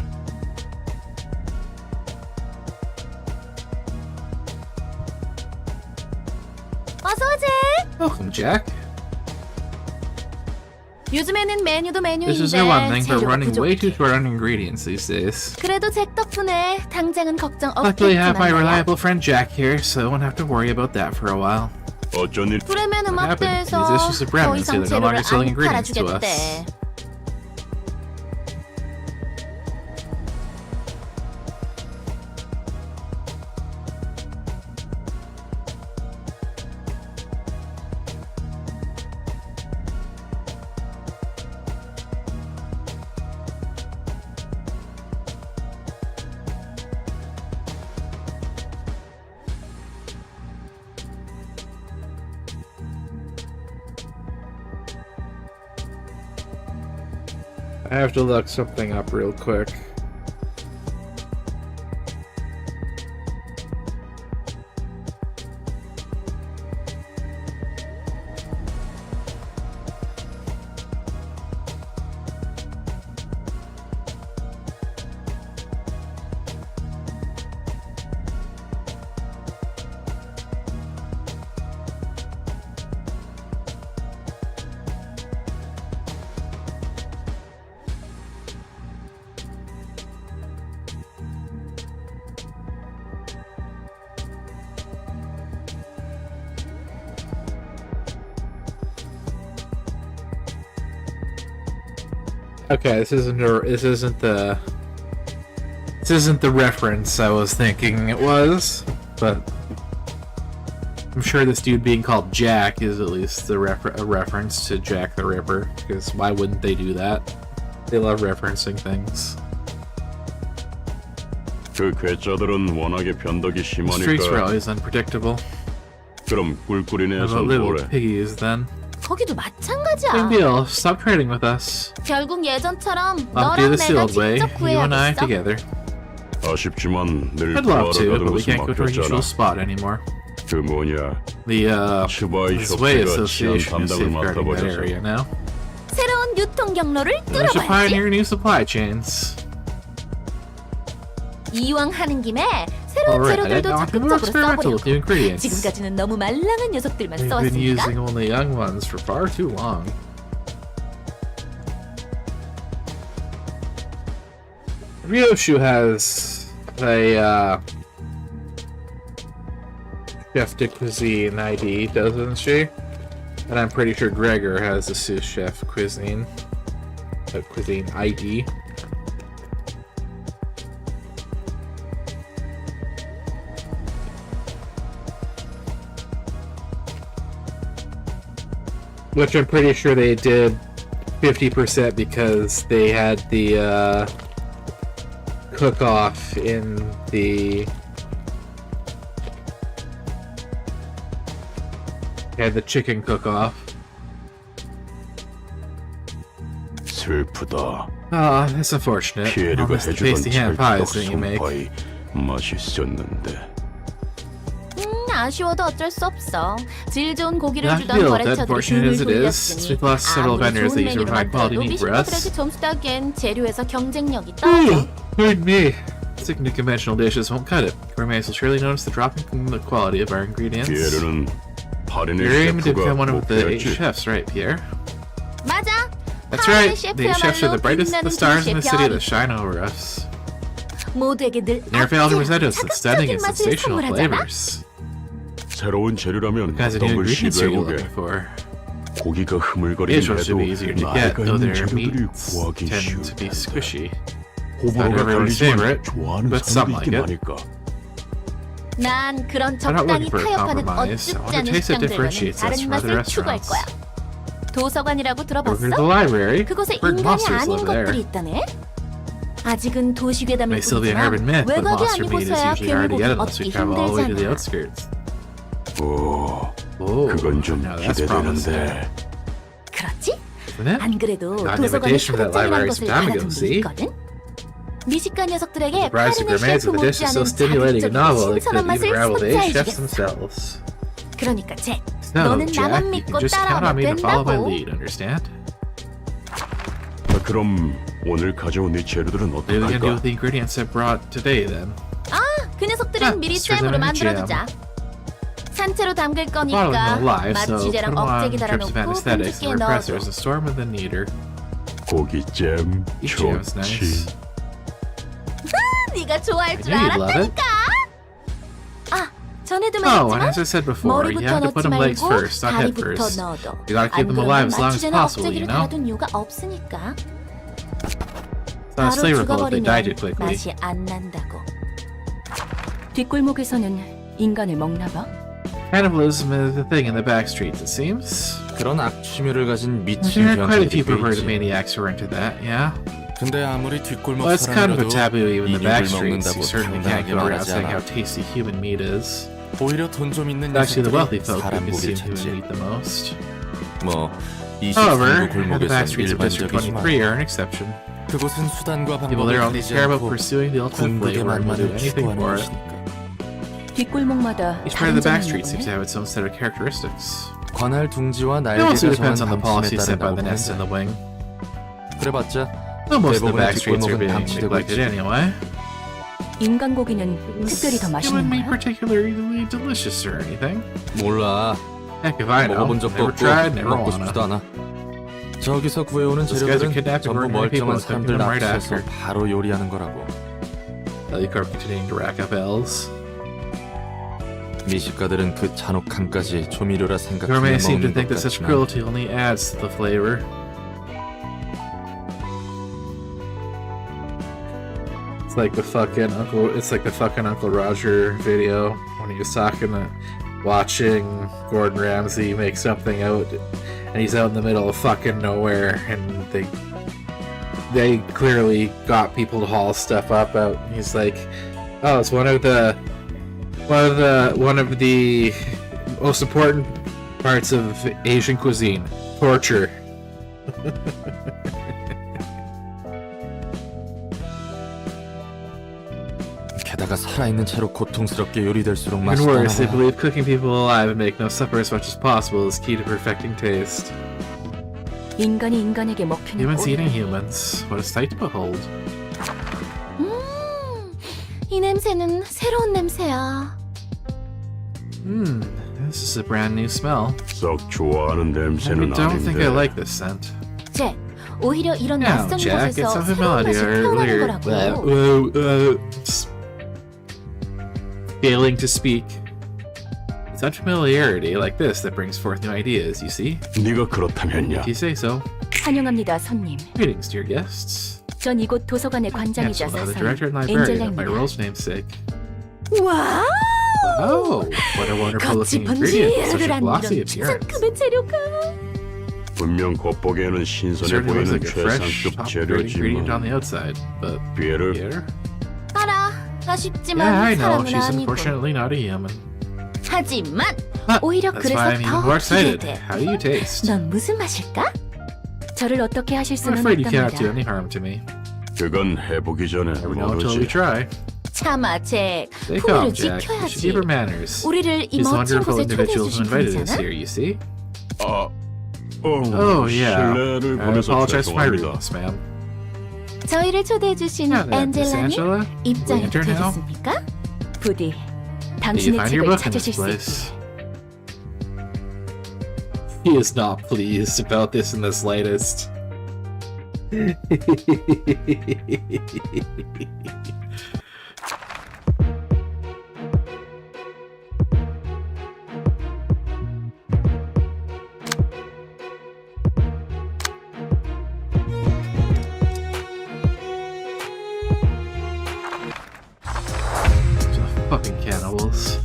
Speaker 11: 어서 오지.
Speaker 1: Welcome, Jack.
Speaker 11: 요즘에는 메뉴도
Speaker 1: This is
Speaker 11: 메뉴인데
Speaker 1: their one thing, but
Speaker 11: 재료가
Speaker 1: running way
Speaker 11: 부족해.
Speaker 1: too short on ingredients these days.
Speaker 11: 그래도 잭 덕분에 당장은 걱정
Speaker 1: Luckily, I have my
Speaker 11: 없겠지만 말이야.
Speaker 1: reliable friend Jack here, so I won't have to worry about that for a while.
Speaker 5: 어쩐 일?
Speaker 11: 브레멘
Speaker 1: What happened?
Speaker 11: 음악대에서
Speaker 1: Musicians of Bremen
Speaker 11: 더
Speaker 1: say
Speaker 11: 이상
Speaker 1: they're no longer
Speaker 11: 재료를
Speaker 1: selling
Speaker 11: 안
Speaker 1: ingredients to us.
Speaker 11: 팔아주겠대.
Speaker 1: I have to look something up real quick. Okay, this isn't the reference I was thinking it was, but I'm sure this dude being called Jack is at least a reference to Jack the Ripper, because why wouldn't they do that? They love referencing things.
Speaker 5: 그 괴짜들은 워낙에 변덕이
Speaker 1: The streets were
Speaker 5: 심하니까
Speaker 1: always unpredictable.
Speaker 5: 그럼
Speaker 1: How
Speaker 5: 꿀꿀이네에선
Speaker 1: about little
Speaker 5: 뭐래?
Speaker 1: piggies then?
Speaker 11: 거기도 마찬가지야.
Speaker 1: Big deal. Stop trading with us.
Speaker 11: 결국 예전처럼
Speaker 1: I'll do
Speaker 11: 너랑
Speaker 1: this the
Speaker 11: 내가
Speaker 1: old way.
Speaker 11: 직접
Speaker 1: You and I
Speaker 11: 구해야겠어.
Speaker 1: together.
Speaker 5: 아쉽지만 늘
Speaker 1: I'd love to,
Speaker 5: 구하러 가던
Speaker 1: but we
Speaker 5: 곳은
Speaker 1: can't go to our
Speaker 5: 막혔잖아.
Speaker 1: usual spot anymore.
Speaker 5: 그 뭐냐?
Speaker 1: The
Speaker 5: 츠바이
Speaker 1: Sway
Speaker 5: 협회가 치안
Speaker 1: Association is
Speaker 5: 담당을
Speaker 1: safeguarding that
Speaker 5: 맡아버려서
Speaker 1: area now.
Speaker 11: 새로운 유통 경로를
Speaker 1: We should
Speaker 11: 뚫어봐야지.
Speaker 1: pioneer new supply chains.
Speaker 11: 이왕 하는 김에 새로운
Speaker 1: Alright,
Speaker 11: 재료들도
Speaker 1: now I'm more
Speaker 11: 적극적으로
Speaker 1: experimental with new
Speaker 11: 써보려고.
Speaker 1: ingredients.
Speaker 11: 지금까지는 너무 말랑한 녀석들만
Speaker 1: We've been
Speaker 11: 써왔으니까.
Speaker 1: using only young ones for far too long. Ryoshu has a chef de cuisine ID, doesn't she? And I'm pretty sure Gregor has a sous chef cuisine ID. Which I'm pretty sure they did 50% because they had the cook-off in the... Had the chicken cook-off.
Speaker 5: 슬프다.
Speaker 1: Ah, that's unfortunate. I'll
Speaker 5: 피에르가
Speaker 1: miss the
Speaker 5: 해주던
Speaker 1: tasty hand pies that you make.
Speaker 5: 찰떡송파이 맛있었는데.
Speaker 11: 아쉬워도 어쩔 수 없어. 질 좋은 고기를
Speaker 1: Not
Speaker 11: 주던
Speaker 1: feel that
Speaker 11: 거래처들이
Speaker 1: fortunate as
Speaker 11: 등을
Speaker 1: it is,
Speaker 11: 돌렸으니
Speaker 1: we've lost several
Speaker 11: 아무리
Speaker 1: vendors that
Speaker 11: 좋은
Speaker 1: use to
Speaker 11: 메뉴를
Speaker 1: provide quality
Speaker 11: 만들어도
Speaker 1: meat for us.
Speaker 11: 미식가들에게 점수 따기엔 재료에서 경쟁력이 떨어져.
Speaker 1: Pardon me. Sticking to conventional dishes won't cut it. Gourmets will surely notice the drop in the quality of our ingredients.
Speaker 5: 피에르는 파리네
Speaker 1: You're aiming to
Speaker 5: 셰프가
Speaker 1: become one of the 8
Speaker 5: 목표였지.
Speaker 1: chefs, right, Pierre?
Speaker 11: 맞아.
Speaker 1: That's
Speaker 11: 파리
Speaker 1: right. The chefs are the
Speaker 11: 셰프야말로
Speaker 1: brightest of the
Speaker 11: 빛나는
Speaker 1: stars in the city
Speaker 11: 셰프야.
Speaker 1: that shine over us.
Speaker 11: 모두에게 늘
Speaker 1: Never fail to present
Speaker 11: 아찔한
Speaker 1: us with stunning and
Speaker 11: 자극적인 맛을
Speaker 1: sensational
Speaker 11: 선물하잖아.
Speaker 1: flavors.
Speaker 5: 새로운 재료라면
Speaker 1: What kinds of
Speaker 5: 어떤
Speaker 1: new
Speaker 5: 걸
Speaker 1: ingredients are you
Speaker 5: 시도해보게.
Speaker 1: looking for?
Speaker 5: 고기가 흐물거리긴
Speaker 1: Visuals should
Speaker 5: 해도
Speaker 1: be easier to
Speaker 5: 나이가
Speaker 1: get, though
Speaker 5: 있는
Speaker 1: their
Speaker 5: 재료들이
Speaker 1: meats
Speaker 5: 구하기
Speaker 1: tend
Speaker 5: 쉬울
Speaker 1: to be
Speaker 5: 텐데.
Speaker 1: squishy.
Speaker 5: 호불호가
Speaker 1: everyone's
Speaker 5: 갈리지만
Speaker 1: favorite,
Speaker 5: 좋아하는
Speaker 1: but some
Speaker 5: 사람도 있긴
Speaker 1: like it.
Speaker 5: 하니까.
Speaker 11: 난 그런
Speaker 1: I'm not looking
Speaker 11: 적당히
Speaker 1: for a
Speaker 11: 타협하는
Speaker 1: compromise. I want
Speaker 11: 어줍지
Speaker 1: to
Speaker 11: 않은
Speaker 1: taste that
Speaker 11: 식당들과는
Speaker 1: differentiates us
Speaker 11: 다른
Speaker 1: from other
Speaker 11: 맛을 추구할
Speaker 1: restaurants.
Speaker 11: 거야. 도서관이라고
Speaker 1: Over to the
Speaker 11: 들어봤어?
Speaker 1: library.
Speaker 11: 그곳에
Speaker 1: Heard
Speaker 11: 인간이
Speaker 1: monsters
Speaker 11: 아닌
Speaker 1: live there.
Speaker 11: 것들이 있다네. 아직은 도시 괴담일
Speaker 1: May still be an
Speaker 11: 뿐이지만
Speaker 1: urban myth, but
Speaker 11: 외곽이
Speaker 1: monster meat is
Speaker 11: 아니고서야
Speaker 1: usually hard to
Speaker 11: 괴물고기
Speaker 1: get unless we
Speaker 11: 얻기
Speaker 1: travel all the way to the
Speaker 11: 힘들잖아.
Speaker 1: outskirts.
Speaker 5: 오,
Speaker 1: Oh,
Speaker 5: 그건 좀
Speaker 1: now that's promising.
Speaker 5: 기대되는데.
Speaker 11: 그렇지?
Speaker 1: Isn't it?
Speaker 11: 안 그래도
Speaker 1: Got an
Speaker 11: 도서관에
Speaker 1: invitation for that library
Speaker 11: 초대장이란
Speaker 1: some
Speaker 11: 것을
Speaker 1: time ago,
Speaker 11: 받아둔 게
Speaker 1: see?
Speaker 11: 있거든? 미식가 녀석들에게
Speaker 1: Surprised the
Speaker 11: 파리네
Speaker 1: gourmets
Speaker 11: 셰프
Speaker 1: with the dish is so
Speaker 11: 못지않은
Speaker 1: stimulating and novel it
Speaker 11: 자극적이고
Speaker 1: could
Speaker 11: 신선한
Speaker 1: even
Speaker 11: 맛을
Speaker 1: rival the 8 chefs
Speaker 11: 선사해주겠어.
Speaker 1: themselves.
Speaker 11: 그러니까 잭,
Speaker 1: No,
Speaker 11: 너는
Speaker 1: Jack,
Speaker 11: 나만
Speaker 1: you
Speaker 11: 믿고
Speaker 1: can just count on
Speaker 11: 따라오면
Speaker 1: me to follow my
Speaker 11: 된다고.
Speaker 1: lead, understand?
Speaker 5: 그럼 오늘 가져온 이 재료들은
Speaker 1: What are they gonna do
Speaker 5: 어떡할까?
Speaker 1: with the ingredients I brought today, then?
Speaker 11: 그 녀석들은
Speaker 1: 아,
Speaker 11: 미리
Speaker 1: serve
Speaker 11: 잼으로
Speaker 1: them in the
Speaker 11: 만들어두자. 산채로 담글
Speaker 1: Bottling
Speaker 11: 거니까
Speaker 1: them alive,
Speaker 11: 맛
Speaker 1: so put
Speaker 11: 주제랑
Speaker 1: them on
Speaker 11: 억제기
Speaker 1: drips of
Speaker 11: 달아놓고
Speaker 1: anesthetics
Speaker 11: 분식기에
Speaker 1: and
Speaker 11: 넣어줘.
Speaker 1: repressors and store them in the kneader.
Speaker 5: 고기잼
Speaker 1: Each jam's
Speaker 5: 좋지.
Speaker 1: nice.
Speaker 11: 네가 좋아할 줄
Speaker 1: I knew you'd love it.
Speaker 11: 알았다니까. 아, 전에도
Speaker 1: Oh, and
Speaker 11: 말했지만
Speaker 1: as I said before, you
Speaker 11: 머리부터
Speaker 1: have to put
Speaker 11: 넣지
Speaker 1: them legs
Speaker 11: 말고
Speaker 1: first, not head
Speaker 11: 다리부터
Speaker 1: first.
Speaker 11: 넣어도
Speaker 1: You gotta keep
Speaker 11: 안
Speaker 1: them alive
Speaker 11: 그러면
Speaker 1: as long as
Speaker 11: 맛주제는
Speaker 1: possible, you
Speaker 11: 억제기를
Speaker 1: know?
Speaker 11: 달아둔 이유가 없으니까.
Speaker 1: It's not
Speaker 11: 바로
Speaker 1: flavorful if they die too
Speaker 11: 죽어버리면
Speaker 1: quickly.
Speaker 11: 맛이 안 난다고.
Speaker 2: 뒷골목에서는 인간을 먹나 봐.
Speaker 1: Cannibalism is a thing in the back streets, it seems.
Speaker 3: 그런 악취미를 가진 미친
Speaker 1: There are quite a few
Speaker 3: 병사들이 꽤
Speaker 1: perverted
Speaker 3: 있지.
Speaker 1: maniacs who are into that, yeah?
Speaker 3: 근데 아무리 뒷골목
Speaker 1: Well, it's kind of a
Speaker 3: 사람이라도
Speaker 1: taboo even in the back
Speaker 3: 인육을
Speaker 1: streets.
Speaker 3: 먹는다고
Speaker 1: You certainly can't
Speaker 3: 당당하게
Speaker 1: go around
Speaker 3: 말하지
Speaker 1: saying
Speaker 3: 않아.
Speaker 1: how tasty human meat is.
Speaker 3: 오히려 돈 좀 있는
Speaker 1: It's actually the wealthy
Speaker 3: 녀석들이
Speaker 1: folk who
Speaker 3: 사람
Speaker 1: consume
Speaker 3: 고기를
Speaker 1: human
Speaker 3: 찾지.
Speaker 1: meat the most.
Speaker 3: 뭐
Speaker 1: However,
Speaker 3: 23구
Speaker 1: the
Speaker 3: 골목에선
Speaker 1: back streets of District
Speaker 3: 일반적이지만
Speaker 1: 23 are an exception.
Speaker 3: 그곳은 수단과
Speaker 1: People there
Speaker 3: 방법을
Speaker 1: only
Speaker 3: 가리지
Speaker 1: care about
Speaker 3: 않고
Speaker 1: pursuing the ultimate
Speaker 3: 궁극의
Speaker 1: flavor and will do
Speaker 3: 맛만을
Speaker 1: anything
Speaker 3: 추구하는
Speaker 1: for it.
Speaker 3: 것이니까.
Speaker 2: 뒷골목마다
Speaker 1: Each part of
Speaker 2: 다른
Speaker 1: the back
Speaker 2: 점이
Speaker 1: street seems to
Speaker 2: 있네.
Speaker 1: have its own set of characteristics.
Speaker 3: 관할 둥지와
Speaker 1: It also
Speaker 3: 날개가
Speaker 1: depends
Speaker 3: 정한
Speaker 1: on the policy
Speaker 3: 방침에
Speaker 1: set by
Speaker 3: 따른다고
Speaker 1: the nest and the
Speaker 3: 보는데
Speaker 1: wing.
Speaker 3: 그래봤자
Speaker 1: Though most of the
Speaker 3: 대부분의
Speaker 1: back streets are
Speaker 3: 뒷골목은
Speaker 1: being
Speaker 3: 방치되고
Speaker 1: neglected
Speaker 3: 있지.
Speaker 1: anyway.
Speaker 2: 인간 고기는 특별히 더
Speaker 1: It
Speaker 2: 맛있는
Speaker 1: wouldn't be
Speaker 2: 거야?
Speaker 1: particularly delicious or anything.
Speaker 3: 몰라.
Speaker 1: Heck if I know.
Speaker 3: 먹어본 적도
Speaker 1: Never
Speaker 3: 없고
Speaker 1: tried, never
Speaker 3: 먹고
Speaker 1: wanna.
Speaker 3: 싶지도 않아. 저기서 구해오는
Speaker 1: Those guys are
Speaker 3: 재료들은
Speaker 1: kidnapping
Speaker 3: 전부
Speaker 1: ordinary people
Speaker 3: 멀쩡한
Speaker 1: and cooking
Speaker 3: 사람들
Speaker 1: them right
Speaker 3: 납치해서
Speaker 1: after.
Speaker 3: 바로 요리하는 거라고.
Speaker 1: Ellicorp continuing to rack up L's.
Speaker 3: 미식가들은 그 잔혹함까지 조미료라 생각하며
Speaker 1: Gourmets seem to
Speaker 3: 먹는
Speaker 1: think
Speaker 3: 것
Speaker 1: that such
Speaker 3: 같지만
Speaker 1: cruelty only adds to the flavor. It's like the fucking Uncle Roger video when he was watching Gordon Ramsay make something out, and he's out in the middle of fucking nowhere, and they clearly got people to haul stuff up out. He's like, oh, it's one of the most important parts of Asian cuisine, torture.
Speaker 3: 게다가 살아있는 채로 고통스럽게 요리될수록
Speaker 1: Even worse, they
Speaker 3: 맛있다.
Speaker 1: believe cooking people alive and make no supper as much as possible is key to perfecting taste.
Speaker 2: 인간이 인간에게 먹히는
Speaker 1: Humans eating
Speaker 2: 꼴이네.
Speaker 1: humans. What a sight to behold.
Speaker 11: 이 냄새는 새로운 냄새야.
Speaker 1: This is a brand new smell.
Speaker 7: 썩 좋아하는
Speaker 1: I
Speaker 7: 냄새는
Speaker 1: don't think I
Speaker 7: 아닌데.
Speaker 1: like this scent.
Speaker 11: 잭, 오히려 이런
Speaker 1: No,
Speaker 11: 낯선
Speaker 1: Jack, it's
Speaker 11: 곳에서
Speaker 1: so
Speaker 11: 새로운 맛이
Speaker 1: familiar.
Speaker 11: 태어나는 거라고.
Speaker 1: Failing to speak. It's unfamiliarity like this that brings forth new ideas, you see?
Speaker 7: 네가 그렇다면야.
Speaker 1: If you say so.
Speaker 2: 환영합니다, 손님.
Speaker 1: Greetings, dear guests.
Speaker 2: 전 이곳 도서관의 관장이자
Speaker 1: Cancel by the
Speaker 2: 사상
Speaker 1: director and librarian of my
Speaker 2: 엔젤라입니다.
Speaker 1: role's namesake.
Speaker 11: 와우!
Speaker 1: Oh, what a wonderful
Speaker 11: 겉이
Speaker 1: looking ingredient. Such a
Speaker 11: 번지르르한
Speaker 1: glossy
Speaker 11: 이런
Speaker 1: appearance.
Speaker 11: 최상급의 재료가.
Speaker 7: 분명 겉보기에는 신선해
Speaker 1: Certainly looks
Speaker 7: 보이는
Speaker 1: like a fresh,
Speaker 7: 최상급
Speaker 1: top-grade ingredient on
Speaker 7: 재료지만
Speaker 1: the outside, but
Speaker 7: 피에르
Speaker 1: Pierre?
Speaker 11: 알아,
Speaker 1: Yeah,
Speaker 11: 아쉽지만
Speaker 1: I know.
Speaker 11: 사람은
Speaker 1: She's
Speaker 11: 아니고.
Speaker 1: unfortunately not a human.
Speaker 11: 하지만
Speaker 1: Huh,
Speaker 11: 오히려
Speaker 1: That's
Speaker 11: 그래서
Speaker 1: why I'm even
Speaker 11: 더
Speaker 1: more excited.
Speaker 11: 기대돼.
Speaker 1: How do you taste?
Speaker 11: 넌 무슨 맛일까?
Speaker 2: 저를 어떻게 하실
Speaker 1: I'm
Speaker 2: 수는
Speaker 1: afraid you cannot do
Speaker 2: 없답니다.
Speaker 1: any harm to me.
Speaker 7: 그건 해보기 전에
Speaker 1: Never know until we
Speaker 7: 모르지.
Speaker 1: try.
Speaker 11: 참아, 잭.
Speaker 1: Stay
Speaker 11: 품위를
Speaker 1: calm, Jack. You should keep
Speaker 11: 지켜야지.
Speaker 1: her manners.
Speaker 11: 우리를 이
Speaker 1: She's the
Speaker 11: 멋진
Speaker 1: wonderful
Speaker 11: 곳에 초대해
Speaker 1: individual who
Speaker 11: 주신
Speaker 1: invited us
Speaker 11: 분이잖아.
Speaker 1: here, you see?
Speaker 7: Oh
Speaker 1: yeah.
Speaker 7: 실례를
Speaker 1: I
Speaker 7: 보내서
Speaker 1: apologize for my
Speaker 7: 죄송합니다.
Speaker 1: rudeness, ma'am.
Speaker 11: 저희를 초대해 주신
Speaker 1: Yeah, Miss
Speaker 11: 엔젤라님
Speaker 1: Angela?
Speaker 11: 입장이
Speaker 1: We enter now?
Speaker 11: 되셨습니까?
Speaker 2: 부디
Speaker 1: Did you
Speaker 2: 당신의
Speaker 1: find your
Speaker 2: 집을
Speaker 1: book in this
Speaker 2: 찾으실 수
Speaker 1: place?
Speaker 2: 있게.
Speaker 1: He is not pleased about this in the slightest. Fucking cannibals.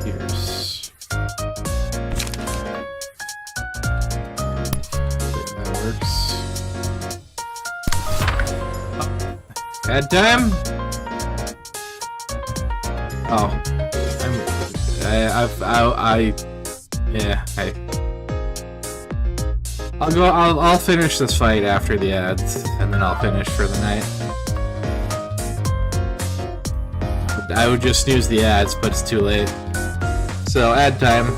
Speaker 1: Pierce. That works. Bad time? Oh. I'll finish this fight after the ads, and then I'll finish for the night. I would just snooze the ads, but it's too late. So, ad time.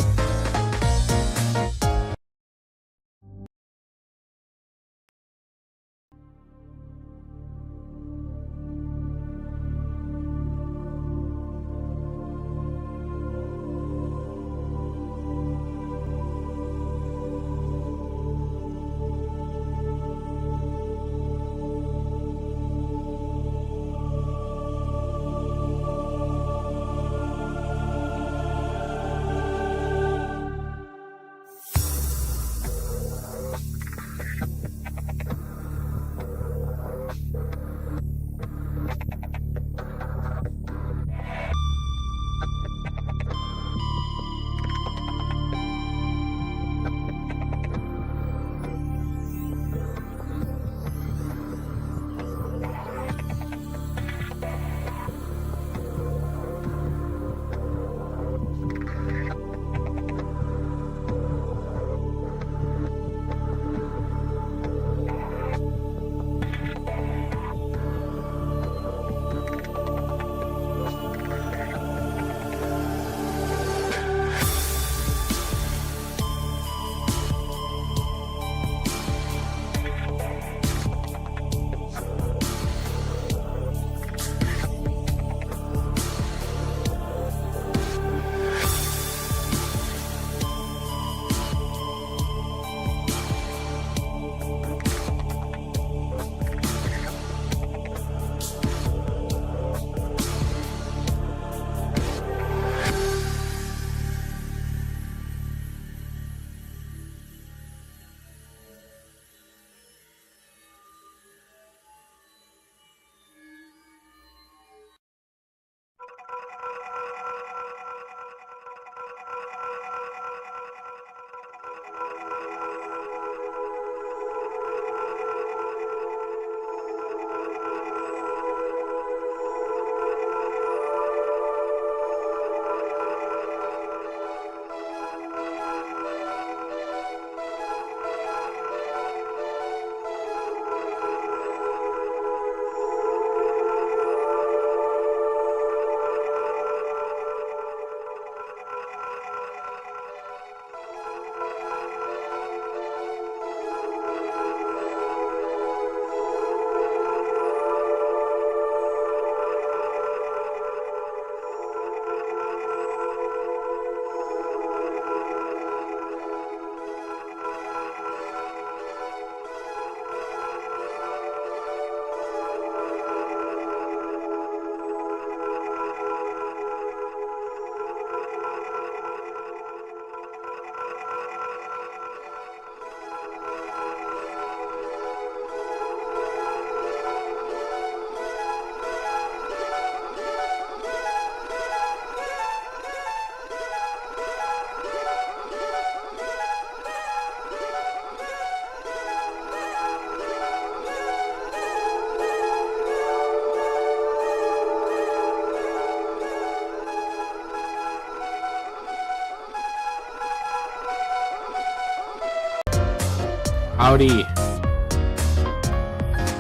Speaker 1: Howdy.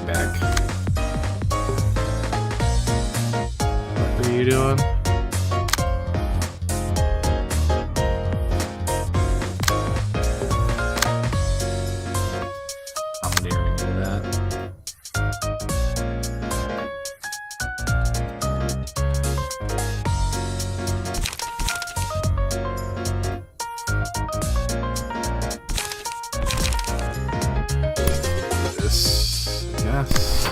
Speaker 1: Back. What are you doing? I'm nearing to that. Yes.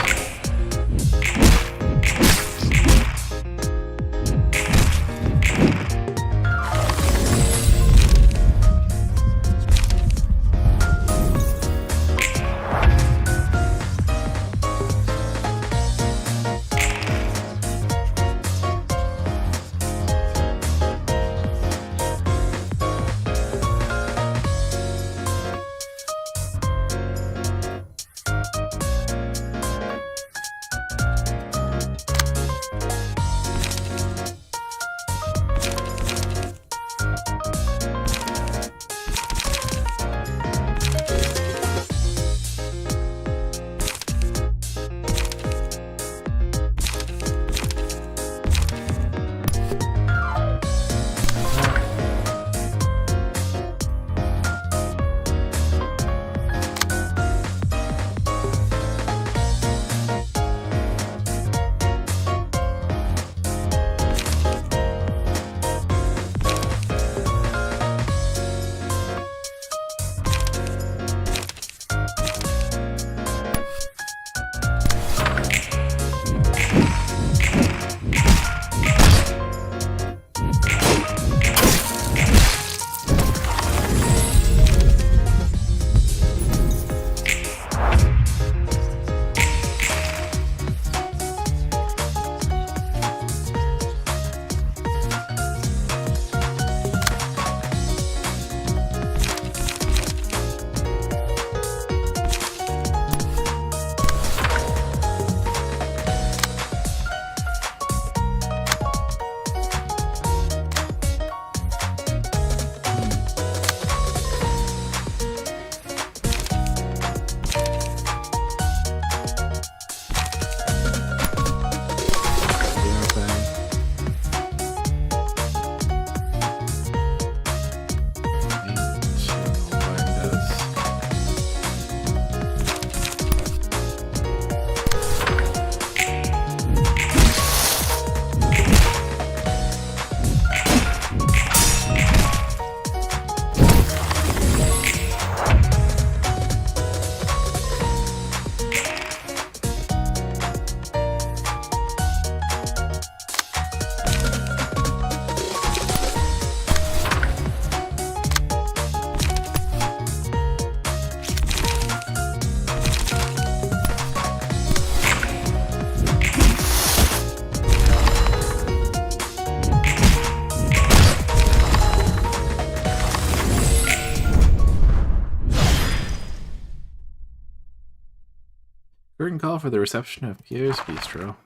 Speaker 1: Curtain call for the reception of Pierre's Bistro.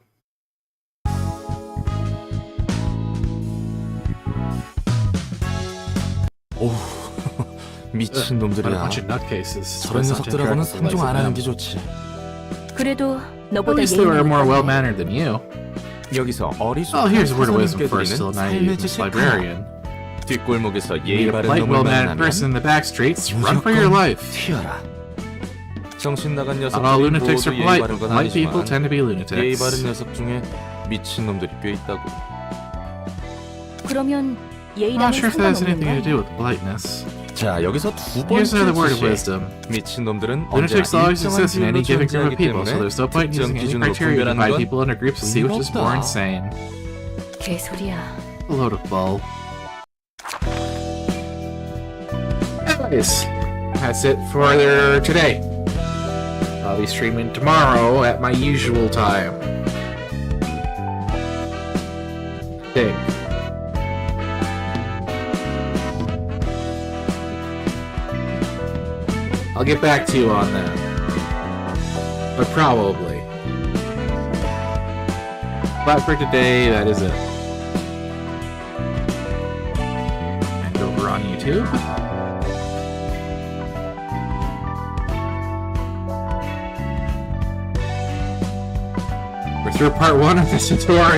Speaker 3: 오, 미친 놈들이야. 저런 녀석들하고는 상종 안 하는 게 좋지.
Speaker 2: 그래도
Speaker 1: At
Speaker 2: 너보다
Speaker 1: least they were more
Speaker 2: 예의는
Speaker 1: well-mannered than you.
Speaker 3: 여기서
Speaker 1: Well,
Speaker 3: 어리숙한
Speaker 1: here's a word of wisdom
Speaker 3: 사장님께
Speaker 1: for a
Speaker 3: 드리는
Speaker 1: still
Speaker 3: 삶의
Speaker 1: naive
Speaker 3: 지식
Speaker 1: librarian.
Speaker 3: 뒷골목에서
Speaker 1: Meet
Speaker 3: 예의
Speaker 1: a
Speaker 3: 바른
Speaker 1: polite,
Speaker 3: 놈을
Speaker 1: well-mannered
Speaker 3: 만나면
Speaker 1: person in the back streets, run for your
Speaker 3: 무조건
Speaker 1: life.
Speaker 3: 튀어라. 정신 나간
Speaker 1: Not all
Speaker 3: 녀석들이
Speaker 1: lunatics
Speaker 3: 모두
Speaker 1: are
Speaker 3: 예의
Speaker 1: polite,
Speaker 3: 바른
Speaker 1: but
Speaker 3: 건
Speaker 1: polite people
Speaker 3: 아니지만
Speaker 1: tend to be
Speaker 3: 예의
Speaker 1: lunatics.
Speaker 3: 바른 녀석 중에 미친 놈들이 꽤 있다고.
Speaker 2: 그러면
Speaker 1: I'm not
Speaker 2: 예의랑은
Speaker 1: sure if that has anything to
Speaker 2: 상관없는가?
Speaker 1: do with politeness.
Speaker 3: 자, 여기서 두
Speaker 1: Here's another word of
Speaker 3: 번째
Speaker 1: wisdom.
Speaker 3: 지시. 미친 놈들은 언제나
Speaker 1: Lunatics always
Speaker 3: 일정한
Speaker 1: exist in any
Speaker 3: 비율로
Speaker 1: given group of
Speaker 3: 존재하기
Speaker 1: people, so
Speaker 3: 때문에
Speaker 1: there's no point in
Speaker 3: 특정
Speaker 1: using any
Speaker 3: 기준으로
Speaker 1: criteria to
Speaker 3: 분별하는
Speaker 1: divide
Speaker 3: 건
Speaker 1: people into groups to see which is more
Speaker 3: 의미가 없다.
Speaker 1: insane.
Speaker 2: 개소리야.
Speaker 1: A load of bull. Anyways, that's it for today. I'll be streaming tomorrow at my usual time. Okay. I'll get back to you on that. But probably. But for today, that is it. And over on YouTube. After part 1 of this tutorial.